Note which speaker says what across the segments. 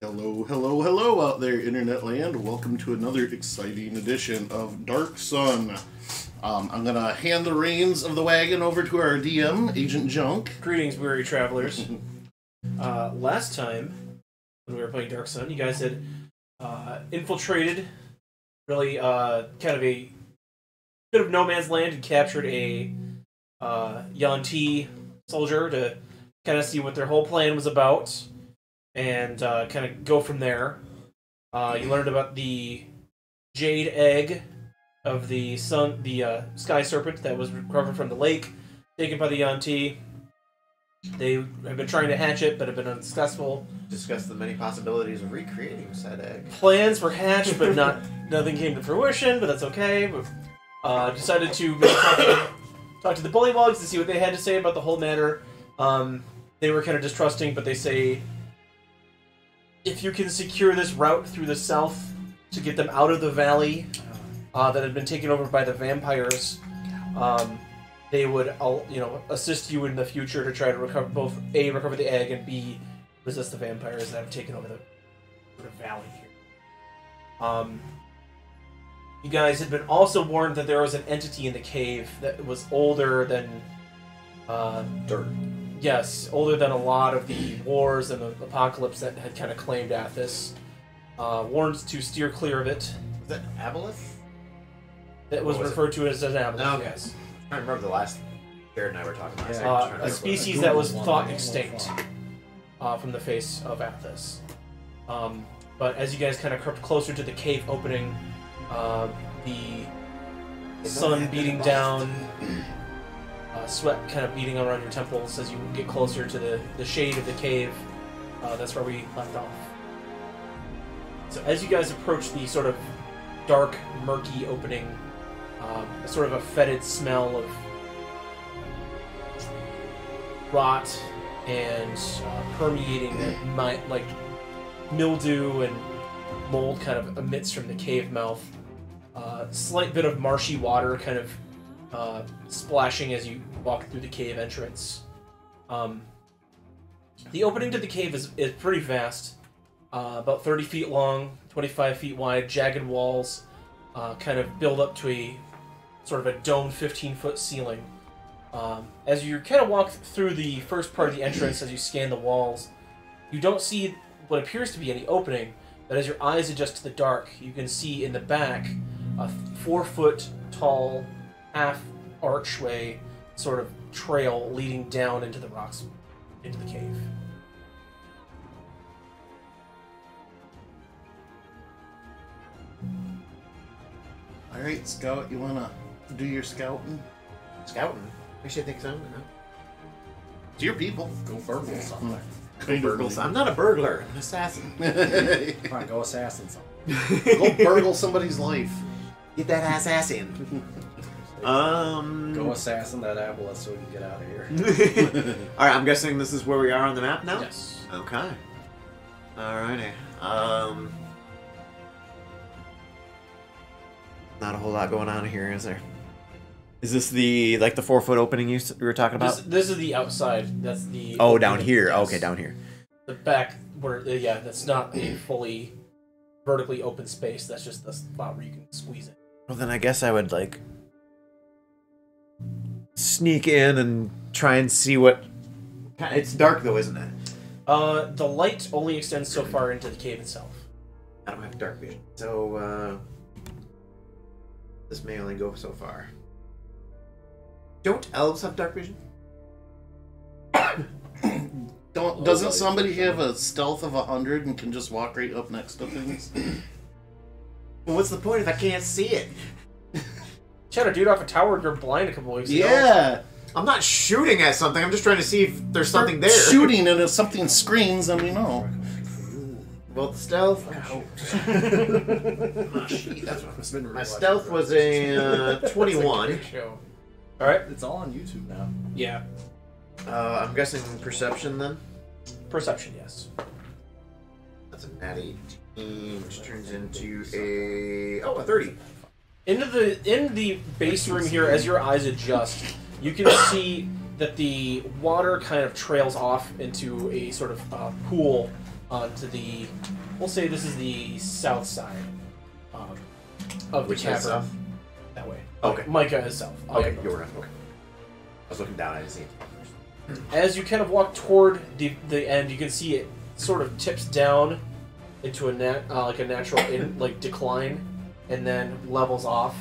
Speaker 1: Hello, hello, hello out there, Internet Land. Welcome to another exciting edition of Dark Sun. I'm going to hand the reins of the wagon over to our DM, Agent Junk.
Speaker 2: Greetings, weary travelers. Last time, when we were playing Dark Sun, you guys had infiltrated really kind of a bit of no man's land and captured a Yuan-Ti soldier to kind of see what their whole plan was about and kind of go from there. You learned about the jade egg of the sky serpent that was recovered from the lake, taken by the Yuan-Ti. They have been trying to hatch it, but have been unsuccessful.
Speaker 3: Discuss the many possibilities of recreating said egg.
Speaker 2: Plans were hatched, but nothing came to fruition, but that's okay. But, decided to maybe talk to the Bullywugs to see what they had to say about the whole matter. They were kind of distrusting, but they say, if you can secure this route through the south to get them out of the valley that had been taken over by the vampires, they would, assist you in the future to try to recover both A, recover the egg, and B, resist the vampires that have taken over the valley here. You guys had been also warned that there was an entity in the cave that was older than
Speaker 3: dirt.
Speaker 2: Yes, older than a lot of the wars and the apocalypse that had kind of claimed Athos. Warned to steer clear of it.
Speaker 3: Was that Aboleth?
Speaker 2: That was referred to as an Aboleth,
Speaker 3: no, okay.
Speaker 2: yes.
Speaker 3: I remember the last Jared and I were talking about.
Speaker 2: A species that was thought extinct from the face of Athos. But as you guys kind of crept closer to the cave opening, the sun beating down, sweat kind of beating around your temples as you get closer to the shade of the cave. That's where we left off. So as you guys approach the sort of dark, murky opening, sort of a fetid smell of rot and permeating like mildew and mold kind of emits from the cave mouth. Slight bit of marshy water kind of splashing as you walk through the cave entrance. The opening to the cave is pretty vast, about 30 feet long, 25 feet wide, jagged walls kind of build up to a sort of a domed 15-foot ceiling. As you kind of walk through the first part of the entrance, as you scan the walls, you don't see what appears to be any opening, but as your eyes adjust to the dark, you can see in the back a 4-foot tall, half archway sort of trail leading down into the rocks, into the cave.
Speaker 1: Alright, Scout, you wanna do your scouting?
Speaker 3: Scouting? I should think so. No.
Speaker 1: It's your people.
Speaker 4: Go burgle something.
Speaker 3: I'm not a burglar. I'm an assassin.
Speaker 4: Come on, go assassin something.
Speaker 1: Go burgle somebody's life.
Speaker 3: Get that ass in.
Speaker 4: Go assassin that aboleth so we can get out of here.
Speaker 5: Alright, I'm guessing this is where we are on the map now?
Speaker 2: Yes.
Speaker 5: Okay. Alrighty. Not a whole lot going on here, is there? Is this the 4-foot opening you were talking about?
Speaker 2: This is the outside. That's the...
Speaker 5: Oh, down here.
Speaker 2: Yes.
Speaker 5: Okay, down here.
Speaker 2: The back, where, yeah, that's not a fully vertically open space. That's just the spot where you can squeeze it.
Speaker 5: Well, then I guess I would, sneak in and try and see what... It's dark, though, isn't it?
Speaker 2: The light only extends so far into the cave itself.
Speaker 3: I don't have dark vision. So, this may only go so far. Don't elves have dark vision?
Speaker 1: Doesn't somebody have a stealth of 100 and can just walk right up next to things?
Speaker 3: Well, what's the point if I can't see it?
Speaker 2: Shot a dude off a tower and you're blind a couple weeks ago.
Speaker 1: Yeah!
Speaker 3: I'm not shooting at something. I'm just trying to see if there's something there.
Speaker 1: Shooting, and if something screams, then we know.
Speaker 3: Well, the stealth.
Speaker 4: That's what it's been.
Speaker 3: My stealth was a 21.
Speaker 2: Show. All right.
Speaker 4: It's all on YouTube now.
Speaker 2: Yeah.
Speaker 3: I'm guessing perception then.
Speaker 2: Perception, yes.
Speaker 3: That's a nat 18, which turns into a 30.
Speaker 2: In the base room here, as your eyes adjust, you can see that the water kind of trails off into a sort of pool onto the. We'll say this is the south side of
Speaker 3: Which
Speaker 2: the
Speaker 3: is
Speaker 2: cavern.
Speaker 3: south?
Speaker 2: That way.
Speaker 3: Okay.
Speaker 2: Micah is south.
Speaker 3: Okay, you're right. Okay. I was looking down. I didn't see it.
Speaker 2: As you kind of walk toward the end, you can see it sort of tips down into a natural decline, and then levels off,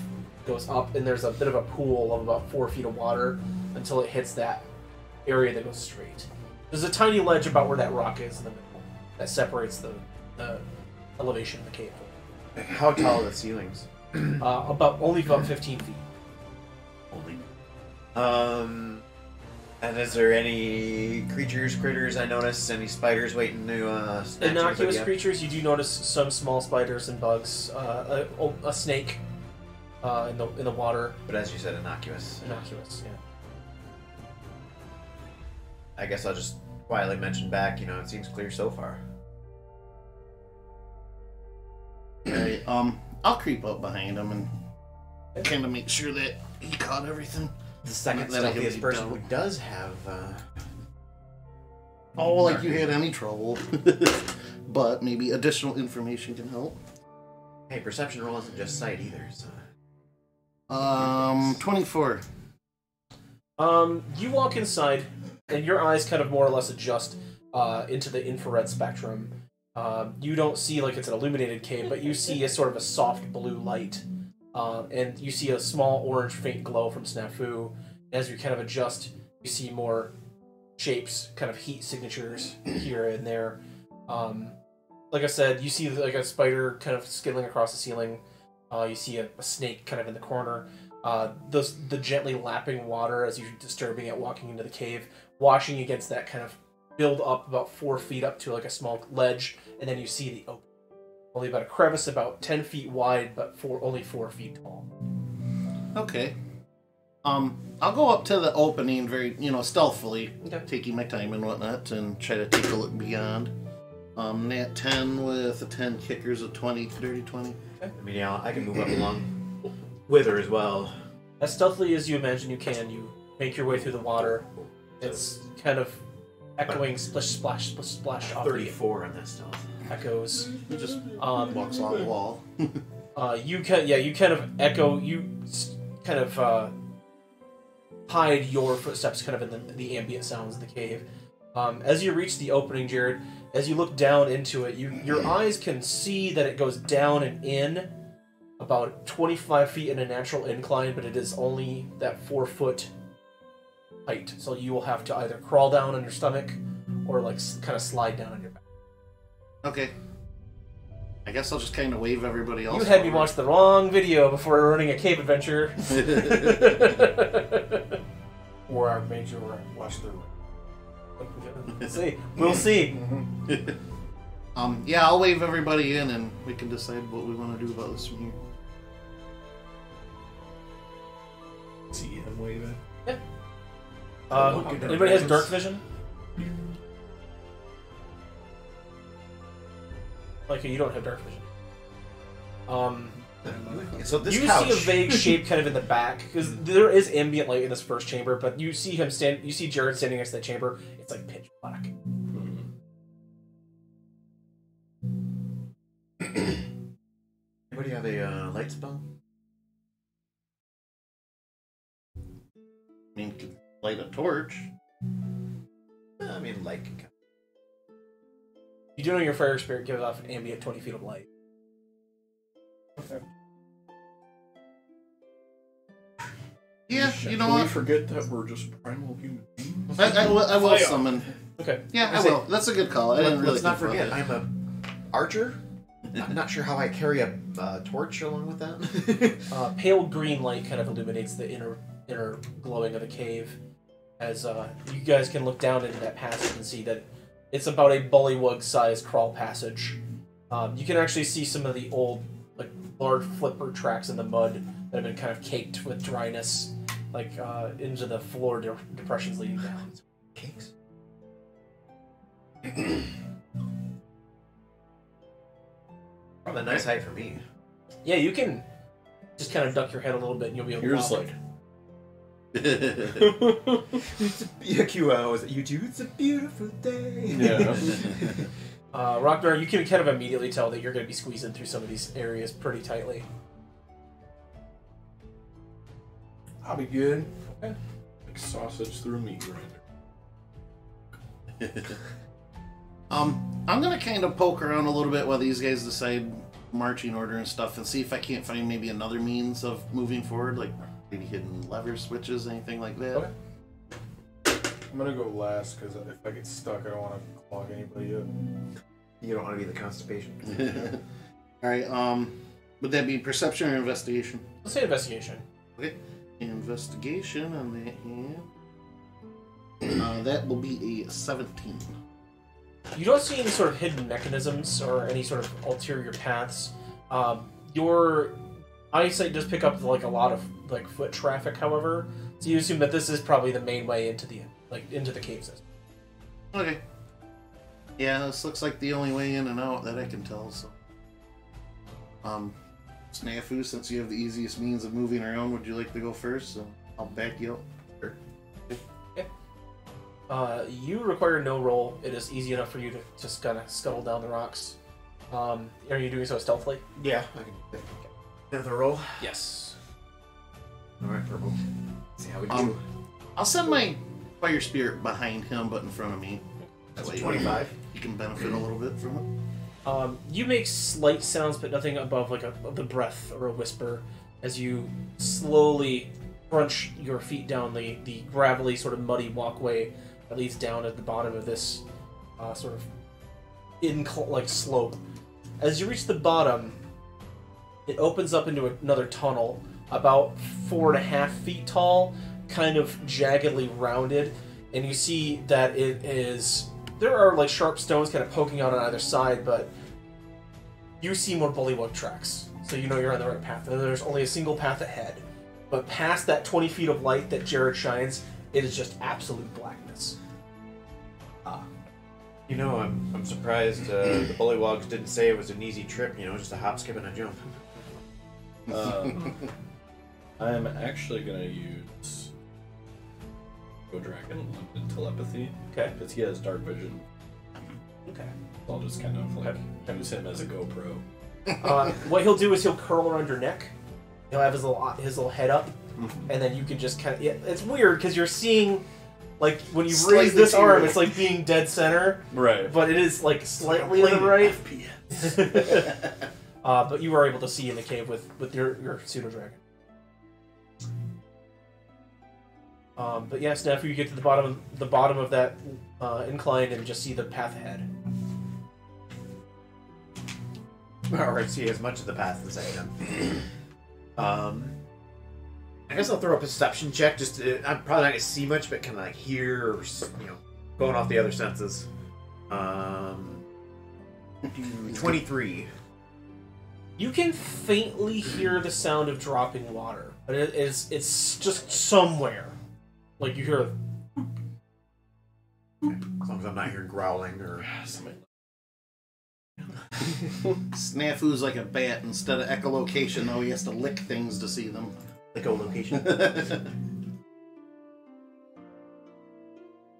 Speaker 2: goes up, and there's a bit of a pool of about 4 feet of water until it hits that area that goes straight. There's a tiny ledge about where that rock is in the middle that separates the elevation of the cave.
Speaker 3: How tall are the ceilings?
Speaker 2: Only about 15 feet.
Speaker 5: Only. And is there any critters I noticed? Any spiders waiting to snatch
Speaker 2: Innocuous
Speaker 5: anybody up?
Speaker 2: creatures, you do notice some small spiders and bugs. A snake in the water.
Speaker 5: But as you said, innocuous.
Speaker 2: Innocuous, yeah.
Speaker 5: I guess I'll just quietly mention back, it seems clear so far.
Speaker 1: Alright, I'll creep up behind him and kind of make sure that he caught everything.
Speaker 3: The second
Speaker 1: Not that I can
Speaker 3: stealthiest
Speaker 1: be
Speaker 3: person who
Speaker 1: dumb.
Speaker 3: does have.
Speaker 1: Oh, like you had any trouble. But maybe additional information can help.
Speaker 3: Hey, perception roll isn't just sight either. So.
Speaker 1: 24.
Speaker 2: You walk inside, and your eyes kind of more or less adjust into the infrared spectrum. You don't see like it's an illuminated cave, but you see a sort of a soft blue light. And you see a small orange faint glow from Snafu. As you kind of adjust, you see more shapes, kind of heat signatures here and there. Like I said, you see like a spider kind of skittling across the ceiling. You see a snake kind of in the corner. The gently lapping water as you're disturbing it, walking into the cave, washing against that kind of build up about 4 feet up to like a small ledge, and then you see the open. Only about a crevice about 10 feet wide, but only 4 feet tall.
Speaker 1: Okay. I'll go up to the opening very, stealthily,
Speaker 2: Okay.
Speaker 1: taking my time and whatnot, and try to take a look beyond. Nat 10 with a 10 kickers of 20, dirty 20.
Speaker 3: I mean, yeah, I can move up along with her as well.
Speaker 2: As stealthily as you imagine you can, you make your way through the water. It's kind of echoing splish, splash, splish, splash off the
Speaker 3: 34 on that stealth.
Speaker 2: echoes.
Speaker 1: He just walks along the wall.
Speaker 2: You kind of echo. Kind of hide your footsteps kind of in the ambient sounds of the cave. As you reach the opening, Jared, as you look down into it, your eyes can see that it goes down and in about 25 feet in a natural incline, but it is only that 4-foot height. So you will have to either crawl down on your stomach or like kind of slide down on your back.
Speaker 1: Okay. I guess I'll just kind of wave everybody else.
Speaker 2: You had me
Speaker 1: over.
Speaker 2: watch the wrong video before running a cave adventure.
Speaker 4: Or I made you watch the.
Speaker 2: We'll see.
Speaker 1: Yeah, I'll wave everybody in, and we can decide what we want to do about this from here.
Speaker 4: See him waving.
Speaker 2: Anybody has dark vision? Like, you don't have dark vision.
Speaker 3: So this
Speaker 2: You
Speaker 3: couch.
Speaker 2: see a vague shape kind of in the back, because there is ambient light in this first chamber, but you see him you see Jared standing next to that chamber. It's like pitch black.
Speaker 3: Anybody have a light spell?
Speaker 1: I mean, you could light a torch.
Speaker 3: I mean, like.
Speaker 2: You do know your fire spirit gives off an ambient 20 feet of light.
Speaker 1: Yeah, you know
Speaker 6: Can we
Speaker 1: what?
Speaker 6: forget that we're just primal human beings?
Speaker 1: I will summon.
Speaker 2: Okay.
Speaker 1: Yeah, I will. That's a good call. I didn't really
Speaker 3: Let's not
Speaker 1: think about
Speaker 3: forget,
Speaker 1: that.
Speaker 3: I'm a archer. I'm not sure how I carry a torch along with that.
Speaker 2: Pale green light kind of illuminates the inner glowing of the cave. As you guys can look down into that passage and see that it's about a bullywug-sized crawl passage. You can actually see some of the old, like, large flipper tracks in the mud that have been kind of caked with dryness, like into the floor depressions leading down.
Speaker 3: Cakes. Probably a nice height for me.
Speaker 2: Yeah, you can just kind of duck your head a little bit and you'll be able to
Speaker 6: Here's
Speaker 2: walk.
Speaker 6: like
Speaker 3: QO is at YouTube. It's a beautiful day.
Speaker 6: yeah.
Speaker 2: Rocknar, you can kind of immediately tell that you're going to be squeezing through some of these areas pretty tightly.
Speaker 4: I'll be good.
Speaker 6: Like sausage through a meat grinder.
Speaker 1: I'm gonna kind of poke around a little bit while these guys decide marching order and stuff, and see if I can't find maybe another means of moving forward, like maybe hidden lever switches, anything like that.
Speaker 2: Okay.
Speaker 4: I'm gonna go last because if I get stuck, I don't want to clog anybody up.
Speaker 3: You don't want to be the constipation.
Speaker 1: All right. Would that be perception or investigation?
Speaker 2: Let's say investigation.
Speaker 1: Okay. Investigation on that hand. That will be a 17.
Speaker 2: You don't see any sort of hidden mechanisms or any sort of ulterior paths. Your eyesight does pick up like a lot of like foot traffic, however, so you assume that this is probably the main way into the cave system.
Speaker 1: Okay. Yeah, this looks like the only way in and out that I can tell. So, Snafu, since you have the easiest means of moving around, would you like to go first? So I'll back you up. Sure.
Speaker 2: You require no roll. It is easy enough for you to just kind of scuttle down the rocks. Are you doing so stealthily?
Speaker 3: Yeah, I can do that. Another roll.
Speaker 2: Yes.
Speaker 3: Alright, purple. See how we do.
Speaker 1: I'll send my fire spirit behind him, but in front of me.
Speaker 3: That's
Speaker 1: That way
Speaker 3: 25.
Speaker 1: You can benefit a little bit from it.
Speaker 2: You make slight sounds, but nothing above like the breath or a whisper as you slowly crunch your feet down the gravelly, sort of muddy walkway that leads down at the bottom of this sort of slope. As you reach the bottom, it opens up into another tunnel about 4.5 feet tall, kind of jaggedly rounded, and you see that there are like sharp stones kind of poking out on either side, but you see more bullywug tracks, so you know you're on the right path. There's only a single path ahead, But past that 20 feet of light that Jared shines, it is just absolute blackness.
Speaker 5: You know, I'm surprised the Bullywogs didn't say it was an easy trip. You know, just a hop, skip, and a jump.
Speaker 6: I'm actually gonna use Go Dragon Limited Telepathy.
Speaker 2: Okay.
Speaker 6: Because he has dark vision.
Speaker 2: Okay.
Speaker 6: So I'll just kind of like use him as a GoPro.
Speaker 2: What he'll do is he'll curl around your neck. He'll have his little head up, and then you can just kind of. Yeah, it's weird because you're seeing, like when you
Speaker 1: Slightly
Speaker 2: raise this
Speaker 1: to your
Speaker 2: arm,
Speaker 1: right.
Speaker 2: it's like being dead center,
Speaker 6: Right.
Speaker 2: but it is like slightly to the right. But you are able to see in the cave with your pseudo dragon. But yeah, Snafu, you get to the bottom of that incline and just see the path ahead.
Speaker 5: Or see as much of the path as I can. I guess I'll throw a perception check. Just I'm probably not gonna see much, but can like hear, or, going off the other senses. 23.
Speaker 2: You can faintly hear the sound of dropping water, but it's just somewhere. Like you hear.
Speaker 5: As long as I'm not hearing growling or something.
Speaker 1: Snafu's like a bat. Instead of echolocation, though, he has to lick things to see them.
Speaker 5: Echolocation.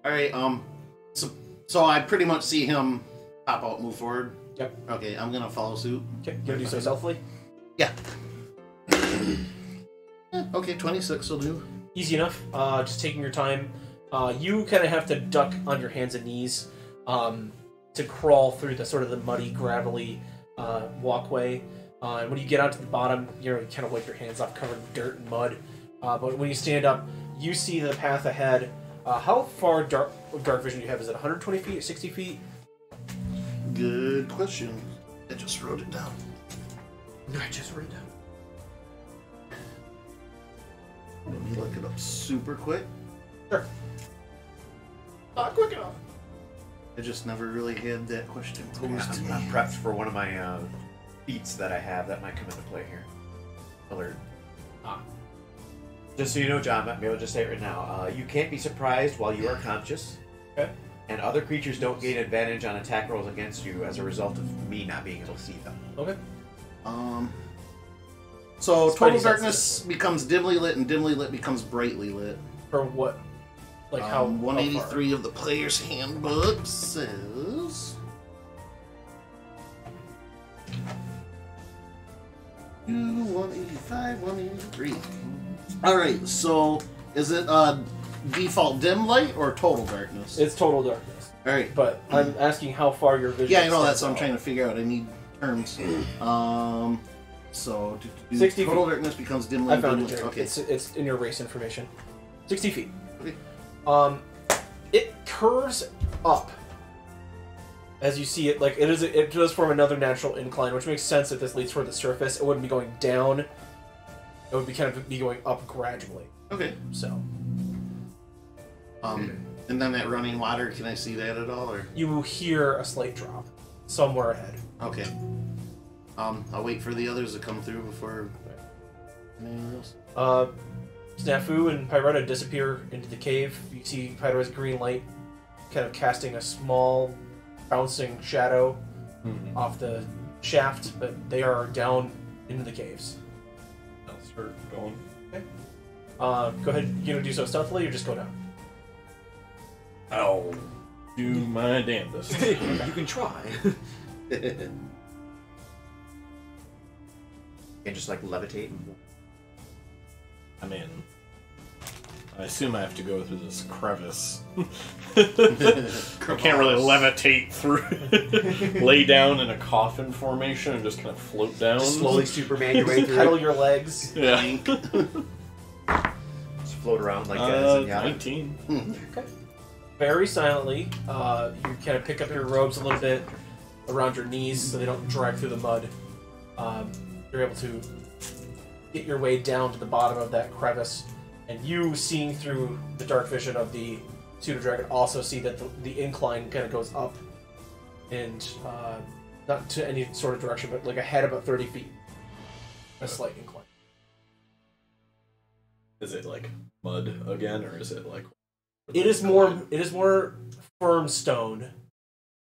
Speaker 1: All right. So I pretty much see him pop out, move forward.
Speaker 2: Yep.
Speaker 1: Okay, I'm gonna follow suit.
Speaker 2: Okay, you gonna do so stealthily?
Speaker 1: Yeah. Okay, 26 will do.
Speaker 2: Easy enough. Just taking your time. You kind of have to duck on your hands and knees to crawl through the sort of the muddy, gravelly walkway. And when you get out to the bottom, you kind of wipe your hands off, covered in dirt and mud. But when you stand up, you see the path ahead. How far dark vision do you have? Is it 120 feet, 60 feet?
Speaker 1: Good question. I just wrote it down.
Speaker 5: I just wrote it down.
Speaker 1: Let me look it up super quick.
Speaker 2: Sure. Not quick enough.
Speaker 1: I just never really had that question posed
Speaker 5: Yeah,
Speaker 1: to
Speaker 5: I'm
Speaker 1: me.
Speaker 5: prepped for one of my feats that I have that might come into play here. Alert. Just so you know, John, maybe I'll just say it right now. You can't be surprised while you are conscious.
Speaker 2: Okay.
Speaker 5: And other creatures don't gain advantage on attack rolls against you as a result of me not being able to see them.
Speaker 2: Okay.
Speaker 1: So
Speaker 2: Spidey
Speaker 1: total
Speaker 2: senses.
Speaker 1: darkness becomes dimly lit, and dimly lit becomes brightly lit.
Speaker 2: For what? Like how?
Speaker 1: 183 of the player's handbook says. 185, 183. All right. So is it default dim light or total darkness?
Speaker 2: It's total darkness.
Speaker 1: All right.
Speaker 2: But I'm asking how far your vision.
Speaker 1: Yeah, I know that's
Speaker 2: extends
Speaker 1: what I'm
Speaker 2: out.
Speaker 1: trying to figure out. I need terms. So
Speaker 2: 60
Speaker 1: total
Speaker 2: feet.
Speaker 1: darkness becomes dim light.
Speaker 2: I found
Speaker 1: dim
Speaker 2: it,
Speaker 1: light.
Speaker 2: Jared.
Speaker 1: Okay.
Speaker 2: It's in your race information. 60 feet.
Speaker 1: Okay.
Speaker 2: It curves up as you see it. Like it does form another natural incline, which makes sense if this leads toward the surface. It wouldn't be going down. It would be going up gradually.
Speaker 1: Okay.
Speaker 2: So
Speaker 1: And then that running water, can I see that at all, or?
Speaker 2: you will hear a slight drop somewhere ahead.
Speaker 1: Okay. I'll wait for the others to come through before anything else.
Speaker 2: Snafu and Pyretta disappear into the cave. You see Pyretta's green light kind of casting a small bouncing shadow off the shaft, but they are down into the caves.
Speaker 6: I'll start going.
Speaker 2: Go ahead. You gonna do so stealthily or just go down?
Speaker 6: I'll do my damnedest.
Speaker 5: You can try. And just like levitate.
Speaker 6: I mean, I assume I have to go through this crevice. I can't really levitate through. Lay down in a coffin formation and just kind of float down.
Speaker 5: Just slowly Superman your way through.
Speaker 2: Pedal
Speaker 5: it.
Speaker 2: your legs.
Speaker 6: Yeah.
Speaker 5: Just float around like
Speaker 6: 19.
Speaker 2: Okay. Very silently, you kind of pick up your robes a little bit around your knees so they don't drag through the mud. You're able to get your way down to the bottom of that crevice, and you, seeing through the dark vision of the pseudo dragon, also see that the incline kind of goes up, and not to any sort of direction, but like ahead about 30 feet, a slight incline.
Speaker 6: Is it like mud again, or is it like?
Speaker 2: It is more firm stone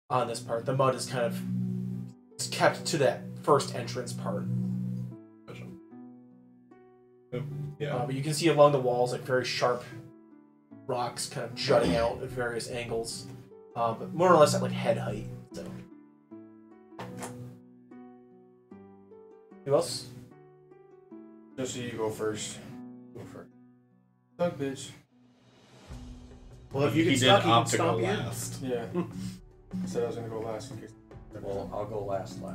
Speaker 2: on this part. The mud is kind of kept to that first entrance part.
Speaker 6: Yeah.
Speaker 2: But you can see along the walls like very sharp rocks kind of jutting out at various angles, but more or less at like head height. So, who else?
Speaker 4: Just so you go first. Go first. Stuck, bitch.
Speaker 5: Well, if you
Speaker 6: he
Speaker 5: get
Speaker 6: did
Speaker 5: stuck, you can
Speaker 6: opt to go
Speaker 5: stomp you.
Speaker 6: last.
Speaker 4: Yeah. I said I was gonna go last in case.
Speaker 7: Well, I'll go last.
Speaker 5: So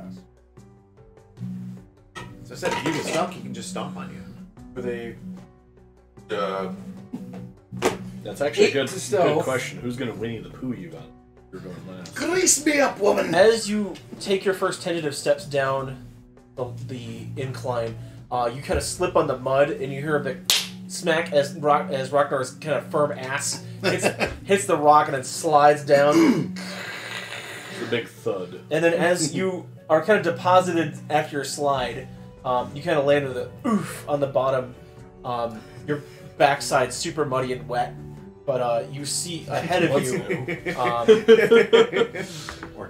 Speaker 5: I said, if you get stuck, he can just stomp on you.
Speaker 4: With a
Speaker 6: That's actually a good
Speaker 4: stealth.
Speaker 6: question. Who's gonna Winnie the Pooh you on? You're going last.
Speaker 1: Grease me up, woman!
Speaker 2: As you take your first tentative steps down the incline, you kind of slip on the mud, and you hear a big smack as Rocknar's kind of firm ass hits the rock and then slides down.
Speaker 6: It's a big thud.
Speaker 2: And then as you are kind of deposited after your slide, you kind of land with a oof on the bottom. Your backside's super muddy and wet, but you see ahead of you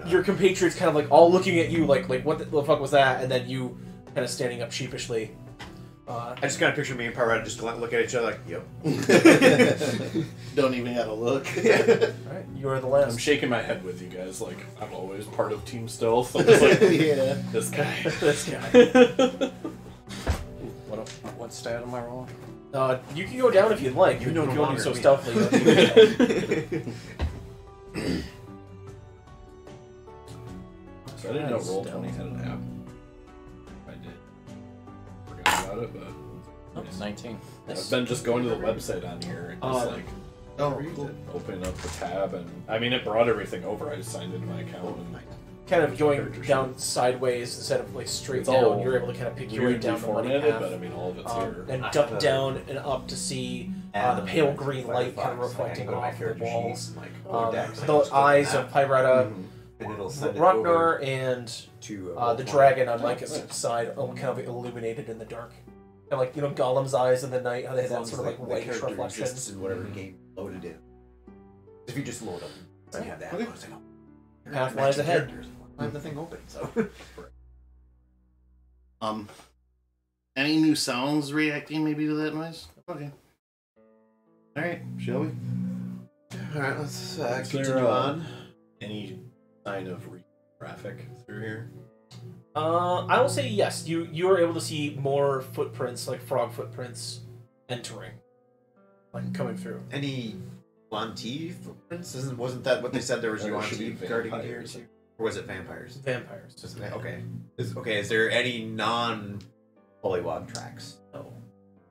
Speaker 2: your compatriots kind of like all looking at you like what the fuck was that? And then you kind of standing up sheepishly.
Speaker 5: I just kind of picture me and Pirate just look at each other like, yep.
Speaker 1: Don't even have a look.
Speaker 2: Alright, you are the last.
Speaker 6: I'm shaking my head with you guys, like I'm always part of Team Stealth. I'm just like,
Speaker 1: Yeah.
Speaker 6: this guy.
Speaker 2: This guy.
Speaker 7: What stat am I rolling?
Speaker 2: You can go down if you'd like.
Speaker 5: You know
Speaker 2: if
Speaker 5: no
Speaker 2: you want to
Speaker 5: longer
Speaker 2: do so
Speaker 5: than me.
Speaker 2: stealthily.
Speaker 6: So I didn't know Roll20 had an app. I did. Forgot about it, but
Speaker 7: It's 19.
Speaker 6: I've been just going to the website on here and just like
Speaker 1: Oh, cool.
Speaker 6: opening up the tab, and I mean it brought everything over. I just signed into my account and
Speaker 2: kind of going
Speaker 6: Character
Speaker 2: down sideways instead of like straight
Speaker 6: It's
Speaker 2: down.
Speaker 6: all
Speaker 2: You're able to kind of pick your way
Speaker 6: weirdly
Speaker 2: down the muddy
Speaker 6: formatted,
Speaker 2: path.
Speaker 6: but I mean all of it's here.
Speaker 2: And duck down and up to see the pale green light kind of reflecting off the walls. The eyes of Pyretta,
Speaker 3: And it'll send it
Speaker 2: Ragnar, and
Speaker 3: to
Speaker 2: the dragon on Micah's side, kind of illuminated in the dark. Kind of like, you know, Gollum's eyes in the night, how they have that sort of like whitish reflection.
Speaker 3: in whatever game loaded in. If you just load them, so you have that.
Speaker 1: Okay.
Speaker 3: I was like, oh,
Speaker 2: Path
Speaker 3: matching
Speaker 2: lies ahead.
Speaker 3: characters. I have the thing open, so.
Speaker 1: Any new sounds reacting maybe to that noise? Okay. Alright, shall we?
Speaker 5: Alright, let's
Speaker 6: Is there,
Speaker 5: continue on.
Speaker 6: Any sign of traffic through here?
Speaker 2: I will say yes. You are able to see more footprints, like frog footprints, entering, like coming through.
Speaker 5: Any Yuan-Ti footprints? Wasn't that what they said there was
Speaker 6: There should
Speaker 5: Yuan-Ti
Speaker 6: be
Speaker 5: guarding
Speaker 6: vampires.
Speaker 5: here too? Or was it vampires?
Speaker 2: Vampires.
Speaker 5: Okay. Is there any non-Polywog tracks?
Speaker 2: No.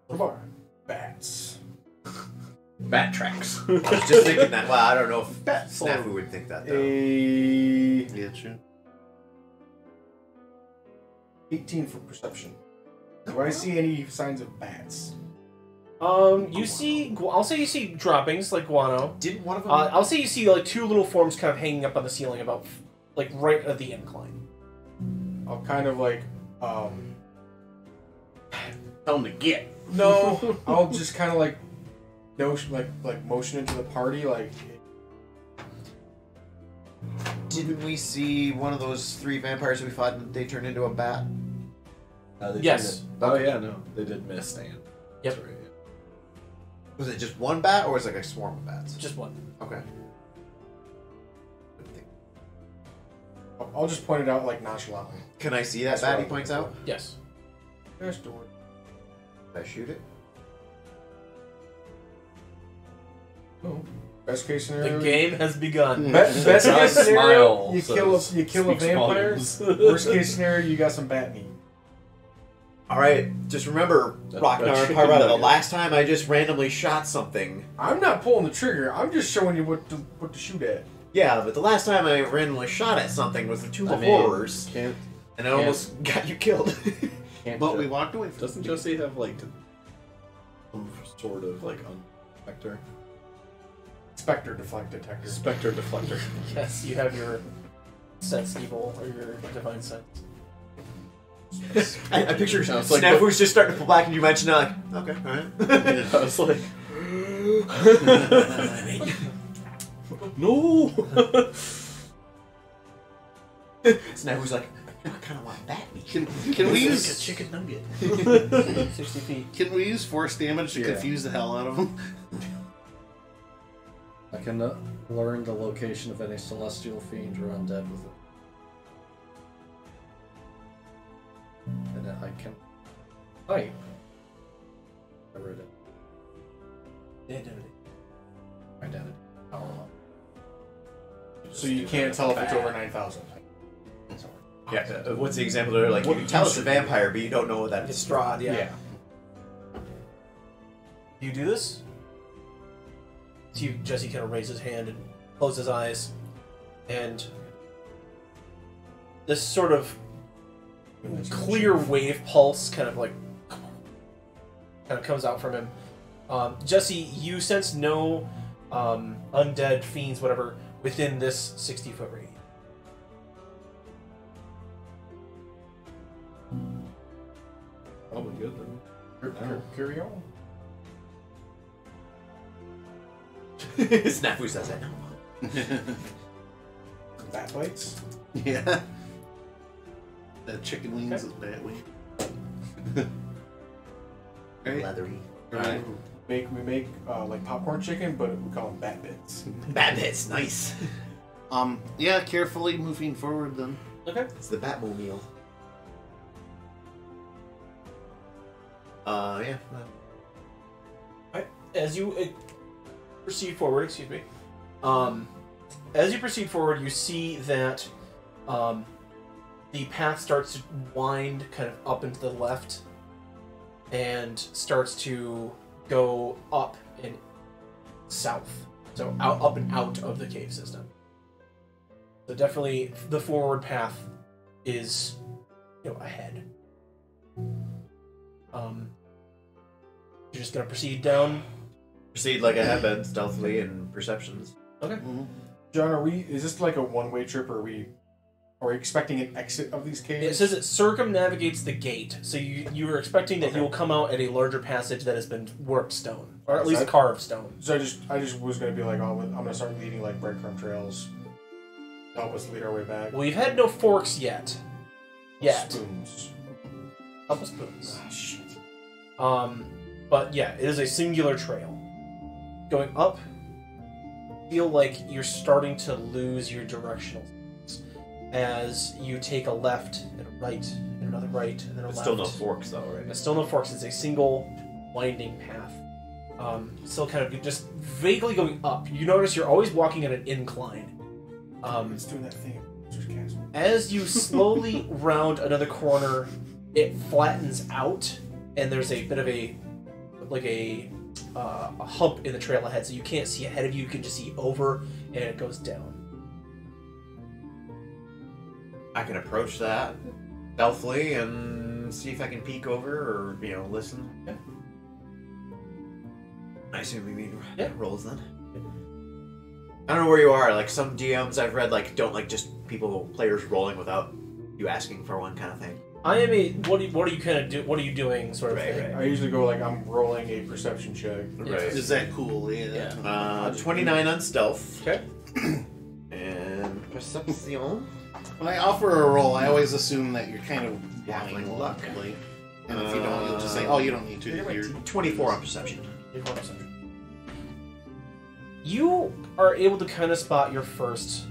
Speaker 4: What about bats?
Speaker 6: Bat tracks.
Speaker 5: I was just thinking that. Well, I don't know if Snafu would think that though.
Speaker 1: Yeah, true.
Speaker 4: 18 for perception. Do I see any signs of bats?
Speaker 2: You see, I'll say you see droppings like guano.
Speaker 5: Didn't one of them?
Speaker 2: I'll say you see like two little forms kind of hanging up on the ceiling, about like right at the incline.
Speaker 4: I'll kind of like,
Speaker 1: Tell them to get.
Speaker 4: no, I'll just kind of like, motion into the party, like.
Speaker 5: Didn't we see one of those 3 vampires we fought and they turned into a bat?
Speaker 6: They
Speaker 2: Yes.
Speaker 6: did- Oh yeah, no, they did miss stand.
Speaker 2: Yep.
Speaker 6: That's right, yeah.
Speaker 5: Was it just one bat or was it like a swarm of bats?
Speaker 2: Just one.
Speaker 5: Okay.
Speaker 4: I'll just point it out like nonchalantly.
Speaker 5: Can I see that bat he points out?
Speaker 2: Yes.
Speaker 4: There's door.
Speaker 5: Did I shoot it?
Speaker 4: Oh. Best case
Speaker 2: The
Speaker 4: scenario.
Speaker 2: game has begun.
Speaker 4: Best
Speaker 6: John's
Speaker 4: case scenario,
Speaker 6: smile
Speaker 4: you
Speaker 6: says-
Speaker 4: kill a
Speaker 6: speaks
Speaker 4: vampire.
Speaker 6: volumes.
Speaker 4: Worst case scenario, you got some bat meat.
Speaker 5: Alright, just remember,
Speaker 6: That
Speaker 5: Rocknar and
Speaker 6: chicken
Speaker 5: Pyretta, the
Speaker 6: nugget.
Speaker 5: last time I just randomly shot something.
Speaker 4: I'm not pulling the trigger. I'm just showing you what to shoot at.
Speaker 5: Yeah, but the last time I randomly shot at something was the Tomb of
Speaker 6: I mean,
Speaker 5: Horrors,
Speaker 6: Can't
Speaker 5: and I almost got you killed.
Speaker 1: But we walked away from
Speaker 6: Doesn't Josie have like some sort of like specter?
Speaker 4: Spectre deflect detector.
Speaker 6: Spectre deflector.
Speaker 2: Yes, you have your sense evil or your divine sense.
Speaker 5: I picture
Speaker 6: Sounds like
Speaker 5: Snafu's just starting to pull back, and you mention that, like, okay, alright.
Speaker 6: I was like, no.
Speaker 5: Snafu's like, I kind of want that meat.
Speaker 1: Can we use
Speaker 3: a chicken nugget.
Speaker 2: 60 feet.
Speaker 1: Can we use force damage to
Speaker 4: Yeah.
Speaker 1: confuse the hell out of them?
Speaker 8: I can learn the location of any celestial fiend or undead with it. And then I can fight. Whatever it is. Identity. Power level.
Speaker 4: So you can't tell if it's over 9,000.
Speaker 5: Yeah, what's the example there? Like, you can tell it's a vampire, but you don't know that
Speaker 2: It's Strahd, yeah. You do this? So Jesse kind of raises his hand and closes his eyes, and this sort of clear wave pulse kind of comes out from him. Jesse, you sense no undead fiends, whatever, within this 60-foot radius.
Speaker 4: Probably good then. Carry on.
Speaker 5: Snafu says that.
Speaker 4: Bat bites?
Speaker 1: Yeah. That chicken wings is bat wing. Right?
Speaker 5: Leathery.
Speaker 1: Right.
Speaker 4: We make like popcorn chicken, but we call them bat bits.
Speaker 5: Bat bits, nice.
Speaker 1: Yeah, carefully moving forward then.
Speaker 2: Okay.
Speaker 5: It's the Batmobile. Yeah.
Speaker 2: As you proceed forward, excuse me. As you proceed forward, you see that the path starts to wind kind of up and to the left, and starts to go up and south. So up and out of the cave system. So definitely, the forward path is, ahead. You're just gonna proceed down.
Speaker 5: Proceed like I have been, stealthily and perceptions.
Speaker 2: Okay.
Speaker 4: John, is this like a one-way trip, or are we expecting an exit of these
Speaker 2: It
Speaker 4: caves?
Speaker 2: says it circumnavigates the gate, so you are expecting that you will come out at a larger passage that has been worked stone, or at least carved stone.
Speaker 4: So I just was gonna be like, oh, I'm gonna start leading like breadcrumb trails to help us lead our way back.
Speaker 2: Well, you've had no forks yet.
Speaker 4: Spoons.
Speaker 2: Couple spoons.
Speaker 4: Ah, shit.
Speaker 2: But yeah, it is a singular trail. Going up, feel like you're starting to lose your directional sense as you take a left and a right and another right and then a
Speaker 5: But
Speaker 2: left.
Speaker 5: still no forks, though, right?
Speaker 2: There's still no forks. It's a single winding path. Still kind of just vaguely going up. You notice you're always walking at an incline.
Speaker 4: It's doing that thing. Wizard's Castle.
Speaker 2: As you slowly round another corner, it flattens out, and there's a bit of a hump in the trail ahead, so you can't see ahead of you. You can just see over, and it goes down.
Speaker 5: I can approach that stealthily and see if I can peek over or, listen.
Speaker 2: Yeah.
Speaker 5: I assume we mean
Speaker 2: Yeah.
Speaker 5: rolls then. I don't know where you are. Like, some DMs I've read, like, don't like just players rolling without you asking for one kind of thing.
Speaker 2: I am a what are you doing sort of
Speaker 5: Right,
Speaker 2: thing.
Speaker 5: right.
Speaker 4: I usually go like I'm rolling a perception check.
Speaker 5: Right.
Speaker 1: Is that cool? Yeah.
Speaker 5: 29 on stealth.
Speaker 2: Okay.
Speaker 5: And perception.
Speaker 1: When I offer a roll, I always assume that you're kind of
Speaker 5: Halfling
Speaker 1: blind
Speaker 5: luck.
Speaker 1: like, and if you don't, you'll just say, "Oh, you don't need to." You're
Speaker 5: 24 on perception.
Speaker 2: You are able to kind of spot your first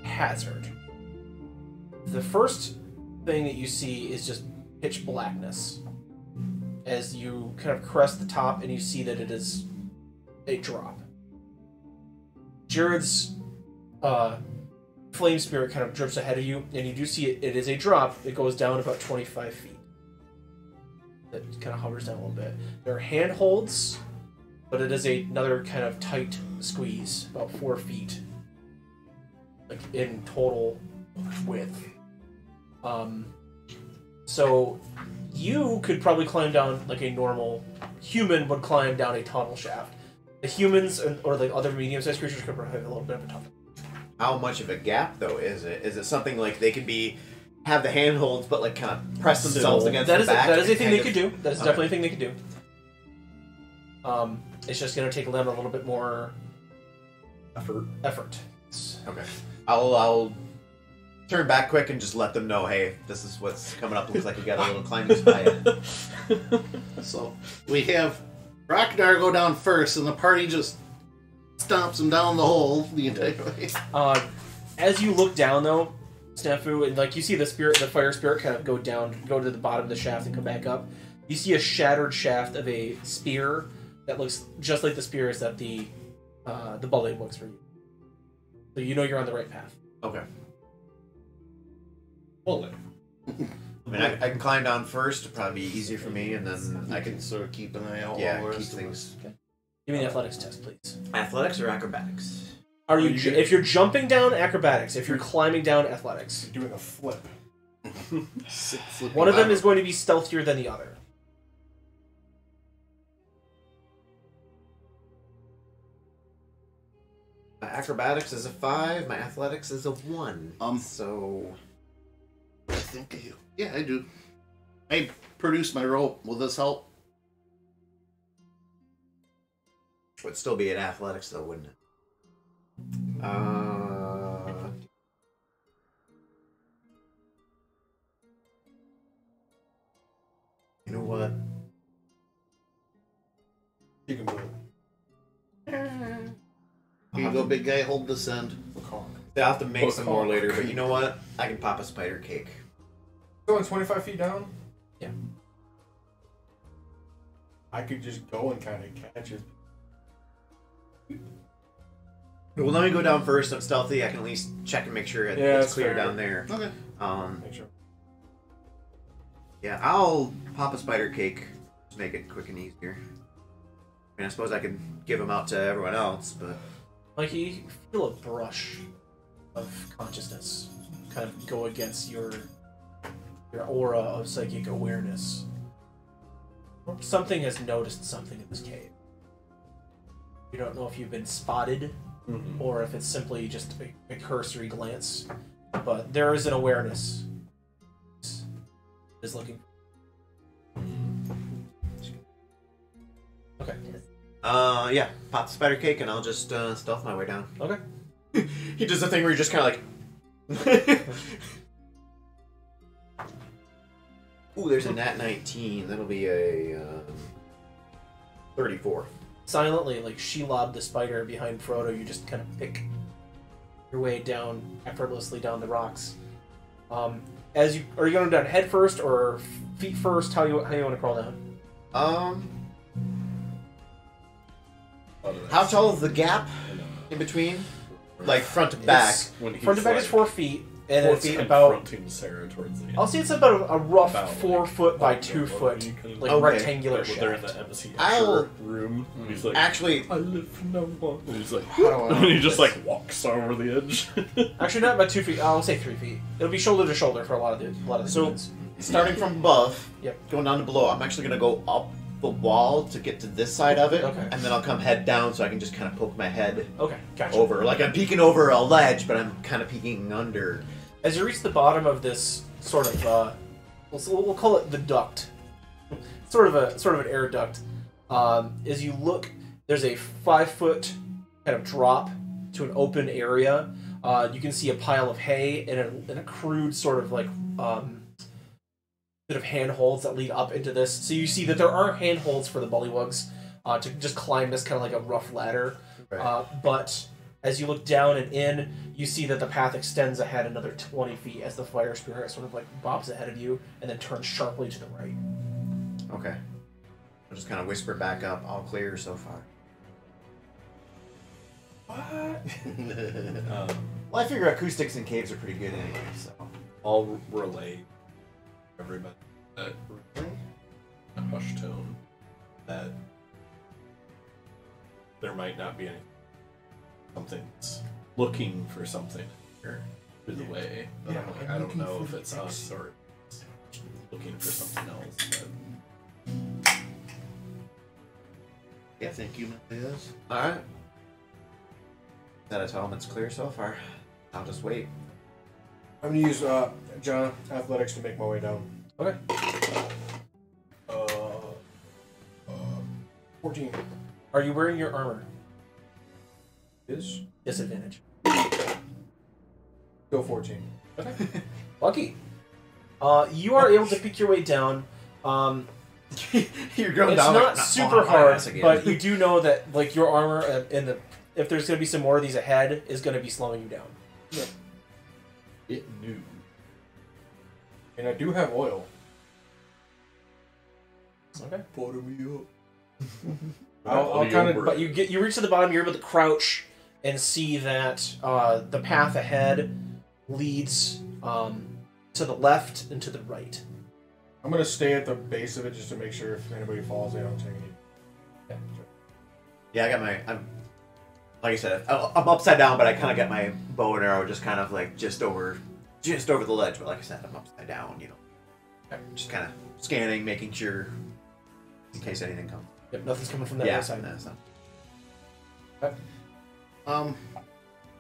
Speaker 2: hazard. The first thing that you see is just pitch blackness as you kind of crest the top, and you see that it is a drop. Jared's flame spirit kind of drips ahead of you, and you do see it is a drop. It goes down about 25 feet. It kind of hovers down a little bit. There are handholds, but it is another kind of tight squeeze, about 4 feet, like in total width. So you could probably climb down like a normal human would climb down a tunnel shaft. The humans or the other medium-sized creatures could probably have a little bit of a tougher.
Speaker 5: How much of a gap, though, is it? Is it something like they can be have the handholds, but like kind of press themselves against
Speaker 2: That
Speaker 5: the
Speaker 2: is
Speaker 5: back.
Speaker 2: that is a
Speaker 5: and
Speaker 2: thing
Speaker 5: kind
Speaker 2: they could
Speaker 5: of-
Speaker 2: do. That is definitely a thing they could do. It's just going to take them a little bit more effort.
Speaker 5: Okay. I'll turn back quick and just let them know, hey, this is what's coming up. Looks like we got a little climbing spy.
Speaker 1: So we have Rockdar go down first, and the party just stomps him down the hole the entire way.
Speaker 2: As you look down, though, Snafu, and like you see the fire spirit, kind of go to the bottom of the shaft and come back up. You see a shattered shaft of a spear that looks just like the spears that the bullet looks for you. So you know you're on the right path.
Speaker 5: Okay.
Speaker 6: Bullet.
Speaker 5: I mean, I can climb down first. It'll probably be easier for me, and then
Speaker 1: I can sort of keep an eye out.
Speaker 5: Yeah,
Speaker 1: while the
Speaker 5: keep
Speaker 1: rest of
Speaker 5: things.
Speaker 1: us-
Speaker 2: Give me an athletics test, please.
Speaker 5: Athletics or acrobatics?
Speaker 2: Are you?
Speaker 6: you good?
Speaker 2: If you're jumping down, acrobatics. If you're climbing down, athletics.
Speaker 4: Doing a flip.
Speaker 1: flipping
Speaker 2: One of them
Speaker 1: back.
Speaker 2: is going to be stealthier than the other.
Speaker 5: My acrobatics is a 5. My athletics is a 1. So
Speaker 1: I think I do. Yeah, I do. I produced my rope. Will this help?
Speaker 5: would still be in athletics, though, wouldn't it? You know what?
Speaker 4: You can do it.
Speaker 1: Here you go, big guy. Hold this end.
Speaker 4: Call.
Speaker 5: I'll have to make some more
Speaker 4: Oh.
Speaker 5: later, but you know what? I can pop a spider cake.
Speaker 4: Going 25 feet down?
Speaker 2: Yeah.
Speaker 4: I could just go and kind of catch it.
Speaker 5: Well, let me go down first. I'm stealthy. I can at least check and make sure
Speaker 4: Yeah,
Speaker 5: it's
Speaker 4: that's
Speaker 5: clear
Speaker 4: fair.
Speaker 5: down there.
Speaker 1: Okay.
Speaker 4: Make sure.
Speaker 5: Yeah, I'll pop a spider cake to make it quick and easier. I mean, I suppose I can give them out to everyone else, but
Speaker 2: Mikey, you feel a brush of consciousness kind of go against your aura of psychic awareness. Something has noticed something in this cave. You don't know if you've been spotted or if it's simply just a cursory glance, but there is an awareness. Is looking. Okay.
Speaker 5: yeah, pop the spider cake and I'll just stealth my way down.
Speaker 2: Okay.
Speaker 5: He does the thing where you're just kind of like. Ooh, there's a nat 19. That'll be a 34.
Speaker 2: Silently, like Shelob the spider behind Frodo, you just kind of pick your way down effortlessly down the rocks. Are you going down head first or feet first? How you want to crawl down?
Speaker 5: How tall is the gap in between? Like front to back.
Speaker 2: Front to back is 4 feet, and
Speaker 5: 4
Speaker 2: it's
Speaker 5: feet
Speaker 2: about.
Speaker 6: Confronting Sarah towards the end.
Speaker 2: I'll say it's about a rough
Speaker 6: About,
Speaker 2: 4 foot by 2 foot, like
Speaker 5: Okay.
Speaker 2: rectangular
Speaker 6: Like, they're in
Speaker 2: shaft.
Speaker 6: the embassy
Speaker 5: I'll-
Speaker 6: room. And he's like,
Speaker 5: Actually,
Speaker 6: I live for no one. And he's like,
Speaker 4: How do I
Speaker 6: and he just like walks over the edge.
Speaker 2: Actually, not about 2 feet. I'll say 3 feet. It'll be shoulder to shoulder for a lot of the
Speaker 5: So-
Speaker 2: units.
Speaker 5: starting from above,
Speaker 2: Yep.
Speaker 5: going down to below, I'm actually going to go up the wall to get to this side of it,
Speaker 2: Okay.
Speaker 5: and then I'll come head down so I can just kind of poke my head
Speaker 2: Okay, gotcha.
Speaker 5: over. Like I'm peeking over a ledge, but I'm kind of peeking under.
Speaker 2: As you reach the bottom of this sort of, we'll call it the duct, sort of an air duct. As you look, there's a 5 foot kind of drop to an open area. You can see a pile of hay and a crude sort of like bit of handholds that lead up into this. So you see that there are handholds for the bullywugs to just climb this kind of like a rough ladder.
Speaker 5: Right.
Speaker 2: But as you look down and in, you see that the path extends ahead another 20 feet as the fire spirit sort of like bobs ahead of you and then turns sharply to the right.
Speaker 5: Okay. I'll just kind of whisper back up, all clear so far.
Speaker 4: What?
Speaker 5: Well, I figure acoustics in caves are pretty good anyway, so.
Speaker 6: I'll relay everybody that a hush tone that there might not be any something's looking for something here through the way. But
Speaker 4: Yeah,
Speaker 6: I'm like,
Speaker 4: I'm
Speaker 6: I don't
Speaker 4: looking
Speaker 6: know
Speaker 4: for
Speaker 6: if
Speaker 4: the
Speaker 6: it's us or it's looking for something else. But
Speaker 1: Yeah, I think you might be us.
Speaker 5: Alright. That I tell them it's clear so far. I'll just wait.
Speaker 4: I'm gonna use John athletics to make my way down.
Speaker 2: Okay.
Speaker 4: 14
Speaker 2: Are you wearing your armor?
Speaker 4: is
Speaker 2: Disadvantage.
Speaker 4: go 14.
Speaker 2: Okay. Lucky. You are able to pick your way down.
Speaker 5: You're going
Speaker 2: It's
Speaker 5: down.
Speaker 2: not
Speaker 5: like,
Speaker 2: super
Speaker 5: on my
Speaker 2: hard,
Speaker 5: ass again.
Speaker 2: but you do know that like your armor and the if there's going to be some more of these ahead is going to be slowing you down.
Speaker 6: It knew.
Speaker 4: And I do have oil.
Speaker 2: Okay.
Speaker 4: Butter me up.
Speaker 6: I'll
Speaker 4: I'll kind of.
Speaker 2: But you reach to the bottom. You're able to crouch and see that the path ahead leads to the left and to the right.
Speaker 4: I'm gonna stay at the base of it just to make sure if anybody falls, they don't take any.
Speaker 2: Okay.
Speaker 5: Yeah, I got my. Like I said, I'm upside down, but I kind of got my bow and arrow just kind of like just over the ledge. But like I said, I'm upside down. You know, just kind of scanning, making sure in case anything comes.
Speaker 2: Yep, nothing's coming from that
Speaker 5: Yeah,
Speaker 2: other side.
Speaker 5: that's not.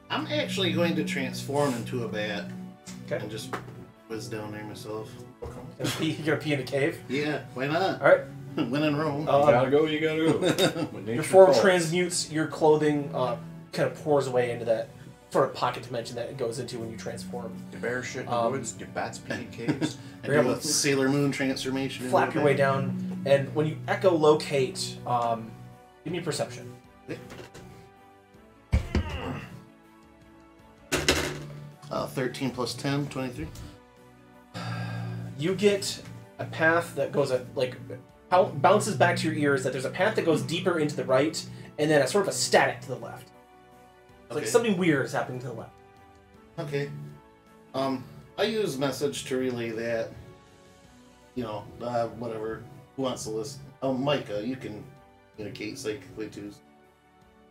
Speaker 1: I'm actually going to transform into a bat.
Speaker 2: Okay.
Speaker 1: And just whiz down there myself.
Speaker 2: You gonna pee in a cave?
Speaker 1: Yeah, why not?
Speaker 2: All right.
Speaker 1: When in Rome.
Speaker 6: You gotta go, you gotta go. When
Speaker 2: Your
Speaker 6: nature
Speaker 2: form
Speaker 6: calls.
Speaker 2: transmutes. Your clothing kind of pours away into that sort of pocket dimension that it goes into when you transform.
Speaker 3: Do bears shit in
Speaker 2: Um,
Speaker 3: woods? Do bats pee in caves?
Speaker 1: I
Speaker 2: You're
Speaker 1: do
Speaker 2: able
Speaker 1: a
Speaker 2: to
Speaker 1: Sailor Moon transformation.
Speaker 2: flap
Speaker 1: into
Speaker 2: your
Speaker 1: a
Speaker 2: way
Speaker 1: bat.
Speaker 2: down, and when you echolocate, give me perception.
Speaker 1: 13 plus 10, 23.
Speaker 2: You get a path that goes bounces back to your ears that there's a path that goes deeper into the right, and then a sort of a static to the left. It's like
Speaker 1: Okay.
Speaker 2: something weird is happening to the left.
Speaker 1: Okay. I use message to relay that. You know, whatever. Who wants to listen? Oh, Micah, you can communicate psychically too.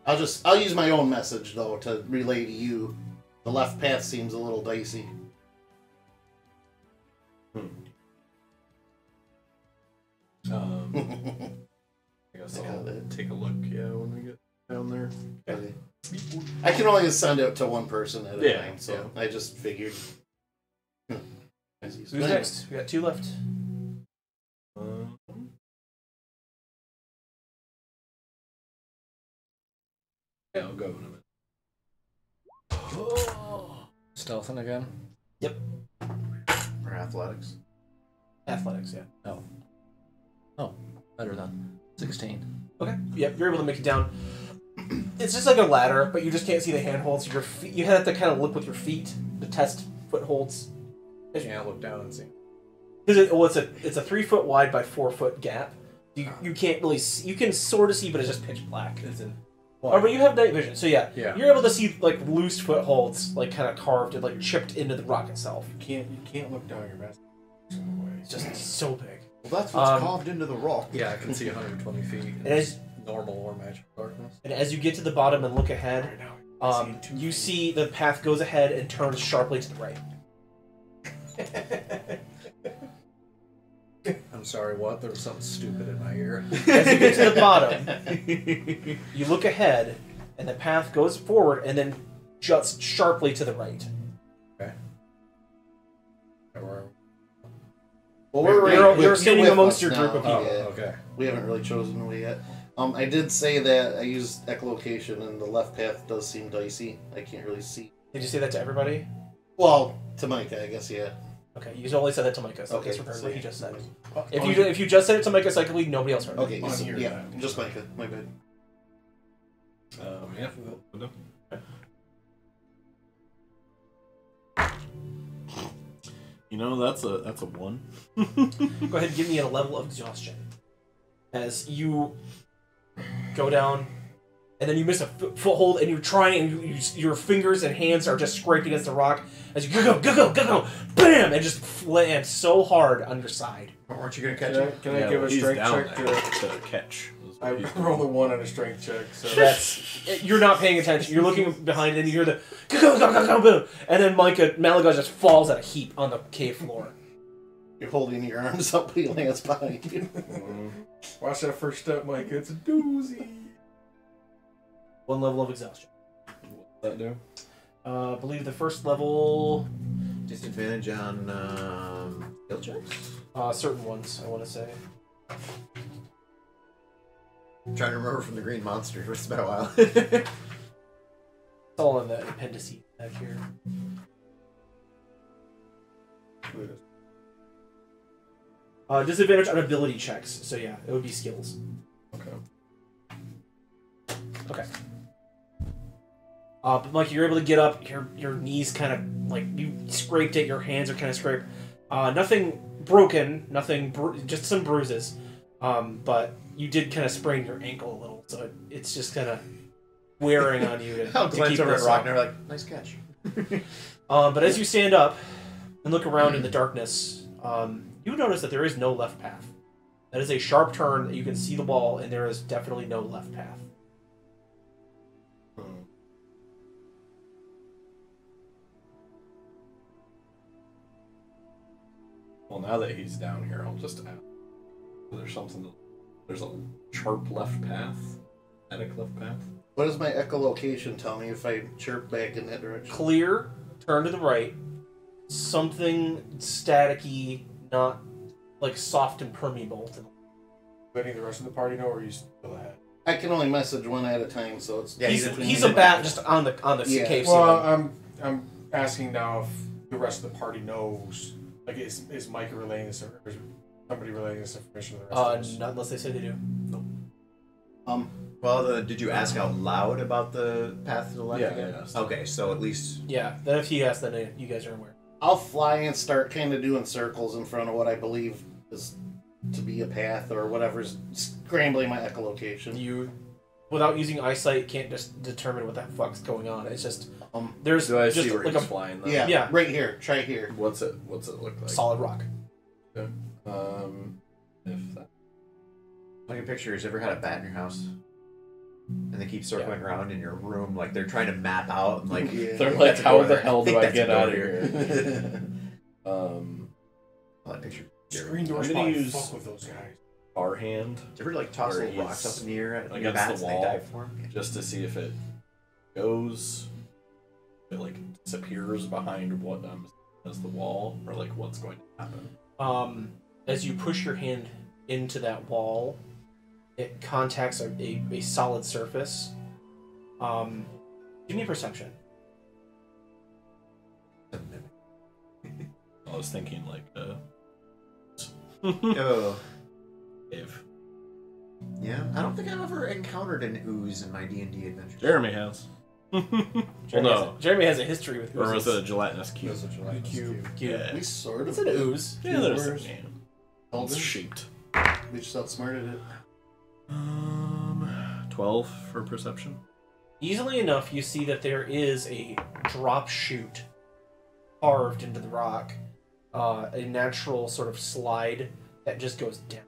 Speaker 1: I'll use my own message though to relay to you. The left path seems a little dicey.
Speaker 6: I guess I'll take a look, yeah, when we get down there.
Speaker 1: Okay. I can only send it to one person at a
Speaker 6: Yeah,
Speaker 1: time, so I just figured.
Speaker 2: Who's next? We got two left.
Speaker 6: Yeah, I'll go in a minute.
Speaker 8: Stealthing again?
Speaker 3: Or athletics?
Speaker 2: Athletics, yeah.
Speaker 8: Better than 16.
Speaker 2: Okay. Yep, you're able to make it down. It's just like a ladder, but you just can't see the handholds. Your feet, you have to kind of look with your feet to test footholds.
Speaker 4: I can't look down and see.
Speaker 2: Because it's a 3 foot wide by 4 foot gap. You can't really see, you can sort of see, but it's just pitch black.
Speaker 4: It's in.
Speaker 2: Oh, but you have night vision, so yeah,
Speaker 4: Yeah.
Speaker 2: you're able to see like loose footholds, like kind of carved and like chipped into the rock itself.
Speaker 4: You can't look down your best.
Speaker 2: It's just so big.
Speaker 3: Well, that's what's
Speaker 2: Um,
Speaker 3: carved into the rock.
Speaker 8: Yeah, I can see 120 feet.
Speaker 2: And as
Speaker 8: Normal or magic darkness.
Speaker 2: and as you get to the bottom and look ahead, you see the path goes ahead and turns sharply to the right.
Speaker 8: I'm sorry, what? There was something stupid in my ear.
Speaker 2: As you get to the bottom, you look ahead, and the path goes forward and then juts sharply to the right.
Speaker 1: Well,
Speaker 2: You're standing amongst your group of people.
Speaker 8: Okay.
Speaker 1: We haven't really chosen a way yet. I did say that I used echolocation, and the left path does seem dicey. I can't really see.
Speaker 2: Did you say that to everybody?
Speaker 1: Well, to Micah, I guess, yeah.
Speaker 2: Okay, you only said that to Micah, so
Speaker 1: Okay,
Speaker 2: disregard what he just said.
Speaker 4: Oh,
Speaker 2: If you just said it to Micah psychically, nobody else heard it.
Speaker 1: Okay,
Speaker 4: On
Speaker 1: so,
Speaker 4: here,
Speaker 1: yeah,
Speaker 4: then.
Speaker 1: just Micah. My bad.
Speaker 6: Yeah. You know, that's a 1.
Speaker 2: Go ahead and give me a level of exhaustion. As you go down, and then you miss a foothold, and you're trying, and your fingers and hands are just scraped against the rock, as you go, bam, and just land so hard on your side.
Speaker 3: Aren't you gonna catch
Speaker 4: Can I,
Speaker 3: it?
Speaker 4: can I give a
Speaker 6: he's
Speaker 4: strength
Speaker 6: down
Speaker 4: check
Speaker 6: there
Speaker 4: to?
Speaker 6: to catch.
Speaker 4: I rolled a 1 on a strength check, so
Speaker 2: You're not paying attention. You're looking behind, and you hear the go, boom, and then Malaga just falls at a heap on the cave floor.
Speaker 1: You're holding your arms up, but he lands behind you.
Speaker 4: watch that first step, Mike. It's a doozy.
Speaker 2: 1 level of exhaustion.
Speaker 6: What's that do?
Speaker 2: I believe the first level
Speaker 3: Disadvantage on skill checks?
Speaker 2: Certain ones, I want to say.
Speaker 3: I'm trying to remember from the Green Monster. It's been a while.
Speaker 2: It's all in the appendices back here. Disadvantage on ability checks. So yeah, it would be skills.
Speaker 6: Okay.
Speaker 2: Okay. But Mike, you're able to get up. Your knees kind of like you scraped it. Your hands are kind of scraped. Nothing broken. Nothing. Just some bruises. But you did kind of sprain your ankle a little, so it's just kind of wearing on you to,
Speaker 3: I'll
Speaker 2: to
Speaker 3: glance
Speaker 2: keep
Speaker 3: over at
Speaker 2: this
Speaker 3: Rock
Speaker 2: up.
Speaker 3: and they're like, nice catch.
Speaker 2: But as you stand up and look around in the darkness, you notice that there is no left path. That is a sharp turn that you can see the wall, and there is definitely no left path.
Speaker 6: Well, now that he's down here, I'll just ask. There's a sharp left path? Static left path?
Speaker 1: What does my echolocation tell me if I chirp back in that direction?
Speaker 2: Clear, turn to the right. Something staticky, not like soft and permeable.
Speaker 4: Letting the rest of the party know, or are you still ahead?
Speaker 1: I can only message one at a time, so it's...
Speaker 3: Yeah,
Speaker 2: He's a bat just on the
Speaker 1: Yeah.
Speaker 2: cave
Speaker 4: Well,
Speaker 2: ceiling.
Speaker 4: I'm asking now if the rest of the party knows. Like, is Mike relaying this, or is somebody relaying this information to the rest of us?
Speaker 2: Not unless they say they do.
Speaker 3: Well, did you ask out loud about the path to the left
Speaker 6: Yeah,
Speaker 3: again?
Speaker 6: I asked.
Speaker 3: Okay, so at least...
Speaker 2: Yeah, then if he asks, then you guys are aware.
Speaker 1: I'll fly and start kind of doing circles in front of what I believe is to be a path or whatever's scrambling my echolocation.
Speaker 2: You, without using eyesight, can't just determine what the fuck's going on. It's just there's
Speaker 6: Do I
Speaker 2: just
Speaker 6: see where
Speaker 2: like
Speaker 6: he's
Speaker 2: a
Speaker 6: flying then?
Speaker 1: Yeah,
Speaker 2: Yeah.
Speaker 1: right here. Try here.
Speaker 6: What's it look like?
Speaker 2: solid rock.
Speaker 6: If that.
Speaker 3: Like a picture, has you ever had a bat in your house? And they keep circling around in your room, like they're trying to map out, and like
Speaker 1: Yeah.
Speaker 6: They're
Speaker 3: "That's
Speaker 6: like,
Speaker 3: a
Speaker 6: how
Speaker 3: door
Speaker 6: the
Speaker 3: there.
Speaker 6: hell
Speaker 3: think
Speaker 6: do I
Speaker 3: that's a
Speaker 6: get
Speaker 3: door
Speaker 6: out of here?
Speaker 3: Oh, that picture.
Speaker 4: Screen doors
Speaker 6: I'm gonna
Speaker 4: probably
Speaker 6: use-
Speaker 4: fuck with those guys.
Speaker 6: Our hand,
Speaker 3: Did you ever like toss
Speaker 6: Where
Speaker 3: little rocks
Speaker 6: he's
Speaker 3: up in the air at your
Speaker 6: against
Speaker 3: bats
Speaker 6: the
Speaker 3: and they
Speaker 6: wall.
Speaker 3: dive for 'em?
Speaker 6: just to see if it goes, if it like disappears behind what as the wall, or like what's going to happen.
Speaker 2: As you push your hand into that wall, it contacts a solid surface. Give me a perception.
Speaker 6: I was thinking like
Speaker 3: Oh,
Speaker 6: cave.
Speaker 3: yeah. I don't think I've ever encountered an ooze in my D&D adventures.
Speaker 6: Jeremy has.
Speaker 2: Jeremy has a history with
Speaker 6: Or
Speaker 2: oozes.
Speaker 6: with a gelatinous cube.
Speaker 8: There's a gelatinous
Speaker 4: Cube.
Speaker 8: cube.
Speaker 6: Yeah.
Speaker 1: We sort of
Speaker 2: It's an ooze.
Speaker 6: Yeah, there's
Speaker 1: Viewers.
Speaker 6: it's
Speaker 1: Elders.
Speaker 6: shaped.
Speaker 1: We just outsmarted it.
Speaker 6: 12 for perception.
Speaker 2: Easily enough, you see that there is a drop chute carved into the rock, a natural sort of slide that just goes down.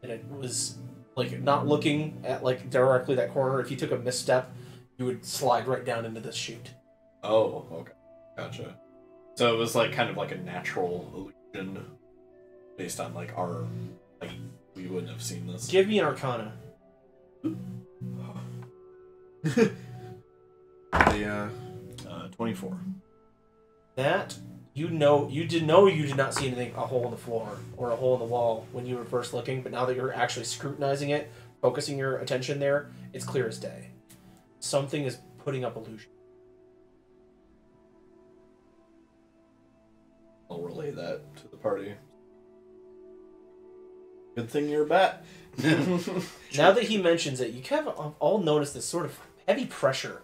Speaker 2: And it was like not looking at like directly that corner. If you took a misstep, you would slide right down into this chute.
Speaker 6: Oh, okay. Gotcha. So it was like kind of like a natural illusion based on like our height. We wouldn't have seen this.
Speaker 2: Give me an Arcana.
Speaker 3: The
Speaker 6: 24.
Speaker 2: That you did not see anything, a hole in the floor or a hole in the wall when you were first looking, but now that you're actually scrutinizing it, focusing your attention there, it's clear as day. Something is putting up illusion.
Speaker 6: I'll relay that to the party. Good thing you're a bat.
Speaker 2: Now that he mentions it, you kind of all notice this sort of heavy pressure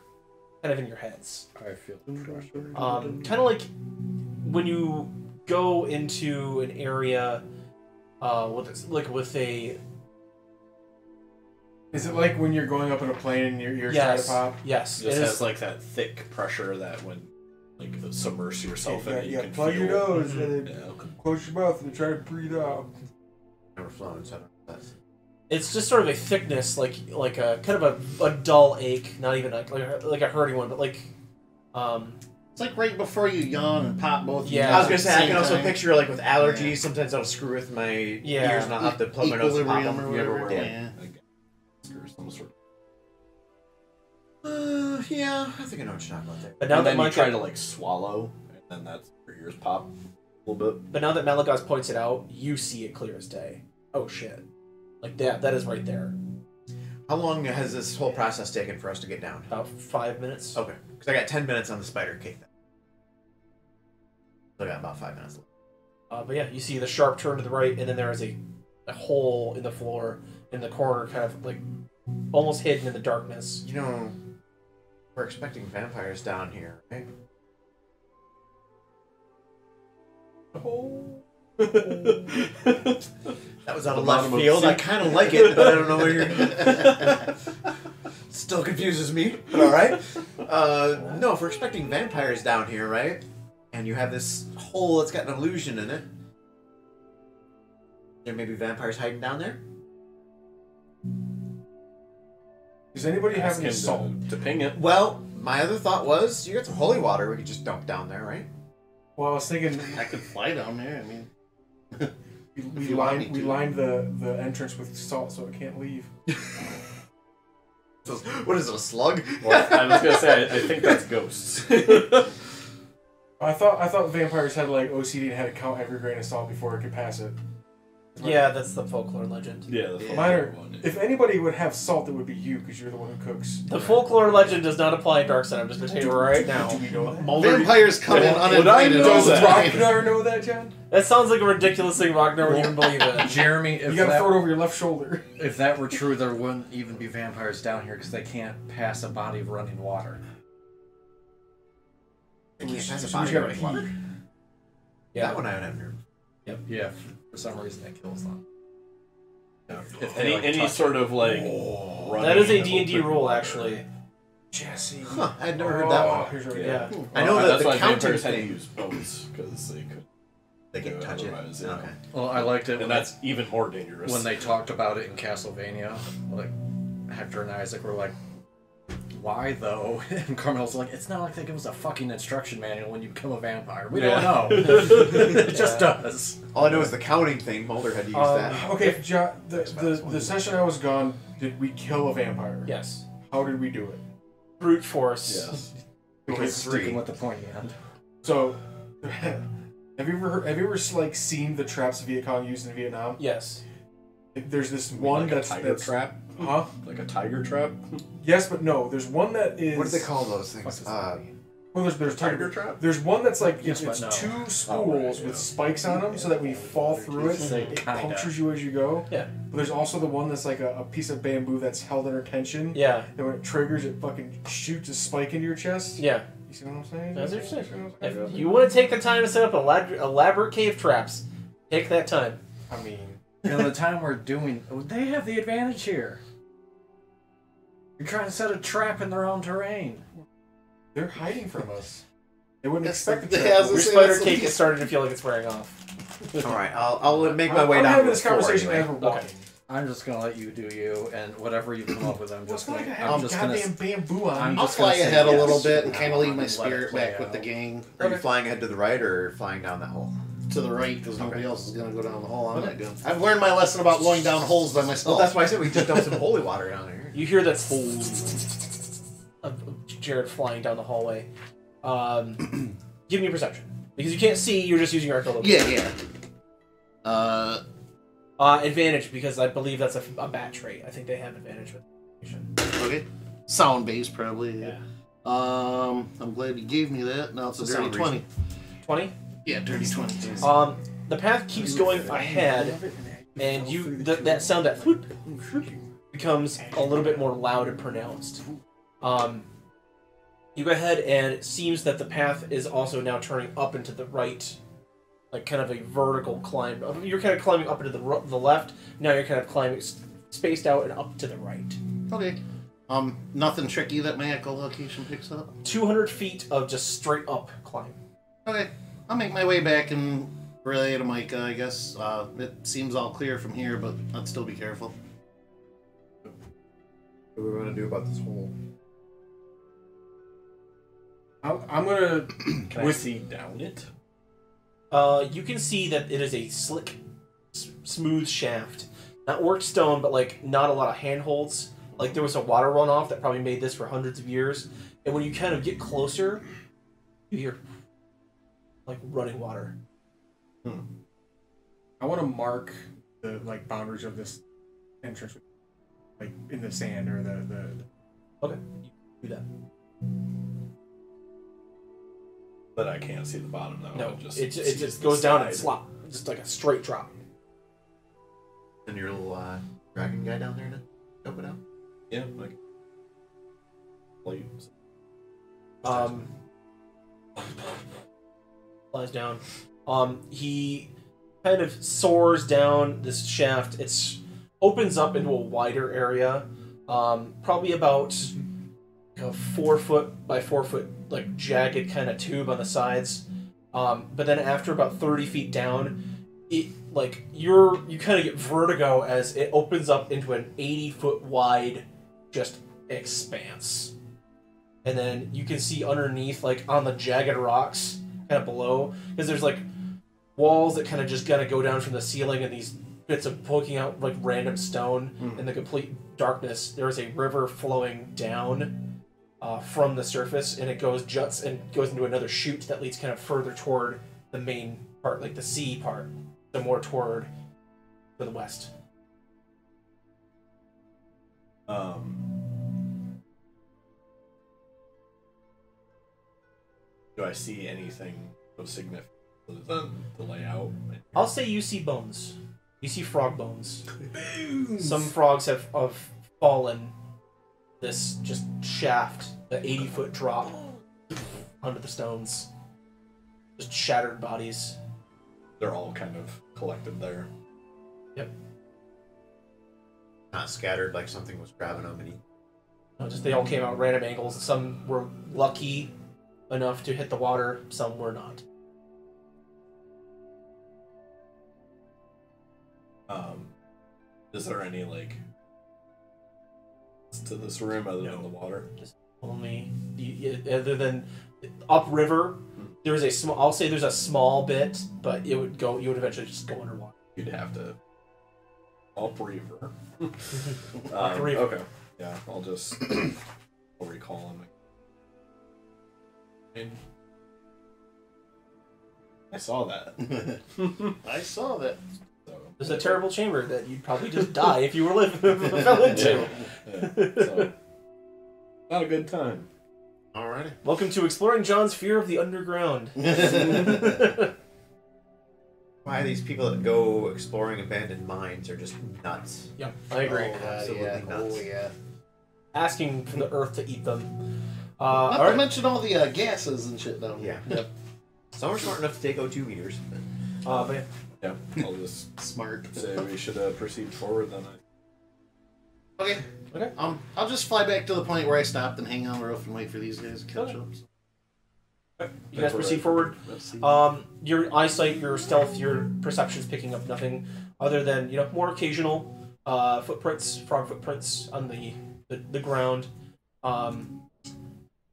Speaker 2: kind of in your heads.
Speaker 8: I feel the pressure.
Speaker 2: Kind of like when you go into an area with a
Speaker 4: Is it like when you're going up in a plane and your ears try to pop?
Speaker 2: yes,
Speaker 6: It just
Speaker 2: it
Speaker 6: has
Speaker 2: is.
Speaker 6: like that thick pressure that when like submerge yourself in it, you can
Speaker 4: plug
Speaker 6: feel.
Speaker 4: your nose and then
Speaker 6: Yeah.
Speaker 4: close your mouth and try to breathe out.
Speaker 3: never flown, so I don't know.
Speaker 2: It's just sort of a thickness, like a kind of a dull ache, not even like a hurting one, but like
Speaker 1: It's like right before you yawn and pop both.
Speaker 2: Yeah.
Speaker 1: your
Speaker 3: I was gonna
Speaker 1: ears
Speaker 3: say
Speaker 1: at the
Speaker 3: I can
Speaker 1: same
Speaker 3: also
Speaker 1: time.
Speaker 3: picture like with allergies.
Speaker 1: Yeah.
Speaker 3: Sometimes I'll screw with my
Speaker 2: Yeah.
Speaker 3: ears and I'll have to plug my nose and pop
Speaker 1: Equilibrium
Speaker 3: them.
Speaker 1: or
Speaker 3: You ever
Speaker 1: whatever.
Speaker 3: wear
Speaker 1: Yeah.
Speaker 6: Or some sort of.
Speaker 3: Yeah, I think I know what you're talking about there.
Speaker 2: But now
Speaker 6: And
Speaker 2: that
Speaker 6: then you
Speaker 2: Micah,
Speaker 6: try to like swallow, and then that's your ears pop a little bit.
Speaker 2: But now that Malagos points it out, you see it clear as day. Oh shit. Like that is right there.
Speaker 5: How long has this whole process taken for us to get down?
Speaker 2: About 5 minutes.
Speaker 5: Okay, because I got 10 minutes on the spider cake. So I got about 5 minutes left.
Speaker 2: But yeah, you see the sharp turn to the right, and then there is a hole in the floor in the corner, kind of like almost hidden in the darkness.
Speaker 5: You know, we're expecting vampires down here, right?
Speaker 2: Oh.
Speaker 5: That was out of
Speaker 6: The
Speaker 5: left
Speaker 6: bottom of
Speaker 5: field.
Speaker 6: the
Speaker 5: I kind of like it, but I don't know where you're... Still confuses me, but alright. No, if we're expecting vampires down here, right? And you have this hole that's got an illusion in it. There may be vampires hiding down there?
Speaker 4: Does anybody have
Speaker 6: Ask
Speaker 4: any
Speaker 6: him
Speaker 4: salt?
Speaker 6: to ping it.
Speaker 5: Well, my other thought was, you got some holy water we could just dump down there, right?
Speaker 4: Well, I was thinking
Speaker 1: I could fly down there. I mean,
Speaker 4: we
Speaker 1: you want me
Speaker 4: lined, we
Speaker 1: to.
Speaker 4: lined the entrance with salt so it can't leave.
Speaker 5: So, what is it, a slug?
Speaker 6: Well, I was gonna say, I think that's ghosts.
Speaker 4: I thought vampires had like OCD and had to count every grain of salt before it could pass it.
Speaker 2: Yeah, that's the folklore legend.
Speaker 6: Yeah, the
Speaker 4: Minor.
Speaker 6: one.
Speaker 4: If anybody would have salt, it would be you because you're the one who cooks.
Speaker 2: The folklore legend does not apply in Dark I'm just going to tell you right now.
Speaker 4: Do we know that?
Speaker 1: vampires come in
Speaker 6: Would I
Speaker 1: uninvited
Speaker 6: know
Speaker 1: all the
Speaker 6: that?
Speaker 1: time.
Speaker 4: Ragnar know that, John?
Speaker 2: That sounds like a ridiculous thing Ragnar would even believe in.
Speaker 8: Jeremy,
Speaker 4: You gotta throw it over your left shoulder.
Speaker 8: if that were true, there wouldn't even be vampires down here because they can't pass a body of running water.
Speaker 5: They can't pass a
Speaker 4: So we
Speaker 5: body
Speaker 4: gotta
Speaker 5: running
Speaker 4: pee.
Speaker 5: water?
Speaker 2: Yeah.
Speaker 5: That one I haven't heard.
Speaker 8: Yep. Yeah. For some reason, that kills them. If
Speaker 6: Any,
Speaker 8: like,
Speaker 6: any
Speaker 8: touch
Speaker 6: sort of like.
Speaker 2: That is a D&D rule, actually.
Speaker 4: Jesse.
Speaker 5: Huh, I had never heard that one.
Speaker 4: Here's right
Speaker 2: Yeah.
Speaker 4: there.
Speaker 5: I know that
Speaker 6: that's
Speaker 5: the
Speaker 6: why
Speaker 5: counting
Speaker 6: vampires had to
Speaker 5: thing-
Speaker 6: use boats because they could.
Speaker 5: They can touch it.
Speaker 6: Otherwise, yeah.
Speaker 5: Okay.
Speaker 8: Well, I liked it
Speaker 6: And that's even more dangerous.
Speaker 8: when they talked about it in Castlevania. Like Hector and Isaac were like, "Why though?" And Carmel's like, "It's not like they give us a fucking instruction manual when you become a vampire. We don't know. It just does."
Speaker 5: All I know is the counting thing. Mulder had to use that.
Speaker 4: Okay, John, the session I was gone, did we kill a vampire?
Speaker 2: Yes.
Speaker 4: How did we do it?
Speaker 2: Brute force.
Speaker 6: Yes.
Speaker 8: Because
Speaker 5: Three.
Speaker 8: sticking with the pointy end.
Speaker 4: So, have you ever like seen the traps Viet Cong used in Vietnam?
Speaker 2: Yes.
Speaker 4: There's this one
Speaker 6: like a
Speaker 4: that's
Speaker 6: tiger trap.
Speaker 4: Huh?
Speaker 6: Like a tiger trap.
Speaker 4: Yes, but no. There's one that is.
Speaker 5: What do they call those things?
Speaker 8: What's
Speaker 4: Well, there's
Speaker 6: Tiger trap.
Speaker 4: There's one that's like
Speaker 8: Yes,
Speaker 4: it's
Speaker 8: but no.
Speaker 4: two spools
Speaker 6: Oh, right, yeah.
Speaker 4: with spikes on them, so that when you fall through it,
Speaker 8: Say
Speaker 4: it
Speaker 8: kinda.
Speaker 4: punctures you as you go.
Speaker 2: Yeah.
Speaker 4: But there's also the one that's like a piece of bamboo that's held under tension.
Speaker 2: Yeah.
Speaker 4: And when it triggers, it fucking shoots a spike into your chest.
Speaker 2: Yeah.
Speaker 4: You see what I'm saying?
Speaker 2: That's what you're
Speaker 4: See what I'm
Speaker 2: If
Speaker 4: saying?
Speaker 2: you want to take the time to set up elaborate cave traps, take that time.
Speaker 4: I mean,
Speaker 8: You know, the time we're doing, they have the advantage here. You're trying to set a trap in their own terrain.
Speaker 4: they're hiding from us. They wouldn't
Speaker 1: That's
Speaker 4: expect
Speaker 1: like
Speaker 4: the
Speaker 1: the
Speaker 4: trap.
Speaker 1: hazard-
Speaker 2: Your
Speaker 1: say
Speaker 2: spider
Speaker 1: that's the
Speaker 2: cake
Speaker 1: least-
Speaker 2: is starting to feel like it's wearing off.
Speaker 5: All right, I'll make my way
Speaker 4: I'm
Speaker 5: down.
Speaker 4: having
Speaker 5: to
Speaker 4: this
Speaker 5: the floor
Speaker 4: conversation
Speaker 5: anyway.
Speaker 4: as we're walking.
Speaker 8: I'm just gonna let you do you, and whatever you come up with, I'm
Speaker 4: Well, it's
Speaker 8: just
Speaker 4: not
Speaker 8: gonna.
Speaker 4: like I
Speaker 8: I'm
Speaker 4: have
Speaker 8: just gonna.
Speaker 4: goddamn bamboo on
Speaker 8: I'm
Speaker 4: me.
Speaker 1: I'll
Speaker 8: just gonna
Speaker 1: fly
Speaker 8: say
Speaker 1: ahead a
Speaker 8: yes
Speaker 1: little bit and
Speaker 8: from
Speaker 1: kind
Speaker 8: now
Speaker 1: of leave
Speaker 8: on
Speaker 1: my
Speaker 8: and let it
Speaker 1: spirit
Speaker 8: play
Speaker 1: back with the
Speaker 8: out.
Speaker 1: gang
Speaker 5: Are you flying ahead to the right or flying down that hole?
Speaker 1: to the right because nobody else is gonna go down the hole. I'm not doing. I've learned my lesson about going down holes by myself.
Speaker 5: Well, that's why I said we just dump some holy water down there.
Speaker 2: You hear that of Jared flying down the hallway. Give me a perception. Because you can't see, you're just using your echolocation.
Speaker 1: Yeah.
Speaker 2: Advantage, because I believe that's a bat trait. I think they have advantage with echolocation.
Speaker 1: Okay. Sound base probably.
Speaker 2: Yeah.
Speaker 1: I'm glad you gave me that. Now it's a
Speaker 5: So
Speaker 1: dirty
Speaker 5: sound
Speaker 1: 20.
Speaker 2: 20?
Speaker 1: Yeah, dirty 20.
Speaker 2: The path keeps going ahead, and that sound that whoop, whoop, becomes a little bit more loud and pronounced. You go ahead, and it seems that the path is also now turning up and to the right, like kind of a vertical climb. You're kind of climbing up into the left. Now you're kind of climbing spaced out and up to the right.
Speaker 1: Okay. Nothing tricky that my echolocation picks up.
Speaker 2: 200 feet of just straight up climb.
Speaker 1: Okay. I'll make my way back and relay to Micah, I guess. It seems all clear from here, but I'd still be careful.
Speaker 5: What do we want to do about this hole?
Speaker 4: I'm gonna.
Speaker 6: Can I see down it?
Speaker 2: You can see that it is a slick, smooth shaft. Not worked stone, but like not a lot of handholds. Like there was a water runoff that probably made this for hundreds of years. And when you kind of get closer, you hear like running water.
Speaker 4: I want to mark the boundaries of this entrance, like in the sand or the.
Speaker 2: Okay, you do that.
Speaker 6: But I can't see the bottom though.
Speaker 2: No,
Speaker 6: it
Speaker 2: it
Speaker 6: sees
Speaker 2: just
Speaker 6: the
Speaker 2: goes down and
Speaker 6: side.
Speaker 2: slop, just like a straight drop.
Speaker 3: And your little dragon guy down there to help it out.
Speaker 6: Yeah, like. Please.
Speaker 2: Flies down. He kind of soars down this shaft. It's opens up into a wider area, probably about a 4 foot by 4 foot like jagged kind of tube on the sides. But then after about 30 feet down, it like you kind of get vertigo as it opens up into an 80-foot wide just expanse. And then you can see underneath, like on the jagged rocks, kind of below, because there's like walls that kind of just gotta go down from the ceiling, and these bits of poking out like random stone in the complete darkness. There is a river flowing down from the surface, and it juts and goes into another chute that leads kind of further toward the main part, like the sea part, so more toward to the west.
Speaker 6: Do I see anything of significance other than the layout?
Speaker 2: I'll say you see bones. You see frog bones. Some frogs have fallen this just shaft, the 80-foot drop under the stones. Just shattered bodies.
Speaker 6: They're all kind of collected there.
Speaker 2: Yep.
Speaker 3: Not scattered like something was grabbing them and eating.
Speaker 2: No, just they all came out at random angles. Some were lucky enough to hit the water, some were not.
Speaker 6: Is there any like to this room other than the water?
Speaker 2: Just only other than upriver. There's a small. I'll say there's a small bit, but it would go. You would eventually just go underwater.
Speaker 6: You'd have to upriver.
Speaker 2: Upriver.
Speaker 6: Okay. Yeah, I'll just I'll recall him. And I saw that.
Speaker 1: I saw that.
Speaker 6: So,
Speaker 2: There's a terrible chamber that you'd probably just die if you were fell into.
Speaker 6: so, not a good time.
Speaker 3: Alrighty.
Speaker 2: Welcome to Exploring John's Fear of the Underground.
Speaker 3: Why these people that go exploring abandoned mines are just nuts.
Speaker 2: Yeah, I agree.
Speaker 3: Absolutely nuts.
Speaker 2: Asking for the earth to eat them.
Speaker 1: Not to
Speaker 2: Alright.
Speaker 1: mention all the gases and shit down
Speaker 3: Yeah.
Speaker 1: there.
Speaker 3: Some are smart enough to take O2 meters.
Speaker 2: But yeah.
Speaker 6: Yeah, I'll just
Speaker 1: Smart.
Speaker 6: say we should proceed forward then.
Speaker 1: Okay.
Speaker 2: Okay.
Speaker 1: I'll just fly back to the point where I stopped and hang on the roof and wait for these guys to catch
Speaker 2: Okay.
Speaker 1: up.
Speaker 2: You guys proceed forward.
Speaker 1: Let's see.
Speaker 2: Your eyesight, your stealth, your perception's picking up nothing other than, more occasional footprints, frog footprints on the ground.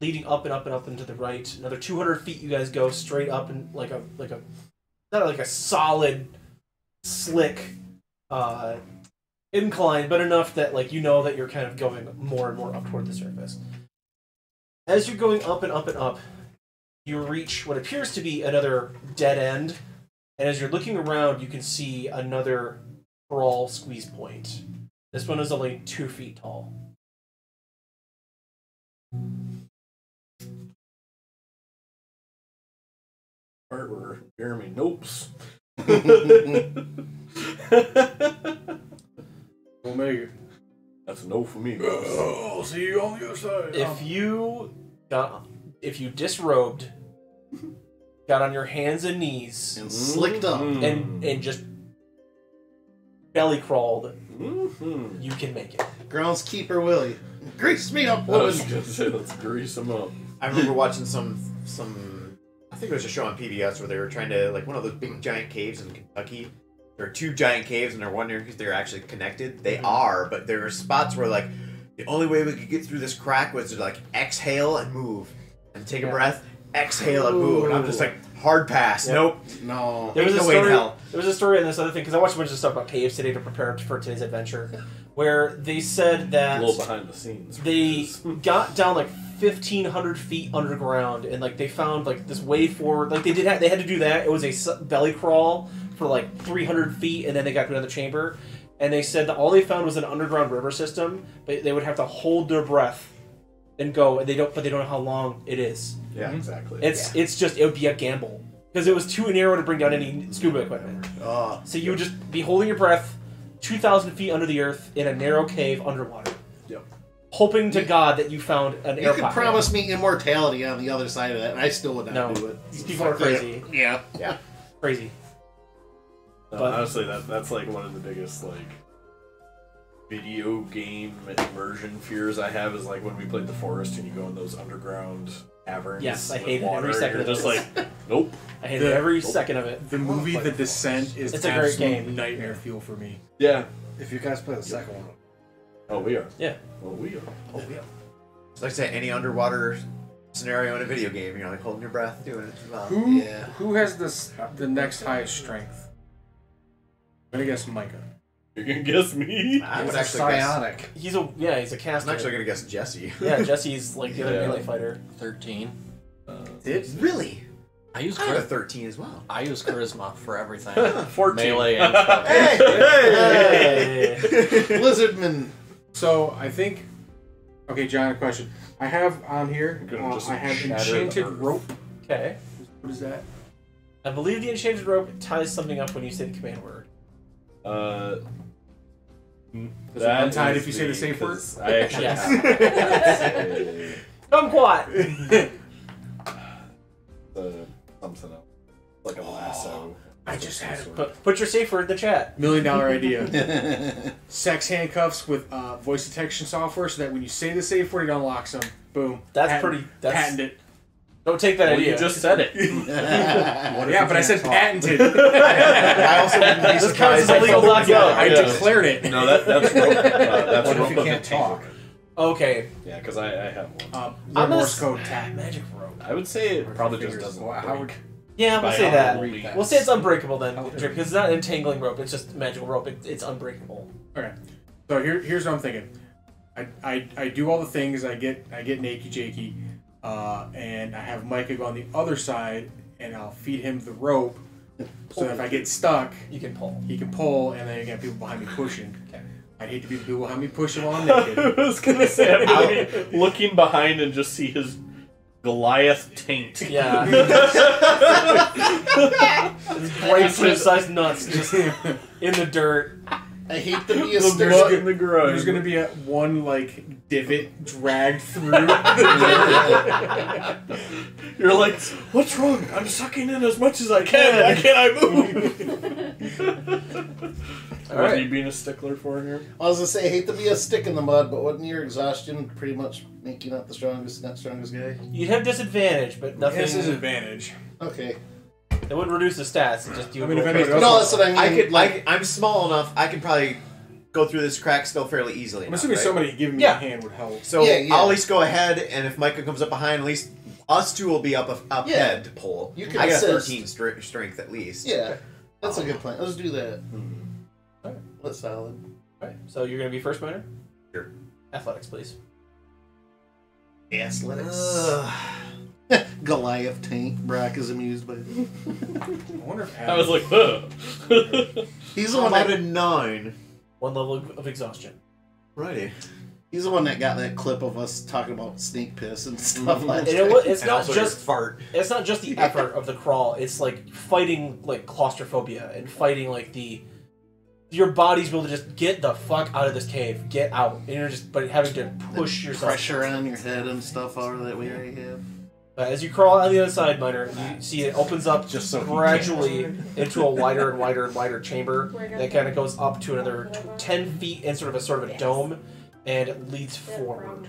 Speaker 2: Leading up and up and up and to the right. Another 200 feet you guys go straight up and like a not like a solid slick incline, but enough that that you're kind of going more and more up toward the surface. As you're going up and up and up, you reach what appears to be another dead end, and as you're looking around, you can see another crawl squeeze point. This one is only 2 feet tall.
Speaker 6: Part where Jeremy nopes.
Speaker 4: We'll make it.
Speaker 6: That's a no for me. Guys.
Speaker 4: I'll see you on the other side.
Speaker 2: If you disrobed, got on your hands and knees,
Speaker 1: And slicked up.
Speaker 2: and just belly crawled,
Speaker 6: Mm-hmm.
Speaker 2: you can make it.
Speaker 1: Groundskeeper Willie. Grease me up,
Speaker 6: I was
Speaker 1: woman.
Speaker 6: gonna say, let's grease him up.
Speaker 3: I remember watching some I think it was a show on PBS where they were trying to, one of those big giant caves in Kentucky. There are 2 giant caves and they're wondering if they're actually connected. They are, but there are spots where, the only way we could get through this crack was to, exhale and move. And take a breath, exhale and move. And I'm just hard pass.
Speaker 2: Yep.
Speaker 3: Nope.
Speaker 1: No.
Speaker 2: There was
Speaker 3: Ain't
Speaker 2: a
Speaker 3: no way in
Speaker 2: story.
Speaker 3: hell.
Speaker 2: There was a story on this other thing because I watched a bunch of stuff about caves today to prepare for today's adventure, where they said
Speaker 6: A
Speaker 2: that
Speaker 6: little behind the scenes.
Speaker 2: they got down 1,500 feet underground, and like they found like this way forward. Like they had to do that. It was a belly crawl for like 300 feet, and then they got to another chamber. And they said that all they found was an underground river system, but they would have to hold their breath and go, and they don't know how long it is.
Speaker 6: Yeah, exactly.
Speaker 2: It's just, it would be a gamble because it was too narrow to bring down any scuba equipment.
Speaker 1: Oh,
Speaker 2: So you would just be holding your breath 2,000 feet under the earth in a narrow cave underwater.
Speaker 6: Yep.
Speaker 2: Hoping to God that you found an
Speaker 1: you
Speaker 2: air
Speaker 1: could
Speaker 2: pocket.
Speaker 1: promise me immortality on the other side of that, and I still would not
Speaker 2: No.
Speaker 1: do it.
Speaker 2: These people are crazy.
Speaker 1: Yeah.
Speaker 2: Crazy.
Speaker 6: No,
Speaker 2: But-
Speaker 6: honestly, that's like one of the biggest like video game immersion fears I have is like when we played the forest and you go in those underground caverns.
Speaker 2: Yes, I
Speaker 6: with
Speaker 2: hate it
Speaker 6: water,
Speaker 2: every second
Speaker 6: You're
Speaker 2: of
Speaker 6: just
Speaker 2: it.
Speaker 6: like, nope.
Speaker 2: I hated
Speaker 4: The-
Speaker 2: every second of it.
Speaker 4: The movie The Descent is
Speaker 2: It's a great
Speaker 4: absolute
Speaker 2: game.
Speaker 4: nightmare fuel for me.
Speaker 6: Yeah.
Speaker 8: If you guys play the second one,
Speaker 6: Oh, we are.
Speaker 2: Yeah.
Speaker 6: Well, we are.
Speaker 3: Oh yeah. It's like I say, any underwater scenario in a video game, you're like holding your breath, doing it as well.
Speaker 4: Who has the next highest strength? I'm gonna guess Micah.
Speaker 6: You're gonna guess me?
Speaker 3: I
Speaker 8: it's
Speaker 3: would
Speaker 8: a
Speaker 3: actually guess.
Speaker 8: psionic.
Speaker 2: He's a caster.
Speaker 3: I'm actually gonna guess Jesse.
Speaker 2: Yeah, Jesse's like the other
Speaker 6: Yeah.
Speaker 2: melee fighter.
Speaker 7: 13.
Speaker 3: Really?
Speaker 7: I use
Speaker 3: I have a
Speaker 7: charisma.
Speaker 3: 13 as well.
Speaker 7: I use charisma for everything.
Speaker 6: 14.
Speaker 7: Melee and
Speaker 2: Hey!
Speaker 1: Lizardman.
Speaker 4: So I think. Okay, John, a question. I have on here.
Speaker 6: You're gonna just
Speaker 4: I have
Speaker 6: shatter the
Speaker 4: enchanted
Speaker 6: earth.
Speaker 4: rope.
Speaker 2: Okay.
Speaker 4: What is that?
Speaker 2: I believe the enchanted rope ties something up when you say the command word.
Speaker 4: Does it
Speaker 6: that
Speaker 4: untie it
Speaker 6: is
Speaker 4: if you say the
Speaker 6: me,
Speaker 4: safe word?
Speaker 6: 'cause I actually
Speaker 2: Yes.
Speaker 6: have
Speaker 2: Kumquat!
Speaker 6: something else. Like a lasso.
Speaker 4: I just had
Speaker 2: Put your safe word in the chat.
Speaker 4: $1 million idea. Sex handcuffs with voice detection software, so that when you say the safe word, it unlocks them. Boom.
Speaker 2: That's pretty. That's,
Speaker 4: Patent it.
Speaker 2: Don't take that
Speaker 6: Well,
Speaker 2: idea.
Speaker 6: you just said it.
Speaker 4: Yeah, but I said patented.
Speaker 3: I also wouldn't be
Speaker 2: This counts as
Speaker 3: surprised.
Speaker 2: a legal document.
Speaker 4: I
Speaker 6: Yeah.
Speaker 4: declared it.
Speaker 6: No, that's rope. That's
Speaker 8: What if
Speaker 6: rope
Speaker 8: you
Speaker 6: of
Speaker 8: can't talk?
Speaker 6: entanglement.
Speaker 2: Okay.
Speaker 6: Yeah, because I have one.
Speaker 2: I'm
Speaker 4: Morse
Speaker 2: gonna
Speaker 4: code tap.
Speaker 2: magic rope.
Speaker 6: I would say it probably just
Speaker 4: Fingers.
Speaker 6: doesn't
Speaker 8: Well,
Speaker 6: break.
Speaker 8: how would
Speaker 2: Yeah, we'll
Speaker 6: By
Speaker 2: say
Speaker 6: how
Speaker 2: that.
Speaker 6: only-
Speaker 2: We'll say it's unbreakable then,
Speaker 8: Okay.
Speaker 2: because it's not an entangling rope. It's just magical rope. It's unbreakable.
Speaker 4: Okay. So here's what I'm thinking. I do all the things. I get naked jakey, and I have Micah go on the other side, and I'll feed him the rope. So that if I get stuck,
Speaker 2: You can pull.
Speaker 4: he can pull, and then you got people behind me pushing.
Speaker 2: Okay.
Speaker 4: I'd hate to be the people behind me pushing while I'm naked.
Speaker 6: I was gonna say, I'm gonna be looking behind and just see his Goliath taint.
Speaker 2: Yeah. His bright sized nuts just in the dirt.
Speaker 1: I hate to be a
Speaker 6: The
Speaker 1: stick.
Speaker 6: blood in the groin.
Speaker 4: There's gonna be one like divot dragged through.
Speaker 6: You're like, what's wrong? I'm sucking in as much as I can. Why can't I move?
Speaker 2: All
Speaker 6: What are
Speaker 2: right.
Speaker 6: you being a stickler for here?
Speaker 1: I was gonna say, I hate to be a stick in the mud, but wouldn't your exhaustion pretty much make you not the strongest guy?
Speaker 2: You'd have disadvantage, but nothing.
Speaker 4: This is advantage.
Speaker 1: Okay.
Speaker 2: It wouldn't reduce the stats. It just you.
Speaker 4: I
Speaker 2: would
Speaker 4: mean, if
Speaker 2: roll
Speaker 4: anything
Speaker 2: first.
Speaker 4: else-
Speaker 1: No, that's what I mean.
Speaker 3: I could
Speaker 1: like,
Speaker 3: I'm small enough. I can probably go through this crack still fairly easily.
Speaker 4: I'm
Speaker 3: enough,
Speaker 4: assuming
Speaker 3: right?
Speaker 4: somebody giving me
Speaker 2: Yeah.
Speaker 4: a hand would help.
Speaker 3: So
Speaker 1: Yeah, yeah.
Speaker 3: I'll at least go ahead, and if Micah comes up behind, at least us two will be up
Speaker 1: Yeah.
Speaker 3: head to pull.
Speaker 1: You can
Speaker 3: I got
Speaker 1: assist.
Speaker 3: 13 strength at least.
Speaker 1: yeah, that's a good plan. Let's do that.
Speaker 2: Alright.
Speaker 1: That's solid.
Speaker 2: All right. So you're gonna be first minor.
Speaker 3: Sure.
Speaker 2: Athletics, please.
Speaker 1: Athletics. Goliath tank. Brock is amused by it.
Speaker 4: I wonder if
Speaker 6: I was like, huh.
Speaker 1: He's the
Speaker 3: How
Speaker 1: one
Speaker 3: about
Speaker 1: that
Speaker 3: a 9?
Speaker 2: 1 level of exhaustion.
Speaker 3: Righty.
Speaker 1: he's the one that got that clip of us talking about snake piss and stuff like
Speaker 2: And
Speaker 1: that.
Speaker 2: it's
Speaker 3: And
Speaker 2: not
Speaker 3: also your
Speaker 2: just
Speaker 3: fart.
Speaker 2: it's not just the effort of the crawl. It's like fighting like claustrophobia and fighting like your body's able to just get the fuck out of this cave, get out, and you're just but having to push yourself.
Speaker 1: Pressure on your head and stuff over that we already have.
Speaker 2: As you crawl on the other side, Miner, you see it opens up
Speaker 8: Just so he
Speaker 2: gradually into a wider and wider and wider chamber that kind of goes up to another 10 feet in sort of a dome, and it leads forward.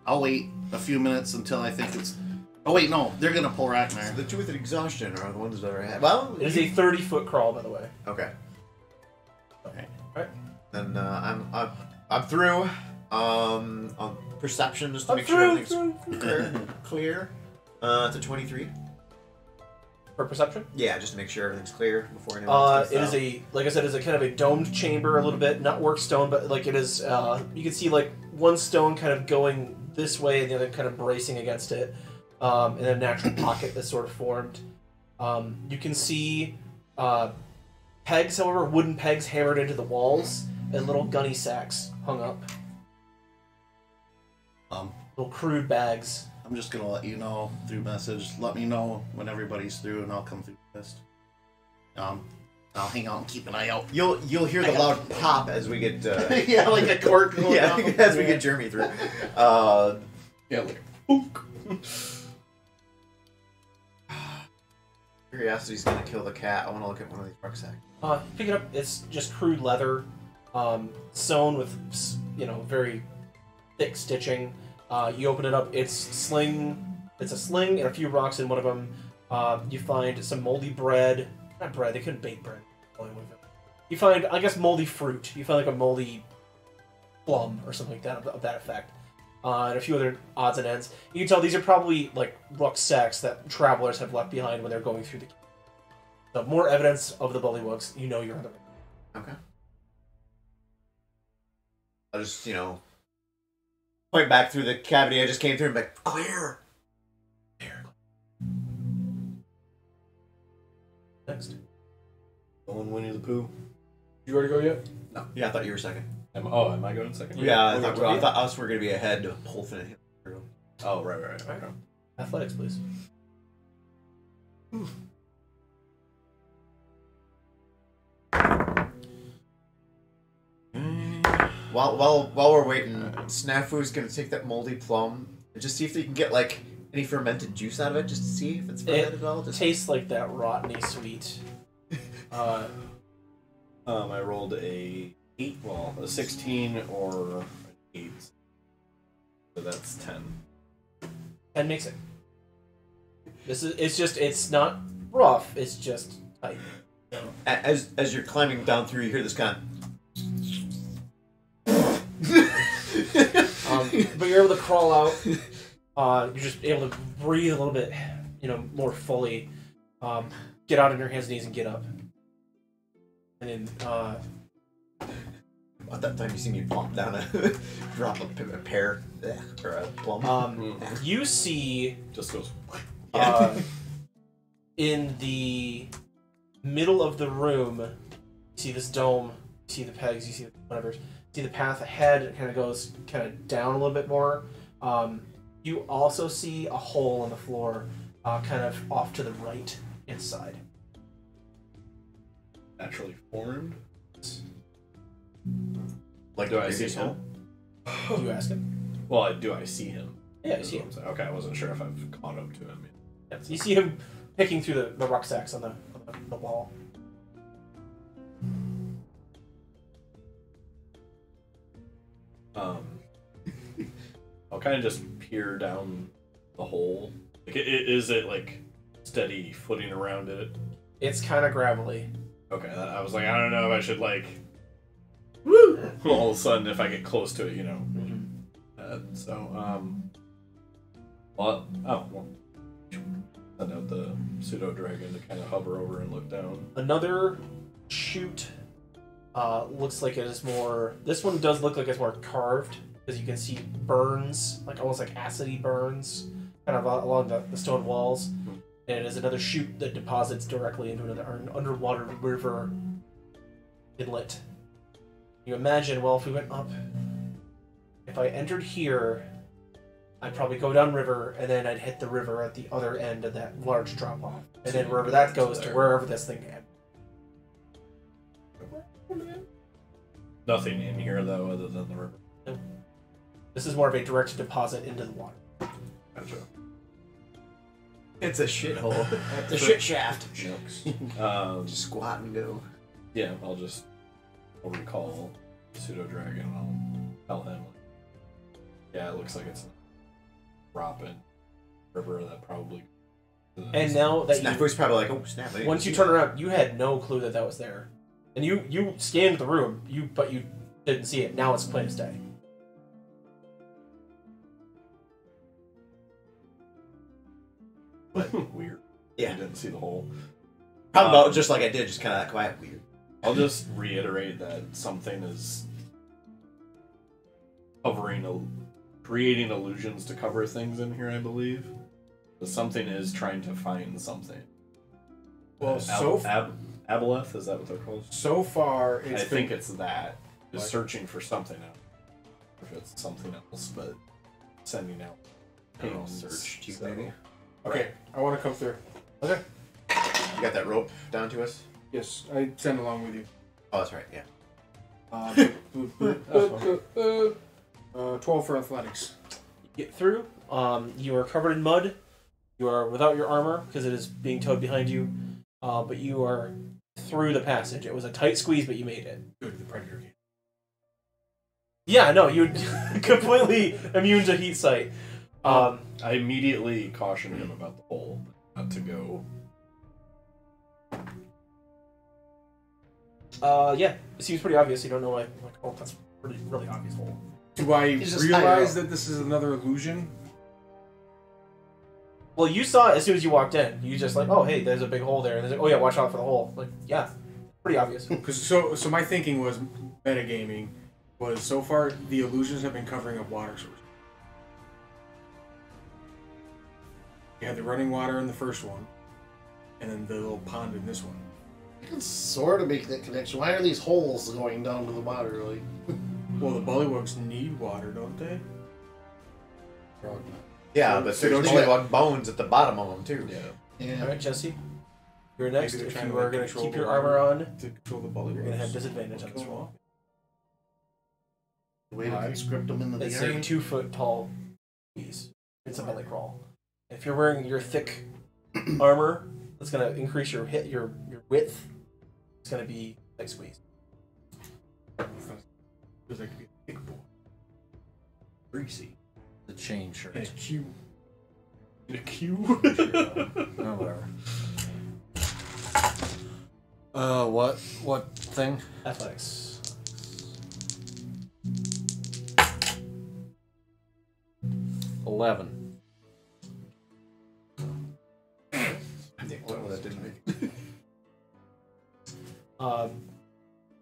Speaker 1: I'll wait a few minutes until I think it's. Oh wait, no, they're gonna pull Ragnar.
Speaker 3: The two with exhaustion are the ones that are ahead. Well,
Speaker 2: It is a 30-foot crawl, by the way.
Speaker 3: okay.
Speaker 2: Okay. Alright.
Speaker 3: Then I'm through. On perception just to
Speaker 2: I'm
Speaker 3: make sure
Speaker 2: through,
Speaker 3: everything's clear. It's a 23.
Speaker 2: For perception?
Speaker 3: Yeah, just to make sure everything's clear before anyone gets
Speaker 2: It is a, like I said, is a kind of a domed chamber a little bit, not work stone, but like it is, you can see like one stone kind of going this way and the other kind of bracing against it, and a natural pocket that's sort of formed. You can see pegs, however, wooden pegs hammered into the walls, and little gunny sacks hung up. Little crude bags.
Speaker 1: I'm just gonna let you know through message. Let me know when everybody's through, and I'll come through the list. I'll hang out and keep an eye out.
Speaker 3: You'll hear the loud pop as we get
Speaker 1: Yeah, like a cork going
Speaker 3: yeah
Speaker 1: down.
Speaker 3: as we get Jeremy through.
Speaker 6: Yeah, like book.
Speaker 3: Curiosity's gonna kill the cat. I want to look at one of these rucksacks.
Speaker 2: Pick it up. It's just crude leather, sewn with, very thick stitching. You open it up. It's a sling and a few rocks in one of them. You find some moldy bread. Not bread. They couldn't bake bread. You find, I guess, moldy fruit. You find like a moldy plum or something like that of that effect. And a few other odds and ends. You can tell these are probably like rucksacks that travelers have left behind when they're going through the. So more evidence of the bullywugs. You know you're on the.
Speaker 3: Okay. I'll just point back through the cavity I just came through and be like, clear.
Speaker 2: Next.
Speaker 6: Going Winnie the Pooh.
Speaker 4: You already go yet?
Speaker 3: No. Yeah, I thought you were second.
Speaker 6: Am I going second?
Speaker 3: Yeah, I thought us were gonna be ahead to pull through.
Speaker 6: Oh, right. Okay.
Speaker 2: Athletics, please.
Speaker 3: While we're waiting, Snafu's gonna take that moldy plum and just see if they can get like any fermented juice out of it, just to see if it's fermented at all. Just
Speaker 2: Tastes like that rotteny sweet.
Speaker 6: I rolled a 16 or an 8. So that's 10.
Speaker 2: And makes it. It's not rough, it's just tight.
Speaker 3: as you're climbing down through, you hear this kind of.
Speaker 2: But you're able to crawl out. You're just able to breathe a little bit, more fully. Get out on your hands and knees and get up. And then,
Speaker 3: About that time you see me plump down a drop a pear or a plum.
Speaker 2: you see
Speaker 6: Just goes.
Speaker 2: in the middle of the room, you see this dome, you see the pegs, you see whatever. See the path ahead, it kind of goes down a little bit more. You also see a hole in the floor, kind of off to the right inside.
Speaker 6: Naturally formed.
Speaker 3: Like
Speaker 6: Do
Speaker 3: the
Speaker 6: I see
Speaker 3: previous
Speaker 6: him?
Speaker 3: hole?
Speaker 2: Do you ask him?
Speaker 6: Well, do I see him?
Speaker 2: Yeah, you see him.
Speaker 6: Okay, I wasn't sure if I've caught up to him.
Speaker 2: Yeah, so you see him picking through the rucksacks on the wall.
Speaker 6: I'll kind of just peer down the hole. Like, is it like steady footing around it?
Speaker 2: It's kind of gravelly.
Speaker 6: Okay, I was like, I don't know if I should like. Woo! All of a sudden, if I get close to it, Well, send out the pseudo dragon to kind of hover over and look down.
Speaker 2: Another chute looks like it is more. This one does look like it's more carved because you can see burns, like almost like acidy burns, kind of along the stone walls. And it is another chute that deposits directly into another underwater river inlet. You imagine, well, if we went up, if I entered here, I'd probably go down river, and then I'd hit the river at the other end of that large drop off, and then wherever that goes to wherever this thing ends.
Speaker 6: Nothing in here though, other than the river.
Speaker 2: No. This is more of a direct deposit into the water.
Speaker 6: Gotcha.
Speaker 3: It's a shithole.
Speaker 2: The shit shaft.
Speaker 3: Just squat and go.
Speaker 6: Yeah, I'll recall pseudo dragon. I'll tell him. Yeah, it looks like it's a dropping river that probably.
Speaker 2: And now that
Speaker 3: Snafu's probably like, oh snap!
Speaker 2: once you turn around, you had no clue that was there, and you scanned the room, but you didn't see it. Now it's plain as day.
Speaker 6: But weird.
Speaker 3: Yeah.
Speaker 6: You didn't see the hole.
Speaker 3: How about just like I did, just kind of that quiet, weird.
Speaker 6: I'll just reiterate that something is creating illusions to cover things in here, I believe. But something is trying to find something.
Speaker 4: Well,
Speaker 6: Aboleth, is that what they're called?
Speaker 4: So far,
Speaker 6: I think it's that. Is searching for something else. If it's something else, but sending out ping search.
Speaker 3: Maybe.
Speaker 4: Okay, I want to come through.
Speaker 3: Okay. You got that rope down to us?
Speaker 4: Yes, I send along with you.
Speaker 3: Oh, that's right. Yeah.
Speaker 4: 12 for athletics.
Speaker 2: Get through. You are covered in mud. You are without your armor because it is being towed behind you. But you are through the passage. It was a tight squeeze, but you made it.
Speaker 4: Good, the predator game.
Speaker 2: Yeah, no, you're completely immune to heat sight.
Speaker 6: I immediately caution him about the hole, not to go.
Speaker 2: Yeah, it seems pretty obvious. You don't know why. Like, oh, that's really obvious hole.
Speaker 4: Do I
Speaker 1: He's just higher
Speaker 4: realize
Speaker 1: up.
Speaker 4: that this is another illusion?
Speaker 2: Well, you saw it as soon as you walked in. You just like, oh, hey, there's a big hole there. And there's like, oh, yeah, watch out for the hole. Like, yeah, pretty obvious.
Speaker 4: So my thinking was metagaming was so far the illusions have been covering up water sources. You had the running water in the first one, and then the little pond in this one.
Speaker 1: You can sort of make that connection. Why are these holes going down to the water? Like,
Speaker 4: Well, the bullywugs need water, don't they?
Speaker 3: Yeah, but
Speaker 4: So
Speaker 3: there's
Speaker 4: don't you-
Speaker 3: bullywug bones at the bottom of them too.
Speaker 1: yeah.
Speaker 2: All right, Jesse. You're next.
Speaker 4: Maybe they're
Speaker 2: If
Speaker 4: trying
Speaker 2: you
Speaker 4: to,
Speaker 2: are
Speaker 4: like,
Speaker 2: going to
Speaker 4: control
Speaker 2: keep
Speaker 4: the
Speaker 2: your
Speaker 4: water
Speaker 2: armor on,
Speaker 4: to control the bullywugs.
Speaker 2: you're going to have disadvantage on this roll.
Speaker 1: The way to conscript them into the
Speaker 2: It's a
Speaker 1: area.
Speaker 2: 2-foot tall piece. It's a belly crawl. If you're wearing your thick armor, that's going to increase your width. It's going to be like squeeze.
Speaker 4: Feels like to be a big boy.
Speaker 3: Greasy.
Speaker 8: The chain shirt.
Speaker 4: And a cube.
Speaker 6: A Q?
Speaker 8: Oh, whatever. What thing?
Speaker 2: Athletics.
Speaker 8: 11.
Speaker 3: I think that didn't make it.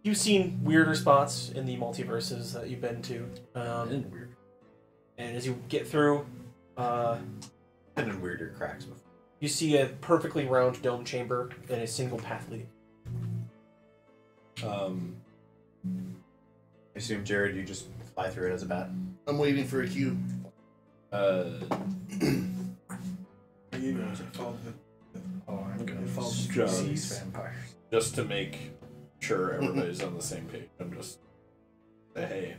Speaker 2: You've seen weirder spots in the multiverses that you've been to.
Speaker 8: Weird.
Speaker 2: And as you get through,
Speaker 3: And in weirder cracks before.
Speaker 2: you see a perfectly round dome chamber and a single path leading.
Speaker 3: I assume, Jared, you just fly through it as a bat.
Speaker 1: I'm waiting for a cue.
Speaker 4: There you go. It followed the
Speaker 8: I'm gonna
Speaker 4: followed
Speaker 6: Just-
Speaker 4: these
Speaker 8: vampires.
Speaker 6: Just to make sure everybody's on the same page, I'm just say, hey,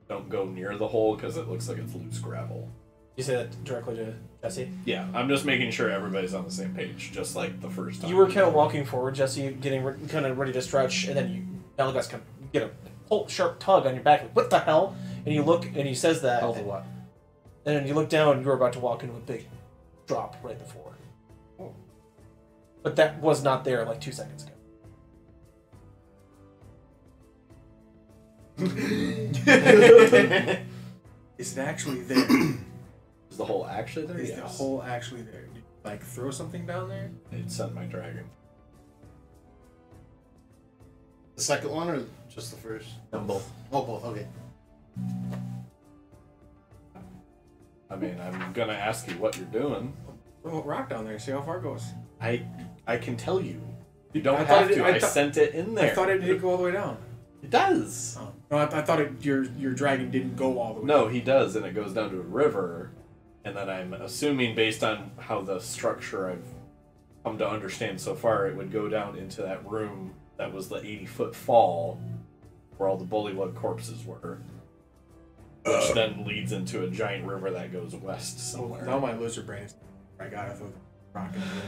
Speaker 6: don't go near the hole because it looks like it's loose gravel.
Speaker 2: You say that directly to Jesse?
Speaker 6: Yeah, I'm just making sure everybody's on the same page, just like the first time.
Speaker 2: You were kind of walking forward, Jesse, getting kind of ready to stretch, and then you, Elgas, kind of get a sharp tug on your back. Like, what the hell? And you look, and he says that.
Speaker 8: Hell of a what?
Speaker 2: And then you look down, and you were about to walk into a big drop right before. But that was not there like 2 seconds ago.
Speaker 4: Is it actually there?
Speaker 6: Is the hole actually there?
Speaker 4: Is
Speaker 6: Yes.
Speaker 4: the hole actually there? Did you, like, throw something down there?
Speaker 6: It sent my dragon.
Speaker 1: The second one or just the first?
Speaker 3: Both.
Speaker 1: Oh, both. Okay.
Speaker 6: I mean, I'm gonna ask you what you're doing.
Speaker 4: Throw a rock down there. See how far it goes.
Speaker 6: I can tell you. You don't
Speaker 4: I thought
Speaker 6: have
Speaker 4: it-
Speaker 6: to.
Speaker 4: I
Speaker 6: I
Speaker 4: thought-
Speaker 6: sent it in there.
Speaker 4: I thought it didn't go all the way down.
Speaker 6: It does.
Speaker 4: Oh. No, I thought your dragon didn't go all the way.
Speaker 6: No, he does, and it goes down to a river. And then I'm assuming, based on how the structure I've come to understand so far, it would go down into that room that was the 80-foot fall, where all the bullywug corpses were. Which then leads into a giant river that goes west somewhere.
Speaker 4: Now my lizard brain is. I gotta throw the rock in the river.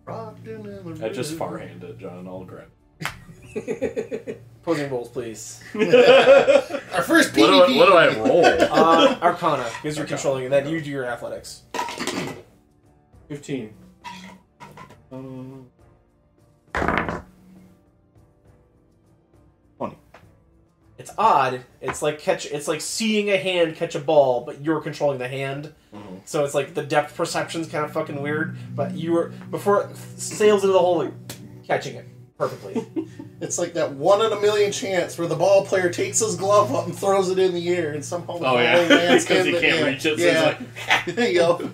Speaker 1: Rocked in the
Speaker 6: I just
Speaker 1: river.
Speaker 6: far-hand it, John. I'll grab
Speaker 2: Opposing rolls, please.
Speaker 6: it.
Speaker 1: Our first
Speaker 6: What
Speaker 1: PvP.
Speaker 6: do I roll?
Speaker 2: Arcana, because you're controlling it. Then you do your athletics.
Speaker 4: 15.
Speaker 2: It's odd. It's like seeing a hand catch a ball, but you're controlling the hand.
Speaker 6: Mhm.
Speaker 2: So it's like the depth perception's kind of fucking weird, but you were before it sails into the hole, like, catching it perfectly.
Speaker 1: It's like that 1 in a million chance where the ball player takes his glove up and throws it in the air, and somehow the ball lands
Speaker 6: because
Speaker 1: in
Speaker 6: he
Speaker 1: the
Speaker 6: can't
Speaker 1: air.
Speaker 6: reach it. So
Speaker 1: Yeah,
Speaker 6: he's
Speaker 1: there you go.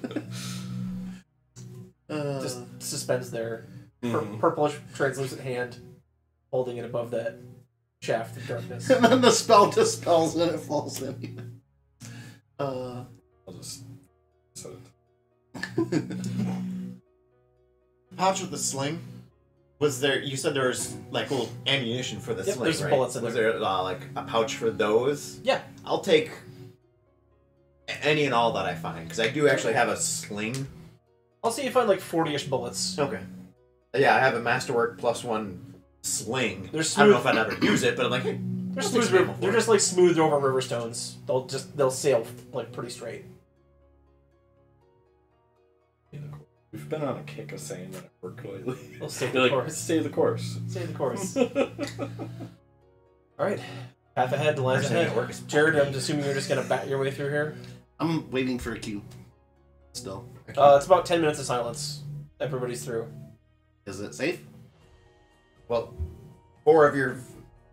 Speaker 2: Just suspends there,
Speaker 6: Mhm.
Speaker 2: purplish translucent hand, holding it above that shaft of darkness.
Speaker 1: And then the spell dispels and it falls in.
Speaker 6: I'll just set it.
Speaker 3: Pouch with the sling. Was there? You said there was like little ammunition for the
Speaker 2: Yep,
Speaker 3: sling,
Speaker 2: there's
Speaker 3: right?
Speaker 2: bullets in
Speaker 3: was
Speaker 2: there.
Speaker 3: there like a pouch for those?
Speaker 2: Yeah.
Speaker 3: I'll take any and all that I find because I do actually have a sling.
Speaker 2: I'll see you find like 40-ish bullets.
Speaker 3: Okay. Yeah, I have a masterwork +1 sling.
Speaker 2: They're
Speaker 3: I don't know
Speaker 2: smooth.
Speaker 3: if I'd ever use it, but I'm like, hey,
Speaker 2: They're,
Speaker 3: I'll take some
Speaker 2: smooth,
Speaker 3: ammo for
Speaker 2: they're
Speaker 3: it.
Speaker 2: just like smoothed over river stones. They'll sail like pretty straight.
Speaker 6: We've been on a kick of saying that at work lately.
Speaker 2: They'll stay
Speaker 6: They're
Speaker 2: the
Speaker 6: like,
Speaker 2: course.
Speaker 6: stay the course.
Speaker 2: Stay the course. All right, path ahead, lines
Speaker 3: Saying
Speaker 2: ahead.
Speaker 3: at work is
Speaker 2: Jared, I'm assuming you're just gonna bat your way through here.
Speaker 1: I'm waiting for a cue. Still.
Speaker 2: It's about 10 minutes of silence. Everybody's through.
Speaker 1: Is it safe?
Speaker 3: Well, 4 of your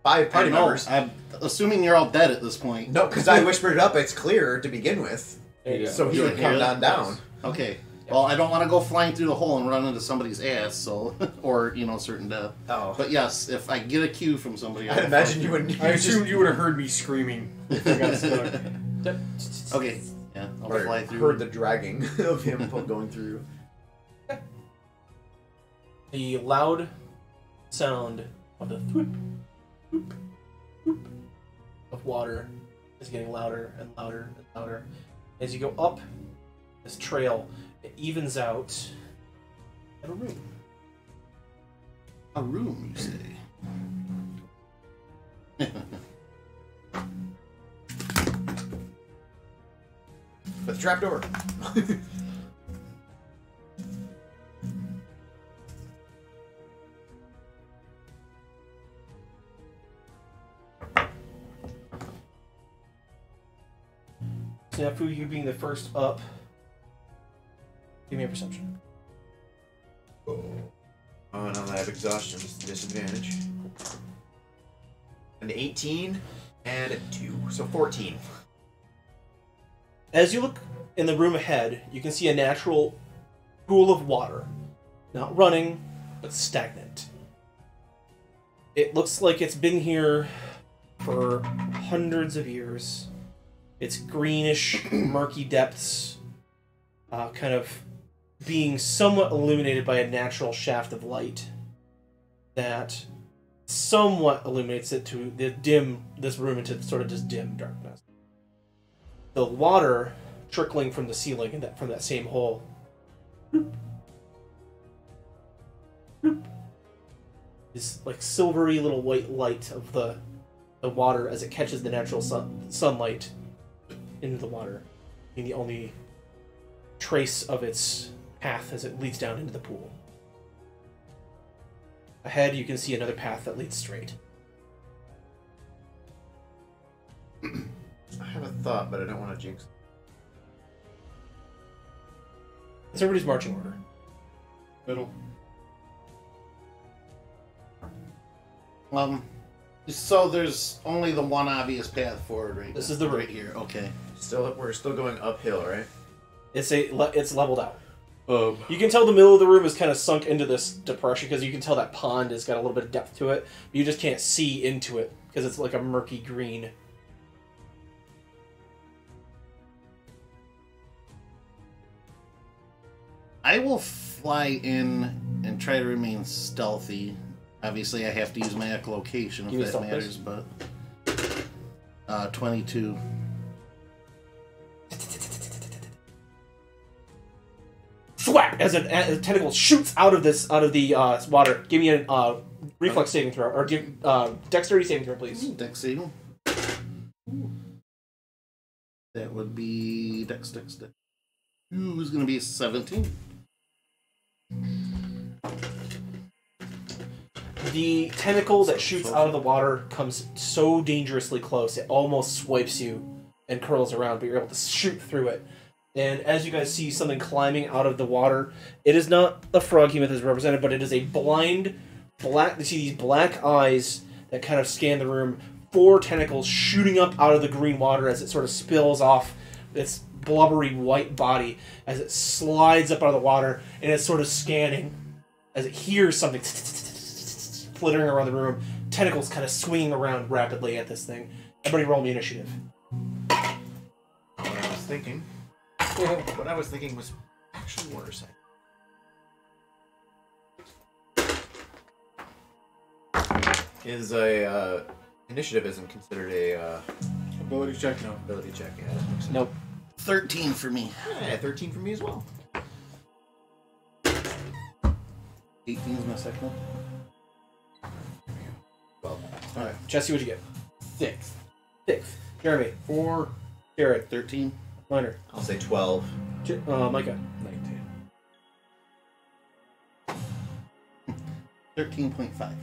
Speaker 3: 5 party members.
Speaker 1: I'm assuming you're all dead at this point.
Speaker 3: No, because I whispered it up. It's clear to begin with,
Speaker 2: Yeah.
Speaker 3: so he
Speaker 1: You
Speaker 3: would
Speaker 1: hear
Speaker 3: come
Speaker 1: that?
Speaker 3: down.
Speaker 1: Okay. Well, I don't want to go flying through the hole and run into somebody's ass, so or certain death.
Speaker 3: Oh,
Speaker 1: But yes, if I get a cue from somebody,
Speaker 3: I imagine you would.
Speaker 4: I assumed you would have heard me screaming if I got stuck.
Speaker 1: Okay. Yeah, I'll fly through.
Speaker 3: Heard the dragging of him going through.
Speaker 2: The loud sound of the thwoop, thwoop, thwoop of water is getting louder and louder and louder. As you go up this trail, it evens out at a room.
Speaker 1: A room, you say?
Speaker 3: With a trapdoor.
Speaker 2: Snafu, you being the first up, give me a perception.
Speaker 3: Oh, and I have exhaustion. It's a disadvantage. An 18 and a 2, so 14.
Speaker 2: As you look in the room ahead, you can see a natural pool of water. Not running, but stagnant. It looks like it's been here for hundreds of years. It's greenish, murky depths, kind of being somewhat illuminated by a natural shaft of light that somewhat illuminates it to this room into sort of just dim darkness. The water trickling from the ceiling and from that same hole is like silvery little white light of the water as it catches the natural sunlight into the water, being the only trace of its path as it leads down into the pool. Ahead, you can see another path that leads straight.
Speaker 3: I have a thought, but I don't want to jinx it.
Speaker 2: It's everybody's marching order.
Speaker 6: Middle.
Speaker 1: So there's only the one obvious path forward, right?
Speaker 2: This is the
Speaker 1: right
Speaker 2: route.
Speaker 1: here. Okay.
Speaker 3: We're still going uphill, right?
Speaker 2: It's leveled out. You can tell the middle of the room is kind of sunk into this depression because you can tell that pond has got a little bit of depth to it. You just can't see into it because it's like a murky green.
Speaker 1: I will fly in and try to remain stealthy. Obviously, I have to use my echolocation
Speaker 2: Give me
Speaker 1: if that
Speaker 2: stealth,
Speaker 1: matters, but 22.
Speaker 2: Thwack! As a tentacle shoots out of the water. Give me a reflex saving throw or dexterity saving throw, please.
Speaker 1: Dex saving. That would be Dex. Who's going to be 17?
Speaker 2: The tentacle that shoots out of the water comes so dangerously close, it almost swipes you and curls around, but you're able to shoot through it. And as you guys see something climbing out of the water, it is not a froghemoth as represented, but it is a blind, black. You see these black eyes that kind of scan the room. 4 tentacles shooting up out of the green water as it sort of spills off its blubbery white body as it slides up out of the water, and it's sort of scanning as it hears something flittering around the room. Tentacles kind of swinging around rapidly at this thing. Everybody roll me initiative.
Speaker 3: What I was thinking was actually worse. Is a initiative isn't considered a
Speaker 4: Ability check, no.
Speaker 3: ability check? Yeah, that makes sense.
Speaker 2: Nope.
Speaker 1: 13 for me.
Speaker 3: Yeah, 13 for me as well.
Speaker 1: 18 is my second one.
Speaker 3: Well,
Speaker 2: Alright, Jesse, what'd you get?
Speaker 4: 6.
Speaker 2: 6. Jeremy.
Speaker 4: 4.
Speaker 2: Jared.
Speaker 1: 13.
Speaker 2: Minor.
Speaker 3: I'll say 12.
Speaker 2: Micah.
Speaker 1: 19. 13.5.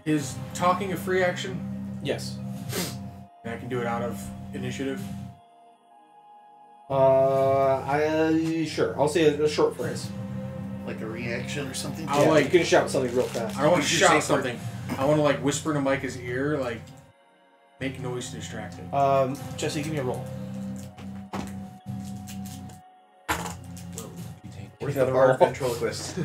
Speaker 4: Is talking a free action?
Speaker 2: Yes.
Speaker 4: And I can do it out of initiative?
Speaker 2: Sure. I'll say a short phrase.
Speaker 1: Like a reaction or something?
Speaker 4: I'll
Speaker 2: Yeah,
Speaker 4: like.
Speaker 2: you can shout something real fast.
Speaker 4: I don't want to
Speaker 3: You should say
Speaker 4: shout something. I want to like whisper to Micah's ear, like make noise to distract him.
Speaker 2: Jesse, give me a roll.
Speaker 3: Where's
Speaker 2: Another
Speaker 3: the bar
Speaker 2: roll.
Speaker 3: ventriloquist?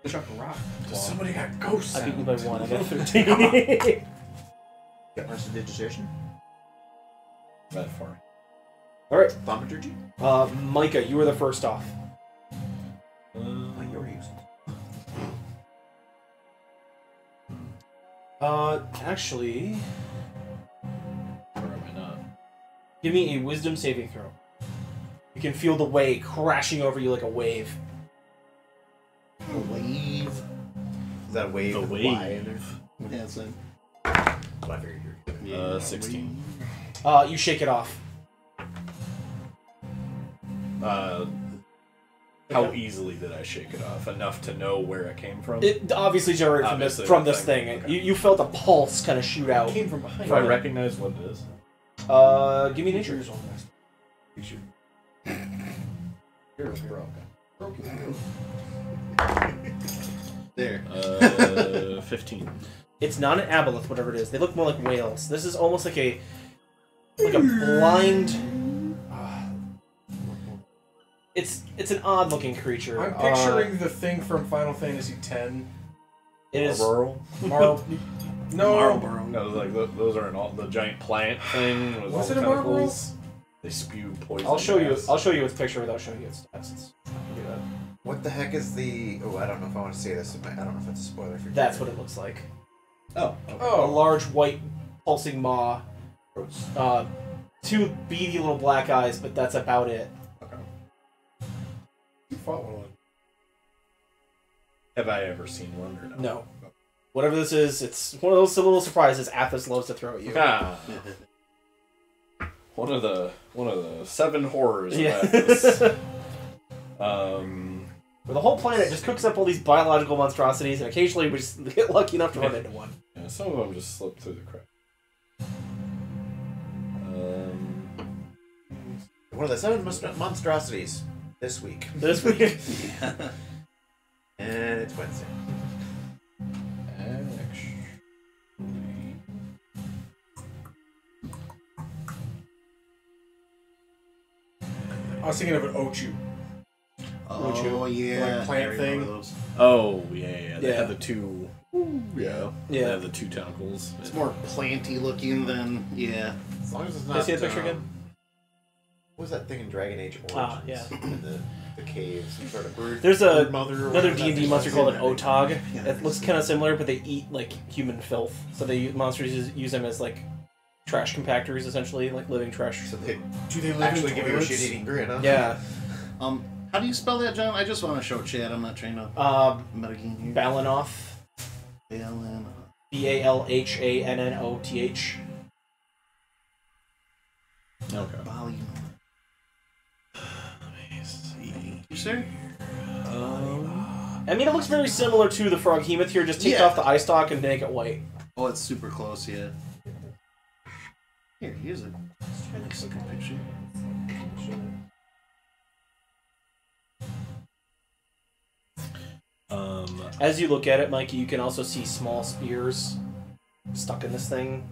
Speaker 4: Chuck a rock.
Speaker 3: Somebody got ghosts.
Speaker 2: I beat you by 1. I got 13.
Speaker 3: Got prestidigitation?
Speaker 6: That far.
Speaker 2: Alright.
Speaker 3: Thaumaturgy?
Speaker 2: Micah, you were the first off.
Speaker 3: Like you were using.
Speaker 2: Actually,
Speaker 6: Or am I not?
Speaker 2: give me a wisdom saving throw. You can feel the way crashing over you like a wave.
Speaker 1: A wave.
Speaker 3: Is that a wave
Speaker 6: The
Speaker 3: with a
Speaker 6: wave.
Speaker 3: Y in there?
Speaker 1: Yeah, it's like,
Speaker 3: Well, I figured you were.
Speaker 1: yeah,
Speaker 6: 16.
Speaker 2: You shake it off.
Speaker 6: How easily did I shake it off? Enough to know where it came from?
Speaker 2: It obviously generated from
Speaker 6: Obviously,
Speaker 2: from
Speaker 6: that
Speaker 2: this
Speaker 6: thing.
Speaker 2: thing.
Speaker 6: Okay.
Speaker 2: You felt a pulse kind of shoot out.
Speaker 4: Came from behind.
Speaker 6: Do I recognize what it is?
Speaker 2: Give me nature.
Speaker 6: You should.
Speaker 4: You're broken.
Speaker 1: there.
Speaker 6: 15.
Speaker 2: It's not an aboleth, whatever it is. They look more like whales. This is almost like a blind. It's an odd looking creature.
Speaker 4: I'm picturing the thing from Final Fantasy X.
Speaker 2: it is
Speaker 6: Rural?
Speaker 4: No.
Speaker 1: Marlboro.
Speaker 6: No, like those aren't all the giant plant thing with
Speaker 4: Was
Speaker 6: all
Speaker 4: it
Speaker 6: the
Speaker 4: a Marlboro?
Speaker 6: tentacles. They spew poison.
Speaker 2: I'll show you.
Speaker 6: gas.
Speaker 2: I'll show you its picture without showing you its stats. I can do that.
Speaker 3: What the heck is the? Oh, I don't know if I want to say this. I don't know if it's a spoiler for you.
Speaker 2: That's what it looks like.
Speaker 6: Oh.
Speaker 2: A large white pulsing maw. 2 beady little black eyes, but that's about it.
Speaker 4: You fought one.
Speaker 6: Have I ever seen one or no?
Speaker 2: No. Whatever this is, it's one of those little surprises Athos loves to throw at you.
Speaker 6: Ah. One of the 7 horrors
Speaker 2: Yeah.
Speaker 6: of Athos.
Speaker 2: Where the whole planet just cooks up all these biological monstrosities, and occasionally we just get lucky enough to run into one.
Speaker 6: Yeah, some of them just slip through the cracks.
Speaker 3: One of the 7 monstrosities this week,
Speaker 2: This week.
Speaker 3: and it's Wednesday.
Speaker 4: I was thinking of an Ochu.
Speaker 1: Oh, yeah.
Speaker 4: Like plant
Speaker 1: I remember
Speaker 4: thing.
Speaker 1: those.
Speaker 6: Oh yeah. They
Speaker 2: Yeah.
Speaker 6: have the 2. Yeah. They
Speaker 2: Yeah.
Speaker 6: have the 2 tentacles.
Speaker 1: It's more planty looking than, yeah.
Speaker 3: As long as it's not.
Speaker 2: Can I see the picture again?
Speaker 3: What was that thing in Dragon Age Origins?
Speaker 2: Ah, yeah.
Speaker 3: In the cave, some sort of bird.
Speaker 2: There's a
Speaker 3: bird mother or
Speaker 2: another
Speaker 3: whatever that
Speaker 2: D&D
Speaker 3: thing
Speaker 2: monster
Speaker 3: was.
Speaker 2: called an Otog.
Speaker 1: Yeah.
Speaker 2: It looks kind of similar, but they eat like human filth. So monsters use them as like trash compactors, essentially, like living trash.
Speaker 3: So they
Speaker 4: Do they live
Speaker 3: actually
Speaker 4: in
Speaker 3: give you a
Speaker 4: toilets?
Speaker 3: shit-eating grin, huh?
Speaker 2: Yeah.
Speaker 1: How do you spell that, John? I just want to show chat. I'm not trying to metagame here.
Speaker 2: Balanoth.
Speaker 1: Balanoth.
Speaker 2: Balhannoth.
Speaker 6: Okay.
Speaker 1: Volume. You sure?
Speaker 2: I mean, it looks very similar to the froghemoth here. Just take
Speaker 1: Yeah.
Speaker 2: off the eye stalk and make it white.
Speaker 1: Oh, it's super close, yeah. Here's a second picture.
Speaker 2: As you look at it, Mikey, you can also see small spears stuck in this thing.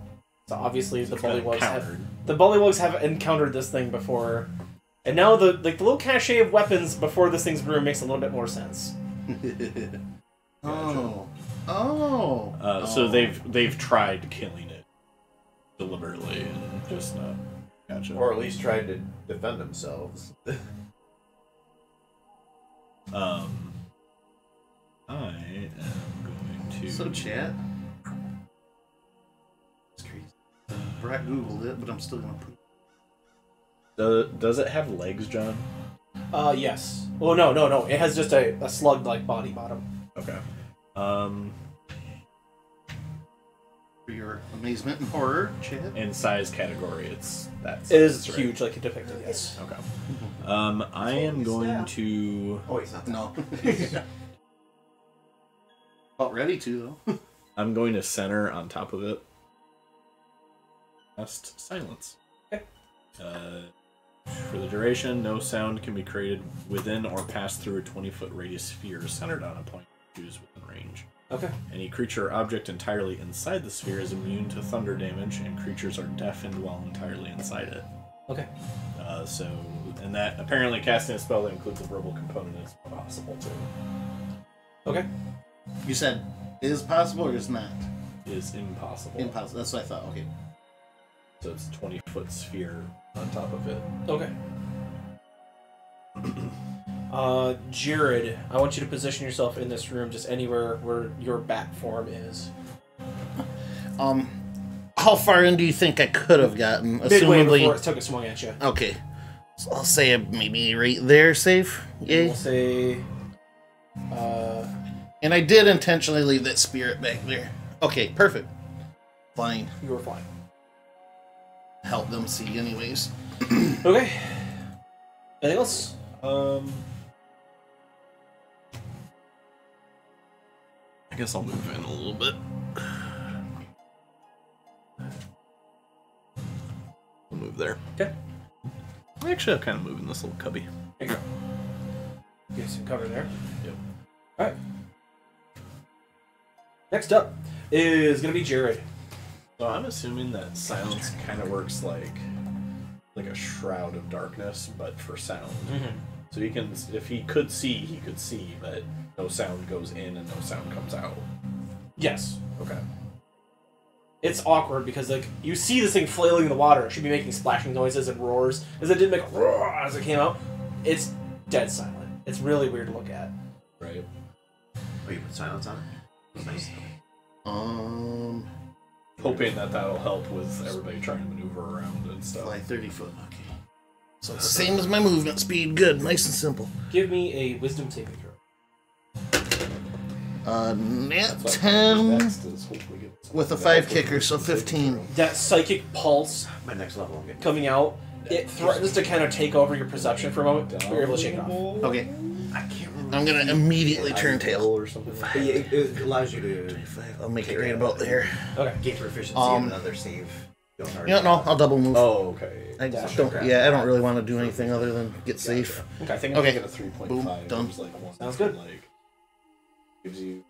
Speaker 2: So obviously the bullywugs have encountered this thing before, and now the little cache of weapons before this thing's brewing makes a little bit more sense.
Speaker 6: So they've tried killing it deliberately and just not. Gotcha.
Speaker 3: Or at least tried to defend themselves.
Speaker 6: I am going to.
Speaker 1: So chat. It's crazy. Brett Googled it, but I'm still gonna put.
Speaker 6: Does it have legs, John?
Speaker 2: Yes. Well, no. It has just a slug-like body bottom.
Speaker 6: Okay.
Speaker 1: For your amazement and horror, chat.
Speaker 6: In size category, it
Speaker 2: is
Speaker 6: right.
Speaker 2: huge, like it depicted. Yes.
Speaker 6: Okay. I am going to.
Speaker 3: Oh, it's not that.
Speaker 1: No. About ready to though.
Speaker 6: I'm going to center on top of it. Cast silence.
Speaker 2: Okay.
Speaker 6: For the duration, no sound can be created within or pass through a 20-foot radius sphere centered on a point you choose within range.
Speaker 2: Okay.
Speaker 6: Any creature or object entirely inside the sphere is immune to thunder damage, and creatures are deafened while entirely inside it.
Speaker 2: Okay.
Speaker 6: And that apparently casting a spell that includes a verbal component is possible too.
Speaker 2: Okay.
Speaker 1: You said is possible or is not?
Speaker 6: Is impossible.
Speaker 1: Impossible. That's what I thought. Okay.
Speaker 6: So it's a 20-foot sphere on top of it.
Speaker 2: Okay. Jared, I want you to position yourself in this room, just anywhere where your bat form is.
Speaker 1: How far in do you think I could have gotten?
Speaker 2: Midway before it took a swing at you.
Speaker 1: Okay. So I'll say maybe right there, safe. Yay.
Speaker 2: We'll say.
Speaker 1: And I did intentionally leave that spirit back there. Okay, perfect. Fine.
Speaker 2: You were fine.
Speaker 1: Help them see, anyways.
Speaker 2: Okay. Anything else?
Speaker 6: I guess I'll move in a little bit. I'll move there.
Speaker 2: Okay.
Speaker 6: Actually, I'll kind of move in this little cubby.
Speaker 2: There you go. Get some cover there.
Speaker 6: Yep.
Speaker 2: Alright. Next up is going to be Jared.
Speaker 6: So I'm assuming that silence kind of works like a shroud of darkness, but for sound.
Speaker 2: Mm-hmm.
Speaker 6: So he can, if he could see, but no sound goes in and no sound comes out.
Speaker 2: Yes.
Speaker 6: Okay.
Speaker 2: It's awkward because, like, you see this thing flailing in the water. It should be making splashing noises and roars. As it did make a roar as it came out, it's dead silent. It's really weird to look at.
Speaker 6: Right.
Speaker 3: Oh, you put silence on it? Nice.
Speaker 6: Hoping that that'll help with everybody trying to maneuver around and stuff.
Speaker 1: Fly 30 foot. Okay. So it's the same as my movement speed. Good. Nice and simple.
Speaker 2: Give me a wisdom saving throw.
Speaker 1: Nat 10
Speaker 6: Next is hopefully get
Speaker 1: with a 5 kicker, so 15.
Speaker 2: That psychic pulse
Speaker 3: My next level, I'm getting.
Speaker 2: coming out, it threatens to kind of take over your perception for a moment, but you're able to shake it off.
Speaker 1: Okay.
Speaker 3: I can't remember.
Speaker 1: I'm going to immediately turn tail.
Speaker 6: or something like that.
Speaker 3: It allows you to
Speaker 1: 25. I'll make it right about there.
Speaker 2: Okay.
Speaker 3: gain proficiency in another save.
Speaker 1: Yeah, no, I'll double move.
Speaker 6: Oh, okay.
Speaker 1: I don't really want to do anything other than get safe.
Speaker 2: Okay.
Speaker 6: I think I'm
Speaker 1: Okay.
Speaker 6: making a 3.5.
Speaker 1: Boom, done.
Speaker 6: Which is like one
Speaker 2: Sounds good.
Speaker 6: Like, gives you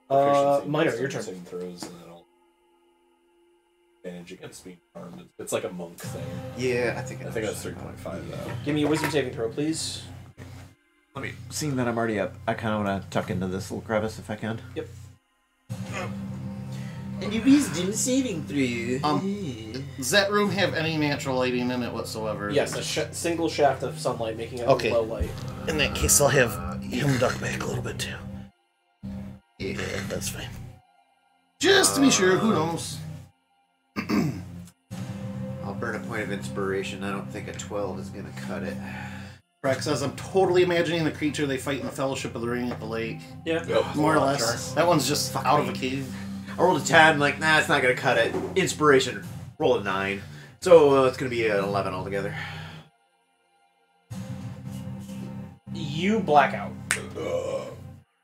Speaker 2: Minor, your turn.
Speaker 6: saving throws and then I'll advantage against being harmed. It's like a monk thing.
Speaker 3: Yeah, I think
Speaker 6: that's 3.5 though.
Speaker 2: Give me a wisdom saving throw, please.
Speaker 3: Let me. Seeing that I'm already up, I kind of want to tuck into this little crevice if I can.
Speaker 2: Yep.
Speaker 3: And your wisdom saving through.
Speaker 1: Does that room have any natural lighting in it whatsoever?
Speaker 2: Yes, a single shaft of sunlight making it
Speaker 1: Okay.
Speaker 2: low light.
Speaker 1: In that case, I'll have him duck back a little bit too.
Speaker 3: Yeah.
Speaker 1: That's fine. Just to be sure, who knows?
Speaker 3: I'll burn a point of inspiration. I don't think a 12 is gonna cut it.
Speaker 1: Rex says, I'm totally imagining the creature they fight in the Fellowship of the Ring at the lake.
Speaker 2: Yeah.
Speaker 1: More or less. That one's just out of a cave.
Speaker 3: I rolled a 10, like, nah, it's not gonna cut it. Inspiration, roll a 9. So it's gonna be an 11 altogether.
Speaker 2: You black out.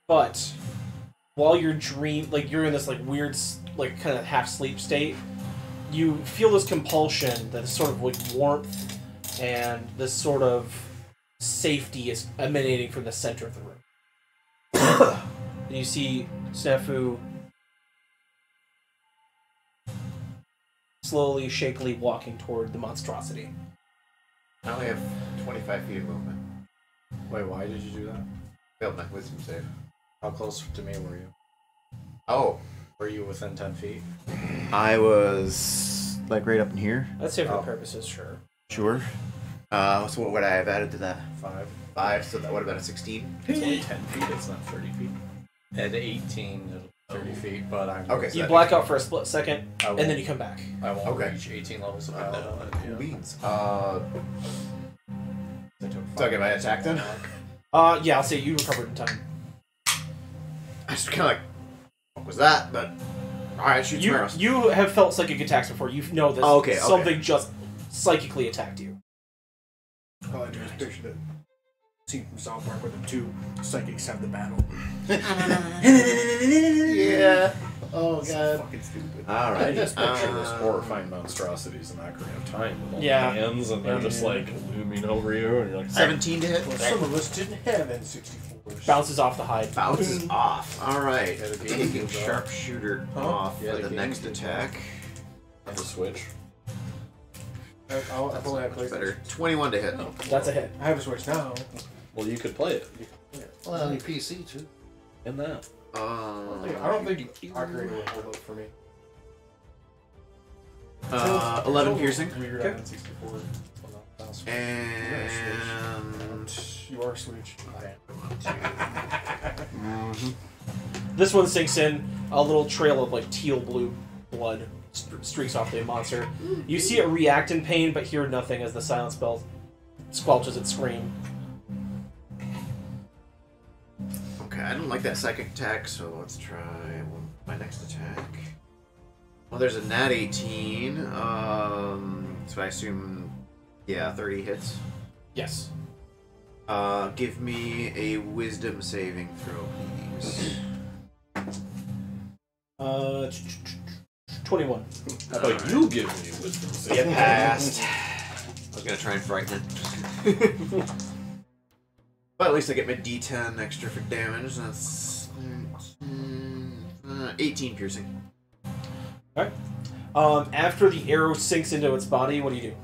Speaker 2: But while you're you're in this like weird, like kind of half sleep state, you feel this compulsion, this sort of like warmth, and this sort of safety is emanating from the center of the room. And you see Snafu slowly, shakily walking toward the monstrosity.
Speaker 3: I only have 25 feet of movement.
Speaker 8: Wait, why did you do that?
Speaker 3: Failed my wisdom save.
Speaker 8: How close to me were you?
Speaker 3: Oh,
Speaker 8: Were you within 10 feet?
Speaker 3: I was like right up in here.
Speaker 2: Let's say for the purposes, sure.
Speaker 3: Sure. So what would I have added to that?
Speaker 8: 5.
Speaker 3: 5, so that would have been a 16.
Speaker 6: It's only 10 feet, it's not 30 feet.
Speaker 8: At 18, 30 feet, but I'm...
Speaker 3: Okay, so
Speaker 2: You
Speaker 3: that
Speaker 2: black out for a split second,
Speaker 8: I
Speaker 2: and
Speaker 8: won't-
Speaker 2: then you come back.
Speaker 8: I won't
Speaker 3: Okay.
Speaker 8: reach 18 levels of
Speaker 3: Cool
Speaker 8: paladin.
Speaker 3: beans.
Speaker 8: I took
Speaker 3: So I get my attack then?
Speaker 2: Yeah, I'll say you recovered in time.
Speaker 3: I just kind of like, what was that? But alright, shoot some
Speaker 2: You
Speaker 3: arrows.
Speaker 2: you have felt psychic attacks before. You know that
Speaker 3: Oh, okay,
Speaker 2: something just psychically attacked you.
Speaker 4: All I do is picture the scene from South Park where the two psychics have the battle.
Speaker 1: Yeah. Oh god.
Speaker 4: Fucking stupid.
Speaker 3: Alright.
Speaker 6: I just picture this horrifying monstrosities in Ocarina of Time with all
Speaker 2: Yeah.
Speaker 6: the hands, and they're just like looming over you, and you're like,
Speaker 3: 17 to hit.
Speaker 4: Well, some of us didn't have N64s.
Speaker 2: Bounces off the hide.
Speaker 3: Bounces off. Alright.
Speaker 8: Gotta be
Speaker 3: Taking
Speaker 8: good, though.
Speaker 3: sharpshooter
Speaker 4: Huh?
Speaker 3: off
Speaker 8: Yeah,
Speaker 3: for
Speaker 8: the
Speaker 3: the
Speaker 8: game
Speaker 3: next
Speaker 8: did
Speaker 3: attack.
Speaker 6: the switch.
Speaker 4: I've
Speaker 3: That's
Speaker 4: only
Speaker 3: not
Speaker 4: had
Speaker 3: much
Speaker 4: PlayStation.
Speaker 3: better. 21 to hit.
Speaker 2: That's a hit.
Speaker 4: I have a Switch now.
Speaker 6: Well, you could play it
Speaker 1: Well, on your PC too.
Speaker 6: in that.
Speaker 4: I don't think Ocarina will hold up for me.
Speaker 3: 11 piercing.
Speaker 4: Weird
Speaker 2: Okay.
Speaker 4: on N64.
Speaker 3: And
Speaker 4: You are Switch.
Speaker 2: This one sinks in. A little trail of like teal blue blood streaks off the monster. You see it react in pain, but hear nothing as the silence spell squelches its scream.
Speaker 3: okay, I don't like that second attack, so let's try my next attack. Well, there's a nat 18. So I assume, yeah, 30 hits.
Speaker 2: Yes.
Speaker 3: Give me a wisdom saving throw, please.
Speaker 2: 21.
Speaker 6: How about you give me wisdom save?
Speaker 3: Get past. I was gonna try and frighten it. But at least I get my D10 extra for damage. That's 18 piercing.
Speaker 2: Alright. After the arrow sinks into its body, what do you do?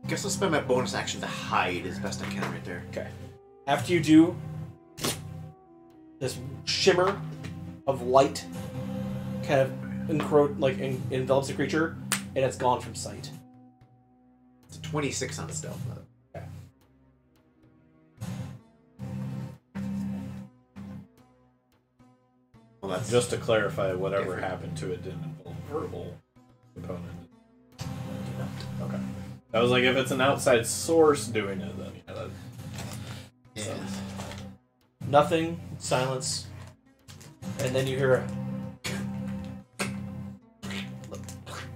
Speaker 3: Guess I'll spend my bonus action to hide as best I can right there.
Speaker 2: Okay. After you do, this shimmer of light kind of envelops the creature, and it's gone from sight.
Speaker 3: It's a 26 on stealth mode.
Speaker 2: Okay.
Speaker 3: Well, that's
Speaker 6: Just to clarify, whatever
Speaker 3: Different.
Speaker 6: happened to it didn't involve verbal component. Okay. I was like, if it's an outside source doing it, then yeah, that.
Speaker 1: Yeah.
Speaker 2: Nothing, silence, and then you hear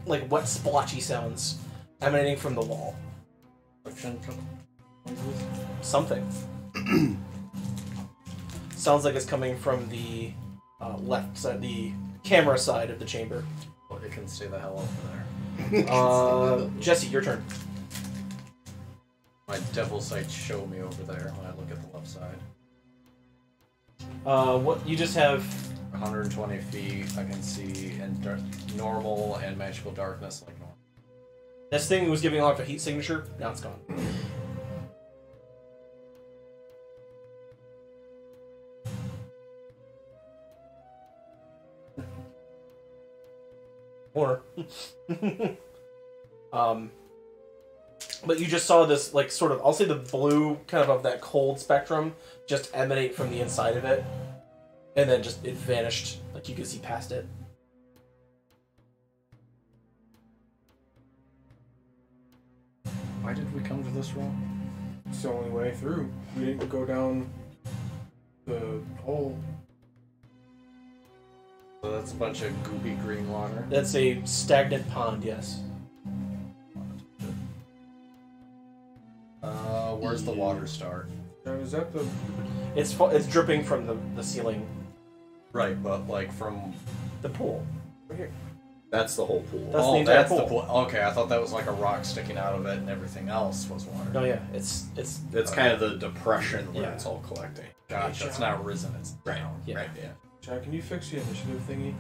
Speaker 2: like wet splotchy sounds emanating from the wall. Something. Sounds like it's coming from the left side, the camera side of the chamber.
Speaker 8: Well, it can stay the hell over there.
Speaker 2: Jesse, your turn.
Speaker 8: My devil sights show me over there when I look at the left side.
Speaker 2: What you just have?
Speaker 8: 120 feet, I can see in normal and magical darkness like normal.
Speaker 2: This thing was giving off a heat signature. Now it's gone. Or, but you just saw this, like, sort of, I'll say the blue, kind of that cold spectrum, just emanate from the inside of it, and then just, it vanished, like, you could see past it.
Speaker 8: Why did we come to this room?
Speaker 4: It's the only way through. We didn't go down the hole.
Speaker 8: So that's a bunch of goopy green water.
Speaker 2: That's a stagnant pond, yes.
Speaker 8: Where's the water start?
Speaker 4: Is that the...
Speaker 2: It's dripping from the ceiling
Speaker 8: Right, but like from
Speaker 2: The pool. Right here.
Speaker 6: That's the whole pool.
Speaker 2: That's the entire
Speaker 8: the
Speaker 2: pool.
Speaker 8: pool. Okay, I thought that was like a rock sticking out of it, and everything else was water.
Speaker 2: No, yeah, it's
Speaker 6: It's kind of the depression where
Speaker 2: Yeah.
Speaker 6: it's all collecting.
Speaker 8: Gotcha. It's not risen. It's down.
Speaker 2: yeah.
Speaker 6: Right, yeah.
Speaker 4: John, can you fix the initiative thingy?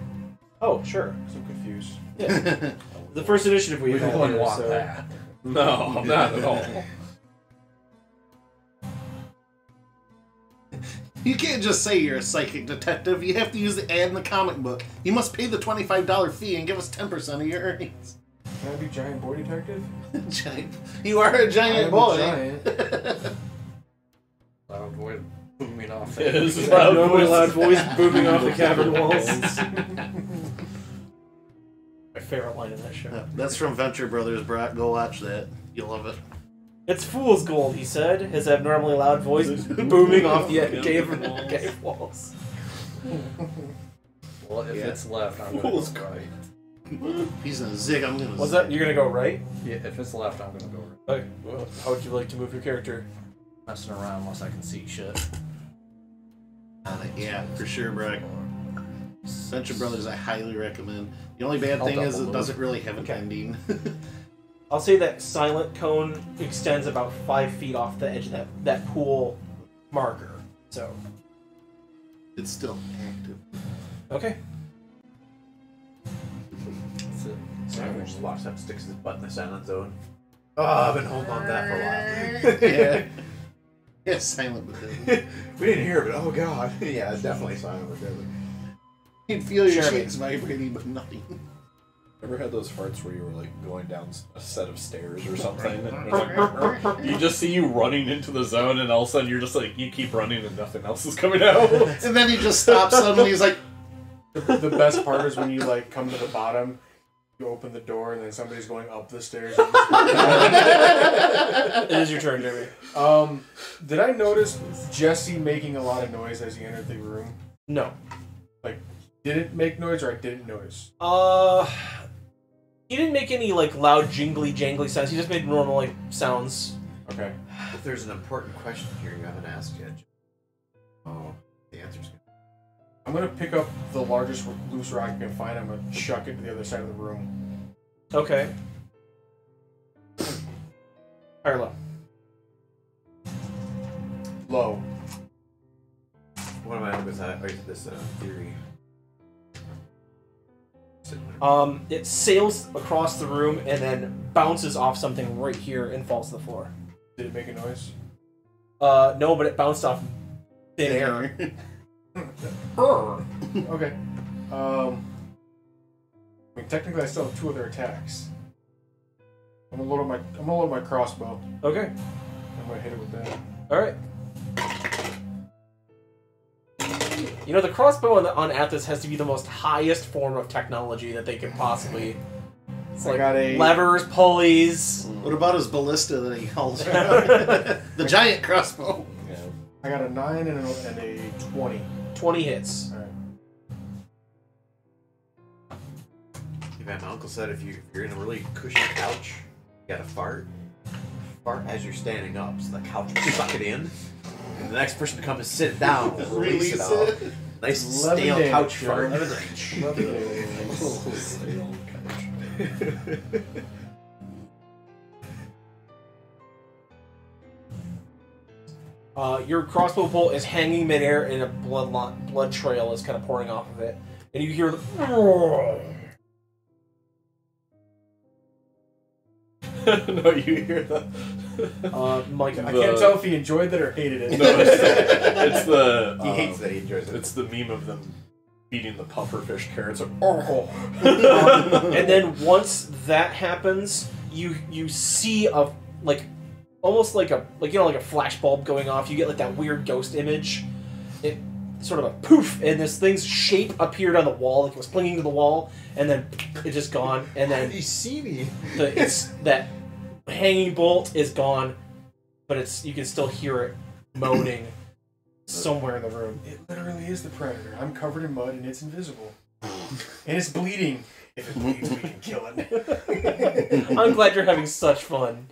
Speaker 2: Oh, sure.
Speaker 4: 'Cause I'm confused.
Speaker 2: Yeah. The first initiative we
Speaker 8: We
Speaker 2: had
Speaker 8: wouldn't
Speaker 2: here,
Speaker 8: want
Speaker 2: so-
Speaker 8: that.
Speaker 6: No, not at all.
Speaker 1: You can't just say you're a psychic detective. You have to use the ad in the comic book. You must pay the $25 fee and give us 10% of your earnings.
Speaker 4: Can I be giant boy detective?
Speaker 1: Giant. You are a
Speaker 4: I
Speaker 1: giant
Speaker 4: am
Speaker 1: boy.
Speaker 4: a giant.
Speaker 8: Loud voice booming off.
Speaker 6: Yeah, this is
Speaker 2: Loud
Speaker 6: loud
Speaker 2: normally
Speaker 6: voice.
Speaker 2: loud voice booming off the cavern walls. My favorite line in that show.
Speaker 1: That's from Venture Brothers, Brock. Go watch that. You'll love it.
Speaker 2: It's fool's gold, he said, his abnormally loud voice booming off the cave walls.
Speaker 8: Well, if
Speaker 1: Yeah.
Speaker 8: it's left, I'm gonna
Speaker 6: Fool's
Speaker 8: go right.
Speaker 1: He's gonna zig. I'm gonna.
Speaker 2: What's
Speaker 1: zig.
Speaker 2: that? You're gonna go right?
Speaker 8: Yeah, if it's left, I'm gonna go right.
Speaker 2: Okay. Well, how would you like to move your character?
Speaker 8: Messing around unless I can see shit.
Speaker 1: Yeah, for sure, Brock. Venture Brothers, I highly recommend. The only bad
Speaker 8: I'll
Speaker 1: thing is
Speaker 8: double
Speaker 1: it
Speaker 8: move.
Speaker 1: doesn't really have an
Speaker 2: Okay.
Speaker 1: ending.
Speaker 2: I'll say that silent cone extends about 5 feet off the edge of that pool marker. So,
Speaker 1: It's still active.
Speaker 2: okay.
Speaker 8: That's it.
Speaker 3: Simon just walks up, sticks his butt in the silent zone. Oh, I've been holding on to that for a while.
Speaker 1: Yeah. Yeah, silent but deadly.
Speaker 3: We didn't hear it, but oh god. Yeah, it's definitely silent but deadly.
Speaker 1: You can feel your
Speaker 2: Jeremy.
Speaker 1: cheeks vibrating, but nothing.
Speaker 6: Ever had those farts where you were like going down a set of stairs or something? And it was like, you just see you running into the zone, and all of a sudden you're just like, you keep running and nothing else is coming out.
Speaker 1: And then he just stops suddenly. He's like,
Speaker 4: The best part is when you like come to the bottom, you open the door, and then somebody's going up the stairs.
Speaker 2: It is your turn, Jeremy.
Speaker 4: Did I notice Jesse making a lot of noise as he entered the room?
Speaker 2: No.
Speaker 4: Did it make noise, or I didn't notice?
Speaker 2: He didn't make any like loud jingly jangly sounds. He just made normal like sounds.
Speaker 4: Okay.
Speaker 3: If there's an important question here you haven't asked yet. Oh, the answer's good.
Speaker 4: I'm gonna pick up the largest loose rock I can find. I'm gonna chuck it to the other side of the room.
Speaker 2: Okay. High or low?
Speaker 4: Low.
Speaker 3: What am I with that? This theory.
Speaker 2: It sails across the room and then bounces off something right here and falls to the floor.
Speaker 4: Did it make a noise?
Speaker 2: No, but it bounced off thin air.
Speaker 4: Okay. I mean, technically, I still have 2 other attacks. I'm gonna load my crossbow.
Speaker 2: Okay.
Speaker 4: I'm gonna hit it with that.
Speaker 2: All right. You know, the crossbow on Athos has to be the most highest form of technology that they can possibly. It's
Speaker 4: I
Speaker 2: like
Speaker 4: got a-
Speaker 2: levers, pulleys.
Speaker 1: what about his ballista that he calls around? The giant crossbow.
Speaker 6: Yeah.
Speaker 4: I got a 9 and a 20.
Speaker 2: 20 hits.
Speaker 4: All right.
Speaker 3: My uncle said if you're in a really cushy couch, you gotta fart. Fart as you're standing up, so the couch will suck it in. And the next person to come and sit down will release it out. Nice
Speaker 4: 11
Speaker 3: stale
Speaker 4: damage,
Speaker 3: couch
Speaker 4: Jeremy.
Speaker 3: fart.
Speaker 4: 11 damage.
Speaker 2: Your crossbow bolt is hanging midair, and a blood trail is kind of pouring off of it, and you hear the.
Speaker 6: No, you hear that?
Speaker 2: Mike,
Speaker 4: I can't tell if he enjoyed that or hated it.
Speaker 6: No, it's the
Speaker 3: He hates that he enjoys it.
Speaker 6: It's the meme of them eating the pufferfish carrots. Like,
Speaker 2: and then once that happens, you see a almost like a flash bulb going off. You get like that weird ghost image. It sort of a poof, and this thing's shape appeared on the wall, like it was clinging to the wall, and then it's just gone. And then
Speaker 3: You see me?
Speaker 2: that hanging bolt is gone, but you can still hear it moaning somewhere in the room.
Speaker 4: It literally is the predator. I'm covered in mud and it's invisible. And it's bleeding. If it bleeds, we can kill it.
Speaker 2: I'm glad you're having such fun.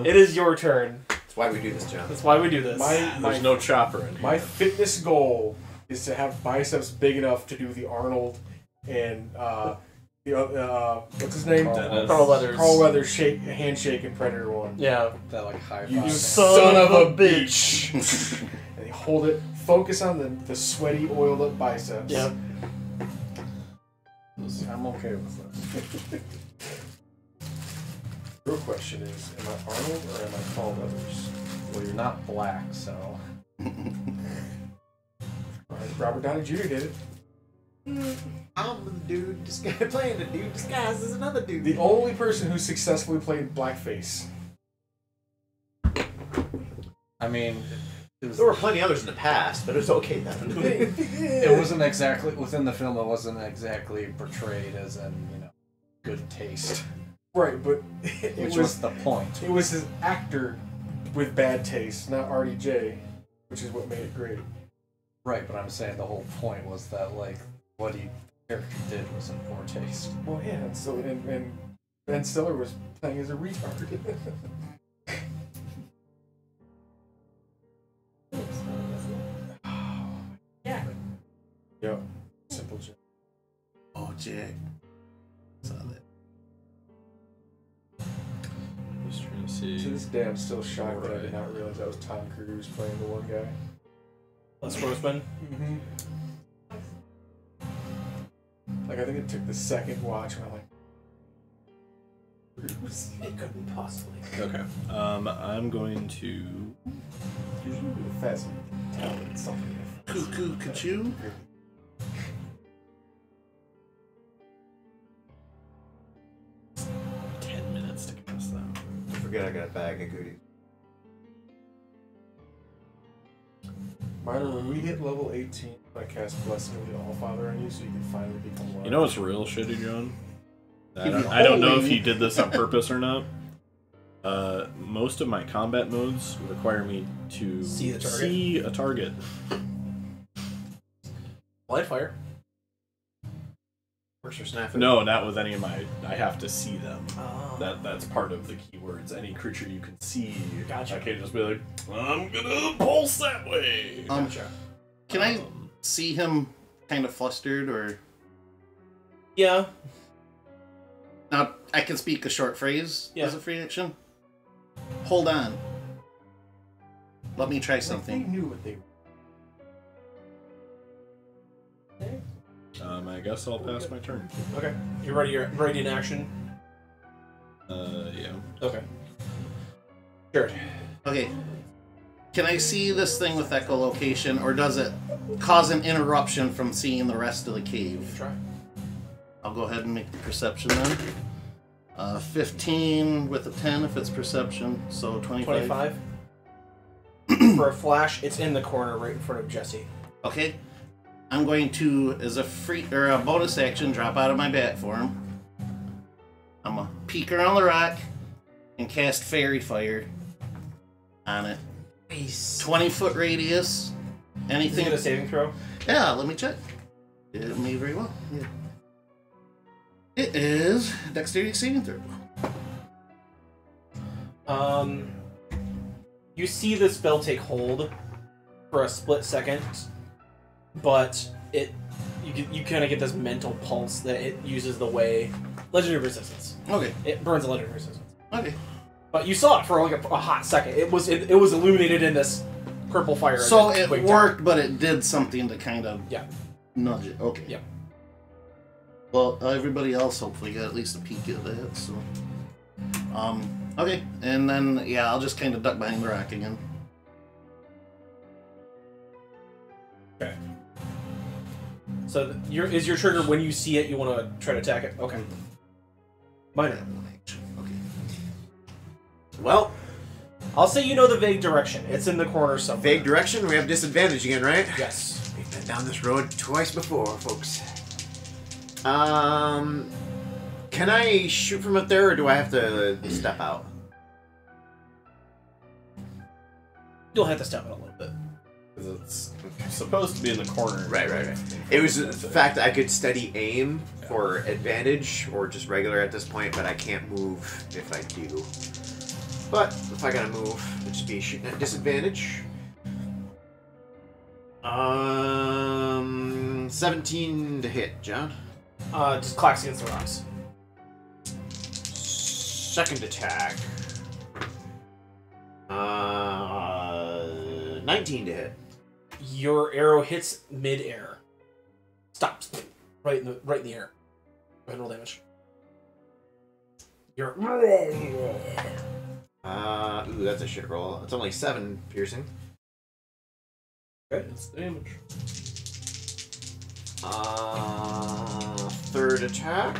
Speaker 2: It is your turn.
Speaker 3: That's why we do this, John.
Speaker 2: That's why we do this.
Speaker 4: My
Speaker 6: There's no chopper in here.
Speaker 4: fitness goal is to have biceps big enough to do the Arnold and what's his name?
Speaker 2: Carl Weathers.
Speaker 4: Carl Weathers handshake in Predator 1.
Speaker 2: Yeah.
Speaker 8: That like high
Speaker 4: You
Speaker 8: five.
Speaker 4: son of a bitch! And they hold it, focus on the sweaty, oiled up biceps.
Speaker 2: Yeah.
Speaker 8: I'm okay with that.
Speaker 4: Real question is, am I Arnold or am I Carl Weathers?
Speaker 8: Well, you're not black, so.
Speaker 4: Robert Downey Jr. did it.
Speaker 3: I'm the dude playing the dude disguised as another dude.
Speaker 4: The only person who successfully played blackface.
Speaker 8: I mean,
Speaker 3: There were plenty others in the past, but it was okay then.
Speaker 8: it wasn't exactly within the film. It wasn't exactly portrayed as in good taste,
Speaker 4: Right, but
Speaker 8: which was the point.
Speaker 4: it was his actor with bad taste, not RDJ, which is what made it great.
Speaker 8: Right, but I'm saying the whole point was that like what he character did was in poor taste.
Speaker 4: Well, yeah, and so and Ben Stiller was playing as a retard. Yo, simple Jack.
Speaker 1: Oh, Jack. Saw that.
Speaker 6: Just trying to
Speaker 4: To
Speaker 6: see.
Speaker 4: this day, I'm still shocked that I did not realize that was Tom Cruise playing the one guy.
Speaker 2: Les Grossman.
Speaker 4: Mm-hmm. Like, I think it took the second watch, and I'm like, Cruise?
Speaker 3: It couldn't possibly.
Speaker 6: Okay. I'm going to.
Speaker 4: Usually with a fast talent, something.
Speaker 1: Cuckoo, Cachoo.
Speaker 6: 10 minutes to cast them.
Speaker 3: Don't forget I got a bag of goodies.
Speaker 4: Minor, when we hit level 18, I cast Blessing of the Allfather on you so you can finally become one.
Speaker 6: You know what's real shitty, John?
Speaker 1: Give me
Speaker 6: I don't know if
Speaker 1: holy-
Speaker 6: he did this on purpose or not. Most of my combat modes require me to
Speaker 2: See the target?
Speaker 6: see a target.
Speaker 2: Light fire.
Speaker 3: Works for snafu.
Speaker 6: No, not with any of my. I have to see them.
Speaker 2: Oh.
Speaker 6: That's part of the keywords. Any creature you can see.
Speaker 2: Gotcha.
Speaker 6: I can't just be like, I'm gonna pulse that way.
Speaker 1: Can I see him kind of flustered, or
Speaker 2: Yeah.
Speaker 1: now I can speak a short phrase
Speaker 2: Yeah.
Speaker 1: as a free action? Hold on. Let me try
Speaker 4: They
Speaker 1: something.
Speaker 4: knew what they were.
Speaker 6: I guess I'll pass my turn.
Speaker 2: Okay. You ready? You're ready in action.
Speaker 6: Yeah.
Speaker 2: Okay. Sure.
Speaker 1: Okay. Can I see this thing with echolocation, or does it cause an interruption from seeing the rest of the cave?
Speaker 2: Try.
Speaker 1: I'll go ahead and make the perception then. 15 with a 10 if it's perception, so 25.
Speaker 2: 25. For a flash, it's in the corner right in front of Jesse.
Speaker 1: Okay. I'm going to, as a free or a bonus action, drop out of my bat form. I'm gonna peek around the rock and cast Fairy Fire on it.
Speaker 3: Nice.
Speaker 1: 20-foot radius.
Speaker 2: Is
Speaker 1: Anything?
Speaker 2: it a saving throw?
Speaker 1: Yeah, let me check. It may very well. Yeah. It is Dexterity saving throw.
Speaker 2: You see the spell take hold for a split second, but you kind of get this mental pulse that it uses the way legendary resistance.
Speaker 1: Okay.
Speaker 2: It burns a legendary resistance.
Speaker 1: Okay.
Speaker 2: But you saw it for like a hot second. It was illuminated in this purple fire.
Speaker 1: So
Speaker 2: and
Speaker 1: it
Speaker 2: quick
Speaker 1: worked, but it did something to kind of
Speaker 2: Yeah.
Speaker 1: nudge it. Okay.
Speaker 2: Yep.
Speaker 1: Well, everybody else hopefully got at least a peek at that. So, okay, and then yeah, I'll just kind of duck behind the rock again.
Speaker 2: Okay. So is your trigger when you see it, you want to try to attack it? Okay. Minor.
Speaker 1: Okay.
Speaker 3: Well,
Speaker 2: I'll say you know the vague direction. It's in the corner somewhere.
Speaker 3: vague direction. We have disadvantage again, right?
Speaker 2: Yes.
Speaker 3: We've been down this road twice before, folks. Can I shoot from up there, or do I have to step out?
Speaker 2: You'll have to step it a little bit.
Speaker 6: Because it's supposed to be in the corner.
Speaker 3: Right. It was the fact that I could steady aim for advantage, or just regular at this point, but I can't move if I do. But if I gotta move, it'd just be shooting at disadvantage. 17 to hit, John.
Speaker 2: Just clacks against the rocks.
Speaker 3: Second attack. 19 to hit.
Speaker 2: Your arrow hits mid-air. Stops. Right in the air. Go ahead and roll damage. You're...
Speaker 3: Ooh, that's a shit roll. It's only 7 piercing.
Speaker 2: Okay, that's damage.
Speaker 3: Third attack.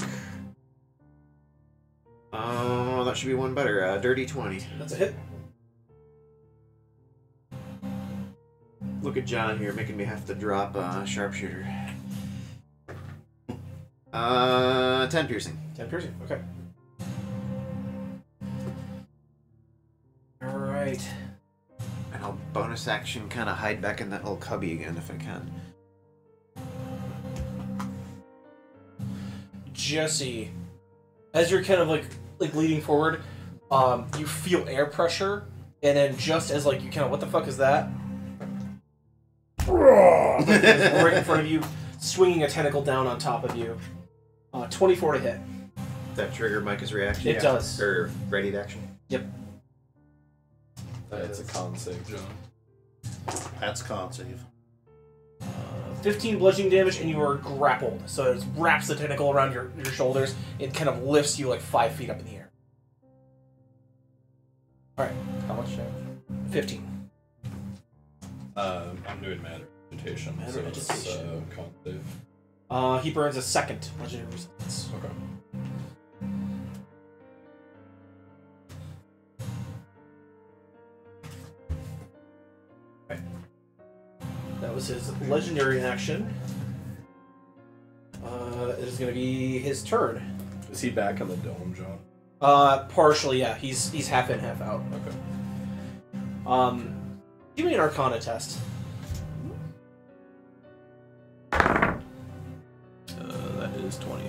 Speaker 3: That should be one better. Dirty 20.
Speaker 2: That's a hit.
Speaker 3: Look at John here, making me have to drop sharpshooter. 10 piercing.
Speaker 2: 10 piercing, okay. Alright.
Speaker 3: And I'll bonus action kind of hide back in that little cubby again if I can.
Speaker 2: Jesse, as you're kind of like leading forward, you feel air pressure, and then just as like you kind of, what the fuck is that? Right in front of you, swinging a tentacle down on top of you. 24 to hit.
Speaker 3: That trigger Micah's reaction?
Speaker 2: It does.
Speaker 3: Or ready to action?
Speaker 2: Yep.
Speaker 6: That's a con save, John.
Speaker 1: That's con save.
Speaker 2: 15 bludgeoning damage, and you are grappled. So it wraps the tentacle around your shoulders. It kind of lifts you like 5 feet up in the air. Alright.
Speaker 8: How much damage?
Speaker 2: 15.
Speaker 6: I'm doing matter agitation,
Speaker 2: Matter
Speaker 6: so it's
Speaker 2: agitation.
Speaker 6: con save.
Speaker 2: He burns a second legendary resistance.
Speaker 6: Okay.
Speaker 2: That was his legendary action. It is going to be his turn.
Speaker 6: Is he back in the dome, John?
Speaker 2: Partially, yeah. He's half in, half out.
Speaker 6: Okay.
Speaker 2: Give me an Arcana test.
Speaker 6: That is 20.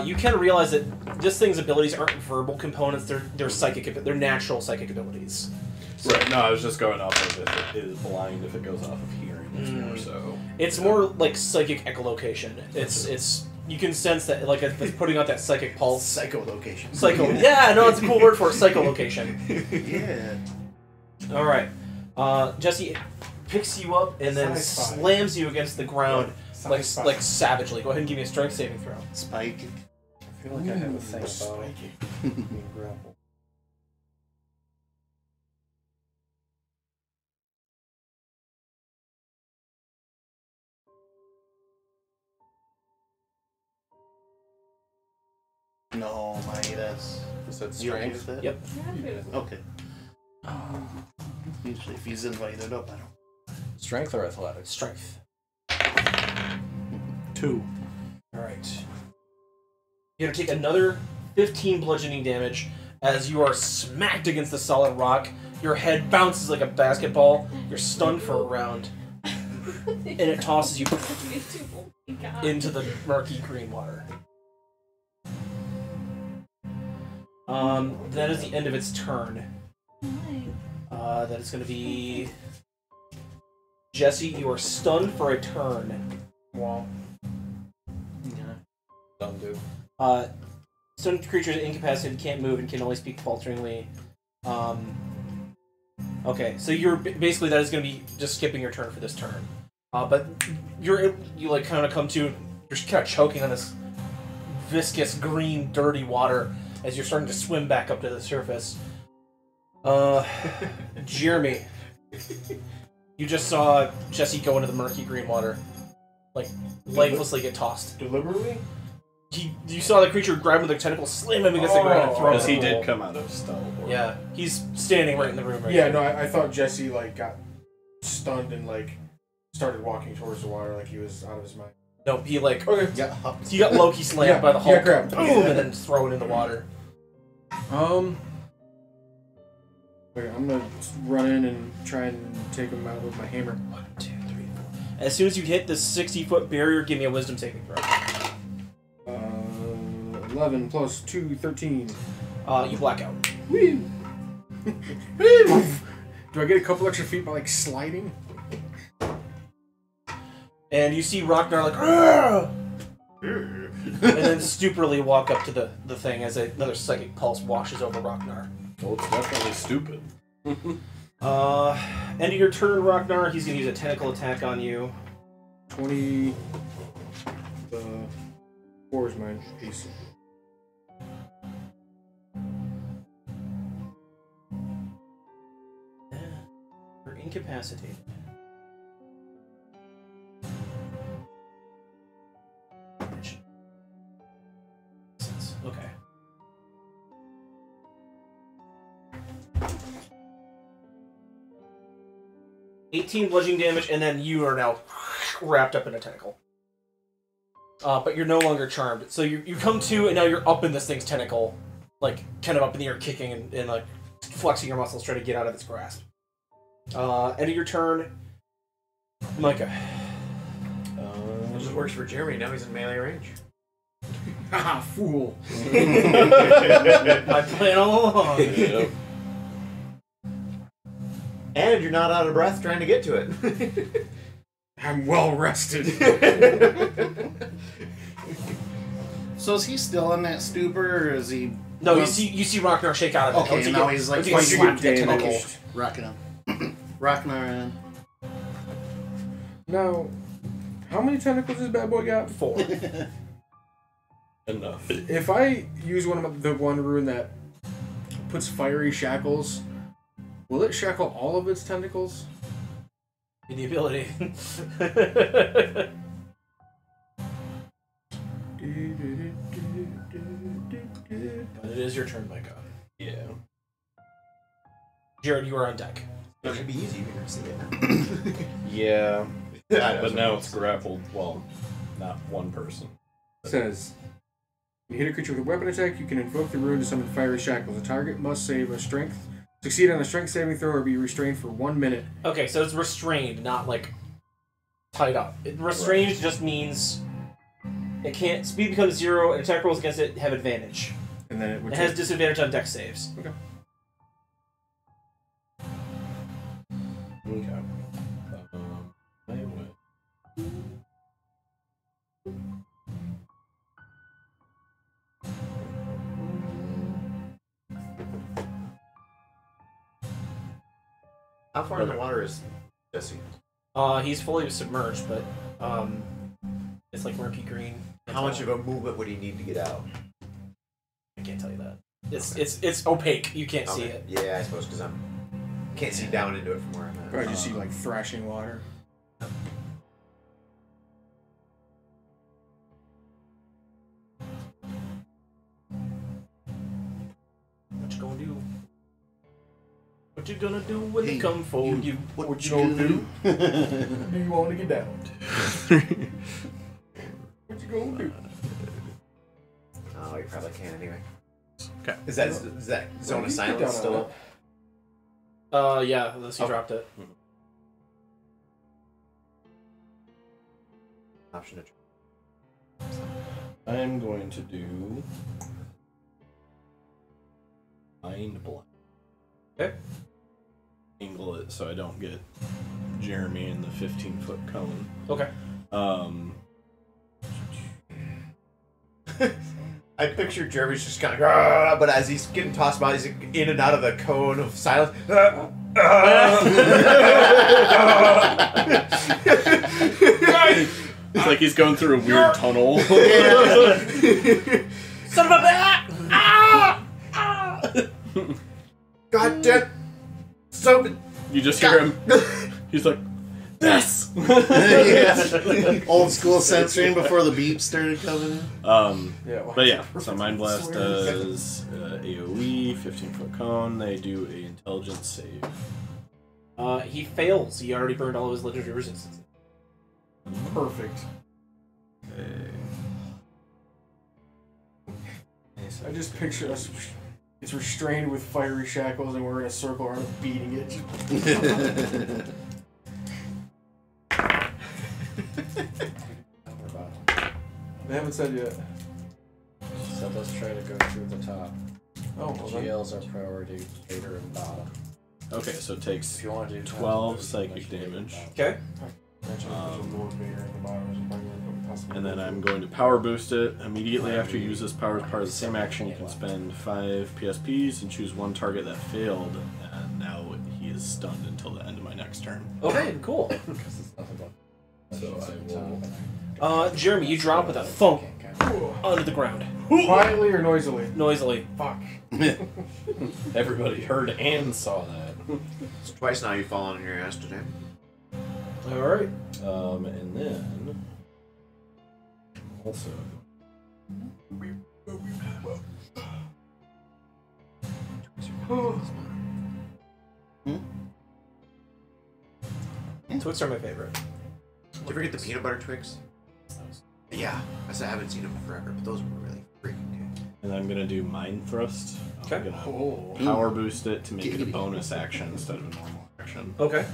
Speaker 2: You can realize that this thing's abilities aren't verbal components; they're psychic. They're natural psychic abilities.
Speaker 6: Right. No, I was just going off of if it is blind, if it goes off of hearing. It's more so.
Speaker 2: It's more like psychic echolocation. It's you can sense that like it's putting out that psychic pulse.
Speaker 3: Psycholocation.
Speaker 2: Yeah, no, it's a cool word for it. Psycholocation.
Speaker 1: Yeah.
Speaker 2: All right, Jesse picks you up and then slams you against the ground like savagely. Go ahead and give me a strength saving throw.
Speaker 1: Spike.
Speaker 8: I feel like I have a thing about being grappled.
Speaker 1: No, that's.
Speaker 8: Is that
Speaker 1: You okay
Speaker 8: strength?
Speaker 1: with that?
Speaker 2: Yep.
Speaker 1: Okay. Usually, if he's invited up, I don't.
Speaker 8: Strength or athletics?
Speaker 2: Strength.
Speaker 6: 2.
Speaker 2: All right. You're gonna take another 15 bludgeoning damage as you are smacked against the solid rock. Your head bounces like a basketball. You're stunned for a round, and it tosses you into the murky green water. That is the end of its turn. That is going to be Jesse. You are stunned for a turn.
Speaker 8: Well, yeah. Dumb dude.
Speaker 2: Stunned creature is incapacitated, can't move, and can only speak falteringly. Okay, so you're basically that is going to be just skipping your turn for this turn. But you like kind of come to, you're kind of choking on this viscous green dirty water as you're starting to swim back up to the surface. Jeremy, you just saw Jesse go into the murky green water, like lifelessly get tossed.
Speaker 4: Deliberately?
Speaker 2: You saw the creature grab him with the tentacle, slam him against the ground, and throw him.
Speaker 6: Because he
Speaker 2: in the
Speaker 6: did
Speaker 2: pool.
Speaker 6: come out of stealth.
Speaker 2: Yeah, he's standing right in the room right
Speaker 4: Yeah,
Speaker 2: now.
Speaker 4: no, I thought Jesse like got stunned and like started walking towards the water like he was out of his mind.
Speaker 2: No, he like
Speaker 4: Okay.
Speaker 2: he got Loki slammed by the Hulk,
Speaker 4: grab.
Speaker 2: boom, and then thrown in the water.
Speaker 4: Okay, I'm gonna run in and try and take him out with my hammer.
Speaker 2: 1, 2, 3, 4. As soon as you hit the 60-foot barrier, give me a wisdom saving throw.
Speaker 4: 11 plus 2, 13.
Speaker 2: You black out.
Speaker 4: Woo! Do I get a couple extra feet by like sliding?
Speaker 2: And And you see Rocknar like, "Argh!" and then stupidly walk up to the thing as another psychic pulse washes over Rocknar.
Speaker 6: Well, it's definitely stupid.
Speaker 2: End of your turn, Rocknar. He's gonna use a tentacle attack on you.
Speaker 4: 20. 4 is my piece.
Speaker 2: You're incapacitated. Okay. $18 bludgeoning damage, and then you are now wrapped up in a tentacle. But you're no longer charmed. So you come to, and now you're up in this thing's tentacle, like kind of up in the air, kicking and like flexing your muscles, trying to get out of its grasp. End of your turn, Micah.
Speaker 3: It just works for Jeremy. Now he's in melee range.
Speaker 4: Haha, fool.
Speaker 2: My plan all along.
Speaker 6: Yep.
Speaker 3: And you're not out of breath trying to get to it.
Speaker 4: I'm well rested.
Speaker 1: So is he still in that stupor, or is he?
Speaker 2: No, you see Rocknar shake out of it.
Speaker 1: Okay,
Speaker 2: Once you
Speaker 1: now
Speaker 2: get-
Speaker 1: he's like
Speaker 2: once you get
Speaker 1: slapped
Speaker 2: slapped
Speaker 1: the
Speaker 2: in the
Speaker 1: tentacle.
Speaker 2: tentacle.
Speaker 1: Rocking him. Rocking in.
Speaker 4: Now, how many tentacles this bad boy got?
Speaker 2: 4.
Speaker 6: Enough.
Speaker 4: If I use the one rune that puts fiery shackles, will it shackle all of its tentacles?
Speaker 2: The ability. But it is your turn, Micah.
Speaker 6: Yeah.
Speaker 2: Jared, you are on deck.
Speaker 3: It should be easy. You can see it.
Speaker 6: Yeah.
Speaker 3: Yeah,
Speaker 6: But now it's grappled. Well, not one person.
Speaker 4: It says, when you hit a creature with a weapon attack, you can invoke the rune to summon fiery shackles. The target must succeed on a strength saving throw or be restrained for 1 minute.
Speaker 2: Okay, so it's restrained, not like tied up. Restrained just means it can't. Speed becomes 0, and attack rolls against it have advantage.
Speaker 4: And then it would
Speaker 2: It has disadvantage on dex saves.
Speaker 4: Okay.
Speaker 6: Okay. I went.
Speaker 3: How far in the water is Jesse?
Speaker 2: He's fully submerged, but it's like murky green.
Speaker 3: How much of a movement would he need to get out?
Speaker 2: I can't tell you that. It's opaque. You can't see it.
Speaker 3: Yeah, I suppose because can't see down into it from where I'm at.
Speaker 4: Probably just see like thrashing water.
Speaker 2: What you gonna do? What you gonna do when they
Speaker 1: Hey,
Speaker 2: come for you?
Speaker 1: What you gonna do?
Speaker 4: Do you want to get down? What you gonna do?
Speaker 3: Oh, you probably can anyway.
Speaker 6: Okay.
Speaker 3: Is that zone of silence still up?
Speaker 2: Yeah, unless you dropped it.
Speaker 3: Option to.
Speaker 6: I'm going to do Mind Block.
Speaker 2: Okay.
Speaker 6: Angle it so I don't get Jeremy in the 15-foot cone.
Speaker 2: Okay.
Speaker 3: I picture Jeremy's just kind of, but as he's getting tossed by, he's in and out of the cone of silence.
Speaker 6: It's like he's going through a weird tunnel.
Speaker 2: Son of a bat!
Speaker 3: God damn! So
Speaker 6: You just hear him. He's like, this!
Speaker 1: Yeah. Old school censoring before the beep started coming in.
Speaker 6: But yeah, so Mind Blast does AoE, 15-foot cone. They do a intelligence save.
Speaker 2: He fails. He already burned all of his legendary resistances.
Speaker 4: Perfect. I just picture us. It's restrained with fiery shackles, and we're in a circle around it, beating it. They haven't said yet.
Speaker 8: So let's try to go through the top.
Speaker 4: Oh, well then.
Speaker 8: GL's our priority, later and bottom.
Speaker 6: Okay, so it takes
Speaker 8: If you want to do top,
Speaker 6: 12
Speaker 8: there's
Speaker 6: psychic
Speaker 8: much later and
Speaker 6: damage.
Speaker 8: bottom.
Speaker 2: Okay.
Speaker 6: And then I'm going to power boost it. Immediately after you use this power as part of the same action, you can spend 5 PSPs and choose one target that failed. And now he is stunned until the end of my next turn.
Speaker 2: Okay, cool.
Speaker 6: So I will...
Speaker 2: Jeremy, you drop with a thump onto the ground.
Speaker 4: Quietly or noisily?
Speaker 2: Noisily.
Speaker 4: Fuck.
Speaker 6: Everybody heard and saw that.
Speaker 3: It's twice now you've fallen on your ass today.
Speaker 2: Alright.
Speaker 6: And then... Also...
Speaker 2: Twix are my favorite.
Speaker 3: Did you ever get the peanut butter Twix? Yeah, I said I haven't seen them in forever, but those were really freaking good.
Speaker 6: And I'm gonna do Mind Thrust.
Speaker 2: Okay.
Speaker 6: I'm gonna power boost it to make it a bonus action instead of a normal action.
Speaker 2: Okay.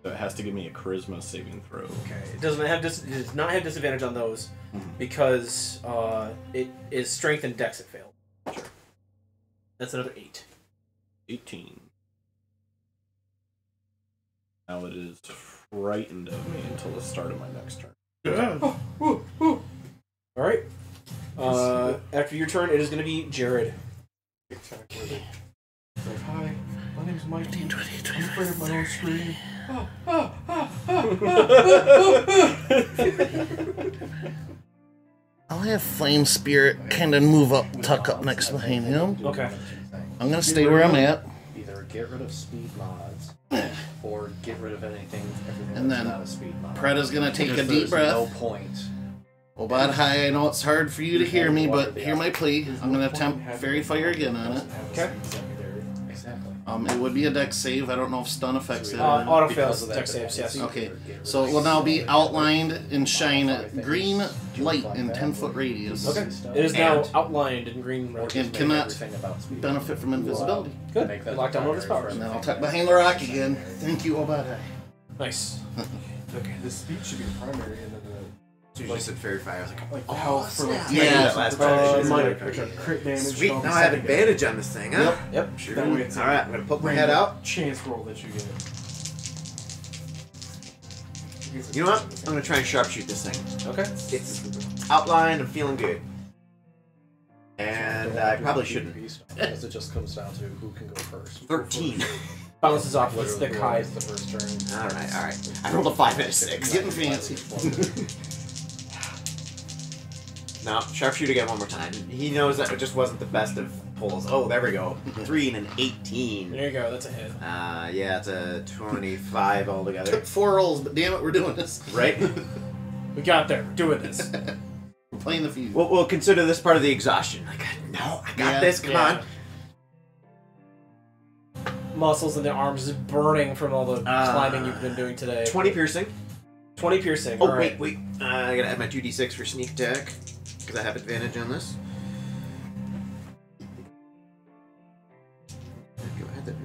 Speaker 6: So it has to give me a Charisma saving throw.
Speaker 2: Okay. It does not have disadvantage on those because it is Strength and Dex it failed.
Speaker 6: Sure.
Speaker 2: That's another 8.
Speaker 6: 18. Now it is frightened of me until the start of my next turn.
Speaker 2: Alright. After your turn, it is going to be Jared.
Speaker 4: Hi, my name's Mike. I'm afraid of my own scream.
Speaker 1: I'll have Flame Spirit kind of move up, tuck up next behind him.
Speaker 2: Okay.
Speaker 1: I'm gonna stay where I'm at.
Speaker 8: Either get rid of speed mods or get rid of everything
Speaker 1: And
Speaker 8: that's
Speaker 1: then
Speaker 8: not a speed mod.
Speaker 1: Preda's gonna take a
Speaker 8: Because
Speaker 1: deep
Speaker 8: there's no
Speaker 1: breath.
Speaker 8: point.
Speaker 1: Well, Bad High, I know it's hard for you to hear me, but hear my plea. I'm gonna attempt Fairy Fire again on it.
Speaker 2: Okay.
Speaker 8: Exactly.
Speaker 1: It would be a dex save. I don't know if stun affects it.
Speaker 2: Auto
Speaker 8: Because
Speaker 2: fails
Speaker 8: of that
Speaker 2: Dex saves, yes.
Speaker 1: Okay, so it will now be outlined and shine green light in 10-foot radius.
Speaker 2: Okay. It is now outlined in green.
Speaker 1: And cannot benefit from invisibility.
Speaker 2: Good.
Speaker 8: Make that
Speaker 2: Lock down all of his
Speaker 8: primary
Speaker 2: powers.
Speaker 1: And then I'll tuck behind the rock again. Thank you, Obadiah.
Speaker 2: Nice.
Speaker 4: Okay, the speed should be the primary, and then
Speaker 3: So you just said Fairy Fire. I was like,
Speaker 4: the health for like
Speaker 1: Yeah.
Speaker 3: that last time.
Speaker 2: Minor.
Speaker 4: crit damage.
Speaker 3: Sweet,
Speaker 4: all
Speaker 3: now
Speaker 4: the
Speaker 3: I have
Speaker 4: second
Speaker 3: advantage on this thing, huh?
Speaker 2: Yep.
Speaker 3: Sure.
Speaker 4: That way it's
Speaker 3: All right, I'm gonna poke my head out.
Speaker 4: Chance roll that you get.
Speaker 3: You know what? I'm gonna try and sharpshoot this thing.
Speaker 2: Okay.
Speaker 3: It's outlined. I'm feeling good. And I probably shouldn't.
Speaker 8: Because it just comes down to who can go first.
Speaker 3: 13.
Speaker 2: Bounces off with thick hide.
Speaker 8: The first turn.
Speaker 3: All right, all right. I rolled a 5 and a 6.
Speaker 1: Getting fancy.
Speaker 3: Now, sharpshoot again one more time. He knows that it just wasn't the best of pulls. Oh, there we go. 3 and an 18.
Speaker 2: There you go. That's a hit.
Speaker 3: Yeah, it's a 25 altogether.
Speaker 1: Took 4 rolls, but damn it, we're doing this.
Speaker 3: Right?
Speaker 2: We got there. We're doing this.
Speaker 1: We're playing the feud.
Speaker 3: We'll consider this part of the exhaustion. Like, no, I got this. Come on.
Speaker 2: Muscles in the arms is burning from all the climbing you've been doing today.
Speaker 3: 20 piercing.
Speaker 2: 20 piercing.
Speaker 3: Oh,
Speaker 2: all right.
Speaker 3: wait. I gotta add my 2d6 for sneak attack. Because I have advantage on this. Go ahead there.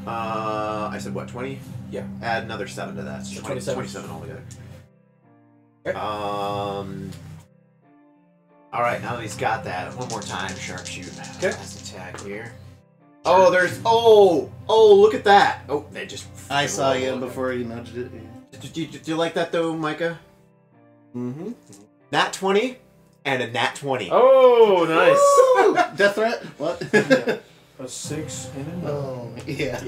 Speaker 3: I said what, 20?
Speaker 2: Yeah.
Speaker 3: Add another 7 to that. So
Speaker 2: 27.
Speaker 3: 27 altogether.
Speaker 2: Okay.
Speaker 3: Alright, now that he's got that, one more time, sharpshoot.
Speaker 2: Okay.
Speaker 3: Last attack here. Oh, there's. Oh, look at that. Oh, they just.
Speaker 1: I saw you before you nudged it.
Speaker 3: Did you like that though, Micah?
Speaker 1: Mm-hmm.
Speaker 3: Nat 20 and a nat 20.
Speaker 2: Oh, nice.
Speaker 1: Death threat? What?
Speaker 4: A 6 and a 9.
Speaker 1: Oh, yeah.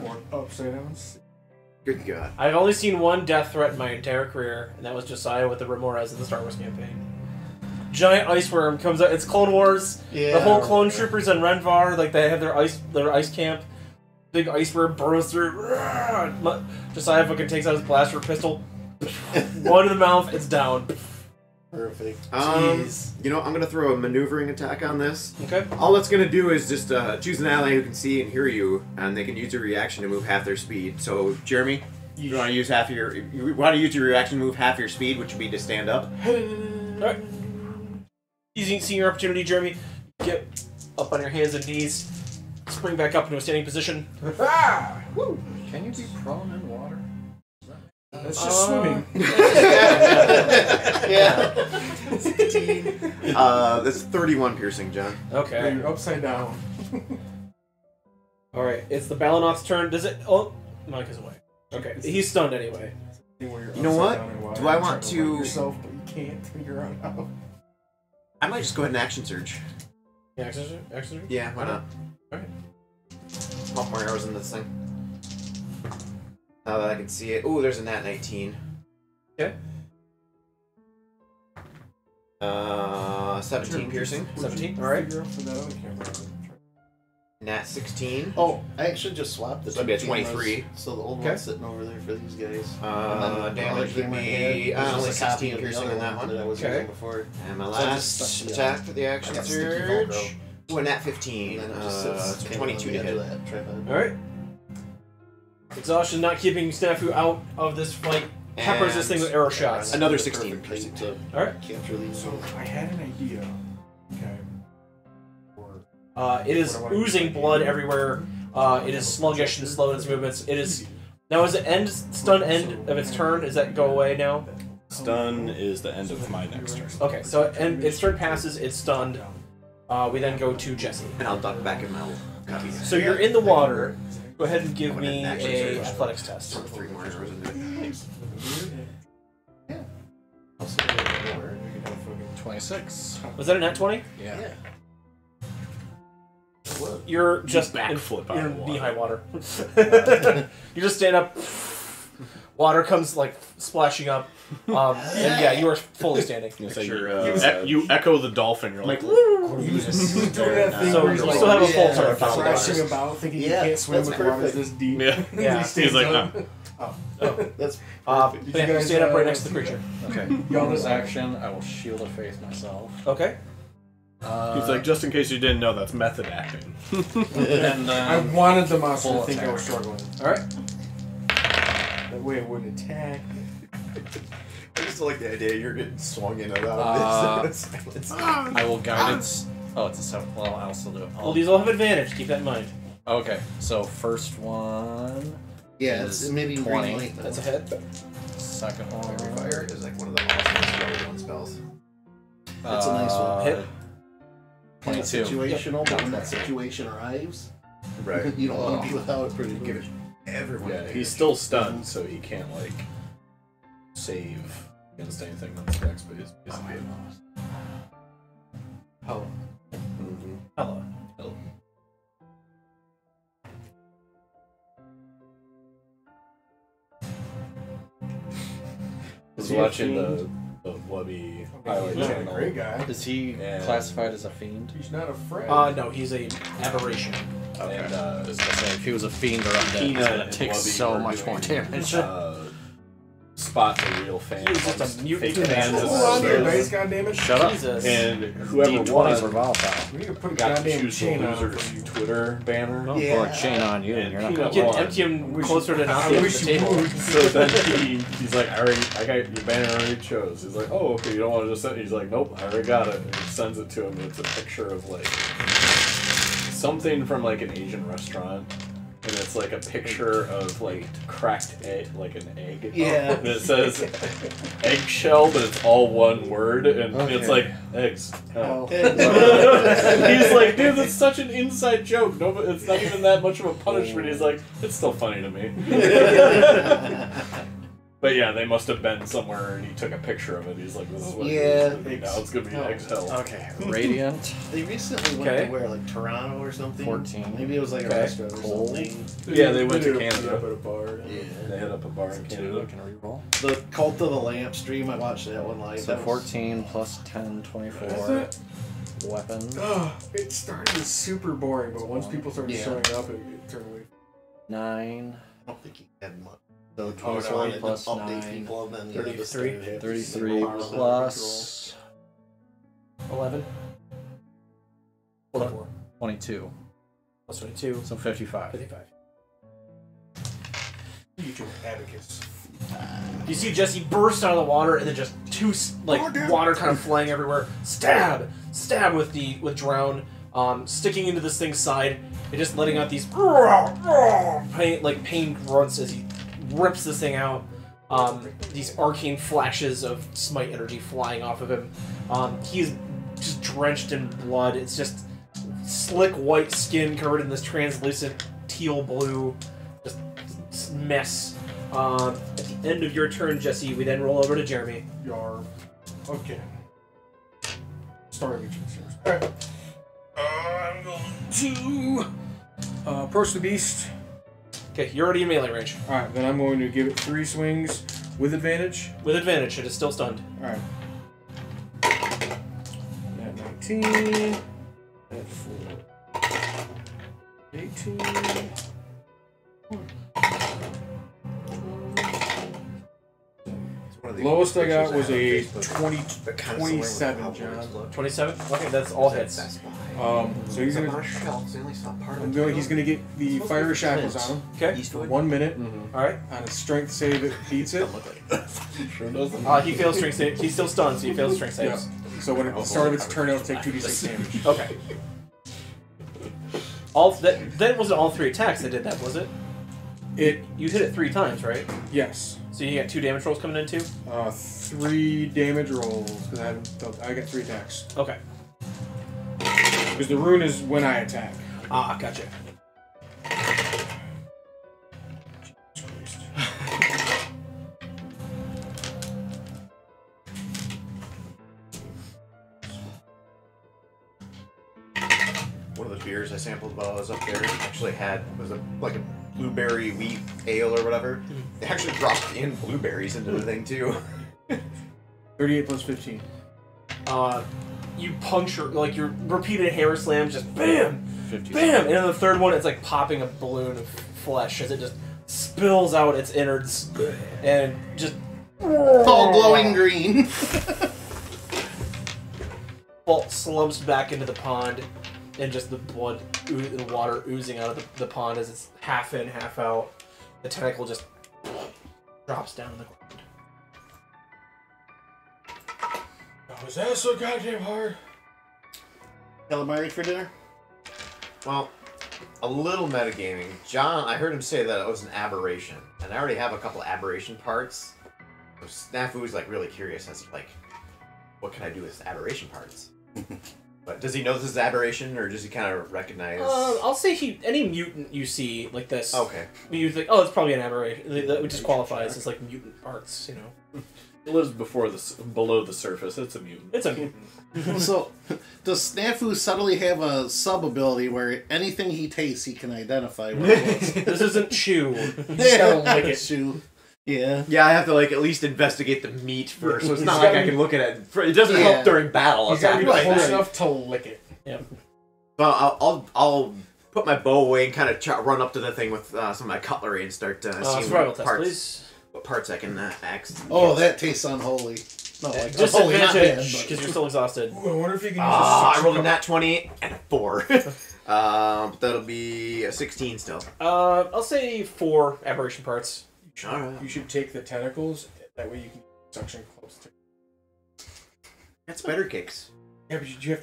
Speaker 4: Or upside down.
Speaker 3: Good God.
Speaker 2: I've only seen one death threat in my entire career, and that was Josiah with the Remores in the Star Wars campaign. Giant ice worm comes out. It's Clone Wars.
Speaker 1: Yeah.
Speaker 2: The whole clone troopers and Renvar, like they have their ice camp. Big ice worm burrows through. Josiah fucking takes out his blaster pistol. One in the mouth. It's down.
Speaker 1: Perfect.
Speaker 2: Jeez.
Speaker 3: You know, I'm gonna throw a maneuvering attack on this.
Speaker 2: Okay.
Speaker 3: All it's gonna do is just choose an ally who can see and hear you, and they can use a reaction to move half their speed. So, Jeremy, you want to use half of your. You want to use your reaction to move half your speed, which would be to stand up.
Speaker 2: Alright. Using senior opportunity, Jeremy. Get up on your hands and knees. Spring back up into a standing position.
Speaker 8: Can you be prone in water?
Speaker 4: That's just swimming.
Speaker 1: Yeah.
Speaker 3: 16. That's 31 piercing, John.
Speaker 2: Okay.
Speaker 4: You're upside down.
Speaker 2: All right. It's the Ballonaut's turn. Does it? Oh, Mike is away. Okay. He's stunned anyway.
Speaker 3: You know what? Do I want to-
Speaker 4: yourself, but you can't figure out how.
Speaker 3: I might just go ahead and action surge.
Speaker 2: Yeah, action.
Speaker 3: Yeah, why not?
Speaker 2: Alright.
Speaker 3: Pump more arrows into this thing. Now that I can see it. Ooh, there's a nat 19.
Speaker 2: Okay.
Speaker 3: 17 piercing.
Speaker 2: 17. All right.
Speaker 4: Figure out for that other camera.
Speaker 3: Nat 16.
Speaker 1: Oh, I actually just swapped the
Speaker 3: So that'd be a
Speaker 1: two cameras,
Speaker 3: 23.
Speaker 1: So the old
Speaker 2: Okay.
Speaker 1: one's sitting over there for these guys. And then the
Speaker 3: Damage
Speaker 1: other
Speaker 3: would
Speaker 1: camera I
Speaker 3: be
Speaker 1: had was
Speaker 3: only
Speaker 1: just a copy
Speaker 3: 16
Speaker 1: of the
Speaker 3: piercing
Speaker 1: other
Speaker 3: on that
Speaker 1: one
Speaker 3: one.
Speaker 1: that I was
Speaker 2: Okay.
Speaker 1: using before.
Speaker 3: And my
Speaker 1: So I
Speaker 3: last
Speaker 1: just stuck the,
Speaker 3: attack for the
Speaker 1: I
Speaker 3: action
Speaker 1: got sticky
Speaker 3: surge.
Speaker 1: Velcro.
Speaker 3: Ooh, a nat 15.
Speaker 1: And then it just sits
Speaker 3: It's
Speaker 1: kind of
Speaker 3: 22
Speaker 1: on
Speaker 3: to
Speaker 1: the edge
Speaker 3: hit.
Speaker 1: of that tripod.
Speaker 2: All right. Exhaustion not keeping Snafu out of this fight. Peppers this thing with arrow shots.
Speaker 3: Another
Speaker 1: The
Speaker 3: 16
Speaker 1: perfect
Speaker 3: piercing.
Speaker 1: height to
Speaker 2: Alright.
Speaker 1: capture these.
Speaker 4: So I had an idea. Okay.
Speaker 2: It is oozing blood everywhere. It is sluggish and slow in its movements. It is now. Is it stun end of its turn? Does that go away now?
Speaker 6: Stun is the end of my next turn.
Speaker 2: Okay, so and its turn passes. It's stunned. We then go to Jesse.
Speaker 3: And I'll duck back in my copy.
Speaker 2: So you're in the water. Go ahead and give
Speaker 3: I'm
Speaker 2: me
Speaker 3: gonna actually
Speaker 2: a
Speaker 3: search.
Speaker 2: athletics test.
Speaker 3: Sort of 3 more arrows into it.
Speaker 1: I'll sit right over.
Speaker 8: 26.
Speaker 2: Was that a nat 20?
Speaker 8: Yeah.
Speaker 2: You're just
Speaker 6: backflip out
Speaker 2: you're
Speaker 6: of
Speaker 2: in
Speaker 6: water.
Speaker 2: knee-high water. You just stand up. Water comes like splashing up, and yeah, you are fully standing.
Speaker 6: You, say you're, you echo the dolphin. You're like,
Speaker 4: He was doing that thing
Speaker 2: So
Speaker 4: where
Speaker 2: you
Speaker 4: he's
Speaker 2: still
Speaker 4: like
Speaker 2: have a full
Speaker 1: yeah,
Speaker 2: turn.
Speaker 1: that's
Speaker 4: thrashing about, thinking
Speaker 1: Yeah,
Speaker 4: he can't swim
Speaker 1: that's
Speaker 4: with water
Speaker 1: perfect.
Speaker 4: this deep.
Speaker 6: yeah.
Speaker 2: Yeah.
Speaker 6: He's like,
Speaker 1: That's
Speaker 2: But
Speaker 4: Did
Speaker 2: yeah,
Speaker 4: you
Speaker 2: you
Speaker 4: guys,
Speaker 2: stand up right next to the creature.
Speaker 8: Okay. Bonus action, I will shield of faith myself.
Speaker 2: Okay.
Speaker 6: he's like, just in case you didn't know, that's method acting.
Speaker 8: And
Speaker 4: I
Speaker 8: then
Speaker 4: wanted the monster to
Speaker 8: full
Speaker 4: think I was
Speaker 8: attack.
Speaker 4: struggling.
Speaker 2: All right.
Speaker 4: That way it wouldn't attack.
Speaker 3: I just like the idea you're getting swung in and out
Speaker 8: Uh,
Speaker 3: of this.
Speaker 8: I will guide its. Oh, it's a 7. Well, I'll still do it.
Speaker 2: Well, these all have advantage. Keep that in mind.
Speaker 8: Okay, so first one,
Speaker 1: yeah, it's maybe
Speaker 8: 20.
Speaker 1: green light.
Speaker 2: That's a hit.
Speaker 8: second one.
Speaker 3: Every fire is like one of the most one spells.
Speaker 1: That's a nice one.
Speaker 2: Hit.
Speaker 8: 22.
Speaker 1: Situational, but when that situation arrives,
Speaker 3: Right.
Speaker 1: you don't want to be without it pretty
Speaker 3: Give it
Speaker 1: much.
Speaker 3: everyone.
Speaker 6: Yeah, he's still stunned, so he can't like save against anything on his dex base. Basically.
Speaker 2: Hello.
Speaker 6: Mm-hmm.
Speaker 2: Hello.
Speaker 6: I was watching the Wubby highlight
Speaker 4: He's a
Speaker 6: channel.
Speaker 4: great guy.
Speaker 8: Is he
Speaker 6: And-
Speaker 8: classified as a fiend?
Speaker 4: He's not afraid.
Speaker 2: No, he's a aberration.
Speaker 6: And
Speaker 8: I was gonna say, if he was a fiend or undead, he's
Speaker 6: Peanut
Speaker 8: gonna
Speaker 6: and
Speaker 8: take
Speaker 6: Wubby
Speaker 8: so
Speaker 6: were
Speaker 8: much more
Speaker 6: doing,
Speaker 8: damage.
Speaker 6: Spot the real fan.
Speaker 2: He was just a
Speaker 6: fake
Speaker 2: mutant
Speaker 6: fans
Speaker 2: man.
Speaker 6: of
Speaker 4: Hold on here,
Speaker 6: the
Speaker 4: nice goddamn it.
Speaker 8: Shut up.
Speaker 2: Jesus.
Speaker 6: and whoever
Speaker 8: D20s
Speaker 6: won
Speaker 8: are volatile.
Speaker 4: We need to put a
Speaker 6: got to
Speaker 4: goddamn
Speaker 6: choose the
Speaker 4: chain on him
Speaker 6: loser's
Speaker 4: for you.
Speaker 6: Twitter banner.
Speaker 8: Or a chain on you, and you're not
Speaker 6: And
Speaker 8: gonna
Speaker 2: You
Speaker 6: Peanut
Speaker 2: can
Speaker 6: won.
Speaker 2: empty him
Speaker 4: Wish
Speaker 2: closer to
Speaker 4: you-
Speaker 2: not
Speaker 4: I
Speaker 2: the
Speaker 4: wish you
Speaker 2: table.
Speaker 4: would.
Speaker 6: So then he's like, I got your banner already chose. He's like, oh, okay, you don't want to just send it? He's like, nope, I already got it. And he sends it to him, and it's a picture of like something from like an Asian restaurant. And it's like a picture of like cracked egg, like an egg.
Speaker 1: Yeah.
Speaker 6: And it says eggshell, but it's all one word, and it's like eggs. Oh. He's like, dude, that's such an inside joke. No, it's not even that much of a punishment. He's like, it's still funny to me. But yeah, they must have been somewhere, and he took a picture of it. He's like, this is what
Speaker 1: Yeah.
Speaker 6: it's gonna be now. It's gonna be eggshell.
Speaker 8: Okay, radiant.
Speaker 1: They recently went
Speaker 2: Okay.
Speaker 1: to where, like Toronto or something?
Speaker 8: 14.
Speaker 1: Maybe it was like a
Speaker 2: Okay.
Speaker 1: restaurant or
Speaker 8: Cold.
Speaker 1: something.
Speaker 6: Yeah, they went to
Speaker 4: Put it
Speaker 6: Canada.
Speaker 4: up at a bar.
Speaker 1: Yeah.
Speaker 6: They hit up a bar in
Speaker 8: 2.
Speaker 6: Canada.
Speaker 8: I can reroll.
Speaker 1: The Cult of the Lamp stream, I watched that one live.
Speaker 8: So
Speaker 1: That was-
Speaker 8: 14 plus 10, 24.
Speaker 4: That's it.
Speaker 8: Weapon.
Speaker 4: It started super boring, but once people started
Speaker 1: Yeah.
Speaker 4: showing up, it turned away.
Speaker 8: 9.
Speaker 1: I don't think he had much. So
Speaker 8: Oh, no,
Speaker 1: 21
Speaker 8: plus
Speaker 1: update
Speaker 8: 9.
Speaker 1: people, and then
Speaker 2: 33.
Speaker 8: 33 plus
Speaker 2: 11. 44.
Speaker 8: 22.
Speaker 2: Plus 22.
Speaker 8: So 55.
Speaker 2: 55.
Speaker 4: YouTube abacus.
Speaker 2: You see Jesse burst out of the water, and then just water kind of flying everywhere. Stab with drown, sticking into this thing's side, and just letting out these pain grunts as he rips this thing out. These arcane flashes of smite energy flying off of him. He's just drenched in blood. It's just slick white skin covered in this translucent teal blue just mess. At the end of your turn, Jesse, we then roll over to Jeremy.
Speaker 4: Yarb. Okay. Start each Alright. I'm going to approach the beast.
Speaker 2: Okay, you're already in melee range.
Speaker 4: Alright, then I'm going to give it 3 swings with advantage.
Speaker 2: With advantage, it is still stunned.
Speaker 4: Alright. At 19. At 4. 18. Lowest I got was a 27, John.
Speaker 2: 27? Okay, that's all hits.
Speaker 4: So he's gonna get the fire shackles on him.
Speaker 2: Okay.
Speaker 4: For 1 minute.
Speaker 2: Alright.
Speaker 4: On a strength save, it beats it.
Speaker 6: Sure doesn't.
Speaker 2: He fails strength save. He's still stunned, so he fails strength saves.
Speaker 4: Yeah. So when at the start of its turn, it'll take 2d6 damage.
Speaker 2: Okay. That wasn't all 3 attacks that did that, was it? You hit it 3 times, right?
Speaker 4: Yes.
Speaker 2: So you got 2 damage rolls coming in too?
Speaker 4: 3 damage rolls because I got 3 attacks.
Speaker 2: Okay.
Speaker 4: Because the rune is when I attack.
Speaker 2: Ah, gotcha.
Speaker 3: One of the beers I sampled while I was up there actually was like a blueberry wheat ale or whatever. They actually dropped in blueberries into the thing too.
Speaker 4: 38 plus 15.
Speaker 2: You puncture, like your repeated hammer slams, just BAM!
Speaker 6: 50
Speaker 2: BAM! And then the third one, it's like popping a balloon of flesh as it just spills out its innards and just
Speaker 1: all glowing green.
Speaker 2: slumps back into the pond, and just the blood, the water oozing out of the pond as it's half in, half out. The tentacle just drops down on the ground.
Speaker 4: Was that so goddamn hard?
Speaker 1: Calamari for dinner?
Speaker 3: Well, a little metagaming. John, I heard him say that it was an aberration, and I already have a couple aberration parts. So Snafu's like really curious as to like, what can I do with aberration parts? But does he know this is aberration, or does he kind of recognize?
Speaker 2: I'll say any mutant you see like this.
Speaker 3: Okay.
Speaker 2: You think, oh, it's probably an aberration. That just qualifies as like mutant parts, you know.
Speaker 6: It lives below the surface. It's a mutant.
Speaker 2: It's a mutant.
Speaker 1: So, does Snafu subtly have a sub-ability where anything he tastes he can identify what it was?
Speaker 2: This isn't chew.
Speaker 1: Yeah,
Speaker 2: gotta lick it.
Speaker 1: Shoe. Yeah.
Speaker 3: Yeah, I have to like at least investigate the meat first, so it's not like I can look at it. It doesn't
Speaker 1: Yeah.
Speaker 3: help during battle.
Speaker 4: He's gotta be
Speaker 3: Like
Speaker 4: close
Speaker 3: that.
Speaker 4: enough to lick it.
Speaker 2: Yeah.
Speaker 3: Well, I'll put my bow away and kind of run up to the thing with some of my cutlery and start seeing
Speaker 2: Survival
Speaker 3: what
Speaker 2: test,
Speaker 3: parts,
Speaker 2: please.
Speaker 3: what parts I can axe.
Speaker 1: Oh, that tastes unholy. No, like unholy, not bad,
Speaker 2: Disadvantage,
Speaker 1: but-
Speaker 2: because you're still exhausted.
Speaker 4: Ooh, I wonder if you can use
Speaker 3: I rolled a nat 20 and a 4. That'll be a 16 still.
Speaker 2: I'll say 4 aberration parts.
Speaker 4: You should take the tentacles. That way you can suction close to.
Speaker 3: That's spider cakes.
Speaker 4: Yeah, but you have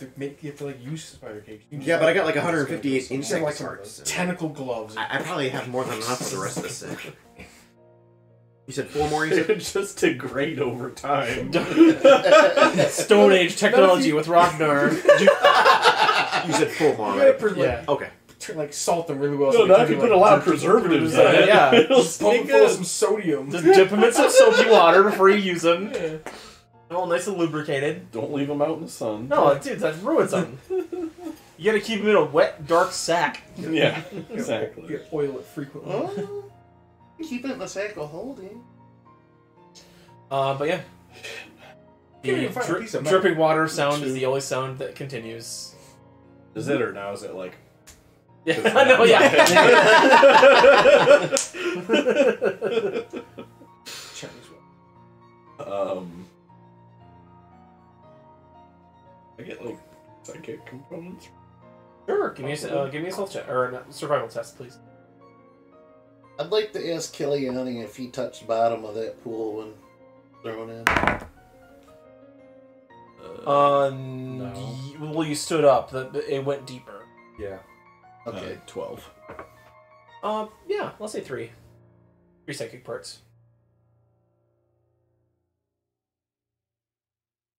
Speaker 4: to like use spider cakes. You can
Speaker 3: Yeah,
Speaker 4: just,
Speaker 3: but I got like 158
Speaker 4: you
Speaker 3: insect
Speaker 4: like some
Speaker 3: parts.
Speaker 4: tentacle gloves.
Speaker 3: I probably have more than enough for the rest of this set. You said 4 more, you said?
Speaker 6: Just degrade over time.
Speaker 2: Stone Age technology with Ragnar.
Speaker 3: You said 4 more,
Speaker 4: You gotta
Speaker 3: right?
Speaker 2: Yeah.
Speaker 3: Okay.
Speaker 4: like salt them really well.
Speaker 6: No,
Speaker 4: so
Speaker 6: now
Speaker 4: they
Speaker 6: if you
Speaker 4: can,
Speaker 6: put a lot of preservatives in it,
Speaker 2: Yeah.
Speaker 6: it'll
Speaker 4: pump
Speaker 6: stay
Speaker 4: it full of
Speaker 6: good.
Speaker 4: some sodium.
Speaker 2: Just dip them in some soapy water before you use them. All nice and lubricated.
Speaker 6: Don't leave them out in the sun.
Speaker 2: No, dude, that ruins them. You gotta keep them in a wet, dark sack.
Speaker 6: Yeah, exactly.
Speaker 4: You oil it frequently.
Speaker 1: Oh, keep it in the sack of holding.
Speaker 2: But yeah.
Speaker 4: Can't
Speaker 2: The
Speaker 4: even find a piece of metal.
Speaker 2: dripping water sound is the only sound that continues.
Speaker 6: Is it or now is it like?
Speaker 2: Yeah, I know, yeah.
Speaker 4: Chinese
Speaker 6: I get like psychic components.
Speaker 2: Sure, give me a stealth check or a survival test, please.
Speaker 1: I'd like to ask Killiani if he touched the bottom of that pool when thrown in.
Speaker 2: Well, you stood up. It went deeper.
Speaker 8: Yeah.
Speaker 1: Okay.
Speaker 6: 12.
Speaker 2: Yeah, let's say 3. 3 psychic parts.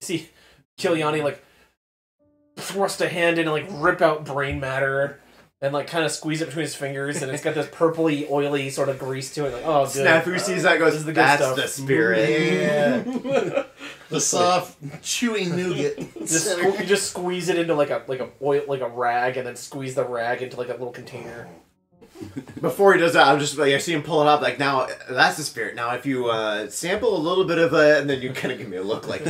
Speaker 2: see Kiliani like thrust a hand in and like rip out brain matter and like kind of squeeze it between his fingers, and it's got this purpley, oily sort of grease to it. Like, oh, good.
Speaker 3: Snafu sees that, goes,
Speaker 2: This is the good
Speaker 3: "That's
Speaker 2: stuff."
Speaker 3: the spirit."
Speaker 2: Yeah.
Speaker 1: The soft, chewy nougat.
Speaker 2: You just squeeze it into like a rag, and then squeeze the rag into like a little container.
Speaker 3: Before he does that, I'm just like, I see him pull it up. Like, now that's the spirit. Now, if you sample a little bit of it, and then you kind of give me a look like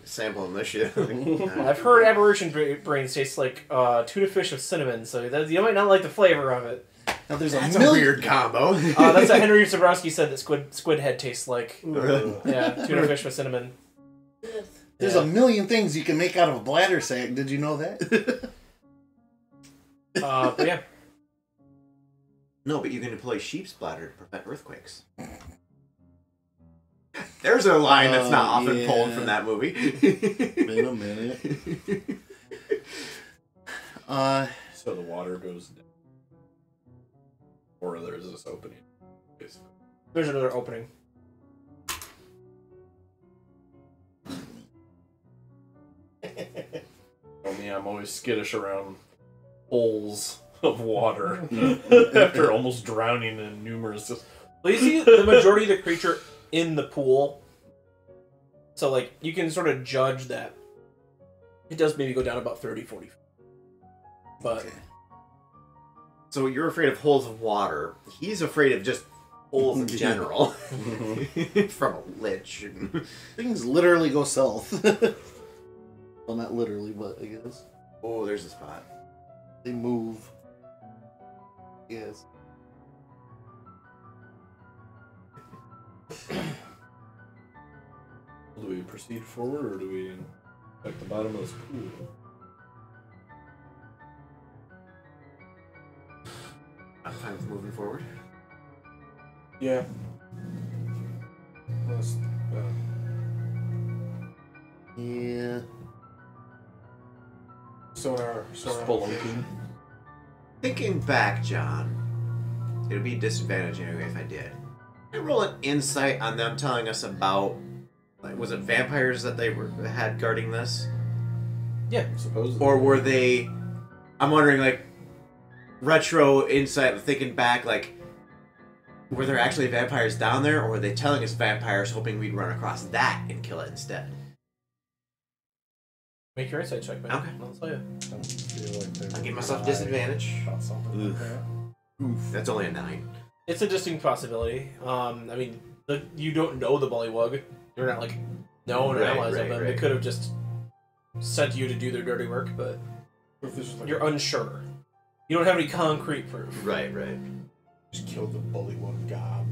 Speaker 3: sampling this shit.
Speaker 2: I've heard aberration brains taste like tuna fish with cinnamon, so you might not like the flavor of it.
Speaker 1: Now there's
Speaker 3: That's
Speaker 1: a
Speaker 3: a
Speaker 1: million.
Speaker 3: weird combo.
Speaker 2: That's what Henry Zabrowski said that squid head tastes like.
Speaker 3: Really?
Speaker 2: Yeah, tuna fish with cinnamon.
Speaker 1: There's a million things you can make out of a bladder sack. Did you know that?
Speaker 2: But yeah.
Speaker 3: No, but you can deploy sheep's bladder to prevent earthquakes. There's a line that's not often
Speaker 1: yeah.
Speaker 3: pulled from that movie.
Speaker 1: Wait a minute.
Speaker 6: So the water goes down. Or there's this opening. Basically.
Speaker 2: There's another opening.
Speaker 6: Me, I'm always skittish around holes of water after almost drowning in numerous.
Speaker 2: Well, you see the majority of the creature in the pool, so like you can sort of judge that it does maybe go down about 30, 40 feet. But
Speaker 1: Okay.
Speaker 3: So you're afraid of holes of water. He's afraid of just holes in general. From a lich.
Speaker 1: Things literally go south. Well, not literally, but I guess.
Speaker 3: Oh, there's a spot.
Speaker 1: They move. Yes.
Speaker 6: Do we proceed forward or do we check the bottom of this pool?
Speaker 3: I'm fine with moving forward.
Speaker 4: Yeah. Let's,
Speaker 1: Yeah.
Speaker 4: sonar.
Speaker 6: Spelunking.
Speaker 3: Thinking back, John, it would be a disadvantage anyway if I did. Can I roll an insight on them telling us about, like, was it vampires that they had guarding this?
Speaker 2: yeah,
Speaker 6: Suppose.
Speaker 3: Or were they, I'm wondering, like, retro insight, thinking back, like, were there actually vampires down there, or were they telling us vampires hoping we'd run across that and kill it instead?
Speaker 2: make your insight check, man.
Speaker 3: Okay.
Speaker 2: I'll tell you.
Speaker 8: Don't feel like they
Speaker 3: I'll give
Speaker 8: would
Speaker 3: myself
Speaker 8: lie
Speaker 3: disadvantage.
Speaker 8: about something like that.
Speaker 3: That's only a 9.
Speaker 2: It's a distinct possibility. I mean, you don't know the Bullywug. You're not like known or
Speaker 3: Right,
Speaker 2: allies of
Speaker 3: right,
Speaker 2: them.
Speaker 3: right.
Speaker 2: They could have just sent you to do their dirty work, but
Speaker 4: If this was like
Speaker 2: you're unsure. You don't have any concrete proof.
Speaker 3: Right, right.
Speaker 4: just killed the bullywug god.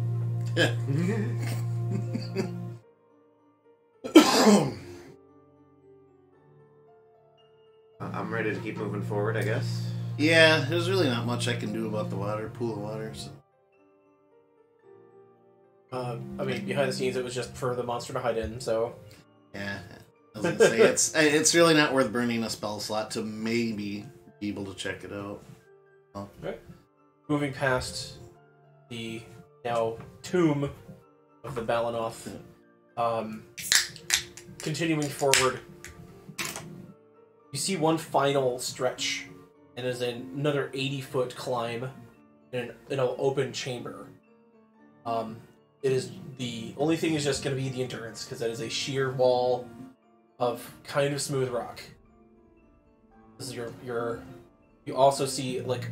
Speaker 3: I'm ready to keep moving forward, I guess.
Speaker 1: Yeah, there's really not much I can do about the water, pool of water. So.
Speaker 2: I mean, behind the scenes, it was just for the monster to hide in, so...
Speaker 1: Yeah, I was gonna say it's really not worth burning a spell slot to maybe be able to check it out.
Speaker 2: Moving past the now tomb of the Balanoth, continuing forward, you see one final stretch, and is another 80-foot climb in an open chamber. It is the only thing is just going to be the endurance, because that is a sheer wall of kind of smooth rock. This is you also see like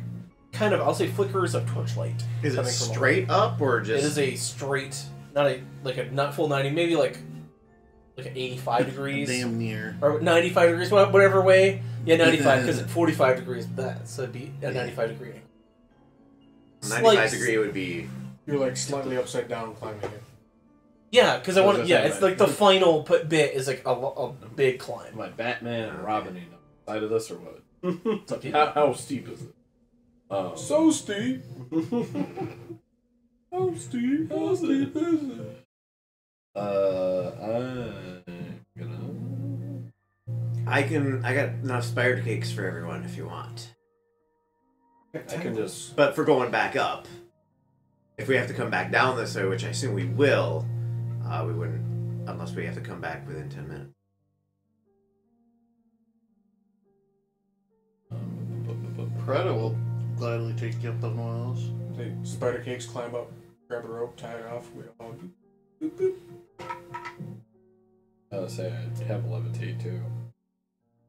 Speaker 2: kind of, I'll say, flickers of torchlight.
Speaker 3: Is it
Speaker 2: coming from
Speaker 3: straight up or just?
Speaker 2: It is a straight, not full 90, maybe like 85 degrees.
Speaker 1: Damn near.
Speaker 2: Or 95 degrees, whatever way. Yeah, 95, because at 45 degrees, that, so it'd be a 95 degree angle.
Speaker 3: 95 degree would be.
Speaker 4: You're like slightly upside down climbing it.
Speaker 2: Yeah, because I
Speaker 6: What
Speaker 2: want
Speaker 6: does
Speaker 2: to,
Speaker 6: that
Speaker 2: yeah,
Speaker 6: say,
Speaker 2: it's like the final bit is like a big climb.
Speaker 6: Am I Batman and Robin on the side of this or what?
Speaker 2: It's up to you.
Speaker 6: How steep is it?
Speaker 4: So steep.
Speaker 6: How steep? How steep is it? I'm gonna.
Speaker 3: I got enough spider cakes for everyone if you want.
Speaker 6: I can just.
Speaker 3: But for going back up, if we have to come back down this way, which I assume we will, we wouldn't unless we have to come back within 10 minutes.
Speaker 1: Creta will gladly take you up the walls.
Speaker 4: The spider cakes climb up, grab a rope, tie it off. We all boop, boop.
Speaker 6: I'll say I'd have levitate too.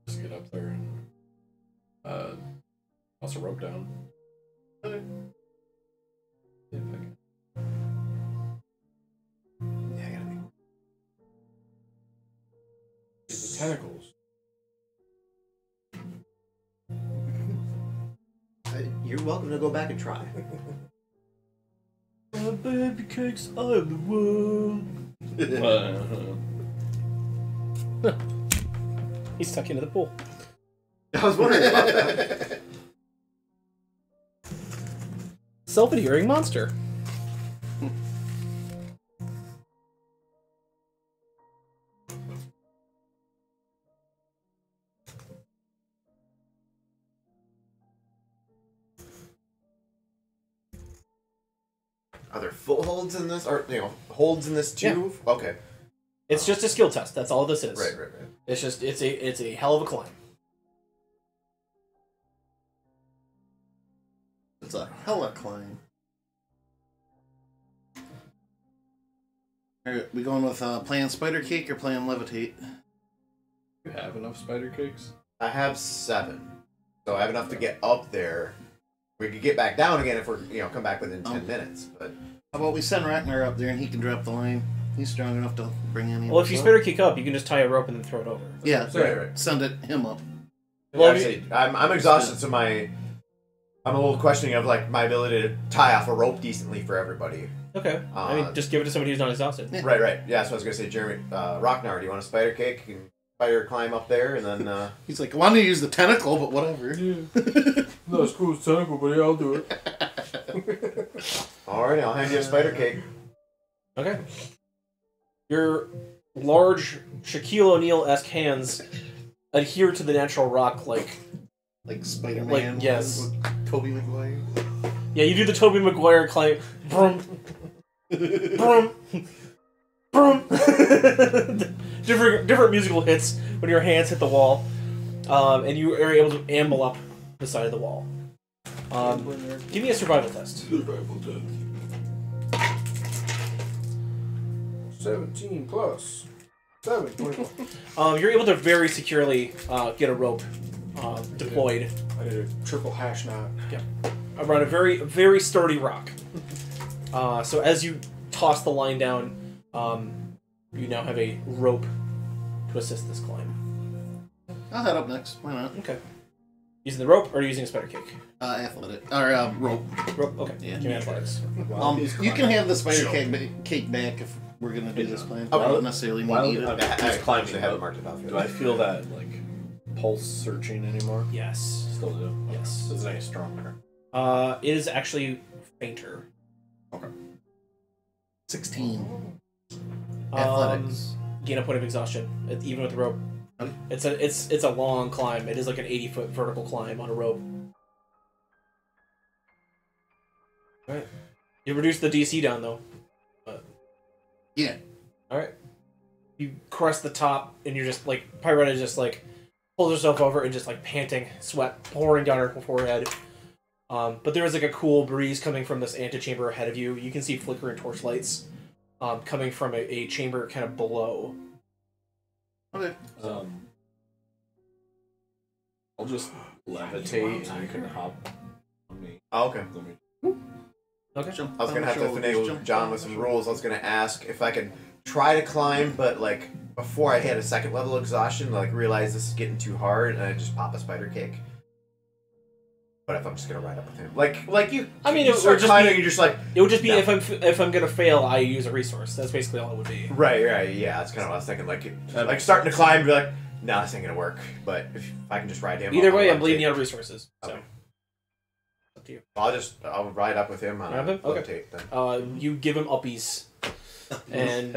Speaker 6: Just get up there and toss a rope down.
Speaker 1: Okay.
Speaker 6: See if I can.
Speaker 3: Yeah, I gotta be.
Speaker 4: The tentacles.
Speaker 3: You're welcome to go back and try.
Speaker 2: My baby cakes are the world. He's stuck into the pool.
Speaker 3: I was wondering about that.
Speaker 2: Self-adhering monster.
Speaker 3: Are there full holds in this? Or, holds in this too? Yeah. Okay.
Speaker 2: It's just a skill test. That's all this is.
Speaker 3: Right.
Speaker 2: It's just it's a hell of a climb.
Speaker 1: It's a hella climb. Alright, we going with playing spider cake or playing levitate?
Speaker 6: You have enough spider cakes?
Speaker 3: I have 7. So I have enough to get up there. We could get back down again if we're, come back within 10 minutes. But
Speaker 1: how about we send Ragnar up there and he can drop the line? He's strong enough to bring any.
Speaker 2: Well, if you spider kick up, you can just tie a rope and then throw it over.
Speaker 1: Yeah,
Speaker 3: right.
Speaker 1: Send him up.
Speaker 3: Well, actually, I'm exhausted, so I'm a little questioning of like my ability to tie off a rope decently for everybody.
Speaker 2: Okay. I mean, just give it to somebody who's not exhausted.
Speaker 3: Yeah. Right. Yeah, so I was gonna say, Jeremy, Rocknar, do you want a spider cake? You can spider climb up there, and then.
Speaker 1: He's like, I want to use the tentacle, but whatever.
Speaker 4: Yeah. Not as cool as tentacle, but yeah, I'll do it.
Speaker 3: Alright, I'll hand you a spider cake.
Speaker 2: Okay. Your large Shaquille O'Neal-esque hands adhere to the natural rock like
Speaker 1: Spider-Man.
Speaker 2: Like, yes.
Speaker 1: With Tobey Maguire.
Speaker 2: Yeah, you do the Tobey Maguire climb. Brum. Brum. Brum. different musical hits when your hands hit the wall. And you are able to amble up the side of the wall. Give me a survival test.
Speaker 4: 17 plus 7, 21.
Speaker 2: You're able to very securely get a rope deployed.
Speaker 4: I did a triple hash knot.
Speaker 2: Yeah. Around a very, very sturdy rock. So as you toss the line down, you now have a rope to assist this climb.
Speaker 1: I'll head up next. Why not?
Speaker 2: Okay. Using the rope or using a spider cake?
Speaker 1: Athletic. Or rope.
Speaker 2: Rope, okay.
Speaker 1: Yeah.
Speaker 2: Give me athletics.
Speaker 1: You can have the spider cake back if we're going to do this plan. I don't necessarily need it.
Speaker 3: I climbed and haven't marked it off yet.
Speaker 6: Do I feel that, like, pulse searching anymore?
Speaker 2: Yes.
Speaker 6: Still do?
Speaker 2: Yes.
Speaker 6: Is it any stronger?
Speaker 2: It is actually fainter.
Speaker 6: Okay.
Speaker 1: 16. Athletics.
Speaker 2: Gain a point of exhaustion, even with the rope.
Speaker 1: Okay.
Speaker 2: It's a long climb. It is like an 80-foot vertical climb on a rope. Alright. You reduce the DC down though.
Speaker 1: Yeah.
Speaker 2: Alright. You crest the top and you're just like Pyretta just like pulls herself over and just like panting, sweat pouring down her forehead. But there is like a cool breeze coming from this antechamber ahead of you. You can see flickering torchlights coming from a chamber kind of below.
Speaker 1: Okay.
Speaker 6: I'll just levitate and you can hop on me.
Speaker 3: Oh, okay.
Speaker 2: Okay.
Speaker 3: I was gonna have to finagle John with some rules. I was gonna ask if I could try to climb, but like before I hit a second level exhaustion, like realize this is getting too hard, and I just pop a spider cake. But if I'm just gonna ride up with him, like you,
Speaker 2: I mean,
Speaker 3: you start climbing, you're just like
Speaker 2: it would just be
Speaker 3: no.
Speaker 2: if I'm gonna fail, I use a resource. That's basically all it would be.
Speaker 3: Right, yeah. That's kind of what I was thinking. Like starting to climb, be like, no, this ain't gonna work. But if I can just ride him,
Speaker 2: either way, I'm bleeding you out of resources. So.
Speaker 3: Okay.
Speaker 2: Up to you.
Speaker 3: I'll ride up with him on a
Speaker 2: okay.
Speaker 3: then.
Speaker 2: You give him uppies and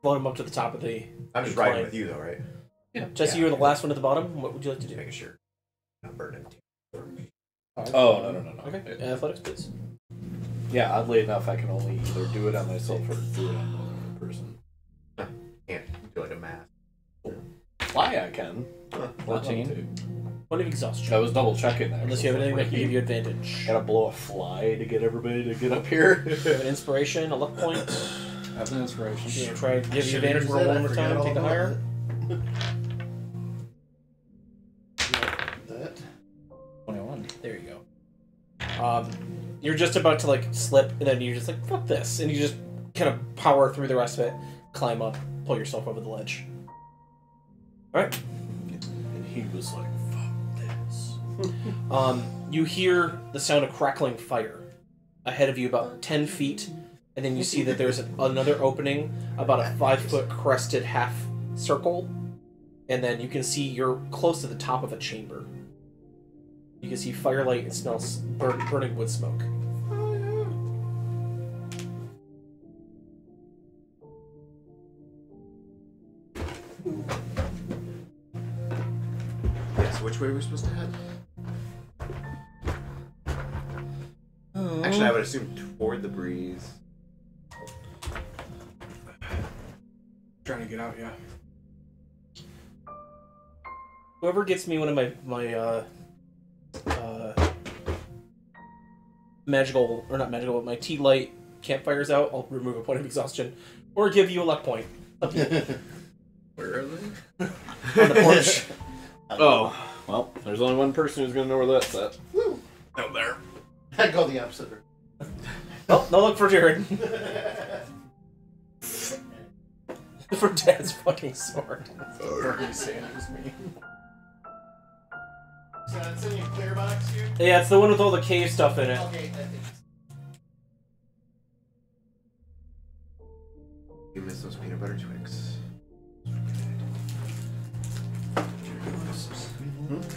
Speaker 2: float him up to the top of the.
Speaker 3: I'm just riding with you though, right?
Speaker 2: Yeah. Jesse, you're the last one at the bottom. What would you like to do?
Speaker 3: Making sure I'm burning.
Speaker 6: Oh, no.
Speaker 2: Okay. Athletics, please.
Speaker 6: Yeah, oddly enough, I can only either do it on myself or do it on another person.
Speaker 3: Can't do like a math.
Speaker 6: Why I can?
Speaker 8: 14.
Speaker 2: Point of exhaustion.
Speaker 6: I was double checking that.
Speaker 2: Unless you have anything that can give you advantage.
Speaker 6: Gotta blow a fly to get everybody to get up here.
Speaker 2: You have an inspiration, a luck point.
Speaker 8: That's an inspiration.
Speaker 2: You know, try to give you advantage,
Speaker 1: Should've
Speaker 2: roll
Speaker 1: used
Speaker 2: one
Speaker 1: that,
Speaker 2: more
Speaker 1: I
Speaker 2: time,
Speaker 1: forgot
Speaker 2: take the
Speaker 1: all
Speaker 2: higher.
Speaker 1: That.
Speaker 8: 21.
Speaker 2: There you go. You're just about to like slip, and then you're just like, fuck this. And you just kind of power through the rest of it, climb up, pull yourself over the ledge. Alright.
Speaker 6: And he was like, fuck this.
Speaker 2: You hear the sound of crackling fire ahead of you about 10 feet, and then you see that there's another opening, about a 5-foot crested half circle, and then you can see you're close to the top of a chamber. You can see firelight and smells burning wood smoke.
Speaker 3: Yeah, so which way are we supposed to head? Actually, I would assume toward the breeze.
Speaker 4: Trying to get out, yeah.
Speaker 2: Whoever gets me one of my magical, or not magical, but my tea light campfires out, I'll remove a point of exhaustion, or give you a luck point. Up to you.
Speaker 6: Where are they?
Speaker 2: On the porch.
Speaker 6: Oh, well, there's only one person who's gonna know where that's at.
Speaker 1: Woo.
Speaker 6: Out there.
Speaker 1: I'd go the opposite route.
Speaker 2: Oh, no luck for Jared. For Dad's fucking sword.
Speaker 8: Bernie Sanders me.
Speaker 1: So it's in your clear box here?
Speaker 2: Yeah, it's the one with all the cave stuff in it.
Speaker 1: Okay, I think.
Speaker 3: You missed those peanut butter Twix.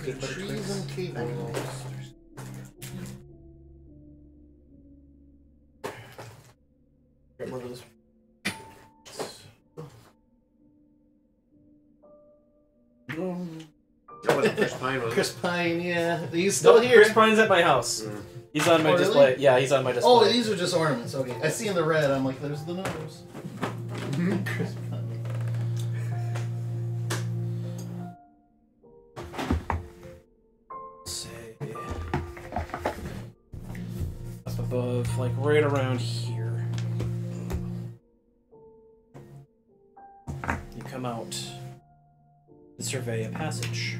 Speaker 1: Trees and cables.
Speaker 2: Get one of those.
Speaker 3: That wasn't Chris Pine, was it?
Speaker 1: Chris Pine, yeah. He's still
Speaker 2: Nope,
Speaker 1: here.
Speaker 2: Chris Pine's at my house. He's on my
Speaker 1: Oh, really?
Speaker 2: display. Yeah, he's on my display.
Speaker 1: Oh, these are just ornaments. Okay. I see in the red, I'm like, there's the nose. Chris Pine.
Speaker 2: Say up above, like right around here. You come out and survey a passage.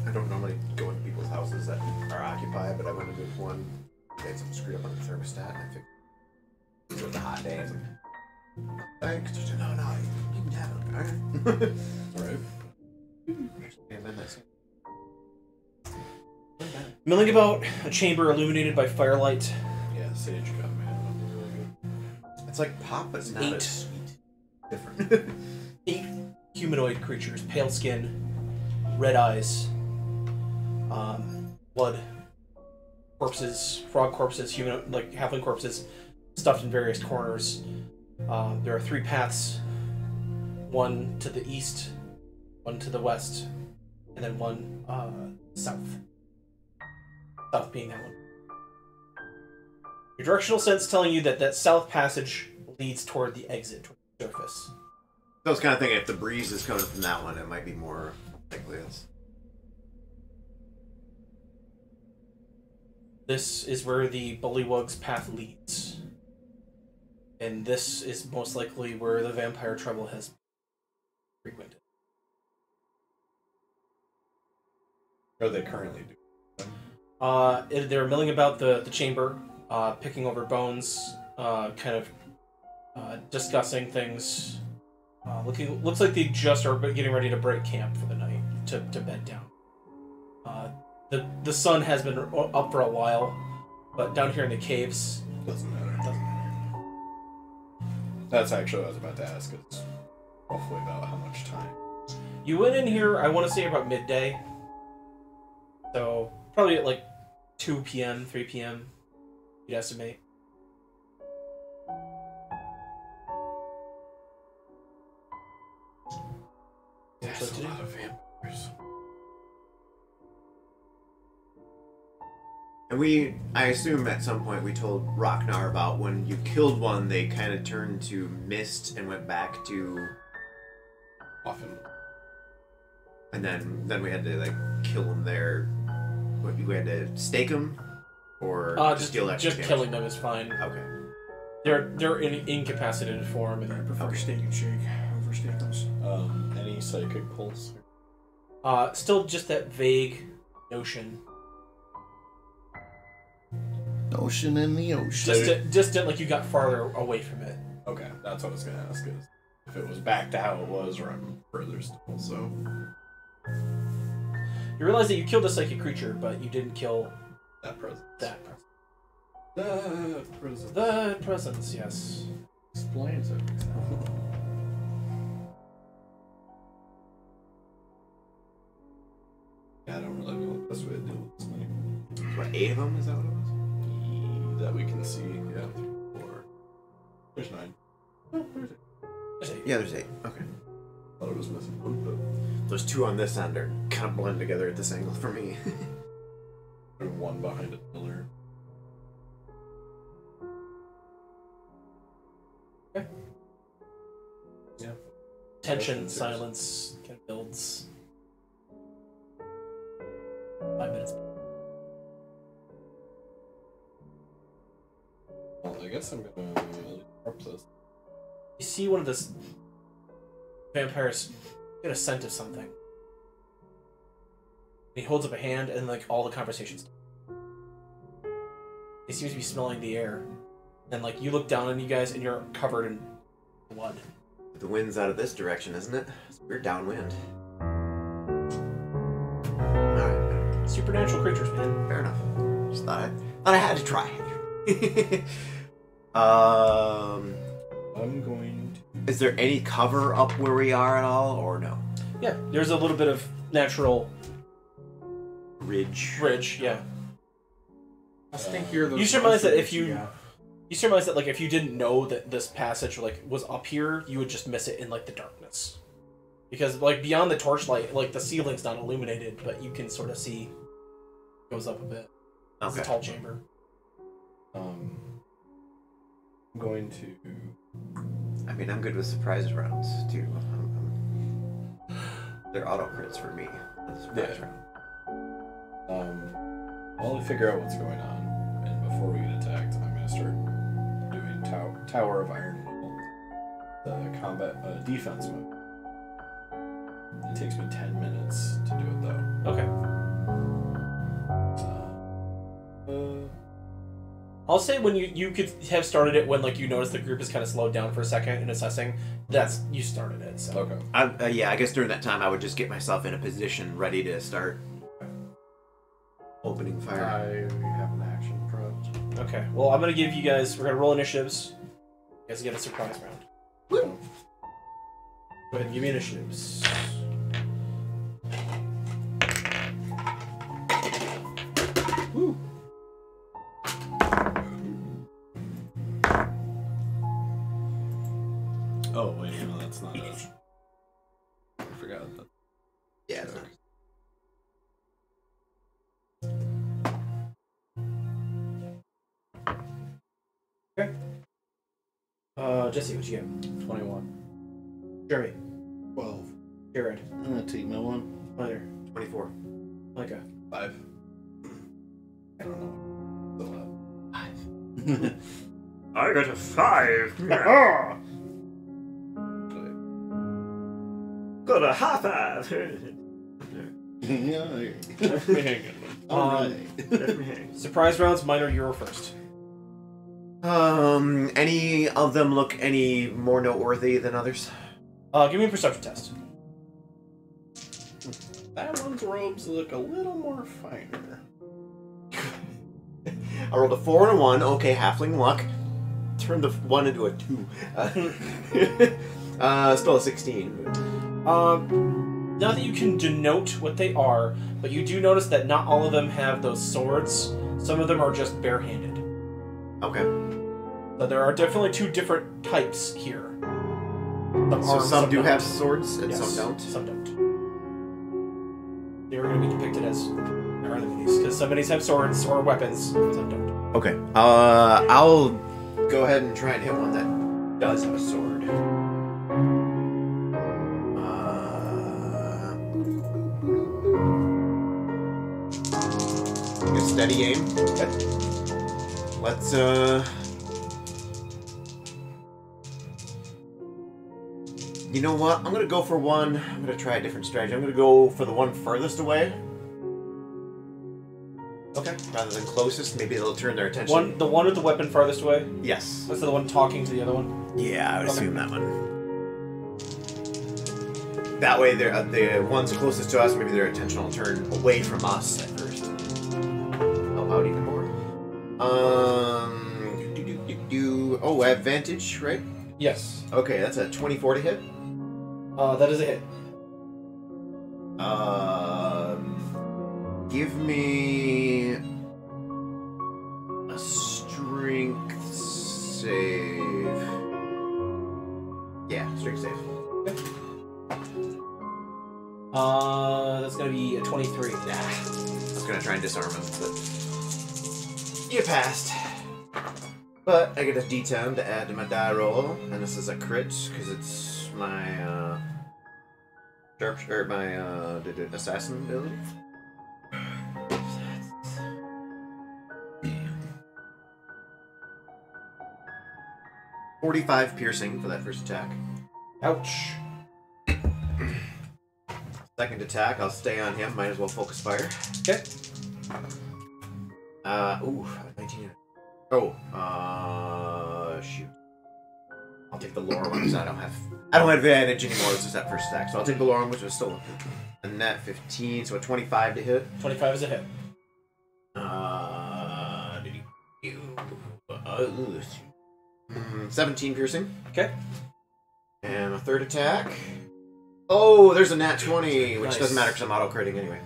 Speaker 3: I don't normally go into people's houses that are occupied, but I went into one. They had something screwed up on the thermostat, and I figured it was a hot day. I was like, thanks. She said, no, you can have it, alright?
Speaker 6: Alright.
Speaker 3: And then that's
Speaker 2: Milling about a chamber illuminated by firelight.
Speaker 6: Yeah, Sage got mad. Really good.
Speaker 3: it's like pop, but it's not
Speaker 2: 8.
Speaker 3: as sweet. Different.
Speaker 2: 8 humanoid creatures, pale skin, red eyes, blood, corpses, frog corpses, human, like halfling corpses, stuffed in various corners. There are 3 paths, one to the east, one to the west, and then one south. South being that one. Your directional sense telling you that that south passage leads toward the exit, toward the surface.
Speaker 3: I was kind of thinking if the breeze is coming from that one, it might be more likely.
Speaker 2: This is where the Bullywug's path leads. And this is most likely where the vampire trouble has frequented.
Speaker 6: What are they currently doing?
Speaker 2: They're milling about the chamber, picking over bones, kind of discussing things. Looks like they just are getting ready to break camp for the night, to bed down. The sun has been up for a while, but down here in the caves,
Speaker 6: Doesn't matter.
Speaker 2: doesn't matter.
Speaker 6: That's actually what I was about to ask. It's roughly about how much time.
Speaker 2: You went in here, I want to say about midday. So, probably at like 2 p.m., 3 p.m., you'd estimate.
Speaker 6: That's
Speaker 2: what to
Speaker 6: a
Speaker 2: do?
Speaker 6: lot of vampires.
Speaker 3: And I assume at some point we told Ragnar about when you killed one, they kind of turned to mist and went back to...
Speaker 6: Often.
Speaker 3: And then we had to, like, kill them there. We had to stake them? Or just deal extra
Speaker 2: just
Speaker 3: damage?
Speaker 2: killing them is fine.
Speaker 3: Okay.
Speaker 2: They're in incapacitated form.
Speaker 4: I
Speaker 2: And,
Speaker 4: prefer steak and shake over steakums.
Speaker 6: Any psychic pulse?
Speaker 2: still just that vague notion.
Speaker 1: Ocean in the ocean.
Speaker 2: Distant, like you got farther away from it.
Speaker 6: Okay, that's what I was gonna ask. Is if it was back to how it was, or I'm further still. So
Speaker 2: You realize that you killed a psychic creature, but you didn't kill
Speaker 6: that presence.
Speaker 2: that presence.
Speaker 6: That presence.
Speaker 2: The presence, yes.
Speaker 8: Explains it.
Speaker 6: Yeah, I don't really know the best way to deal with this thing.
Speaker 3: What, 8 of them? Is that what it was?
Speaker 6: That we can see. Yeah, 3, 4. There's 9. Oh, there's 8.
Speaker 2: There's eight.
Speaker 3: Yeah, there's 8. Okay.
Speaker 6: Thought it was missing one, but
Speaker 3: Those 2 on this end are kind of blend together at this angle for me.
Speaker 6: there's 1 behind a pillar.
Speaker 2: Okay.
Speaker 6: Yeah.
Speaker 2: Tension, silence, kind of builds. 5 minutes.
Speaker 6: Well, I guess I'm gonna drop this.
Speaker 2: You see one of the vampires get a scent of something. He holds up a hand, and like all the conversations. He seems to be smelling the air, and like you look down on you guys, and you're covered in blood.
Speaker 3: The wind's out of this direction, isn't it? We're downwind. Alright,
Speaker 2: Supernatural creatures, man.
Speaker 3: fair enough. Just thought I had to try. Um,
Speaker 6: I'm going to.
Speaker 3: is there any cover up where we are at all, or no?
Speaker 2: Yeah, there's a little bit of natural
Speaker 3: Ridge.
Speaker 2: bridge. Yeah,
Speaker 4: I think you're those
Speaker 2: you surmise that if
Speaker 4: monsters,
Speaker 2: you
Speaker 4: yeah.
Speaker 2: you surmise that like if you didn't know that this passage like was up here, you would just miss it in like the darkness, because like beyond the torchlight, like the ceiling's not illuminated, but you can sort of see it goes up a bit. It's a
Speaker 3: Okay.
Speaker 2: tall chamber.
Speaker 6: I'm going to.
Speaker 3: I mean, I'm good with surprise rounds too. They're auto crits for me. That's a surprise round.
Speaker 6: While we figure out what's going on, and before we get attacked, I'm gonna start doing Tower of Iron Will, the combat defense mode. It takes me 10 minutes to do it though.
Speaker 2: Okay.
Speaker 6: So,
Speaker 2: I'll say when you could have started it when like you notice the group is kind of slowed down for a second in assessing. That's you started it. So.
Speaker 6: okay.
Speaker 3: Yeah, I guess during that time I would just get myself in a position ready to start opening fire.
Speaker 8: I have an action prepped.
Speaker 2: Okay. Well, I'm gonna give you guys. We're gonna roll initiatives. You guys get a surprise round.
Speaker 3: Woo.
Speaker 2: Go ahead and give me initiatives.
Speaker 6: Woo. Oh wait, no, that's not it. I forgot that.
Speaker 3: Yeah.
Speaker 2: Jesse, what you get?
Speaker 8: 21.
Speaker 2: Jeremy,
Speaker 1: 12.
Speaker 2: Jared,
Speaker 1: I'm gonna take my one.
Speaker 2: Mother,
Speaker 3: 24.
Speaker 2: Micah.
Speaker 6: 5. I don't know. Still up.
Speaker 5: I got a 5. Got a high 5.
Speaker 1: Yeah.
Speaker 6: Left me hanging.
Speaker 1: Alright.
Speaker 2: Surprise rounds. Mine are Euro first.
Speaker 3: Any of them look any more noteworthy than others?
Speaker 2: Give me a perception test.
Speaker 6: That one's robes look a little more finer.
Speaker 3: I rolled a 4 and a 1. Okay, halfling luck. Turned the 1 into a 2. Still a 16.
Speaker 2: Not that you can denote what they are, but you do notice that not all of them have those swords. Some of them are just barehanded.
Speaker 3: Okay.
Speaker 2: So there are definitely 2 different types here.
Speaker 3: So some do
Speaker 2: don't.
Speaker 3: have swords and
Speaker 2: Yes,
Speaker 3: some don't?
Speaker 2: Some don't. They were going to be depicted as our other minis because some minis have swords or weapons, some don't.
Speaker 3: Okay. I'll go ahead and try and hit one that does have a sword. A steady aim. Okay. Let's You know what? I'm gonna go for one. I'm gonna try a different strategy. I'm gonna go for the one furthest away.
Speaker 2: Okay.
Speaker 3: Rather than closest, maybe it'll turn their attention.
Speaker 2: The one with the weapon farthest away?
Speaker 3: Yes.
Speaker 2: That's the one talking to the other one?
Speaker 3: Yeah, I would assume that one. That way, the ones closest to us, maybe their attention will turn away from us at first. Help out even more. Oh, advantage, right?
Speaker 2: Yes.
Speaker 3: Okay, that's a 24 to hit.
Speaker 2: That is a hit.
Speaker 3: Give me a strength save. Yeah, strength save.
Speaker 2: That's gonna be a 23.
Speaker 3: Nah. I was gonna try and disarm him, but you passed. But I get a D10 to add to my die roll, and this is a crit because it's my assassin ability. 45 piercing for that first attack.
Speaker 2: Ouch.
Speaker 3: Second attack, I'll stay on him. Might as well focus fire.
Speaker 2: Okay.
Speaker 3: Ooh, 19. Oh, shoot. I'll take the lower one because I don't have advantage anymore. This is that first attack, so I'll take the lower one, which was still a net 15, so a 25 to hit.
Speaker 2: 25 is a hit.
Speaker 3: 17 piercing.
Speaker 2: Okay.
Speaker 3: And a third attack. Oh, there's a nat 20, which
Speaker 2: Nice.
Speaker 3: doesn't matter because I'm auto-critting anyway.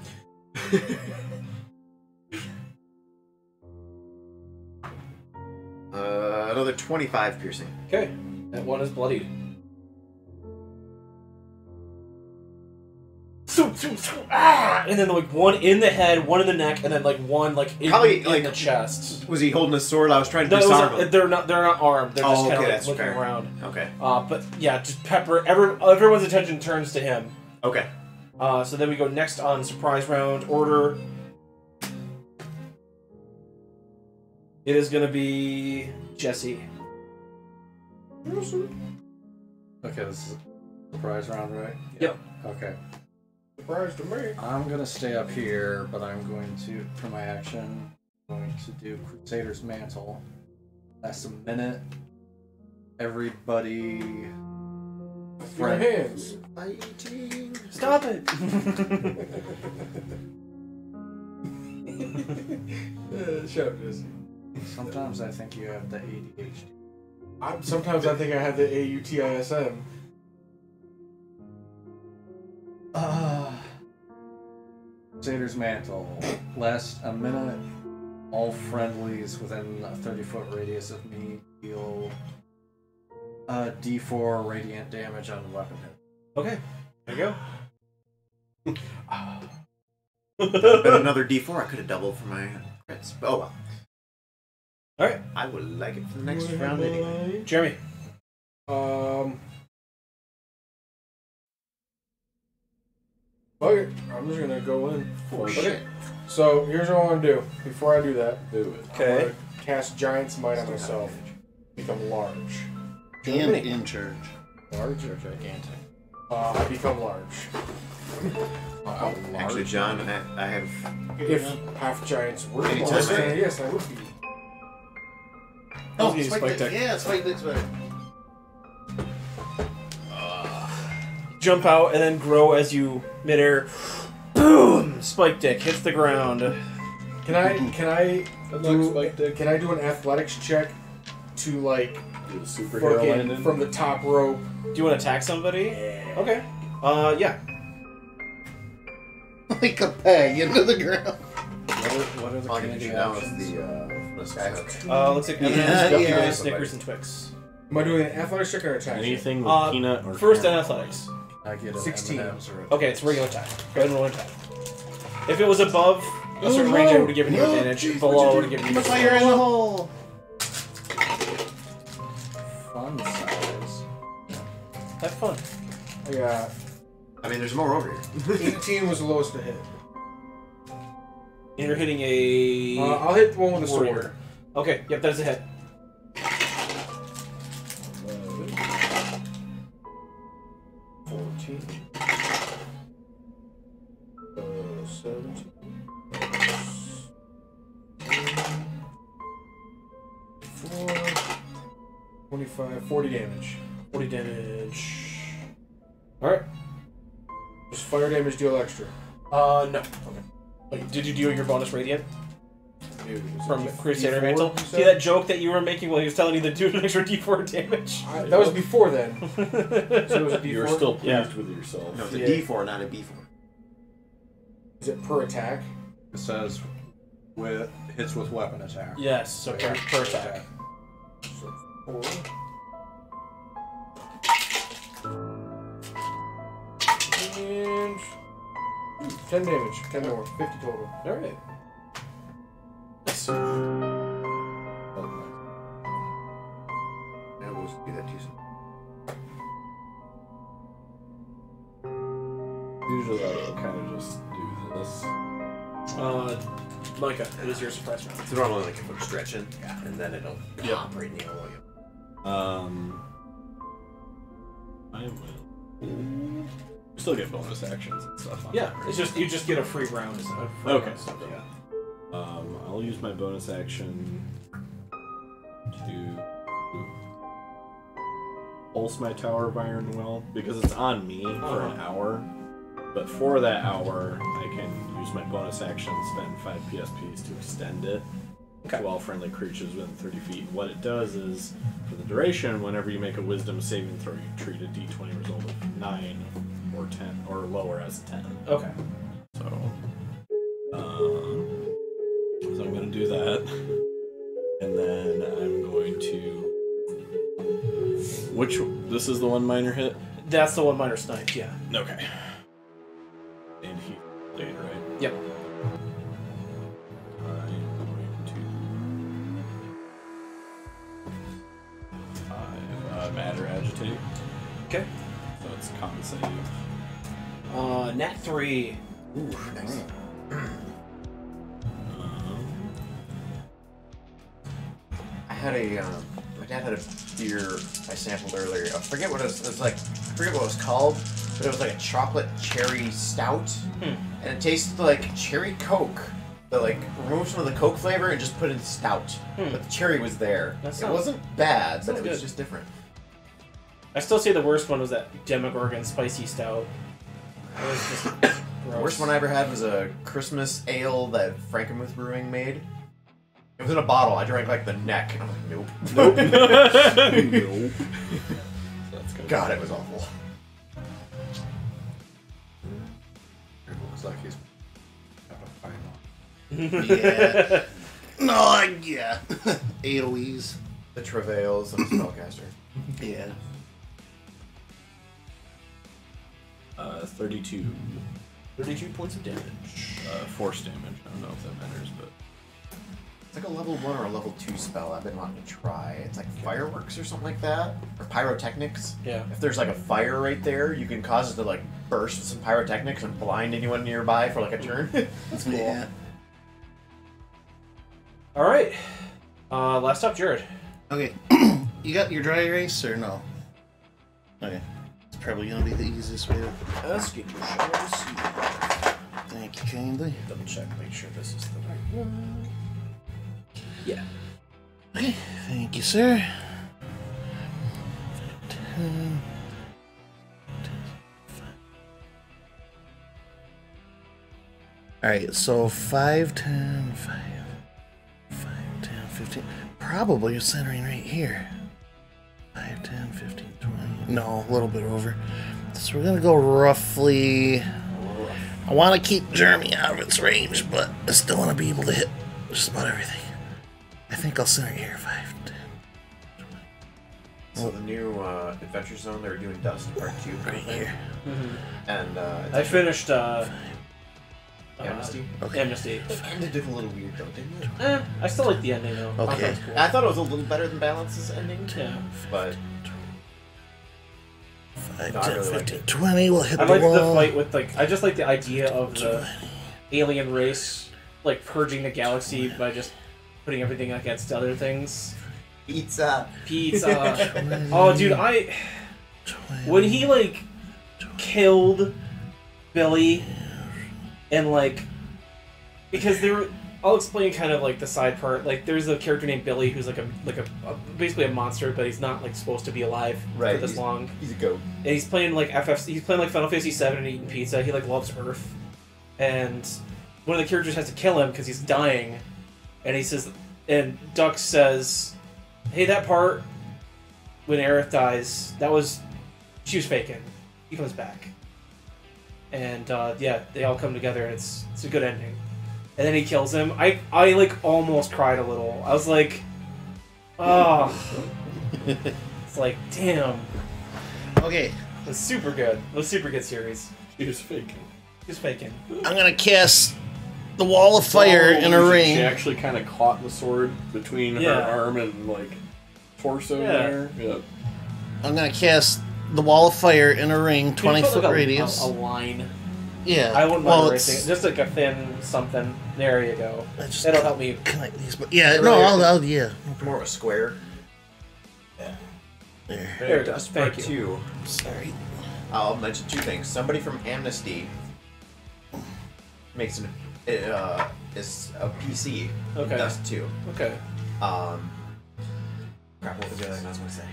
Speaker 3: Another 25 piercing.
Speaker 2: Okay. That one is bloodied. And then like one in the head, one in the neck, and then like one like in the chest.
Speaker 3: Was he holding a sword? I was trying to
Speaker 2: No,
Speaker 3: disarm him.
Speaker 2: they're not armed. They're just
Speaker 3: Oh,
Speaker 2: kind of
Speaker 3: okay,
Speaker 2: like
Speaker 3: that's
Speaker 2: looking
Speaker 3: fair.
Speaker 2: around.
Speaker 3: Okay.
Speaker 2: But yeah, just pepper. Everyone's attention turns to him.
Speaker 3: Okay.
Speaker 2: So then we go next on surprise round order. It is gonna be Jesse.
Speaker 8: Okay, this is a surprise round, right?
Speaker 2: Yep.
Speaker 8: Okay.
Speaker 4: Surprise to me.
Speaker 8: I'm gonna stay up here, but I'm going to, for my action, I'm going to do Crusader's Mantle. That's a minute. Everybody.
Speaker 4: Your hands.
Speaker 3: Fighting.
Speaker 2: Stop it!
Speaker 4: Shut up, Jesse.
Speaker 8: Sometimes I think you have the ADHD.
Speaker 4: Sometimes I think I have the AUTISM.
Speaker 8: Crusader's Mantle. Last a minute, all friendlies within a 30-foot radius of me deal D4 radiant damage on the weapon hit.
Speaker 2: Okay, there you go.
Speaker 3: But another D4, I could have doubled for my crits. But oh well.
Speaker 2: Alright.
Speaker 3: I would like it for the next round anyway.
Speaker 2: Jeremy.
Speaker 4: Okay, I'm just gonna go in.
Speaker 3: Oh shit.
Speaker 4: So here's what I want to do. Before I do that,
Speaker 6: Do it.
Speaker 2: Okay.
Speaker 4: I'm gonna cast Giant's Might on myself. Become large.
Speaker 1: And in charge.
Speaker 8: Large or gigantic?
Speaker 4: I become large.
Speaker 3: Actually, John, I have.
Speaker 4: If half giants were
Speaker 3: Anytime,
Speaker 4: large,
Speaker 3: right?
Speaker 4: then yes, I would be.
Speaker 1: Oh,
Speaker 2: He's
Speaker 1: Spike
Speaker 2: Spike
Speaker 1: Deck.
Speaker 2: Deck.
Speaker 1: Yeah, Spike Deck's better.
Speaker 2: Jump out and then grow as you midair. Boom! Spike Dick hits the ground.
Speaker 4: Can I do
Speaker 6: Spike Deck.
Speaker 4: can I do an athletics check to like
Speaker 6: Do the superhero
Speaker 4: fucking
Speaker 6: landing.
Speaker 4: from the top rope?
Speaker 2: Do you want to attack somebody? Okay. Yeah.
Speaker 1: Like a peg into the ground.
Speaker 8: What are the
Speaker 3: I'll get
Speaker 8: candy
Speaker 3: you now
Speaker 8: options?
Speaker 3: with the skyhook.
Speaker 2: Looks like
Speaker 1: Yeah,
Speaker 2: M&M's,
Speaker 1: yeah.
Speaker 2: Snickers, and Twix.
Speaker 4: Am I doing an athletics check or an attack? check?
Speaker 6: Anything with peanut or
Speaker 2: First in
Speaker 6: carrot.
Speaker 2: athletics.
Speaker 8: I get an
Speaker 4: 16.
Speaker 8: M&Ms or a
Speaker 2: Okay, it's a regular attack. Go ahead and roll an attack. If it was above a certain range, I would have given you advantage. Below, I would have given you
Speaker 1: Looks like you're in the hole.
Speaker 8: Fun size.
Speaker 2: Have fun.
Speaker 4: I got
Speaker 3: I mean, there's more over here.
Speaker 4: 18 was the lowest to hit.
Speaker 2: And you're hitting a
Speaker 4: I'll hit the one with the
Speaker 2: warrior.
Speaker 4: sword.
Speaker 2: Okay, yep, that's a hit.
Speaker 4: 14. 17. 4. 25. 40 damage.
Speaker 2: 40 damage. Alright.
Speaker 4: Just fire damage, deal extra.
Speaker 2: No. Okay. Like, did you deal your bonus radiant from Crusader Mantle? See that joke that you were making while he was telling you to do an extra d4 damage?
Speaker 4: That was before then. So it was a d4.
Speaker 6: You're still pleased
Speaker 2: Yeah.
Speaker 6: with yourself.
Speaker 3: No, it's a
Speaker 4: Yeah.
Speaker 3: D4, not a B4.
Speaker 4: Is it per attack?
Speaker 8: It says with hits with weapon attack.
Speaker 2: Yes, so per attack.
Speaker 4: So 4. And 10 damage. 10 more. 50 total.
Speaker 2: Alright. Yes.
Speaker 3: Yeah, we'll do that too.
Speaker 6: Usually I kind of just do this.
Speaker 2: Micah, it is your surprise round.
Speaker 3: So normally, like, if I'm stretching, and then it'll
Speaker 6: Yeah.
Speaker 3: pop right in the elbow.
Speaker 6: I will still get bonus actions and stuff on
Speaker 2: Yeah,
Speaker 6: that,
Speaker 2: it's
Speaker 6: right?
Speaker 2: just you just get a free round.
Speaker 6: Okay.
Speaker 2: Stuff, yeah.
Speaker 6: I'll use my bonus action to pulse my Tower of Iron Will because it's on me for an hour. But for that hour, I can use my bonus action, spend 5 PSPs to extend it to all friendly creatures within 30 feet. What it does is, for the duration, whenever you make a Wisdom saving throw, you treat a D20 result of 9 or 10 or lower as a 10.
Speaker 2: Okay.
Speaker 6: So I'm going to do that, and then I'm going to. This is the one minor hit.
Speaker 2: That's the one minor snipe. Yeah.
Speaker 6: Okay. And he played, right?
Speaker 2: Yep.
Speaker 6: I'm going to matter agitate.
Speaker 2: Okay.
Speaker 6: So it's con save.
Speaker 2: Nat 3.
Speaker 3: Ooh, nice. I had a, my dad had a beer I sampled earlier. I forget what it was like. I forget what it was called, but it was like a chocolate cherry stout, and it tasted like cherry Coke. But like removed some of the Coke flavor and just put in stout. But the cherry was there.
Speaker 2: That
Speaker 3: It
Speaker 2: sounds-
Speaker 3: wasn't bad, but
Speaker 2: sounds
Speaker 3: it was
Speaker 2: good.
Speaker 3: just different.
Speaker 2: I still say the worst one was that Demogorgon spicy stout. It was just gross.
Speaker 3: The worst one I ever had was a Christmas ale that Frankenmuth Brewing made. It was in a bottle. I drank like the neck, and I'm like, nope.
Speaker 6: Nope. Nope. That's good.
Speaker 3: God, it was awful.
Speaker 8: It looks like he's got a fine one.
Speaker 1: Yeah. No, yeah. AoEs.
Speaker 3: The travails of a spellcaster.
Speaker 1: Yeah.
Speaker 6: 32
Speaker 2: 32 points of damage.
Speaker 6: force damage. I don't know if that matters, but
Speaker 3: It's like a level 1 or a level 2 spell I've been wanting to try. It's like fireworks or something like that. Or pyrotechnics.
Speaker 2: Yeah.
Speaker 3: If there's like a fire right there, you can cause it to like burst with some pyrotechnics and blind anyone nearby for like a turn. That's cool.
Speaker 1: Yeah.
Speaker 2: All right. Last up, Jared.
Speaker 1: Okay. You got your dry erase or no? Okay. It's probably gonna be the easiest way to.
Speaker 2: Let's get your shadow see.
Speaker 1: Thank you kindly.
Speaker 2: Double check, make sure this is the right one. Yeah.
Speaker 1: Okay. Thank you, sir. 10. Alright, so 5, 10, 5, 10, 15. Probably centering right here. 5, 10, 15, 20. No, a little bit over. So we're gonna go roughly. I want to keep Jeremy out of its range, but I still want to be able to hit just about everything. I think I'll center it here. 5, 10.
Speaker 3: So the new Adventure Zone, they were doing Dust Part 2.
Speaker 1: Right here.
Speaker 3: And
Speaker 2: I finished Amnesty.
Speaker 1: Okay.
Speaker 2: Amnesty.
Speaker 3: It ended a little weird though, didn't it?
Speaker 2: I still like the ending though. I thought
Speaker 1: Okay.
Speaker 2: it was cool.
Speaker 3: I thought it was a little better than Balance's ending,
Speaker 2: Yeah.
Speaker 3: but
Speaker 1: 5,
Speaker 3: No, I
Speaker 1: 10,
Speaker 3: really liked
Speaker 1: 15, 20. We'll hit
Speaker 2: I
Speaker 1: the
Speaker 2: liked the
Speaker 1: wall.
Speaker 2: fight with like. I just like the idea of the alien race like purging the galaxy by just putting everything against other things.
Speaker 3: pizza.
Speaker 2: Pizza. Oh, dude, when he like killed Billy and like because there were. I'll explain kind of like the side part. Like, there's a character named Billy who's like a basically a monster, but he's not like supposed to be alive for this long.
Speaker 3: He's a goat.
Speaker 2: And he's playing like He's playing like Final Fantasy VII and eating pizza. He like loves Earth, and one of the characters has to kill him because he's dying. And he says, and Duck says, "Hey, that part when Aerith dies, she was faking. He comes back." And yeah, they all come together, and it's a good ending. And then he kills him. I like almost cried a little. I was like, oh. It's like, damn.
Speaker 1: Okay,
Speaker 2: It was super good. It was a super good series.
Speaker 6: He was faking.
Speaker 2: He was faking.
Speaker 1: I'm gonna cast the wall of fire in a
Speaker 6: She
Speaker 1: ring.
Speaker 6: actually kind of caught the sword between
Speaker 2: Yeah.
Speaker 6: her arm and like torso
Speaker 2: Yeah.
Speaker 6: there. Yep.
Speaker 1: I'm gonna cast the wall of fire in a ring, 20-foot
Speaker 2: like
Speaker 1: radius.
Speaker 2: A line.
Speaker 1: Yeah.
Speaker 2: I wouldn't
Speaker 1: well,
Speaker 2: mind
Speaker 1: it's-
Speaker 2: erasing it. Just like a thin something. There you go.
Speaker 1: I just
Speaker 2: That'll help me.
Speaker 1: connect these. But yeah, no, I'll yeah.
Speaker 3: More of a square.
Speaker 1: There.
Speaker 2: There it goes.
Speaker 3: Dust
Speaker 2: Thank
Speaker 3: Part
Speaker 2: you.
Speaker 3: 2.
Speaker 1: Sorry.
Speaker 3: I'll mention two things. Somebody from Amnesty makes is a PC in
Speaker 2: Okay.
Speaker 3: Dust 2.
Speaker 2: Okay.
Speaker 3: Crap, what was the other thing I was going to say?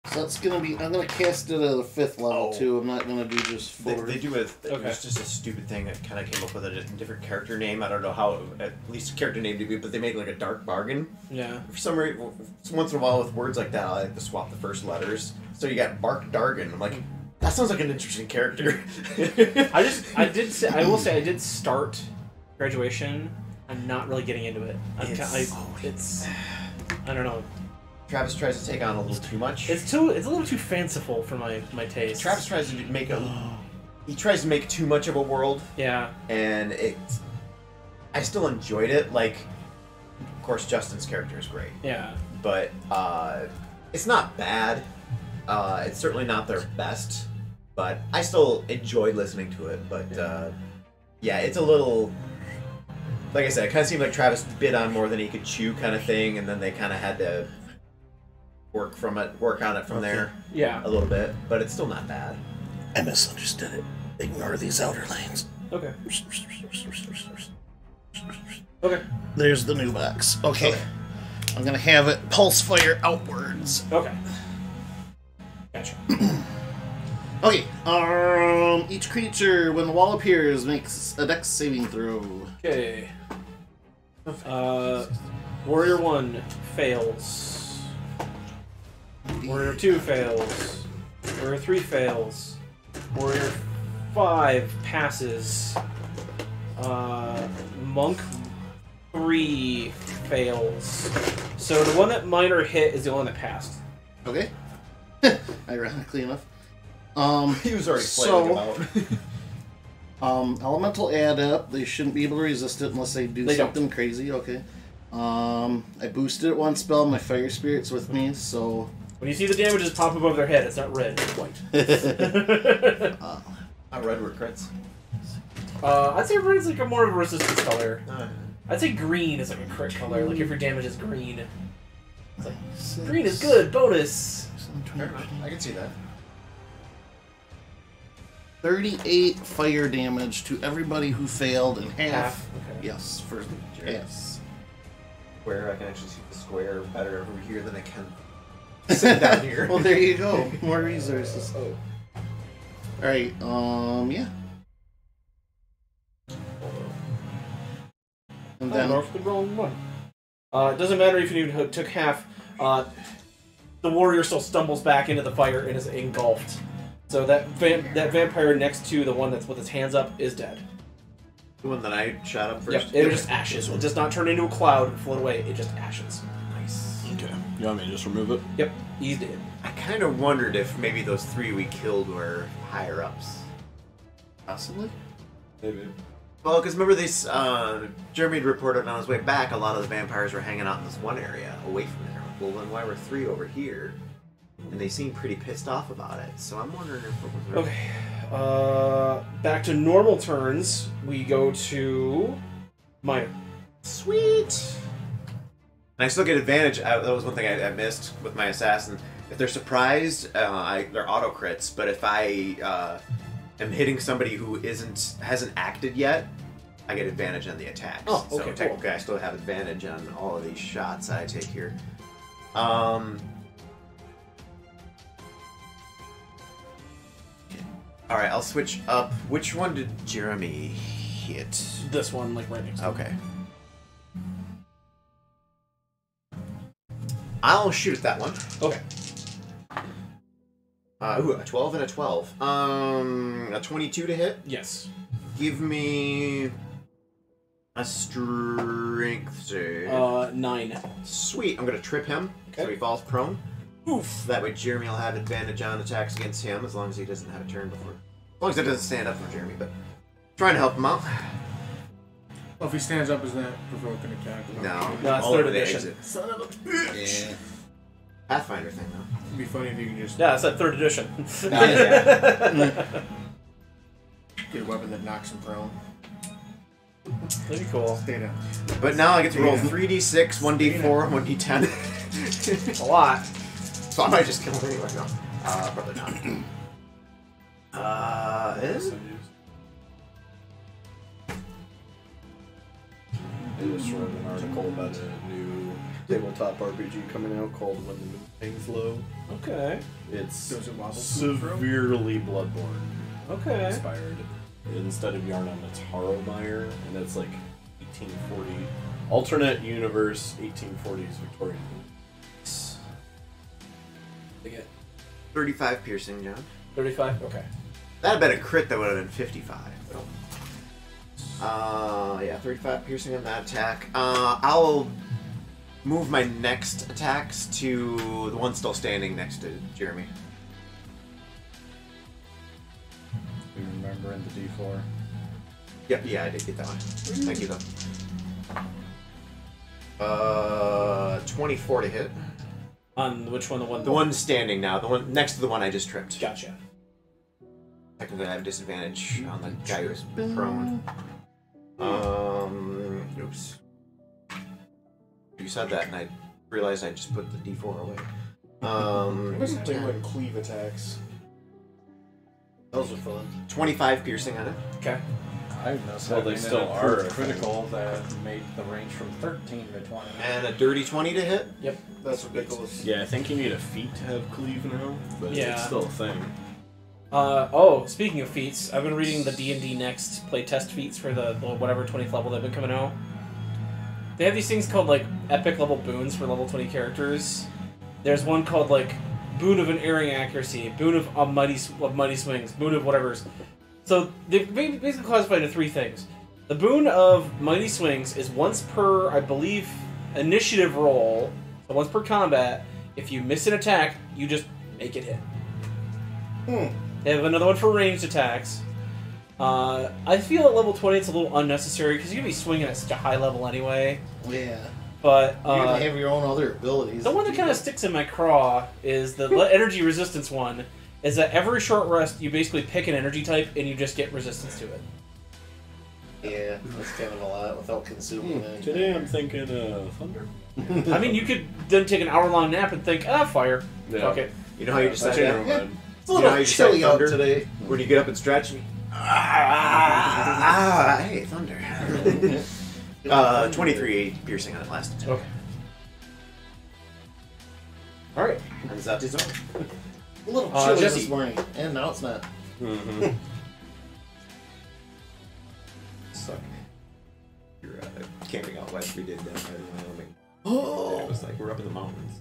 Speaker 1: So that's gonna be. I'm gonna cast it at a 5th level
Speaker 3: Oh.
Speaker 1: too. I'm not gonna do just
Speaker 3: They
Speaker 1: 4.
Speaker 3: do it. It
Speaker 2: Okay.
Speaker 3: was just a stupid thing that kind of came up with a different character name. I don't know how, at least a character name to be, but they make like a dark bargain.
Speaker 2: Yeah.
Speaker 3: For some reason, once in a while with words like that, I like to swap the first letters. So you got Bark Dargan. I'm like, that sounds like an interesting character.
Speaker 2: I will say I did start Graduation. I'm not really getting into it. I don't know.
Speaker 3: Travis tries to take on a little too much.
Speaker 2: It's a little too fanciful for my taste.
Speaker 3: Travis tries to make he tries to make too much of a world,
Speaker 2: Yeah.
Speaker 3: and I still enjoyed it. Like, of course, Justin's character is great,
Speaker 2: Yeah.
Speaker 3: but it's not bad. It's certainly not their best, but I still enjoyed listening to it. But yeah, it's a little. Like I said, it kind of seemed like Travis bit on more than he could chew, kind of thing, and then they kind of had to work on it from there
Speaker 2: Yeah.
Speaker 3: a little bit. But it's still not bad.
Speaker 1: I misunderstood it. Ignore these outer lanes.
Speaker 2: Okay. Okay.
Speaker 1: There's the new box. Okay. I'm gonna have it pulse fire outwards.
Speaker 2: Okay. Gotcha.
Speaker 1: Okay. Each creature, when the wall appears, makes a dex saving throw.
Speaker 2: Okay. Warrior 1 fails. Warrior 2 fails. Warrior 3 fails. Warrior 5 passes. Monk 3 fails. So the one that minor hit is the one that passed.
Speaker 1: Okay. Ironically enough.
Speaker 3: He was already
Speaker 1: So-
Speaker 3: flailing about.
Speaker 1: Elemental adept, they shouldn't be able to resist it unless they do
Speaker 2: They don't.
Speaker 1: something crazy. Okay. I boosted it one spell. My fire spirit's with me, so.
Speaker 2: When you see the damages pop above their head, it's not red, it's white.
Speaker 3: Red were crits.
Speaker 2: I'd say red's like a more of a resistance color.
Speaker 3: Uh,
Speaker 2: I'd say green is like a crit color, like if your damage is green. It's like, green is good, bonus!
Speaker 3: fair enough. I can see that.
Speaker 1: 38 fire damage to everybody who failed and half.
Speaker 2: Okay.
Speaker 1: Yes, for yes.
Speaker 3: Square, I can actually see the square better over here than I can sit down here.
Speaker 1: Well, there you go. More resources.
Speaker 2: Oh.
Speaker 1: Alright, yeah. And
Speaker 2: Then
Speaker 1: then.
Speaker 2: North could roll one. It doesn't matter if you took half. The warrior still stumbles back into the fire and is engulfed. So that vampire next to the one that's with his hands up is dead.
Speaker 3: The one that I shot up
Speaker 2: Yep,
Speaker 3: first.
Speaker 2: it just ashes. It does not turn into a cloud and float away. It just ashes.
Speaker 3: Nice.
Speaker 6: Okay. You want me to just remove it?
Speaker 2: Yep, he's dead.
Speaker 3: I kind of wondered if maybe those 3 we killed were higher ups.
Speaker 1: Possibly.
Speaker 6: Maybe.
Speaker 3: Well, because remember this, Jeremy had reported on his way back, a lot of the vampires were hanging out in this one area, away from there. Well, then why were 3 over here? And they seemed pretty pissed off about it, so I'm wondering if it was...
Speaker 2: Okay. Back to normal turns. We go to minor.
Speaker 3: Sweet! And I still get advantage. That was one thing I missed with my assassin. If they're surprised, they're auto crits. But if I am hitting somebody who hasn't acted yet, I get advantage on the attacks.
Speaker 2: Oh, okay,
Speaker 3: so
Speaker 2: cool.
Speaker 3: technically, I still have advantage on all of these shots that I take here. All right, I'll switch up. Which one did Jeremy hit?
Speaker 2: This one, like right next to
Speaker 3: Okay. I'll shoot at that one.
Speaker 2: Okay.
Speaker 3: Ooh, a 12 and a 12. A 22 to hit.
Speaker 2: Yes.
Speaker 3: Give me a strength save.
Speaker 2: 9.
Speaker 3: Sweet. I'm gonna trip him so
Speaker 2: Okay.
Speaker 3: he falls prone.
Speaker 2: Oof.
Speaker 3: That way Jeremy will have advantage on attacks against him as long as he doesn't have a turn before. As long as it doesn't stand up for Jeremy, but trying to help him out.
Speaker 4: Well, if he stands up, is that provoke an attack?
Speaker 3: No,
Speaker 2: No, it's
Speaker 3: all
Speaker 2: third
Speaker 3: over the
Speaker 2: edition.
Speaker 3: exit.
Speaker 1: Son of a bitch. Yeah.
Speaker 3: Pathfinder thing, though.
Speaker 4: It'd be funny if you can just
Speaker 2: Yeah, it's that 3rd edition.
Speaker 4: get a weapon that knocks him prone.
Speaker 2: That'd be cool.
Speaker 4: Stay down.
Speaker 3: But now I get to roll 3d6, 1d4, 1d10.
Speaker 2: It's a lot.
Speaker 3: So I might just kill him anyway. No, probably not.
Speaker 6: I just wrote an article about a new tabletop RPG coming out called When the Moon Hangs Low.
Speaker 2: Okay.
Speaker 6: It's
Speaker 4: Does it wobble?
Speaker 6: severely Bloodborne
Speaker 2: Okay.
Speaker 6: inspired. Instead of Yarnum, it's Harrowmire, and it's like 1840 alternate universe 1840s Victorian.
Speaker 2: They get
Speaker 3: 35 piercing, John.
Speaker 2: 35? Okay.
Speaker 3: That'd been a crit that would have been 55. Yeah, 35 piercing on that attack. I'll move my next attacks to the one still standing next to Jeremy.
Speaker 8: You remember in the D4?
Speaker 3: Yep, yeah, I did get that one. Thank you, though. 24 to hit.
Speaker 2: On which one?
Speaker 3: The one standing now, the one next to the one I just tripped.
Speaker 2: Gotcha.
Speaker 3: Technically, I have disadvantage on the guy who's prone. Oops. You said that, and I realized I just put the D4 away.
Speaker 4: What was something like cleave attacks?
Speaker 1: Those are fun.
Speaker 3: 25 piercing on it.
Speaker 2: Okay.
Speaker 8: I must
Speaker 6: Well,
Speaker 8: have
Speaker 6: they
Speaker 8: been
Speaker 6: still
Speaker 8: an
Speaker 6: are,
Speaker 8: approved
Speaker 6: I think.
Speaker 8: critical that made the range from 13 to 20.
Speaker 3: And a dirty 20 to hit.
Speaker 1: That's ridiculous.
Speaker 6: Yeah, I think you need a feat to have cleave now, but
Speaker 2: Yeah.
Speaker 6: it's still a thing.
Speaker 2: Speaking of feats, I've been reading the D&D Next playtest feats for the whatever 20th level they've been coming out. They have these things called, like, epic level boons for level 20 characters. There's one called, like, Boon of Unerring Accuracy, Boon of Mighty Swings, Boon of whatever's. So, they basically classified into 3 things. The Boon of Mighty Swings is once per, I believe, initiative roll, so once per combat. If you miss an attack, you just make it hit. They have another one for ranged attacks. I feel at level 20 it's a little unnecessary because you're going to be swinging at such a high level anyway.
Speaker 1: Yeah.
Speaker 2: But
Speaker 1: You're gonna have your own other abilities.
Speaker 2: the one that kind of sticks in my craw is the energy resistance one. Is that every short rest you basically pick an energy type and you just get resistance to it.
Speaker 1: Yeah, that's kind of a lot without consuming anything.
Speaker 6: Today I'm thinking thunder.
Speaker 2: I mean, you could then take an hour-long nap and think, fire.
Speaker 6: Yeah.
Speaker 2: Fuck it.
Speaker 3: You know how you
Speaker 6: I
Speaker 3: decide
Speaker 6: changed
Speaker 3: that?
Speaker 6: my mind.
Speaker 1: It's a little chilly out today.
Speaker 3: When you get up and stretch, and hey, thunder. 23 piercing on it last attack.
Speaker 2: Okay. Alright.
Speaker 3: And that is all.
Speaker 1: A little chilly
Speaker 2: Jesse.
Speaker 1: this morning, and now it's not.
Speaker 6: Mm-hmm.
Speaker 3: Suck. You're camping out west. We did down there in Wyoming.
Speaker 1: Oh,
Speaker 3: It was like we're up in the mountains.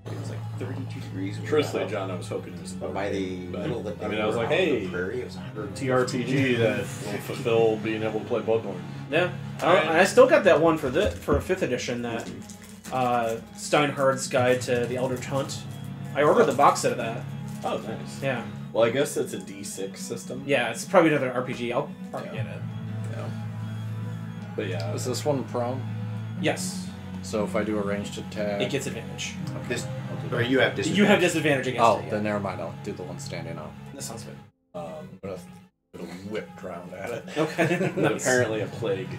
Speaker 3: It was like 32 degrees. when we
Speaker 6: Truthfully,
Speaker 3: got out.
Speaker 6: John, I was hoping it was
Speaker 3: But by the middle of the day,
Speaker 6: I mean, I was
Speaker 3: we
Speaker 6: like,
Speaker 3: were out on the
Speaker 6: hey,
Speaker 3: prairie, it was 100
Speaker 6: TRPG that will fulfill being able to play Bloodborne.
Speaker 2: Yeah. I still got that one for 5th edition that Steinhardt's Guide to the Eldritch Hunt. I ordered the box set of that.
Speaker 6: Oh, nice.
Speaker 2: Yeah.
Speaker 6: Well, I guess it's a D6 system.
Speaker 2: Yeah, it's probably another RPG. I'll probably get it.
Speaker 8: Yeah.
Speaker 6: But yeah.
Speaker 8: Is this one prone?
Speaker 2: Yes.
Speaker 8: So if I do a ranged attack,
Speaker 2: It gets advantage.
Speaker 3: This, or you have disadvantage.
Speaker 2: You have disadvantage against
Speaker 8: oh,
Speaker 2: it. Yeah.
Speaker 8: then never mind. I'll do the one standing up.
Speaker 2: That sounds good.
Speaker 6: But it'll whip round at it.
Speaker 2: Okay.
Speaker 6: But apparently a plague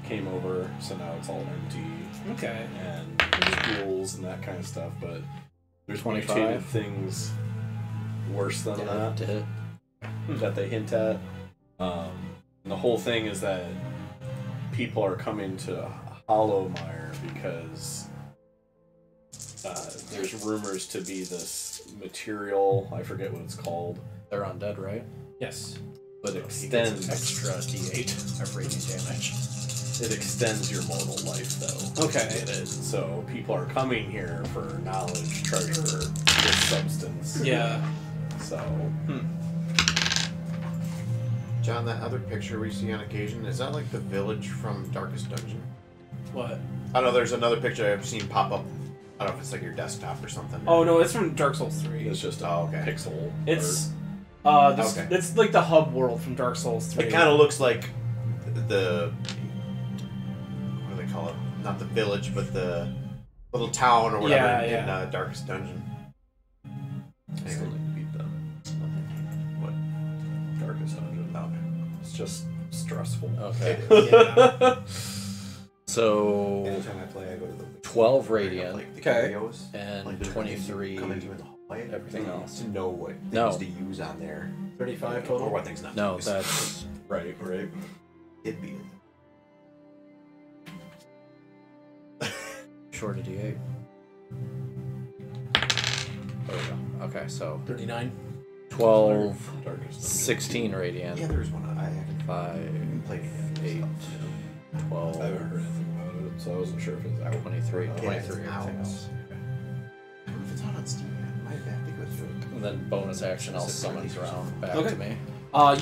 Speaker 6: came over, so now it's all empty.
Speaker 2: Okay.
Speaker 6: And there's ghouls and that kind of stuff, but there's
Speaker 8: 25
Speaker 6: mutated things worse than that
Speaker 8: To hit.
Speaker 6: that they hint at. And the whole thing is that people are coming to Hollowmire because there's rumors to be this material, I forget what it's called,
Speaker 8: They're undead, right?
Speaker 2: Yes.
Speaker 6: but
Speaker 8: He gets
Speaker 6: extends
Speaker 8: extra D8 of radiant damage.
Speaker 6: it extends your mortal life though.
Speaker 2: Okay.
Speaker 6: Get it? So people are coming here for knowledge, treasure, this substance.
Speaker 2: Yeah.
Speaker 6: So
Speaker 3: John, that other picture we see on occasion, is that like the village from Darkest Dungeon?
Speaker 2: What?
Speaker 3: I don't know, there's another picture I've seen pop up. I don't know if it's like your desktop or something.
Speaker 2: Oh no, it's from Dark Souls 3.
Speaker 6: it's just a
Speaker 3: Oh, okay.
Speaker 6: pixel.
Speaker 2: It's
Speaker 3: Okay.
Speaker 2: it's like the hub world from Dark Souls 3.
Speaker 3: It kind of looks like the, what do they call it? Not the village, but the little town or whatever
Speaker 2: Yeah,
Speaker 3: in
Speaker 2: yeah.
Speaker 3: Darkest Dungeon.
Speaker 6: Still
Speaker 3: Anyway.
Speaker 6: didn't beat them.
Speaker 3: What?
Speaker 6: Darkest Dungeon.
Speaker 3: Okay.
Speaker 6: It's just stressful.
Speaker 8: Okay.
Speaker 2: Yeah.
Speaker 8: So
Speaker 3: Anytime I play, I go to the
Speaker 8: 12 radiant
Speaker 3: like the
Speaker 2: Okay.
Speaker 3: videos,
Speaker 8: and
Speaker 3: like the
Speaker 8: 23
Speaker 3: come into in the hallway.
Speaker 8: everything else.
Speaker 3: To know what things
Speaker 8: No.
Speaker 3: to use on there,
Speaker 2: 35
Speaker 3: or
Speaker 2: total.
Speaker 3: what things not
Speaker 8: No,
Speaker 3: to use.
Speaker 8: that's
Speaker 6: Right.
Speaker 3: It'd be.
Speaker 8: short of D8. There we go. Okay, so
Speaker 2: 39.
Speaker 8: 12,
Speaker 6: Darkest Dungeon.
Speaker 8: 16 radiant,
Speaker 3: Yeah, there's one I
Speaker 8: 5,
Speaker 3: played it.
Speaker 8: 8,
Speaker 6: I haven't
Speaker 8: 12,
Speaker 6: heard anything about it, so I wasn't sure if it's out.
Speaker 8: 23,
Speaker 3: Yeah,
Speaker 8: 23,
Speaker 3: it's
Speaker 8: everything
Speaker 3: out.
Speaker 8: else.
Speaker 3: If it's not on Steam, I might have to go through it.
Speaker 8: And then bonus action, I'll summon around back
Speaker 2: Okay.
Speaker 8: to me.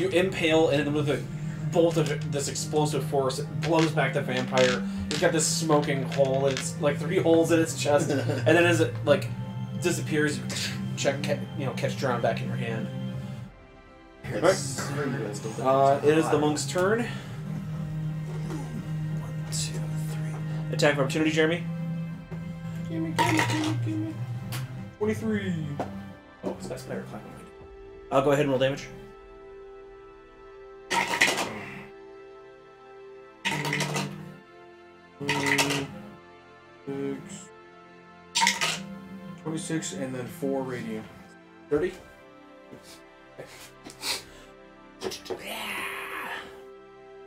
Speaker 2: You impale, and then with a bolt of this explosive force, it blows back the vampire. It's got this smoking hole, and it's like 3 holes in its chest. And then as it like disappears, you catch Drown back in your hand. It is the monk's turn. 1, 2, 3. Attack of opportunity, Jeremy. Gimme. 43. Oh, it's got spider climb. I'll go ahead and roll damage.
Speaker 4: 26 and then 4 radiant.
Speaker 2: 30.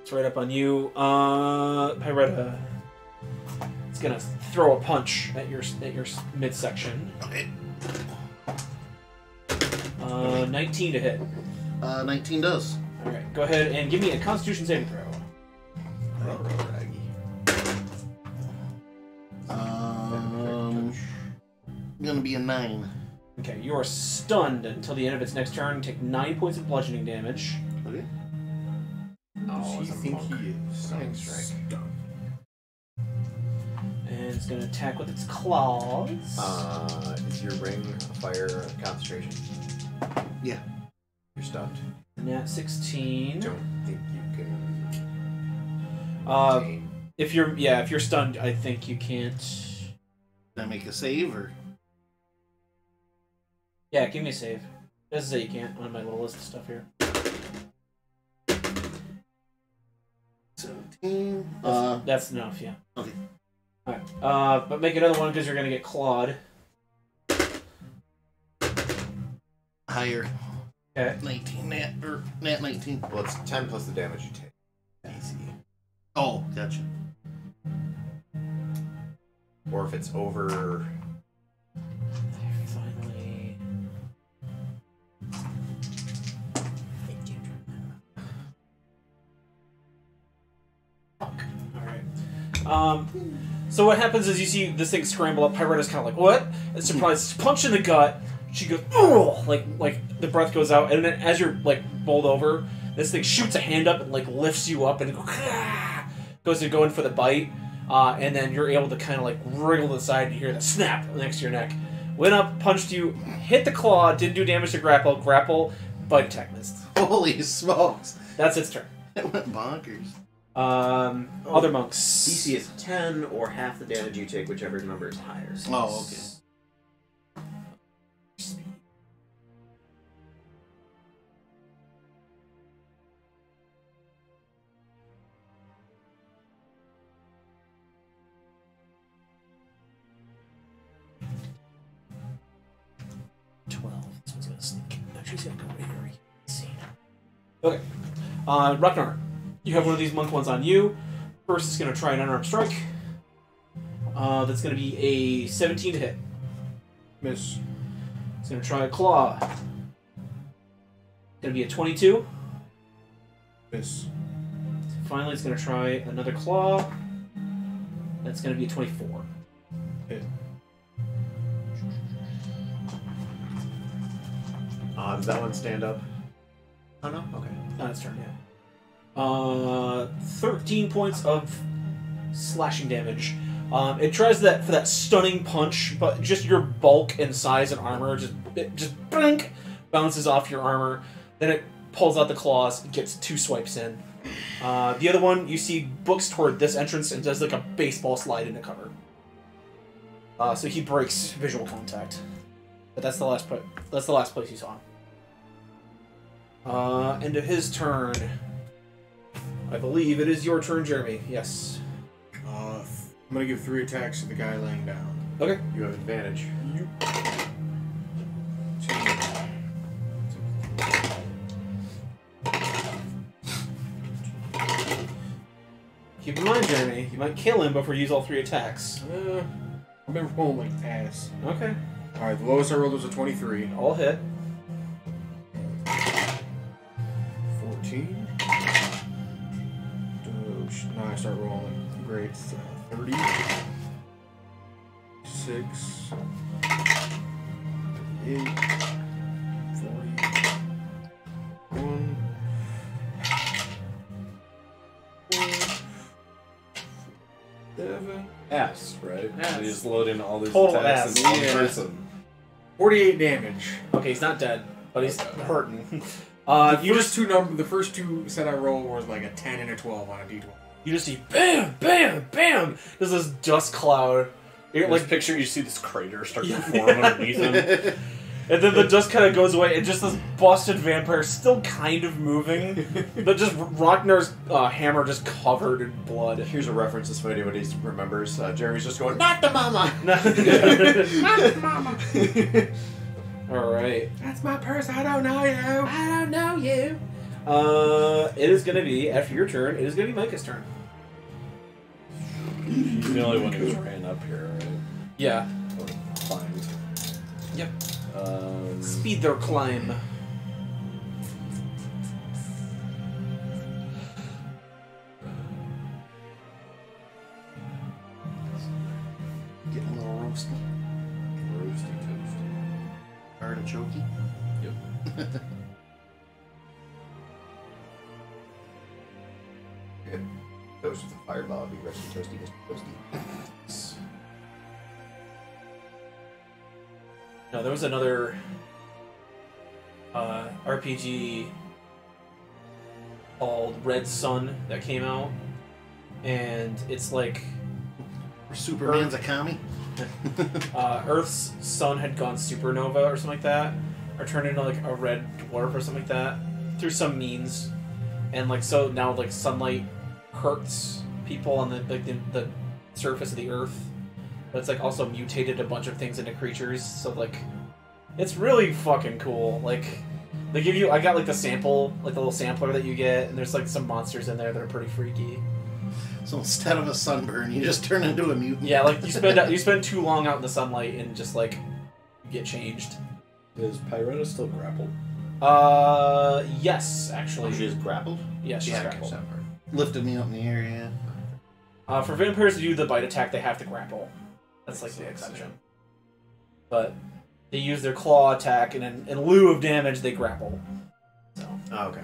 Speaker 2: It's right up on you. Pyretta. It's gonna throw a punch at your midsection.
Speaker 1: Okay.
Speaker 2: 19 to hit.
Speaker 1: 19 does.
Speaker 2: All right, go ahead and give me a Constitution saving throw.
Speaker 1: Gonna be a 9.
Speaker 2: Okay, you are stunned until the end of its next turn. Take 9 points of bludgeoning damage.
Speaker 1: Okay.
Speaker 3: Oh,
Speaker 4: Does he think he is?
Speaker 3: Stunning strike.
Speaker 2: And it's gonna attack with its claws.
Speaker 3: Is your ring of fire concentration?
Speaker 1: Yeah.
Speaker 3: You're stunned.
Speaker 2: Nat 16.
Speaker 3: Don't think you can. maintain.
Speaker 2: If you're stunned, I think you can't.
Speaker 1: Did I make a save or?
Speaker 2: Yeah, give me a save. It doesn't say you can't on my little list of stuff here.
Speaker 1: 17.
Speaker 2: That's enough, yeah.
Speaker 1: Okay.
Speaker 2: Alright. But make another one because you're gonna get clawed.
Speaker 1: Higher.
Speaker 2: Okay.
Speaker 1: 19 nat 19.
Speaker 3: Well, it's 10 plus the damage you take. Easy.
Speaker 1: Oh, gotcha.
Speaker 3: Or if it's over.
Speaker 2: Finally. Fuck. Alright. So what happens is you see this thing scramble up. Pyretta's kind of like, what? And surprised, punch in the gut. She goes, oh, like the breath goes out, and then as you're like bowled over, this thing shoots a hand up and like lifts you up and goes to go in for the bite. and then you're able to kind of like wriggle to the side. You hear the snap next to your neck. Went up, punched you, hit the claw, didn't do damage to grapple, bite attack missed.
Speaker 1: Holy smokes!
Speaker 2: That's its turn.
Speaker 1: It went bonkers.
Speaker 2: Other monks.
Speaker 3: DC is 10 or half the damage you take, whichever number is higher.
Speaker 1: Oh, okay.
Speaker 2: This one's gonna sneak. Actually, he's gonna go right here. You can see. Okay. Ragnar, you have one of these monk ones on you. First, it's gonna try an unarmed strike. That's gonna be a 17 to hit.
Speaker 4: Miss.
Speaker 2: It's gonna try a claw. Gonna be a 22.
Speaker 4: Miss.
Speaker 2: Finally, it's gonna try another claw. That's gonna be a 24.
Speaker 4: Hit.
Speaker 3: Does that one stand up? Oh no? Okay.
Speaker 2: That's turn, yeah. 13 points of slashing damage. It tries that for that stunning punch, but just your bulk and size and armor just blink, bounces off your armor. Then it pulls out the claws and gets 2 swipes in. The other one, you see, books toward this entrance and does like a baseball slide into cover. So he breaks visual contact. But that's the last place you saw him. End of his turn. I believe it is your turn, Jeremy. Yes.
Speaker 4: I'm gonna give 3 attacks to the guy laying down.
Speaker 2: Okay.
Speaker 3: You have advantage.
Speaker 2: Keep in mind, Jeremy, you might kill him before you use all 3 attacks.
Speaker 4: I've been rolling like ass.
Speaker 2: Okay.
Speaker 4: Alright, the lowest I rolled was a 23.
Speaker 2: All hit.
Speaker 4: 14. Now I start rolling. Great. 30. 6. 38. 41. 7.
Speaker 6: S, right?
Speaker 2: S.
Speaker 6: You just load in all these
Speaker 2: Total
Speaker 6: attacks
Speaker 2: S.
Speaker 6: in one
Speaker 4: Yeah.
Speaker 6: person.
Speaker 4: 48 damage.
Speaker 2: Okay, he's not dead, but he's hurting.
Speaker 4: The first two set I rolled was like a 10 and a 12 on a d12.
Speaker 2: You just see bam, bam, bam. There's this dust cloud. You're
Speaker 6: Like
Speaker 2: like,
Speaker 6: picture, you see this crater start to form underneath him.
Speaker 2: and then the dust kind of goes away, and just this busted vampire still kind of moving, but just Ragnar's hammer just covered in blood.
Speaker 3: Here's a reference this video, what he remembers. Jeremy's just going, not the mama!
Speaker 2: Not the mama. All right.
Speaker 4: That's my purse. I don't know you.
Speaker 2: I don't know you. It is gonna be after your turn. It is gonna be Micah's turn.
Speaker 6: He's the only one who's ran up here, right?
Speaker 2: Yeah.
Speaker 6: Or climbed.
Speaker 2: Yep. Speed their climb.
Speaker 1: Getting a little roasty.
Speaker 6: Roasty toasty.
Speaker 1: Artichokey.
Speaker 6: Yep.
Speaker 3: Goes with the fireball, be roasty toasty, Mr. Toasty.
Speaker 2: No, there was another RPG called Red Sun that came out, and it's like
Speaker 1: Superman's a commie.
Speaker 2: Earth's sun had gone supernova or something like that, or turned into like a red dwarf or something like that through some means, and like so now like sunlight hurts people on the the surface of the Earth, but it's like also mutated a bunch of things into creatures. So like, it's really fucking cool. Like they give you, I got like the sample, like the little sampler that you get, and there's like some monsters in there that are pretty freaky.
Speaker 1: So instead of a sunburn, you just turn into a mutant.
Speaker 2: Yeah, like you spend too long out in the sunlight and just like you get changed.
Speaker 6: Is Pyretta still grappled?
Speaker 2: Yes, actually.
Speaker 3: She is grappled?
Speaker 2: Yeah, she's
Speaker 3: Yeah,
Speaker 2: grappled.
Speaker 3: okay, so-
Speaker 1: Lifted me up in the air, yeah.
Speaker 2: For vampires to do the bite attack, they have to grapple. That's like the exception. But they use their claw attack, and in lieu of damage, they grapple. So.
Speaker 3: Oh, okay.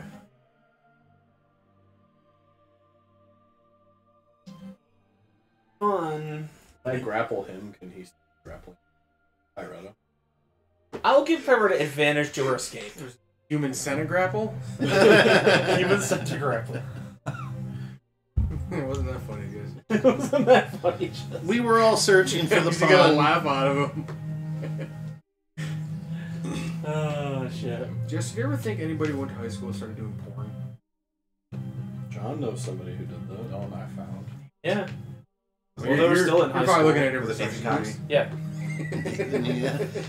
Speaker 2: fun.
Speaker 6: If I grapple him, can he grapple Pyretta?
Speaker 2: I'll give Pyretta advantage to her escape.
Speaker 4: Human centigrapple?
Speaker 2: Human center grapple.
Speaker 4: It wasn't that funny, guys.
Speaker 2: It wasn't that funny.
Speaker 1: We were all searching for the
Speaker 4: You got a
Speaker 1: pun.
Speaker 4: laugh out of him.
Speaker 2: Oh shit.
Speaker 4: Jess, did you ever think anybody went to high school and started doing porn?
Speaker 6: John knows somebody who did that.
Speaker 8: The one I found.
Speaker 2: Yeah.
Speaker 4: Well,
Speaker 2: Well, they were still in high
Speaker 4: You're probably
Speaker 2: school.
Speaker 4: looking at it
Speaker 3: With
Speaker 4: with
Speaker 3: the
Speaker 4: such
Speaker 3: same cops.
Speaker 2: Yeah.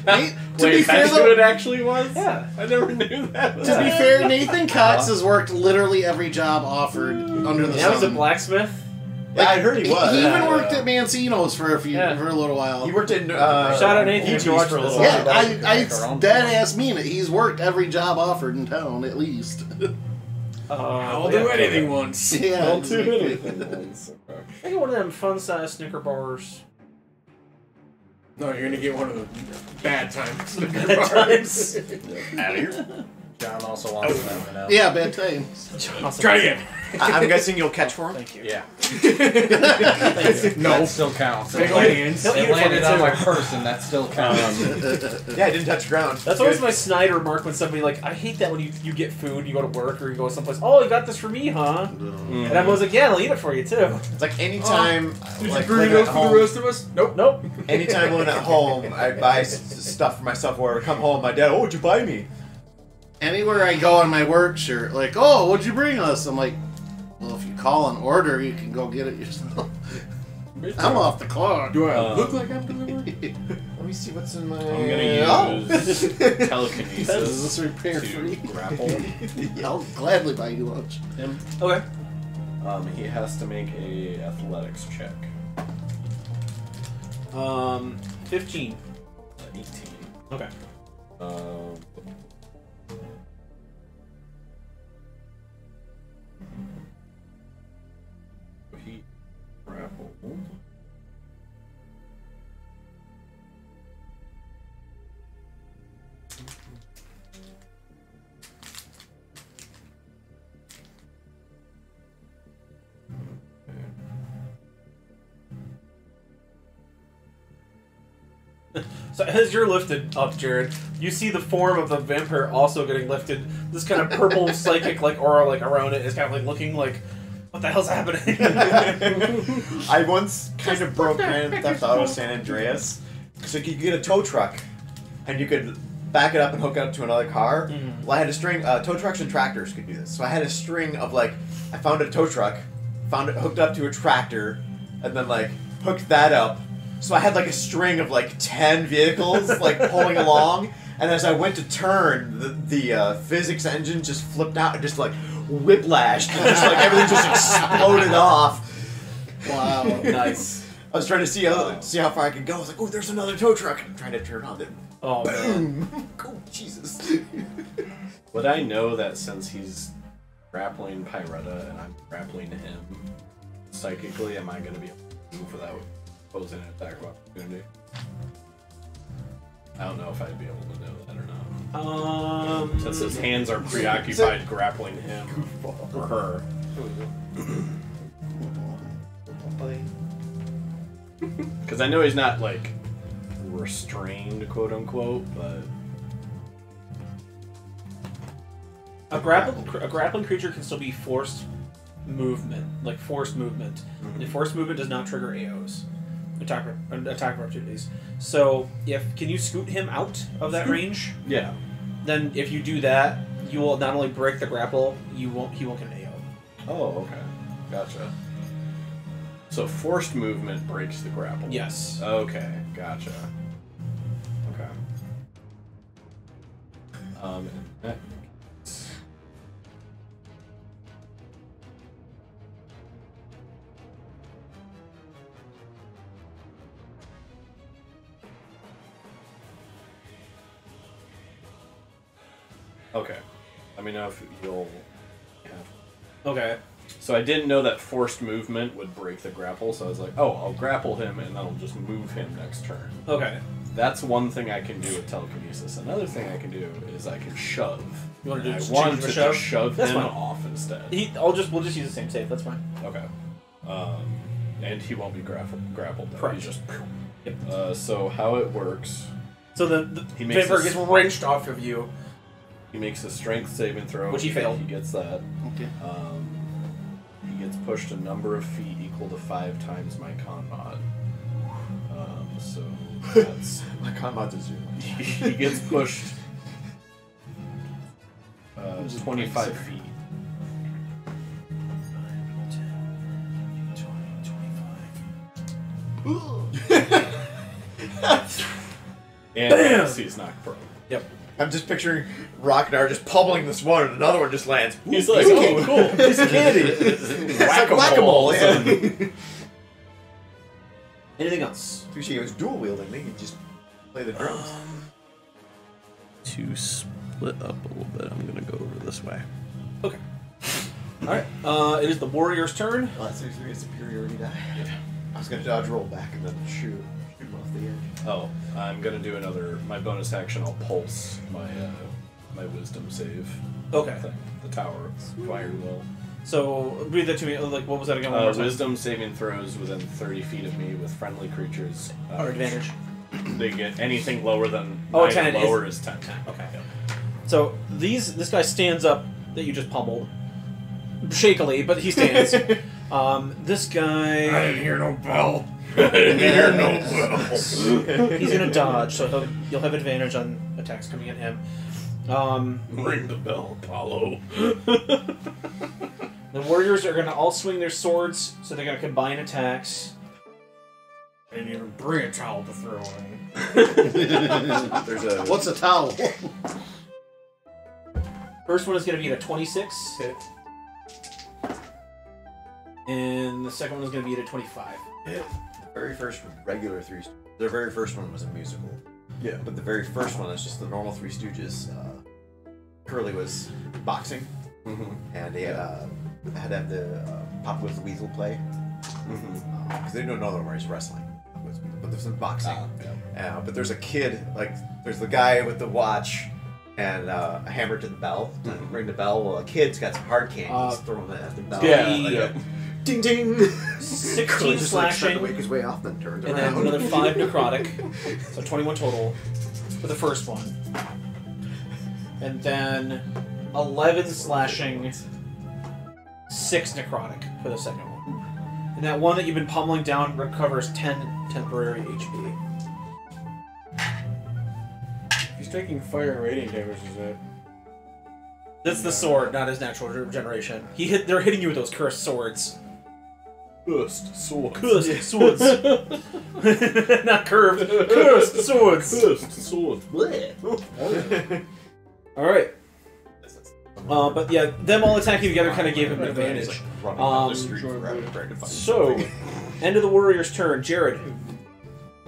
Speaker 1: Nate, to be
Speaker 6: Wait,
Speaker 1: fair,
Speaker 6: that's who
Speaker 1: though,
Speaker 6: it actually was?
Speaker 2: Yeah.
Speaker 6: I never knew that.
Speaker 1: to be fair, Nathan Cox has worked literally every job offered under the
Speaker 2: Yeah, I was a
Speaker 1: sun.
Speaker 2: blacksmith.
Speaker 3: Yeah, I heard he was.
Speaker 1: He even
Speaker 2: Yeah.
Speaker 1: worked at Mancino's for a little while.
Speaker 3: He worked in
Speaker 2: Shout out Nathan if you're
Speaker 3: Peaches
Speaker 2: watching
Speaker 3: for a
Speaker 2: this.
Speaker 3: little
Speaker 1: Yeah,
Speaker 3: while.
Speaker 1: I
Speaker 8: Make our own
Speaker 1: dead
Speaker 8: porn.
Speaker 1: ass mean it. He's worked every job offered in town, at least.
Speaker 4: I'll do anything once.
Speaker 1: Yeah,
Speaker 6: Don't do
Speaker 1: exactly.
Speaker 6: anything once. Okay.
Speaker 2: I get one of them fun-sized Snicker bars.
Speaker 4: No, you're gonna get one of the bad times.
Speaker 2: Bad times.
Speaker 6: Out of here.
Speaker 8: John also wants them now.
Speaker 1: Yeah, bad times.
Speaker 2: Awesome.
Speaker 4: Try again.
Speaker 3: I'm guessing you'll catch for him.
Speaker 2: Thank you.
Speaker 8: Yeah.
Speaker 4: No.
Speaker 8: That still counts.
Speaker 4: Big hands.
Speaker 2: He'll eat
Speaker 8: It
Speaker 2: it for me,
Speaker 8: landed on
Speaker 2: too.
Speaker 8: my person. That still counts.
Speaker 3: Yeah, I didn't touch ground.
Speaker 2: That's always my Snyder remark when somebody like, I hate that when you get food, you go to work or you go someplace, oh, you got this for me, huh? And I was like, yeah, I'll eat it for you too.
Speaker 3: It's like anytime,
Speaker 4: Did
Speaker 3: like
Speaker 4: you bring it
Speaker 3: living
Speaker 4: up
Speaker 3: at
Speaker 4: for the
Speaker 3: home,
Speaker 4: rest of us? Nope.
Speaker 2: Nope.
Speaker 3: anytime living at home, I buy stuff for myself. Where I come home, my dad, oh, what'd you buy me?
Speaker 1: Anywhere I go on my work shirt, like, oh, what'd you bring us? I'm like, well, if you call an order, you can go get it yourself. I'm off the clock.
Speaker 4: Do I look like I'm delivering?
Speaker 3: Let me see what's in my.
Speaker 6: I'm gonna
Speaker 3: Oh.
Speaker 6: use
Speaker 1: Is
Speaker 6: telekinesis
Speaker 1: this repair
Speaker 6: to
Speaker 1: free?
Speaker 6: grapple
Speaker 1: I'll gladly buy you lunch.
Speaker 6: him.
Speaker 2: Okay.
Speaker 6: He has to make a athletics check.
Speaker 2: 15.
Speaker 6: 18.
Speaker 2: Okay.
Speaker 6: He grappled.
Speaker 2: So as you're lifted up, Jared, you see the form of the vampire also getting lifted. This kind of purple psychic like aura like around it is kind of like looking like, what the hell's happening?
Speaker 3: I once kind of broke Grand Theft Auto San Andreas. So you could get a tow truck, and you could back it up and hook it up to another car. Well, I had a string. Tow trucks and tractors could do this. So I had a string of like, I found a tow truck, found it hooked up to a tractor, and then like hooked that up. So I had like a string of like 10 vehicles like pulling along, and as I went to turn, the physics engine just flipped out and just like whiplashed, and just like everything just exploded off.
Speaker 1: Wow.
Speaker 2: Nice.
Speaker 3: I was trying to see how far I could go. I was like, oh, there's another tow truck. I'm trying to turn on it.
Speaker 2: Oh man.
Speaker 3: Oh, Jesus.
Speaker 6: Would I know that since he's grappling Pyretta and I'm grappling him, psychically, am I going to be able to move without posing an attack of opportunity? I don't know if I'd be able to know that or not. Since his hands are preoccupied grappling him or her. Because I know he's not, like, restrained, quote unquote, but.
Speaker 2: A grappling creature can still be forced movement, like forced movement. And forced movement does not trigger AOs, attack opportunities. So, can you scoot him out of that range?
Speaker 6: Yeah.
Speaker 2: Then, if you do that, you will not only break the grapple, he won't get an AO.
Speaker 6: Oh, okay. Gotcha. So forced movement breaks the grapple.
Speaker 2: Yes.
Speaker 6: Okay, gotcha. Okay. In that case- Okay. Let me know if you'll have.
Speaker 2: Okay.
Speaker 6: So I didn't know that forced movement would break the grapple, so I was like, oh, I'll grapple him and then I'll just move him next turn.
Speaker 2: Okay.
Speaker 6: That's one thing I can do with telekinesis. Another thing I can do is I can shove.
Speaker 2: You want to do
Speaker 6: I
Speaker 2: just
Speaker 6: want
Speaker 2: change
Speaker 6: to
Speaker 2: the
Speaker 6: just shove
Speaker 2: That's
Speaker 6: him
Speaker 2: fine.
Speaker 6: off instead.
Speaker 2: We'll just use the same save. That's fine.
Speaker 6: Okay. And he won't be grappled. Though.
Speaker 2: Correct.
Speaker 6: He's just.
Speaker 2: Yep.
Speaker 6: So how it works?
Speaker 2: So the
Speaker 6: He makes
Speaker 2: vampire
Speaker 6: this-
Speaker 2: gets wrenched off of you.
Speaker 6: He makes a strength saving throw,
Speaker 2: Which he failed.
Speaker 6: He gets that.
Speaker 1: Okay.
Speaker 6: He gets pushed a number of feet equal to 5 times my con mod. So that's
Speaker 3: My con mod's a 0.
Speaker 6: he gets pushed 25 feet. 25. And he's knocked prone.
Speaker 2: Yep.
Speaker 3: I'm just picturing Rocknar just pummeling this one, and another one just lands.
Speaker 6: He's like, oh, cool.
Speaker 3: Piece of candy. It's like whack-a-mole. Yeah.
Speaker 2: Anything else?
Speaker 3: Touche, it was dual wielding. They could just play the drums.
Speaker 9: To split up a little bit, I'm gonna go over this way.
Speaker 2: Okay. Alright. It is the warrior's turn.
Speaker 3: Oh, that's a superiority die. I was gonna dodge roll back and then shoot him off the edge.
Speaker 6: Oh, I'm gonna do my bonus action. I'll pulse my wisdom save.
Speaker 2: Okay.
Speaker 6: Thing, the tower fire will.
Speaker 2: So read that to me. Like, what was that again? One more time.
Speaker 6: Wisdom saving throws within 30 feet of me with friendly creatures.
Speaker 2: Or advantage.
Speaker 6: They get anything lower than
Speaker 2: 10
Speaker 6: 9 and lower is 10.
Speaker 2: Okay. So this guy stands up that you just pummeled, shakily, but he stands. This guy.
Speaker 4: I didn't hear no bell.
Speaker 2: He's gonna dodge, so you'll have advantage on attacks coming at him.
Speaker 6: Ring the bell, Apollo.
Speaker 2: The warriors are gonna all swing their swords, so they're gonna combine attacks.
Speaker 4: I didn't even bring a towel to throw in.
Speaker 3: There's a
Speaker 1: What's a towel?
Speaker 2: First one is gonna be at a 26.
Speaker 3: Hit.
Speaker 2: And the second one is gonna be at a 25.
Speaker 3: The very first regular Three Stooges. Their very first one was a musical.
Speaker 6: Yeah.
Speaker 3: But the very first one is just the normal Three Stooges. Curly was boxing, and they had to have the Pop with the Weasel play. Because they don't know them where he's wrestling. But there's some boxing. But there's a kid, like, there's the guy with the watch and a hammer to the bell. To ring the bell. Well, a kid's got some hard candy. He's throwing it at the bell.
Speaker 2: Yeah.
Speaker 3: Ding ding!
Speaker 2: 16
Speaker 3: Just like trying
Speaker 2: slashing,
Speaker 3: to wake his way off, then turns
Speaker 2: and
Speaker 3: around.
Speaker 2: then another 5 necrotic. So 21 total for the first one. And then 11 slashing, 6 necrotic for the second one. And that one that you've been pummeling down recovers 10 temporary HP.
Speaker 4: He's taking fire and radiant damage, is that?
Speaker 2: That's the sword, not his natural regeneration. They're hitting you with those cursed swords.
Speaker 6: Cursed sword.
Speaker 2: Cursed swords. Not curved. Cursed swords.
Speaker 6: Cursed sword.
Speaker 2: Alright. But yeah, them all attacking together kind of gave him an advantage.
Speaker 3: Running down the street forever trying to find
Speaker 2: So, end of the warrior's turn. Jared,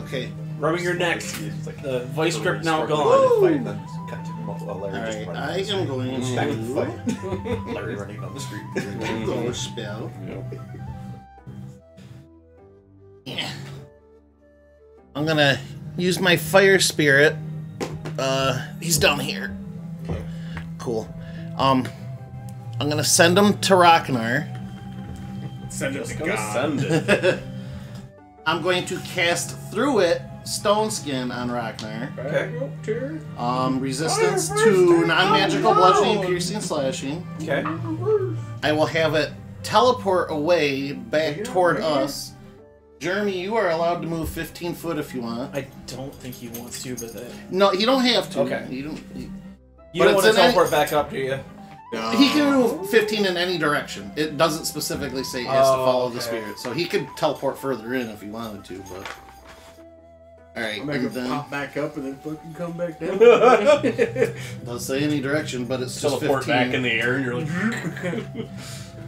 Speaker 1: Okay.
Speaker 2: rubbing your neck. The vice grip now
Speaker 3: Struggle
Speaker 2: gone.
Speaker 3: to fight, then cut to him off while Larry just
Speaker 1: Alright,
Speaker 3: running.
Speaker 1: I am going
Speaker 3: Back to
Speaker 1: to
Speaker 3: the fight. Larry running down the street.
Speaker 1: go spell. Yeah. I'm gonna use my fire spirit. He's down here. Cool. I'm gonna send him to Ragnar.
Speaker 4: Send it to
Speaker 6: Gonna
Speaker 4: God.
Speaker 6: send it.
Speaker 1: I'm going to cast through it Stone Skin on Ragnar.
Speaker 2: Okay.
Speaker 1: Resistance to non-magical bludgeoning, piercing, slashing.
Speaker 2: Okay.
Speaker 1: I will have it teleport away back toward us. Jeremy, you are allowed to move 15 foot if you want.
Speaker 2: I don't think he wants to, but
Speaker 1: No, you don't have to.
Speaker 2: Okay.
Speaker 1: You don't.
Speaker 2: you
Speaker 1: But
Speaker 2: don't
Speaker 1: it's
Speaker 2: want to
Speaker 1: in any-
Speaker 2: teleport back up, do you?
Speaker 1: He can move 15 in any direction. It doesn't specifically say he has to follow the
Speaker 2: okay.
Speaker 1: spirit, so he could teleport further in if he wanted to. But all right,
Speaker 4: Make
Speaker 1: and
Speaker 4: him
Speaker 1: then
Speaker 4: pop back up and then fucking come back down.
Speaker 1: doesn't say any direction, but it's just
Speaker 6: Teleport
Speaker 1: 15.
Speaker 6: back in the air, and you're like,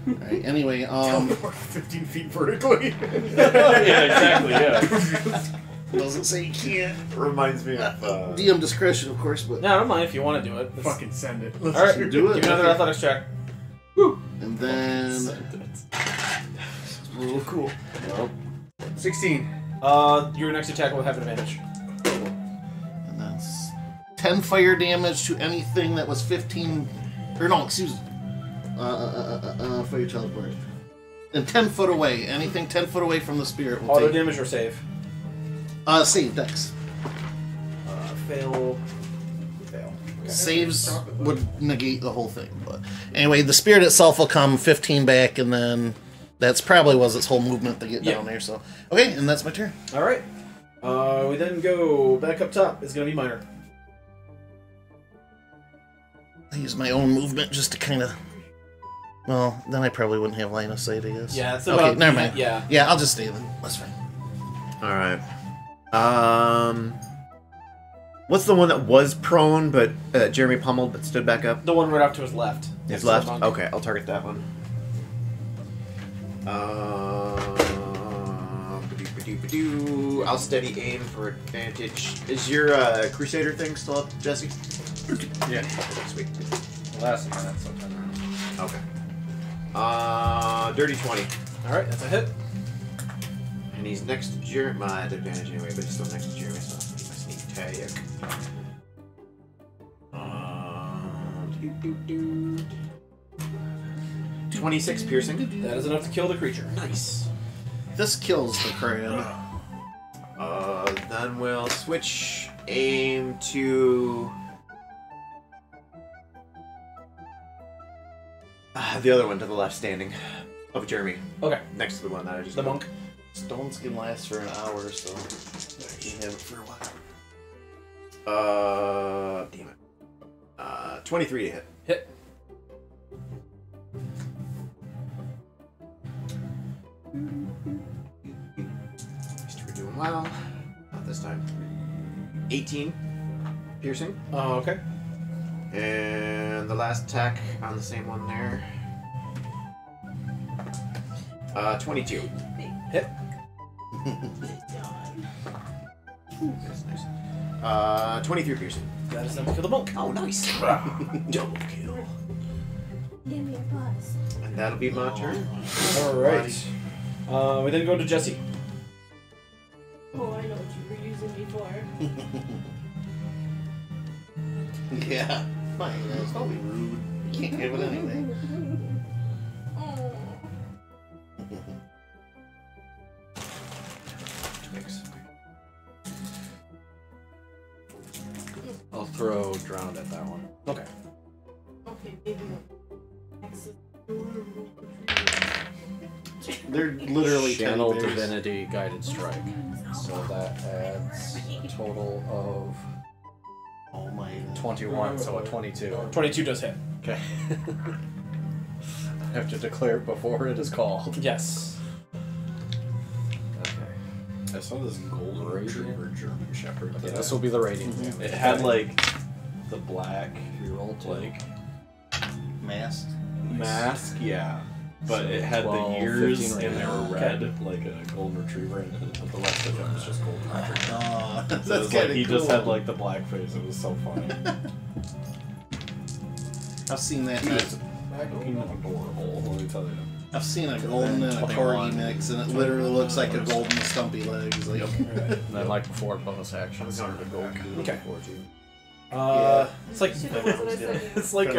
Speaker 1: All right. Anyway,
Speaker 4: 15 feet vertically.
Speaker 6: yeah, exactly, yeah.
Speaker 1: doesn't say you can't.
Speaker 3: Reminds me of
Speaker 1: DM discretion, of course, but
Speaker 2: No, I don't mind if you want to do it.
Speaker 4: Fucking send it.
Speaker 2: All right,
Speaker 1: do it.
Speaker 2: Give me another
Speaker 1: Okay.
Speaker 2: athletics check.
Speaker 1: And then
Speaker 3: cool.
Speaker 4: 16.
Speaker 2: Your next attack will have advantage.
Speaker 1: and that's 10 fire damage to anything that was 15. Or no, excuse. Fire teleport. And 10 foot away. Anything 10 foot away from the spirit will
Speaker 2: Auto
Speaker 1: take.
Speaker 2: damage or save?
Speaker 1: Save Dex.
Speaker 2: Fail.
Speaker 1: Saves would negate the whole thing. But anyway, the spirit itself will come 15 back, and then that's probably was its whole movement to get down there. So okay, and that's my turn.
Speaker 2: All right. We then go back up top. It's gonna be minor.
Speaker 1: I use my own movement just to kind of. Well, then I probably wouldn't have line of sight, I guess.
Speaker 2: Yeah, it's
Speaker 1: okay.
Speaker 2: about
Speaker 1: Never mind.
Speaker 2: Yeah.
Speaker 1: Yeah, I'll just stay then. That's fine.
Speaker 3: All right. What's the one that was prone but Jeremy pummeled but stood back up?
Speaker 2: The one right off to his left.
Speaker 3: His
Speaker 2: Next to the
Speaker 3: left.
Speaker 2: monk.
Speaker 3: Okay, I'll target that one. I'll steady aim for advantage. Is your Crusader thing still up, Jesse?
Speaker 8: Yeah.
Speaker 3: Sweet.
Speaker 8: Last minute, so turn around.
Speaker 3: Okay. Dirty 20.
Speaker 2: All right, that's a hit.
Speaker 3: And he's next to Jeremy. I had advantage anyway, but he's still next to Jeremy, so I'll need my sneak attack. 26 piercing.
Speaker 2: That is enough to kill the creature.
Speaker 3: Nice.
Speaker 1: This kills the crab.
Speaker 3: Then we'll switch aim to the other one to the left standing of Jeremy.
Speaker 2: Okay.
Speaker 3: Next to the one that I just
Speaker 2: The monk.
Speaker 1: Stones can last for an hour, so you can have it for a while.
Speaker 3: Damn it. 23 to hit.
Speaker 2: Hit.
Speaker 3: These two are doing well. Not this time. 18 piercing.
Speaker 2: Okay.
Speaker 3: And the last attack on the same one there. 22.
Speaker 2: Hit.
Speaker 3: That's nice. 23 piercing.
Speaker 2: That is enough to kill the monk.
Speaker 3: Oh, nice. Double kill.
Speaker 10: Give me a buzz.
Speaker 3: And that'll be my turn.
Speaker 2: All right. We then go to Jesse.
Speaker 10: Oh, I know what you were using me for.
Speaker 1: Yeah. Fine. That's probably rude. You can't give it anything.
Speaker 10: Oh.
Speaker 8: I'll throw drowned at that one.
Speaker 2: Okay.
Speaker 10: Okay, maybe. Access.
Speaker 1: They're literally
Speaker 8: Channel
Speaker 1: teddy bears.
Speaker 8: Divinity Guided Strike. So that adds a total of
Speaker 1: Oh my.
Speaker 8: 21, so a 22.
Speaker 2: 22 does hit.
Speaker 8: Okay. I have to declare it before it is called.
Speaker 2: Yes.
Speaker 8: Okay.
Speaker 6: I saw this golden retriever German Shepherd.
Speaker 8: Okay, this will be the rating.
Speaker 6: It had like the black
Speaker 8: Reroll
Speaker 6: like
Speaker 1: Masked.
Speaker 6: mask, yeah. But
Speaker 8: So
Speaker 6: it had
Speaker 8: 12,
Speaker 6: the ears
Speaker 8: 15
Speaker 6: and they were
Speaker 8: rating.
Speaker 6: red, like a golden retriever, and but the rest of it was just golden retriever.
Speaker 1: Oh,
Speaker 6: So
Speaker 1: that's
Speaker 6: it was
Speaker 1: kind
Speaker 6: like
Speaker 1: of
Speaker 6: he
Speaker 1: cool.
Speaker 6: just had like the black face. It was so funny.
Speaker 1: I've seen that.
Speaker 6: He was fucking adorable. Let me tell you.
Speaker 1: I've seen a golden and a
Speaker 8: 21.
Speaker 1: corgi mix, and it literally looks like a golden with stumpy legs. Like,
Speaker 8: And then, like before, bonus action.
Speaker 2: Okay.
Speaker 1: Yeah.
Speaker 2: It's like
Speaker 10: Shit, that's what I said.
Speaker 2: it's like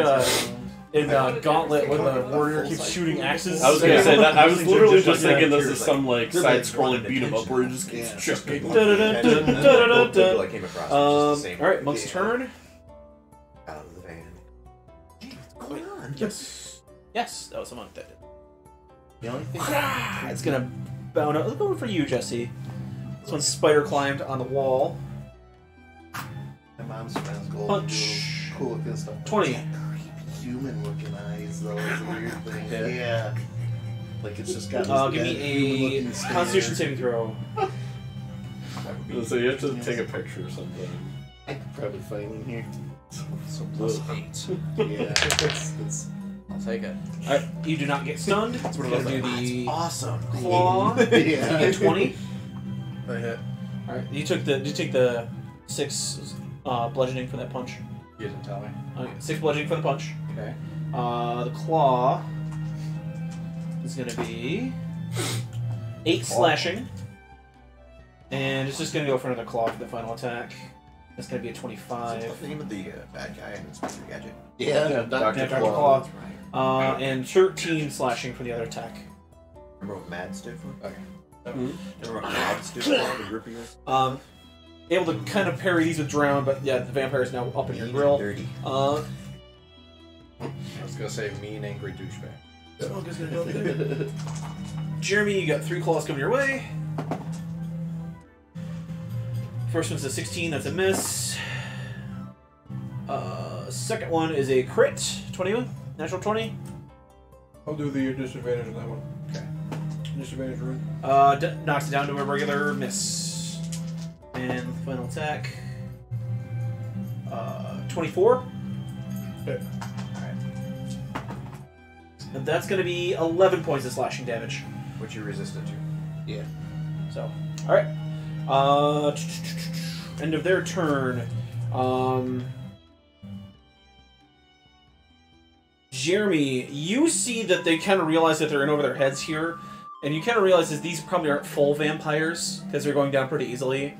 Speaker 2: in Gauntlet when the warrior keeps shooting axes.
Speaker 6: I was gonna say that. I was literally just
Speaker 3: like,
Speaker 6: thinking
Speaker 3: yeah,
Speaker 6: this is some like side-scrolling beat 'em up where it just keeps chucking.
Speaker 3: I came across.
Speaker 2: All right, monk's turn.
Speaker 3: Out of the van.
Speaker 2: What's going on? Yes, that was a monk that did.
Speaker 1: the only thing.
Speaker 2: It's gonna bound up. Let's go for you, Jesse. This one spider climbed on the wall.
Speaker 1: My mom's friend's golden.
Speaker 2: Punch.
Speaker 1: Cool looking stuff.
Speaker 2: 20.
Speaker 1: Human looking eyes, though, is a weird thing. Yeah. Like it's just got.
Speaker 2: Give me a Constitution saving throw.
Speaker 6: So you have to take a picture or something.
Speaker 1: I could probably find in here.
Speaker 8: So plus 8.
Speaker 1: Yeah. It's
Speaker 8: I'll take it.
Speaker 2: Alright, you do not get stunned. It's gonna do the
Speaker 3: Awesome.
Speaker 2: claw. You
Speaker 1: yeah.
Speaker 2: get 20.
Speaker 8: I hit.
Speaker 2: Alright, you take the 6 bludgeoning for that punch.
Speaker 8: You didn't tell me.
Speaker 2: 6 bludgeoning for the punch.
Speaker 8: Okay.
Speaker 2: The claw is gonna be 8 slashing. And it's just gonna go for another claw for the final attack. That's gonna be a 25.
Speaker 3: What's the name of the bad guy in Inspector Gadget?
Speaker 1: Yeah.
Speaker 2: Yeah, Dr. Claw. And 13 slashing for the other attack.
Speaker 3: Remember what MAD stood for?
Speaker 8: Okay.
Speaker 3: Remember what MAD stood for? The group of us?
Speaker 2: Able to kind of parry these with drown, but yeah, the vampire is now up in your grill.
Speaker 3: Dirty.
Speaker 8: I was gonna say mean, angry douchebag.
Speaker 2: Smoke is gonna help there. Jeremy, you got 3 claws coming your way. First one's a 16, that's a miss. Second one is a crit, 21, natural 20.
Speaker 4: I'll do the disadvantage on that one. Okay. Disadvantage rune.
Speaker 2: Knocks it down to a regular miss. And final attack. 24.
Speaker 4: Okay.
Speaker 2: Alright. And that's gonna be 11 points of slashing damage.
Speaker 3: Which you resisted to.
Speaker 2: Yeah. So, alright. End of their turn. Jeremy, you see that they kind of realize that they're in over their heads here, and you kind of realize that these probably aren't full vampires because they're going down pretty easily.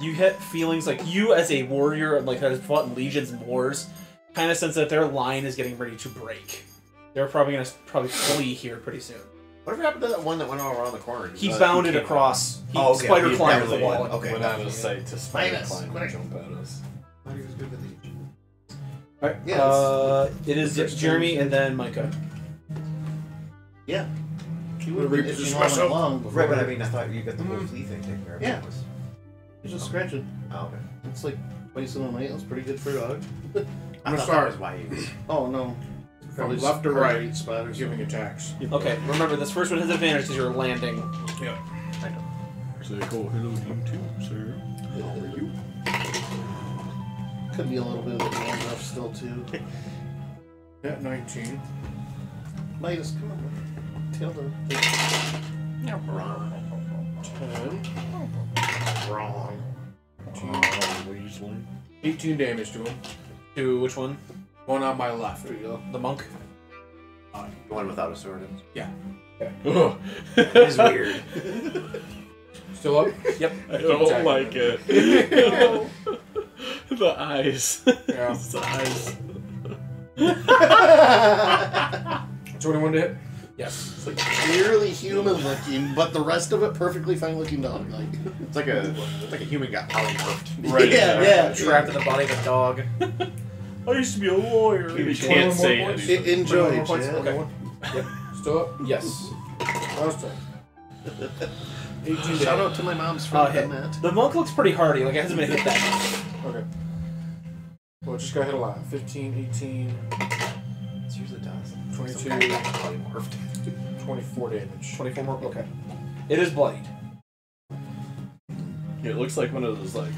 Speaker 2: You get feelings like you, as a warrior, like that has fought in legions and wars, kind of sense that their line is getting ready to break. They're probably gonna flee here pretty soon.
Speaker 3: Whatever happened to that one that went all around the corner?
Speaker 2: He bounded across. He
Speaker 3: okay.
Speaker 2: spider
Speaker 3: He
Speaker 2: climbed the
Speaker 3: definitely
Speaker 2: wall.
Speaker 3: did. Okay.
Speaker 6: Went out of sight to spider
Speaker 1: Minus.
Speaker 6: climb and jump at us.
Speaker 3: I thought he was good with each.
Speaker 2: Alright,
Speaker 1: Yeah,
Speaker 2: it is Jeremy and then Micah.
Speaker 1: Yeah. He
Speaker 4: Would
Speaker 1: would have
Speaker 4: reposition
Speaker 1: itching all
Speaker 4: myself?
Speaker 1: night long before.
Speaker 3: Right, but I mean, I thought you got the whole flea thing taken care of.
Speaker 1: Yeah. He's just scratching.
Speaker 3: Oh, okay.
Speaker 1: It's like twice in the night. That's pretty good for a dog.
Speaker 3: I
Speaker 4: gonna
Speaker 3: thought
Speaker 4: start.
Speaker 3: that was why he was.
Speaker 1: Oh no.
Speaker 4: From left to right,
Speaker 1: spot or
Speaker 4: giving attacks.
Speaker 2: Okay, remember this first one has advantage because you're landing.
Speaker 4: Yeah.
Speaker 6: Say, oh, hello, you too, sir.
Speaker 1: How are you? Could be a little bit of a dandruff still too.
Speaker 4: Yeah, 19.
Speaker 1: Midas, come on. Tail them.
Speaker 4: 10.
Speaker 1: Wrong.
Speaker 4: 18 damage to him.
Speaker 2: To which one?
Speaker 4: One on my left.
Speaker 1: There you go.
Speaker 2: The monk?
Speaker 3: The one without a sword.
Speaker 4: Yeah.
Speaker 6: Oh,
Speaker 3: It's weird.
Speaker 4: Still up?
Speaker 2: Yep.
Speaker 6: I don't like it. The eyes.
Speaker 4: Yeah.
Speaker 6: The eyes.
Speaker 4: 21 to hit?
Speaker 2: Yes.
Speaker 1: It's like clearly human looking, but the rest of it perfectly fine looking dog. Like
Speaker 3: It's like a human got polymorphed.
Speaker 6: Right,
Speaker 1: yeah.
Speaker 2: Trapped in the body of a dog. I used to be a lawyer.
Speaker 6: You can't say
Speaker 4: more
Speaker 6: it.
Speaker 4: points?
Speaker 1: Enjoy.
Speaker 4: 21 points?
Speaker 1: Chad.
Speaker 4: Okay. Yep. Still up?
Speaker 2: Yes.
Speaker 4: Last time. 18
Speaker 1: Shout out to my mom's friend
Speaker 2: hit.
Speaker 1: on that.
Speaker 2: The monk looks pretty hardy, like it hasn't been hit that much.
Speaker 4: Okay. Well, it just got hit a lot. 15, 18,
Speaker 3: It usually does.
Speaker 4: 22,
Speaker 3: Some guy got polymorphed.
Speaker 4: 24 damage.
Speaker 2: 24 more? Okay. It is bloodied.
Speaker 6: It looks like one of those like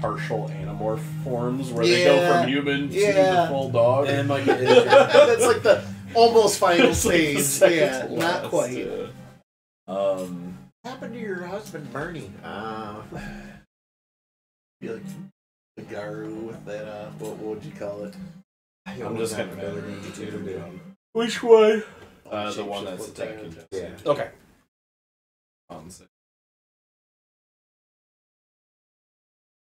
Speaker 6: partial animorph forms where they go from human to the
Speaker 1: Yeah.
Speaker 6: full dog.
Speaker 2: And Micah is
Speaker 1: That's like the almost final
Speaker 6: It's like the
Speaker 1: stage.
Speaker 6: second
Speaker 1: Yeah,
Speaker 6: to
Speaker 1: not
Speaker 6: last,
Speaker 1: quite.
Speaker 6: yeah.
Speaker 3: What happened to your husband, Bernie?
Speaker 1: Be like the Garu with that. What would you call it?
Speaker 6: I'm just gonna
Speaker 3: ability to
Speaker 2: Which one?
Speaker 6: the one that's attacking.
Speaker 3: Yeah.
Speaker 2: Okay.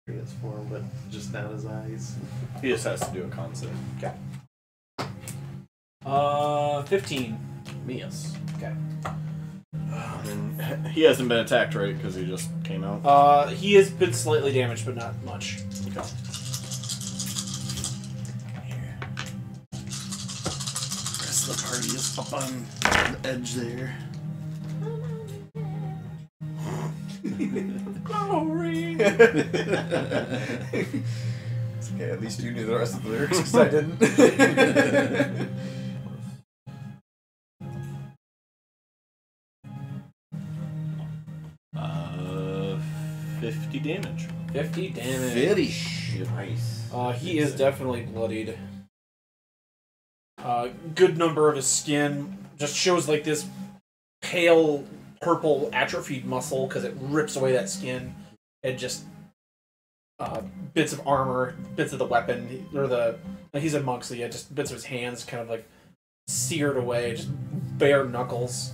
Speaker 1: His form, but just not his eyes.
Speaker 6: He just has to do a concept.
Speaker 2: 15.
Speaker 6: Mias.
Speaker 2: Okay.
Speaker 6: And he hasn't been attacked, right? Because he just came out.
Speaker 2: He has been slightly damaged, but not much.
Speaker 6: Okay.
Speaker 1: Rest of the party is up on the edge there.
Speaker 3: Glory! Okay, at least you knew the rest of the lyrics because I didn't.
Speaker 6: 50 damage.
Speaker 2: 50 damage.
Speaker 1: Finish.
Speaker 3: Nice.
Speaker 2: He is definitely bloodied. Good number of his skin just shows like this pale purple atrophied muscle because it rips away that skin and just bits of armor, bits of the weapon, or the he's a monk, so yeah, just bits of his hands kind of like seared away, just bare knuckles.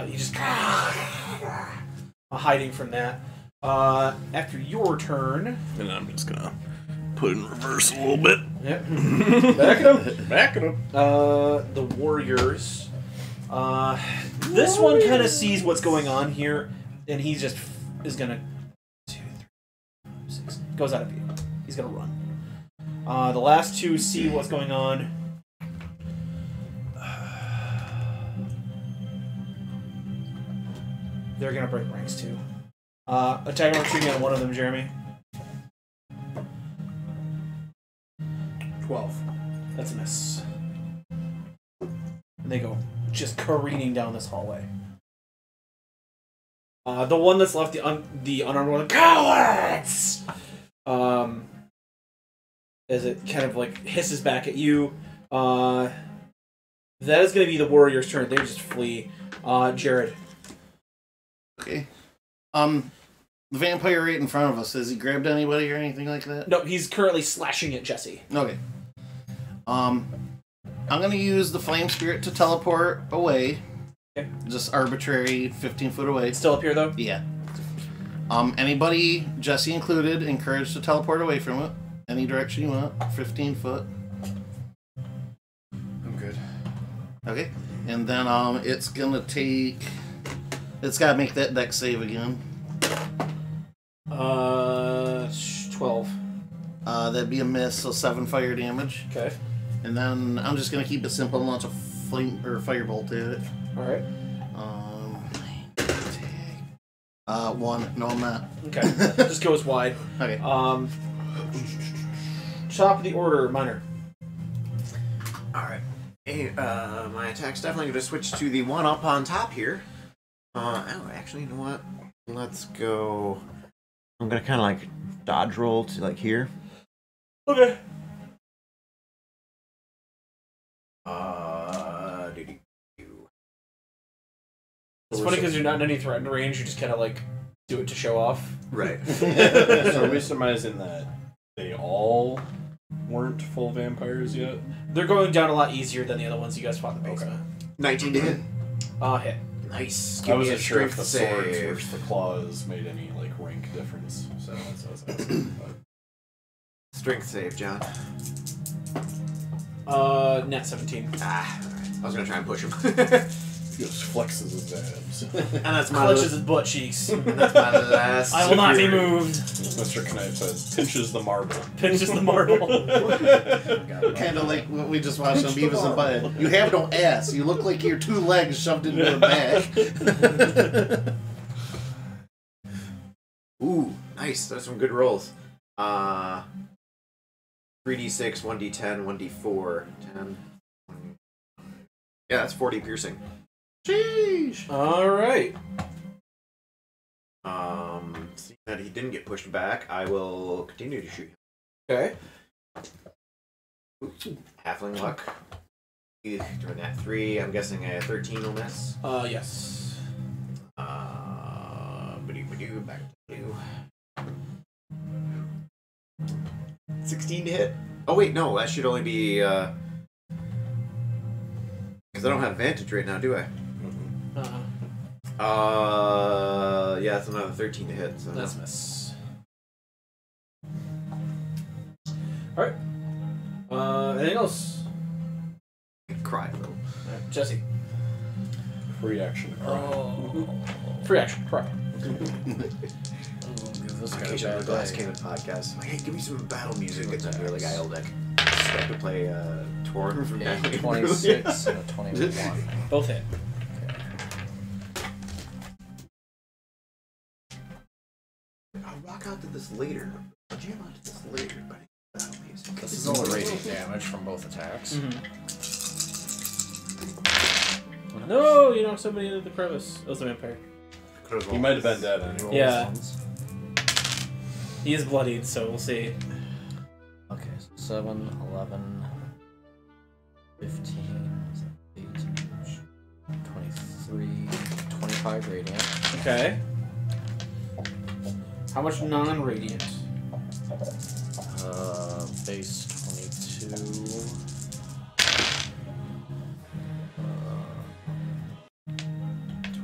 Speaker 2: He just hiding from that. After your turn,
Speaker 9: And I'm just gonna put it in reverse a little bit.
Speaker 2: yep. Back it up.
Speaker 6: Back it up.
Speaker 2: The warriors This one kind of sees what's going on here, and he just is gonna 2, 3, 6 goes out of view. He's gonna run. The last two see what's going on. They're gonna break ranks too. Attack and shooting on one of them, Jeremy.
Speaker 4: 12.
Speaker 2: That's a miss. And they go just careening down this hallway. The one that's left, the unarmed one, cowards! As it kind of like hisses back at you. That is going to be the warrior's turn. They just flee. Jared.
Speaker 1: Okay. The vampire right in front of us, has he grabbed anybody or anything like that?
Speaker 2: No, he's currently slashing at Jesse.
Speaker 1: Okay. I'm gonna use the flame spirit to teleport away.
Speaker 2: Okay.
Speaker 1: Just arbitrary 15 foot away.
Speaker 2: It's still up here though?
Speaker 1: Yeah. Anybody, Jesse included, encouraged to teleport away from it. Any direction you want. 15 foot.
Speaker 8: I'm good.
Speaker 1: Okay. And then it's gonna take. It's gotta make that dex save again.
Speaker 2: 12.
Speaker 1: That'd be a miss, so 7 fire damage.
Speaker 2: Okay.
Speaker 1: And then I'm just gonna keep it simple and launch a flame or firebolt at it.
Speaker 2: Alright.
Speaker 1: 1. No, I'm not.
Speaker 2: Okay. Just goes wide.
Speaker 1: Okay.
Speaker 2: Top of the order, Minor.
Speaker 3: Alright. Hey, my attack's definitely going to switch to the one up on top here. Oh, actually, you know what? Let's go. I'm going to kind of like dodge roll to like here.
Speaker 2: Okay. It's funny because you're not in any threatened range, you just kind of like do it to show off.
Speaker 3: Right.
Speaker 6: So are we surmising that they all weren't full vampires yet?
Speaker 2: They're going down a lot easier than the other ones you guys fought in the basement.
Speaker 3: 19 to hit.
Speaker 2: Hit.
Speaker 3: Nice.
Speaker 6: I
Speaker 3: Give me a
Speaker 6: wasn't sure if
Speaker 3: strength
Speaker 6: the swords
Speaker 3: save.
Speaker 6: versus the claws made any like rank difference, so that's what I was asking. But
Speaker 3: Strength save, John.
Speaker 2: Net 17.
Speaker 3: Alright. I was going to try and push him.
Speaker 6: he just flexes his abs.
Speaker 3: And that's my
Speaker 2: Clutches his butt cheeks.
Speaker 3: That's my last.
Speaker 2: I will not be
Speaker 3: superior.
Speaker 2: moved.
Speaker 6: As Mr. Knife says, pinches the marble.
Speaker 2: Pinches the marble.
Speaker 1: Kind of like what we just watched on Beavis and Butthead. You have no ass. You look like your 2 legs shoved into a bag.
Speaker 3: Ooh, nice. Those are some good rolls. 3d6, 1d10, 1d4, 10. Yeah, that's 40 piercing.
Speaker 1: Sheesh.
Speaker 2: Alright.
Speaker 3: Seeing that he didn't get pushed back, I will continue to shoot him.
Speaker 2: Okay.
Speaker 3: Halfling luck. Doing that 3. I'm guessing a 13 will miss.
Speaker 2: Yes.
Speaker 3: Back to 2. 16 to hit. Oh wait, no, that should only be because I don't have advantage right now, do I? Yeah, it's another 13 to hit. So
Speaker 2: That's a miss. Alright. Anything else?
Speaker 3: Cry a little.
Speaker 2: Alright, Jesse.
Speaker 6: Free action.
Speaker 2: Free action, cry.
Speaker 8: This
Speaker 3: On occasion, the Glass Cannon podcast. Like, hey, give me some battle music. It's a really guy deck. Start to play Torn from
Speaker 8: Yeah,
Speaker 3: Batman.
Speaker 8: 26 and a 21.
Speaker 2: Both hit.
Speaker 3: I'll rock out to this later. I'll jam out to this later, but battle music.
Speaker 8: This is only radiant damage from both attacks.
Speaker 2: No, you knocked somebody into the crevice. That was the vampire.
Speaker 6: He might have been dead anyway.
Speaker 2: Yeah. He is bloodied, so we'll see.
Speaker 8: Okay, so 7, 11, 15, 18, 23, 25 radiant.
Speaker 2: Okay. How much non-radiant?
Speaker 8: Base 22.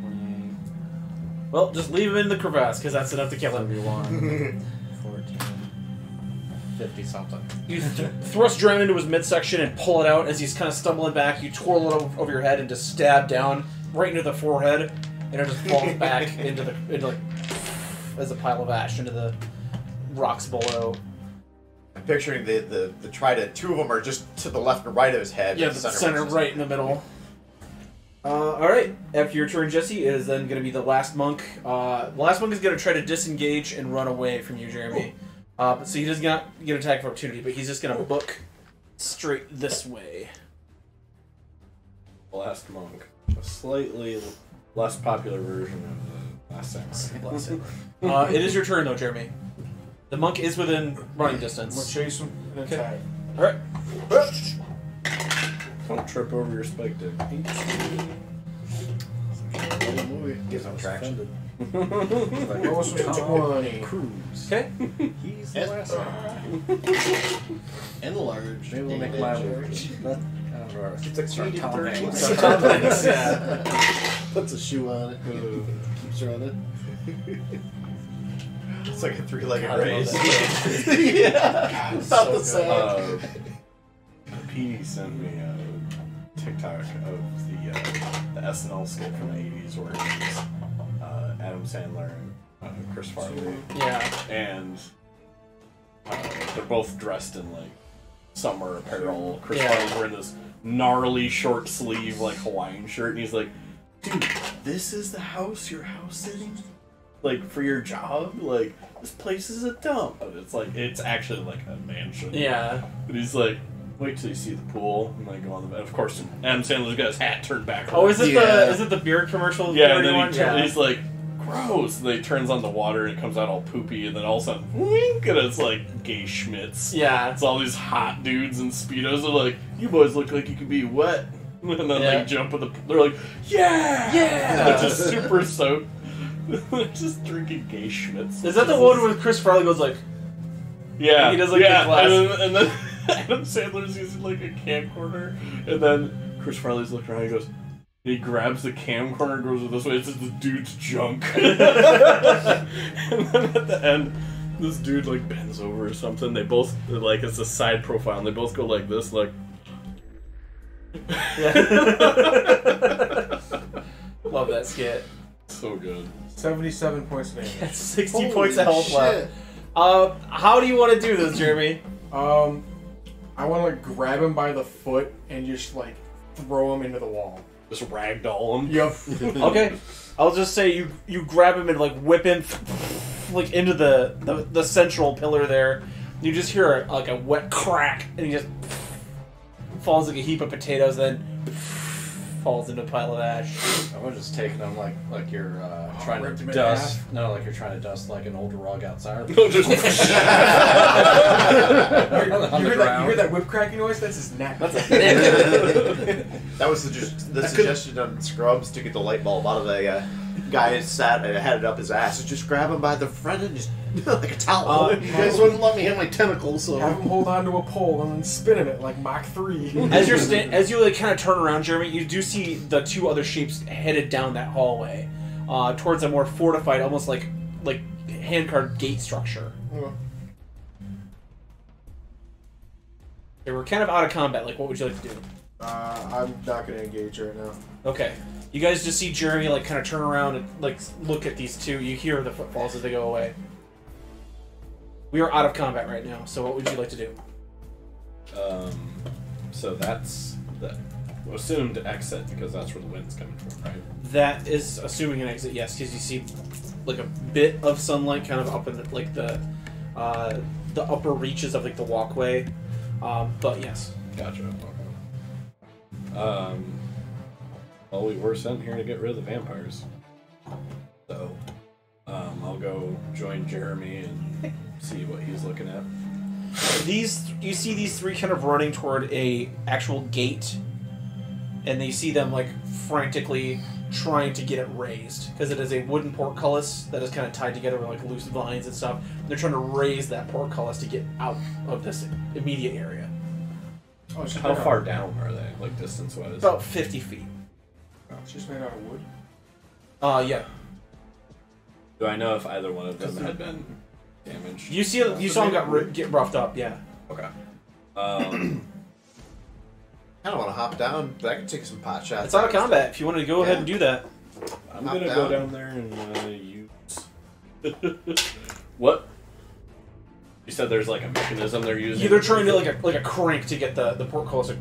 Speaker 8: 28.
Speaker 2: Well, just leave him in the crevasse, because that's enough to kill him.
Speaker 8: 31. 14. 50 something.
Speaker 2: You thrust Dren into his midsection and pull it out as he's kind of stumbling back. You twirl it over your head and just stab down right into the forehead, and it just falls back into like as a pile of ash into the rocks below.
Speaker 3: I'm picturing the trident. Two of them are just to the left and right of his head.
Speaker 2: Yeah, the center right in the middle. Alright, after your turn, Jesse, it is then going to be the last monk. The last monk is going to try to disengage and run away from you, Jeremy. So he does not get an attack of opportunity, but he's just going to book straight this way.
Speaker 6: Last monk. A slightly less popular version of the last samurai.
Speaker 2: It is your turn, though, Jeremy. The monk is within running distance.
Speaker 4: We'll chase him and attack.
Speaker 2: Alright.
Speaker 6: Don't trip over your spike dick.
Speaker 3: Gives him traction.
Speaker 4: Lowest was 20.
Speaker 2: Okay.
Speaker 8: He's the last samurai.
Speaker 1: Enlarged.
Speaker 8: Maybe we'll make my word.
Speaker 3: It's a
Speaker 8: Start Tom Hanks.
Speaker 2: Yeah.
Speaker 1: Puts a shoe on it. Keeps running.
Speaker 3: It's like a three-legged race.
Speaker 1: Yeah. About the same.
Speaker 6: Petey sent me a TikTok of the SNL skit from the 80s where it's Adam Sandler and Chris Farley.
Speaker 2: Yeah.
Speaker 6: And they're both dressed in like summer apparel. Chris
Speaker 2: Yeah.
Speaker 6: Farley's wearing this gnarly short sleeve like Hawaiian shirt, and he's like, "Dude, this is the house you're house sitting? Like for your job? Like this place is a dump." And it's like it's actually like a mansion.
Speaker 2: Yeah.
Speaker 6: And he's like, "Wait till you see the pool," and like go on the bed. Of course, Adam Sandler's got his hat turned back.
Speaker 2: Oh, is it
Speaker 1: Yeah.
Speaker 2: the beard commercial?
Speaker 6: Yeah, and then
Speaker 2: one?
Speaker 6: he's like, "Gross!" And then he turns on the water and it comes out all poopy, and then all of a sudden, wink, and it's like gay schmitz.
Speaker 2: Yeah.
Speaker 6: It's all these hot dudes in speedos. They're like, "You boys look like you could be wet," and then
Speaker 2: Yeah.
Speaker 6: like jump in the. They're like, "Yeah,
Speaker 2: Yeah!"
Speaker 6: They're just super soaked. They're just drinking gay schmitz.
Speaker 2: Is that the one where Chris Farley goes like,
Speaker 6: Yeah,
Speaker 2: He does, like,
Speaker 6: yeah,
Speaker 2: the glass-
Speaker 6: and then Adam Sandler's using like a camcorder, and then Chris Farley's looking around. He goes, he grabs the camcorder and goes this way. It's just the dude's junk. And then at the end, this dude like bends over or something. They both like it's a side profile, and they both go like this, like.
Speaker 2: love that skit.
Speaker 6: So good.
Speaker 4: 77 points of damage.
Speaker 2: That's 60
Speaker 1: Holy
Speaker 2: points of health
Speaker 1: shit.
Speaker 2: left. How do you want to do this, Jeremy?
Speaker 4: I want to like grab him by the foot and just like throw him into the wall.
Speaker 6: Just ragdoll him.
Speaker 4: Yep.
Speaker 2: Okay. I'll just say you grab him and like whip him like into the central pillar there. You just hear like a wet crack, and he just falls like a heap of potatoes, then falls into a pile of ash.
Speaker 8: I was just taking them like you're trying
Speaker 4: ripped
Speaker 8: to
Speaker 4: him in
Speaker 8: dust.
Speaker 4: half.
Speaker 8: No, like you're trying to dust like an old rug outside.
Speaker 6: No, just
Speaker 4: You
Speaker 8: On the
Speaker 4: hear
Speaker 8: ground.
Speaker 4: that whip cracking noise? That's his neck.
Speaker 3: That was the suggestion on Scrubs to get the light bulb out of the guy sat and had it up his ass. Just grab him by the front and just like a towel.
Speaker 1: You guys wouldn't let me hit my tentacles, so.
Speaker 4: Have him hold onto a pole and then spinning it like Mach 3.
Speaker 2: As as you like kind of turn around, Jeremy, you do see the two other shapes headed down that hallway, towards a more fortified, almost like handcart gate structure. They were kind of out of combat. Like, what would you like to do?
Speaker 4: I'm not going to engage right now.
Speaker 2: Okay, you guys just see Jeremy like kind of turn around and like look at these two. You hear the footfalls as they go away. We are out of combat right now. So, what would you like to do?
Speaker 6: So that's the assumed exit because that's where the wind's coming from, right?
Speaker 2: That is assuming an exit, yes, because you see like a bit of sunlight kind of up in the upper reaches of like the walkway. But yes.
Speaker 6: Gotcha. Okay. Well, we were sent here to get rid of the vampires, so I'll go join Jeremy and see what he's looking at.
Speaker 2: You see these three kind of running toward a actual gate, and you see them like frantically trying to get it raised because it is a wooden portcullis that is kind of tied together with like loose vines and stuff. And they're trying to raise that portcullis to get out of this immediate area.
Speaker 4: Oh, it's just
Speaker 6: How
Speaker 4: made out
Speaker 6: far
Speaker 4: of-
Speaker 6: down are they, like distance-wise?
Speaker 2: About 50 feet.
Speaker 4: It's just made out of wood.
Speaker 2: Yeah.
Speaker 6: Do I know if either one of them had been damage.
Speaker 2: You saw him get roughed up, yeah.
Speaker 6: Okay.
Speaker 3: I don't want to hop down, but I can take some pot shots.
Speaker 2: It's out of combat. If you wanted to go ahead and do that.
Speaker 6: I'm
Speaker 3: Hop
Speaker 6: gonna go
Speaker 3: down.
Speaker 6: down there and use. What? You said there's like a mechanism they're using.
Speaker 2: Yeah, they're trying to like a crank to get the portcullis.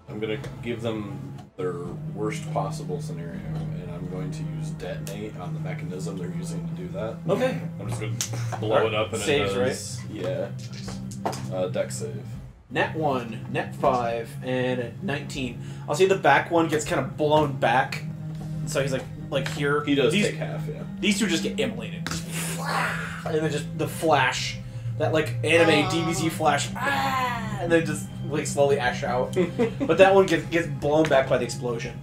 Speaker 6: I'm gonna give them their worst possible scenario, and I'm going to use detonate on the mechanism they're using to do that.
Speaker 2: Okay.
Speaker 6: I'm just gonna blow it up and
Speaker 2: Saves,
Speaker 6: it does. Yeah. Deck save.
Speaker 2: Net 1, net 5, and a 19. I'll say the back one gets kind of blown back. So he's like here.
Speaker 6: He does take half, yeah.
Speaker 2: These two just get immolated. And then just the flash. That like anime DBZ flash. And then just like slowly ash out. But that one gets blown back by the explosion.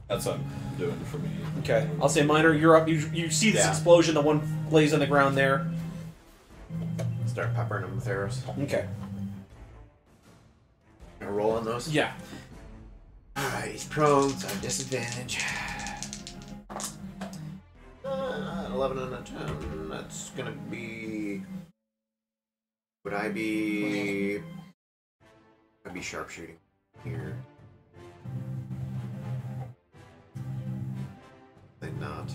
Speaker 6: That's what I'm doing for me.
Speaker 2: Okay. I'll say Minor, you're up. You see this explosion, the one lays on the ground there.
Speaker 3: Start peppering them with arrows.
Speaker 2: Okay.
Speaker 3: Gonna roll on those?
Speaker 2: Yeah.
Speaker 3: Alright, he's prone, so I have disadvantage. 11 and a 10. That's gonna be. Would I be. I'd be sharpshooting here. I think not.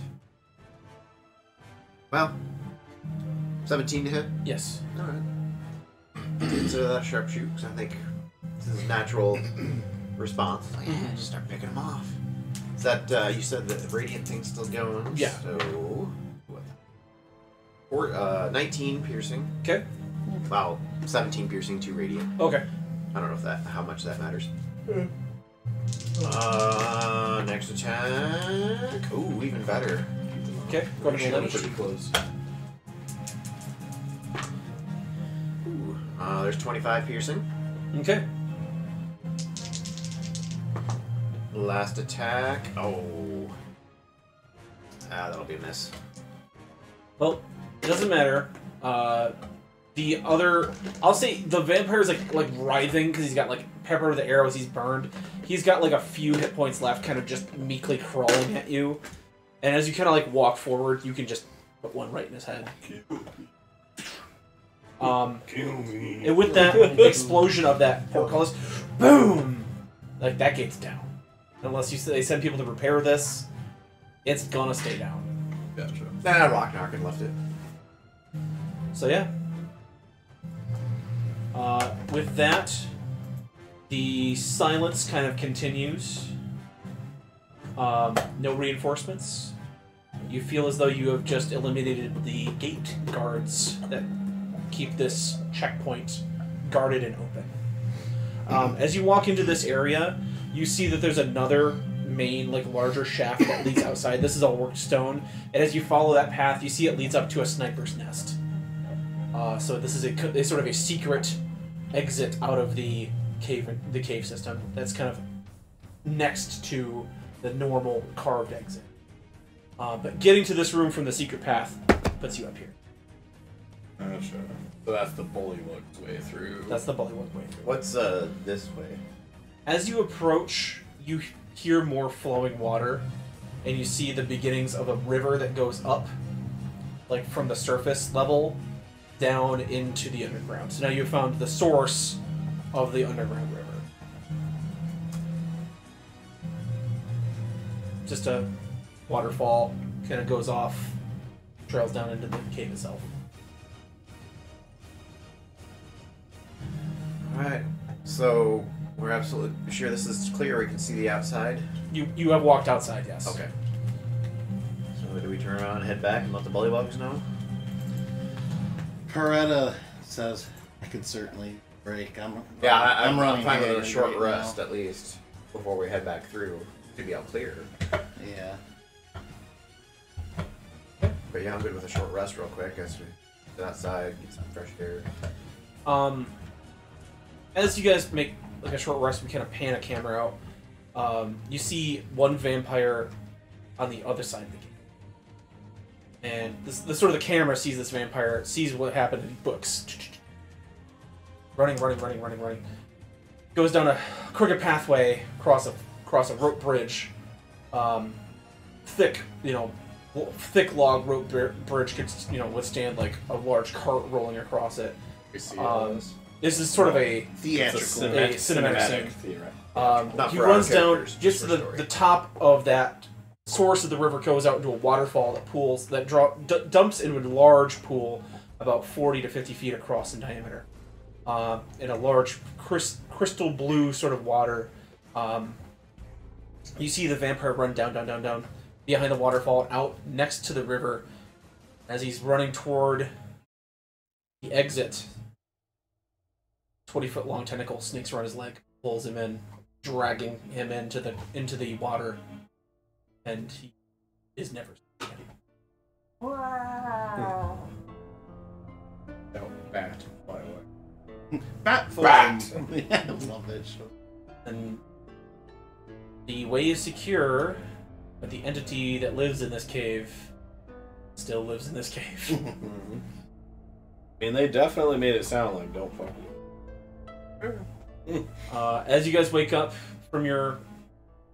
Speaker 3: Well, 17 to hit?
Speaker 2: Yes.
Speaker 3: Alright. Consider that sharpshoot, because I think this is a natural response. Like, yeah, just start picking them off. Is that, you said the radiant thing's still going?
Speaker 2: Yeah.
Speaker 3: So, what? 19 piercing.
Speaker 2: Okay.
Speaker 3: Wow, 17 piercing, 2 radiant.
Speaker 2: Okay.
Speaker 3: I don't know if how much that matters. Next attack. Ooh, even better.
Speaker 2: Okay. Go ahead and roll
Speaker 6: Pretty
Speaker 2: damage.
Speaker 6: close.
Speaker 3: Ooh, there's 25 piercing.
Speaker 2: Okay.
Speaker 3: Last attack. Oh. That'll be a miss.
Speaker 2: Well, it doesn't matter. The other, I'll say the vampire's like writhing because he's got like pepper with the arrows. He's burned. He's got like a few hit points left, kind of just meekly crawling at you. And as you kind of like walk forward, you can just put one right in his head. And with that explosion of that portcullis, boom, like that gate's down. Unless they send people to repair this, it's gonna stay down.
Speaker 6: Gotcha.
Speaker 3: Nah, Rocknarkin left it.
Speaker 2: So yeah. With that, the silence kind of continues. No reinforcements. You feel as though you have just eliminated the gate guards that keep this checkpoint guarded and open. As you walk into this area, you see that there's another main, like, larger shaft that leads outside. This is all worked stone, and as you follow that path, you see it leads up to a sniper's nest. So this is a sort of a secret exit out of the cave system. That's kind of next to the normal carved exit. But getting to this room from the secret path puts you up here.
Speaker 6: Gotcha. So that's the bullywug's way through.
Speaker 2: That's the bullywug way through.
Speaker 3: What's this way?
Speaker 2: As you approach, you hear more flowing water, and you see the beginnings of a river that goes up, like from the surface level, down into the underground. So now you've found the source of the underground river. Just a waterfall, kind of goes off, trails down into the cave itself.
Speaker 3: Alright, so we're absolutely sure this is clear. We can see the outside.
Speaker 2: You have walked outside, yes.
Speaker 3: Okay. So do we turn around and head back and let the bullywugs know?
Speaker 1: Paretta says, I can certainly break. I'm
Speaker 3: I'm fine with
Speaker 1: ahead
Speaker 3: a short
Speaker 1: right
Speaker 3: rest
Speaker 1: now.
Speaker 3: at least before we head back through to be all clear.
Speaker 1: Yeah.
Speaker 3: But yeah, I'm good with a short rest real quick as we get outside, get some fresh air.
Speaker 2: As you guys make like a short rest, we kind of pan a camera out. You see one vampire on the other side of the game, and the sort of the camera sees this vampire, sees what happened, and he books. Running. Goes down a crooked pathway, across a rope bridge, thick, thick log rope bridge could withstand like a large cart rolling across it.
Speaker 8: We see all this.
Speaker 2: This is sort of a
Speaker 1: Theatrical.
Speaker 2: cinematic scene.
Speaker 3: Not
Speaker 2: He
Speaker 3: for our
Speaker 2: runs down
Speaker 3: characters,
Speaker 2: just to
Speaker 3: for
Speaker 2: the,
Speaker 3: story.
Speaker 2: the top of that source of the river, goes out into a waterfall that dumps into a large pool about 40 to 50 feet across in diameter. In a large crystal blue sort of water. You see the vampire run down behind the waterfall, out next to the river. As he's running toward the exit, 20-foot long tentacle snakes around his leg, pulls him in, dragging him into the water, and he is never seen again.
Speaker 10: Wow.
Speaker 8: No, bat, by the way.
Speaker 1: Bat form. Yeah, I love that show.
Speaker 2: And the way is secure, but the entity that lives in this cave still lives in this cave.
Speaker 6: I mean, they definitely made it sound like don't fuck with.
Speaker 2: As you guys wake up from your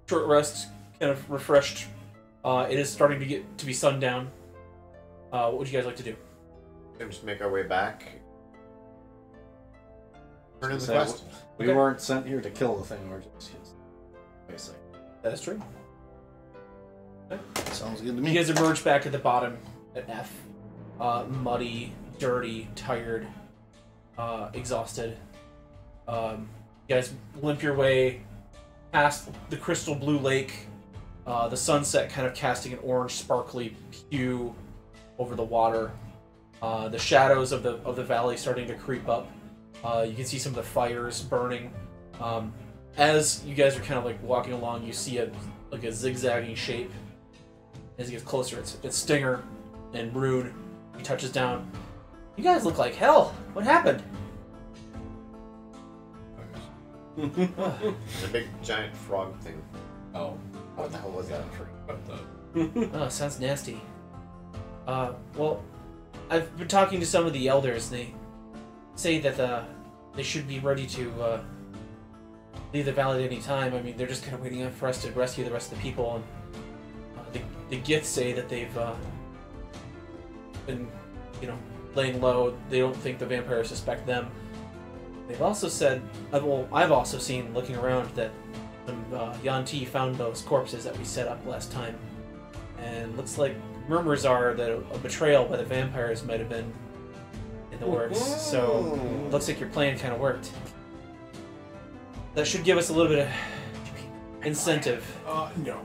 Speaker 2: short rest, kind of refreshed, it is starting to get to be sundown. What would you guys like to do?
Speaker 3: And just make our way back. Turn in the
Speaker 8: So,
Speaker 3: quest.
Speaker 8: we
Speaker 2: Okay.
Speaker 8: weren't sent here to kill the thing, we're just basically.
Speaker 2: That is true.
Speaker 1: Sounds good to
Speaker 2: You
Speaker 1: me.
Speaker 2: guys emerge back at the bottom at F. Muddy, dirty, tired, exhausted. You guys limp your way past the crystal blue lake, the sunset kind of casting an orange, sparkly hue over the water. The shadows of the valley starting to creep up. You can see some of the fires burning. As you guys are kind of like walking along, you see a zigzagging shape. As he gets closer, it's Stinger and Rude. He touches down. You guys look like hell. What happened?
Speaker 3: The big giant frog thing.
Speaker 8: Oh,
Speaker 3: What the hell was that?
Speaker 2: Oh, sounds nasty. Well, I've been talking to some of the elders, and they say that they should be ready to leave the valley at any time. I mean, they're just kind of waiting for us to rescue the rest of the people. And the Giths say that they've been, laying low. They don't think the vampires suspect them. They've also said, I've also seen, looking around, that some Yanti found those corpses that we set up last time. And looks like rumors are that a betrayal by the vampires might have been in the works. So, looks like your plan kind of worked. That should give us a little bit of incentive.
Speaker 4: No.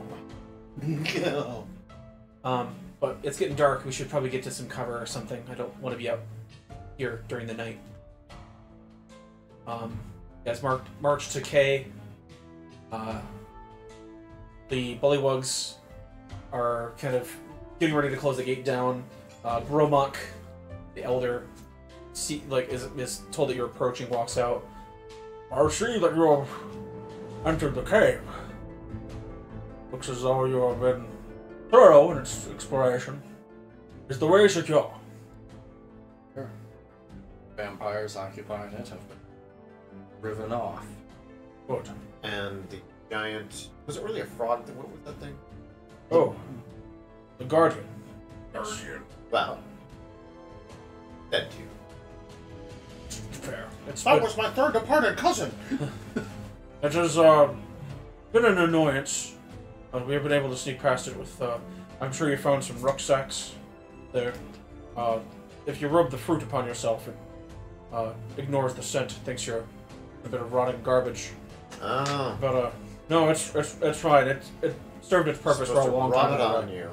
Speaker 2: But it's getting dark. We should probably get to some cover or something. I don't want to be out here during the night. You guys march to K. The bullywugs are kind of getting ready to close the gate down. Gromuk, the elder, is told that you're approaching, walks out. I see that you have entered the cave. Looks as though you have been thorough in its exploration. Is the way secure?
Speaker 8: vampires occupying it have been driven off.
Speaker 2: Good.
Speaker 3: And the giant... Was it really a frog? What was that thing?
Speaker 2: Oh, the Guardian.
Speaker 3: Well, dead too.
Speaker 2: Fair. It's
Speaker 1: That
Speaker 2: been,
Speaker 1: was my third departed cousin.
Speaker 2: it has been an annoyance, but we have been able to sneak past it with. I'm sure you found some rucksacks there. If you rub the fruit upon yourself, it ignores the scent. Thinks you're a bit of rotting garbage.
Speaker 3: Oh.
Speaker 2: But no, it's fine. It served its purpose for a long
Speaker 3: rub
Speaker 2: time.
Speaker 3: it on you.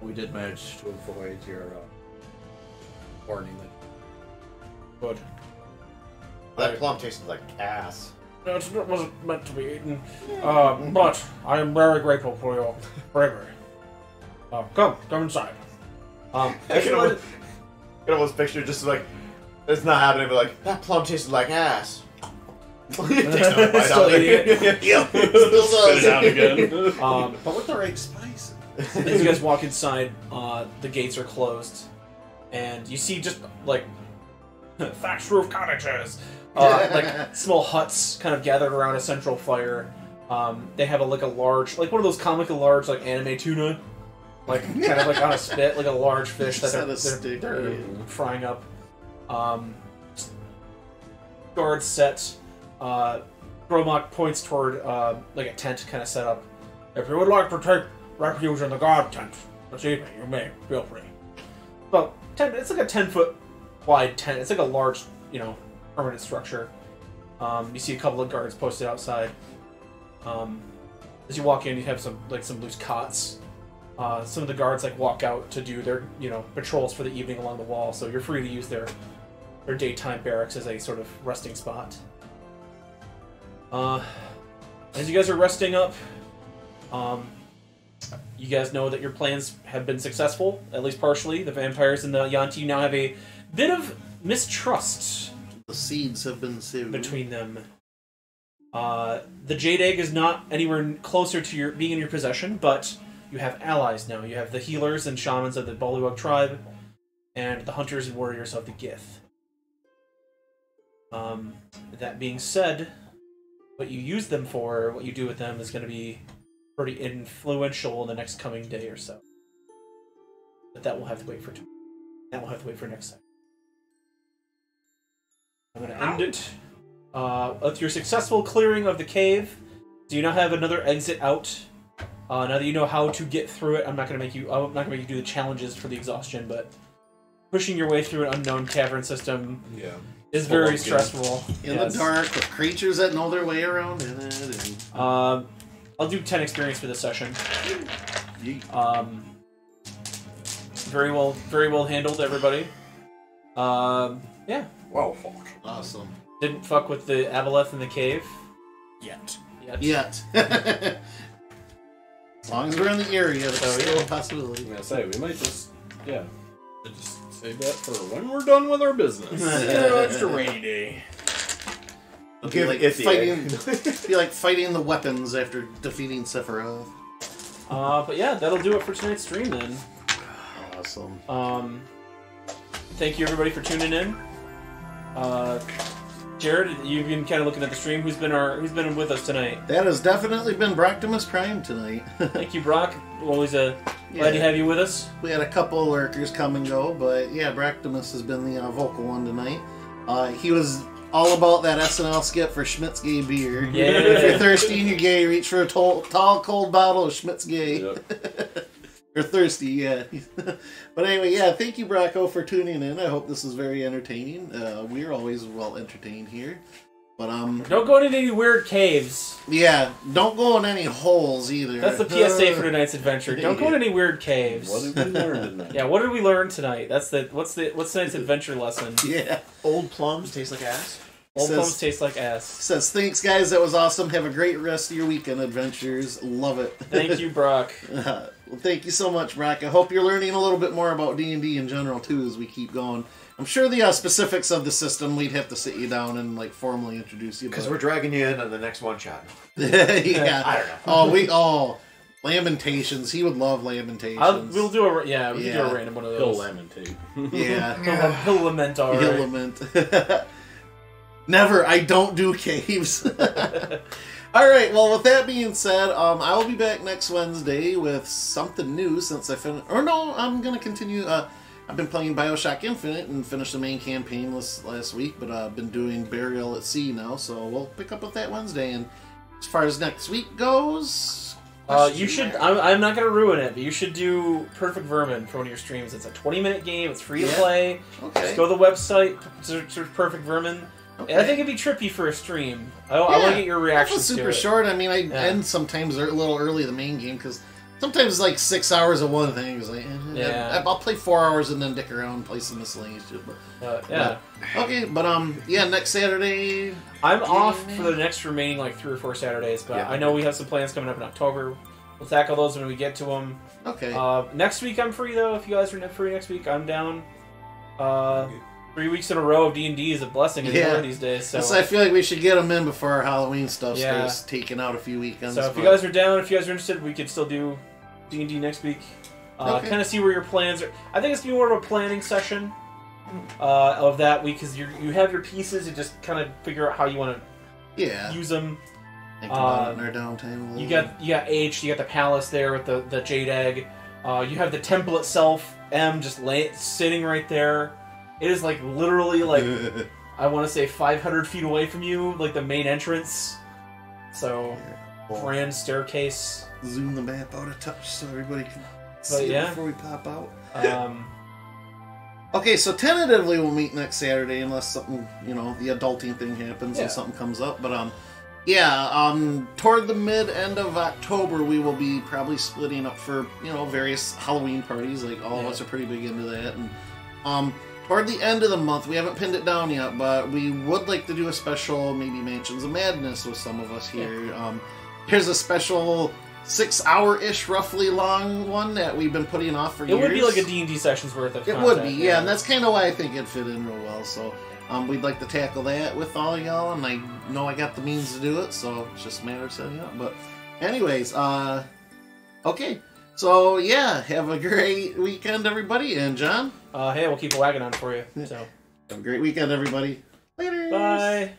Speaker 8: We did manage to avoid your warning that
Speaker 2: Good.
Speaker 3: That plum tasted like ass.
Speaker 2: No, it wasn't meant to be eaten. But I am very grateful for your bravery. Come inside.
Speaker 3: I can almost picture just like, it's not happening, but like, that plum tasted like ass. Takes another bite out
Speaker 2: Still eating
Speaker 3: there. Yep.
Speaker 6: Spit it out again.
Speaker 1: But with the right spice.
Speaker 2: As you guys walk inside, the gates are closed, and you see just like thatched roof cottages, like small huts, kind of gathered around a central fire. They have a large, like one of those comical large, like anime tuna, like kind of like on a spit, like a large fish that
Speaker 1: Set a stick,
Speaker 2: they're
Speaker 1: yeah.
Speaker 2: frying up. Guard set. Gromok points toward like a tent kind of set up. If you would like to take refuge in the guard tent this evening, you may feel free. Well, it's like a 10-foot wide tent. It's like a large, permanent structure. You see a couple of guards posted outside. As you walk in, you have some loose cots. Some of the guards walk out to do their patrols for the evening along the wall. So you're free to use their daytime barracks as a sort of resting spot. As you guys are resting up, you guys know that your plans have been successful, at least partially. The vampires and the Yanti now have a bit of mistrust.
Speaker 1: The seeds have been sown
Speaker 2: between them. The Jade Egg is not anywhere closer to being in your possession, but you have allies now. You have the healers and shamans of the Bullywug tribe, and the hunters and warriors of the Gith. That being said, what you use them for, what you do with them, is going to be pretty influential in the next coming day or so. But that will have to wait for next time. I'm going to end it with your successful clearing of the cave. So you now have another exit out. Now that you know how to get through it, I'm not going to make you do the challenges for the exhaustion, but pushing your way through an unknown cavern system is very stressful.
Speaker 1: In the dark, with creatures that know their way around in it. And...
Speaker 2: I'll do 10 experience for this session. Very well handled, everybody. Yeah.
Speaker 6: Wow, fuck.
Speaker 1: Awesome.
Speaker 2: Didn't fuck with the aboleth in the cave.
Speaker 1: Yet. As long as we're in the area, that's still a possibility.
Speaker 6: I'm gonna say, we might just save that for when we're done with our business.
Speaker 4: It's a rainy day.
Speaker 1: It'll be like fighting the weapons after defeating Sephiroth.
Speaker 2: But yeah, that'll do it for tonight's stream then.
Speaker 1: Awesome.
Speaker 2: Thank you everybody for tuning in. Jared, you've been kind of looking at the stream. Who's been with us tonight?
Speaker 1: That has definitely been Broctimus Prime tonight.
Speaker 2: Thank you, Brock. Always glad to have you with us.
Speaker 1: We had a couple of lurkers come and go, but yeah, Broctimus has been the vocal one tonight. He was all about that SNL skit for Schmidt's Gay beer.
Speaker 2: Yeah.
Speaker 1: If you're thirsty and you're gay, reach for a tall, cold bottle of Schmidt's Gay. Yep. You're thirsty, yeah. But anyway, yeah, thank you, Bracco, for tuning in. I hope this is very entertaining. We're always well entertained here. But
Speaker 2: don't go into any weird caves.
Speaker 1: Yeah, don't go in any holes either.
Speaker 2: That's the PSA for tonight's adventure. Don't go to any weird caves.
Speaker 6: What did we learn tonight?
Speaker 2: Yeah, what did we learn tonight? What's tonight's adventure lesson?
Speaker 1: Yeah.
Speaker 3: Old plums taste like ass.
Speaker 2: Old plums taste like ass.
Speaker 1: Says, thanks guys, that was awesome. Have a great rest of your weekend adventures. Love it.
Speaker 2: Thank you, Brock.
Speaker 1: Well, thank you so much, Brock. I hope you're learning a little bit more about D&D in general, too, as we keep going. I'm sure the specifics of the system, we'd have to sit you down and formally introduce you.
Speaker 3: Because we're dragging you in on the next one-shot.
Speaker 1: Yeah.
Speaker 3: I don't know.
Speaker 1: Lamentations. He would love Lamentations.
Speaker 2: We'll do a do a random one of those.
Speaker 6: He'll lamentate.
Speaker 1: Yeah.
Speaker 2: He'll lament alright.
Speaker 1: He'll lament. Never. I don't do caves. Alright, well, with that being said, I will be back next Wednesday with something new since I finished... Or no, I'm going to continue... I've been playing Bioshock Infinite and finished the main campaign last week, but I've been doing Burial at Sea now, so we'll pick up with that Wednesday. And as far as next week goes...
Speaker 2: you should... I'm not going to ruin it, but you should do Perfect Vermin for one of your streams. It's a 20-minute game. It's free to play.
Speaker 1: Okay.
Speaker 2: Just go to the website, search Perfect Vermin.
Speaker 1: Okay.
Speaker 2: I think it'd be trippy for a stream. I want to get your reaction to it.
Speaker 1: Super short. I mean, I end sometimes a little early the main game, because sometimes it's like 6 hours of one thing. It's like, I'll play 4 hours and then dick around and play some miscellaneous shit. Okay, but next Saturday...
Speaker 2: I'm off for the next remaining 3 or 4 Saturdays, but I know we have some plans coming up in October. We'll tackle those when we get to them.
Speaker 1: Okay.
Speaker 2: Next week I'm free, though. If you guys are free next week, I'm down. 3 weeks in a row of D&D is a blessing these days. So
Speaker 1: I feel like we should get them in before our Halloween stuff starts taking out a few weekends.
Speaker 2: So if you guys are down, if you guys are interested, we could still do D&D next week. Kind of see where your plans are. I think it's going to be more of a planning session of that week, because you have your pieces, you just kind of figure out how you want to use them.
Speaker 1: Think about it in our downtime a little
Speaker 2: you got H, you got the palace there with the Jade Egg. You have the temple itself, M, just sitting right there. It is like literally like I want to say 500 feet away from you, like the main entrance. So grand staircase.
Speaker 1: Zoom the map out a touch so everybody can see it before we pop out. Okay, so tentatively we'll meet next Saturday unless something, you know, the adulting thing happens and something comes up. But toward the end of October we will be probably splitting up for, you know, various Halloween parties. Like all of us are pretty big into that. And toward the end of the month, we haven't pinned it down yet, but we would like to do a special, maybe Mansions of Madness with some of us here. Here's a special 6-hour-ish, roughly long one that we've been putting off for years.
Speaker 2: It would be like a D&D session's worth of content.
Speaker 1: It would be, yeah, and that's kind of why I think it'd fit in real well. So we'd like to tackle that with all y'all, and I know I got the means to do it, so it's just a matter of setting up. But anyways, okay. So, yeah, have a great weekend, everybody. And John?
Speaker 2: Hey, we'll keep a wagon on for you. So
Speaker 1: have a great weekend, everybody. Later.
Speaker 2: Bye.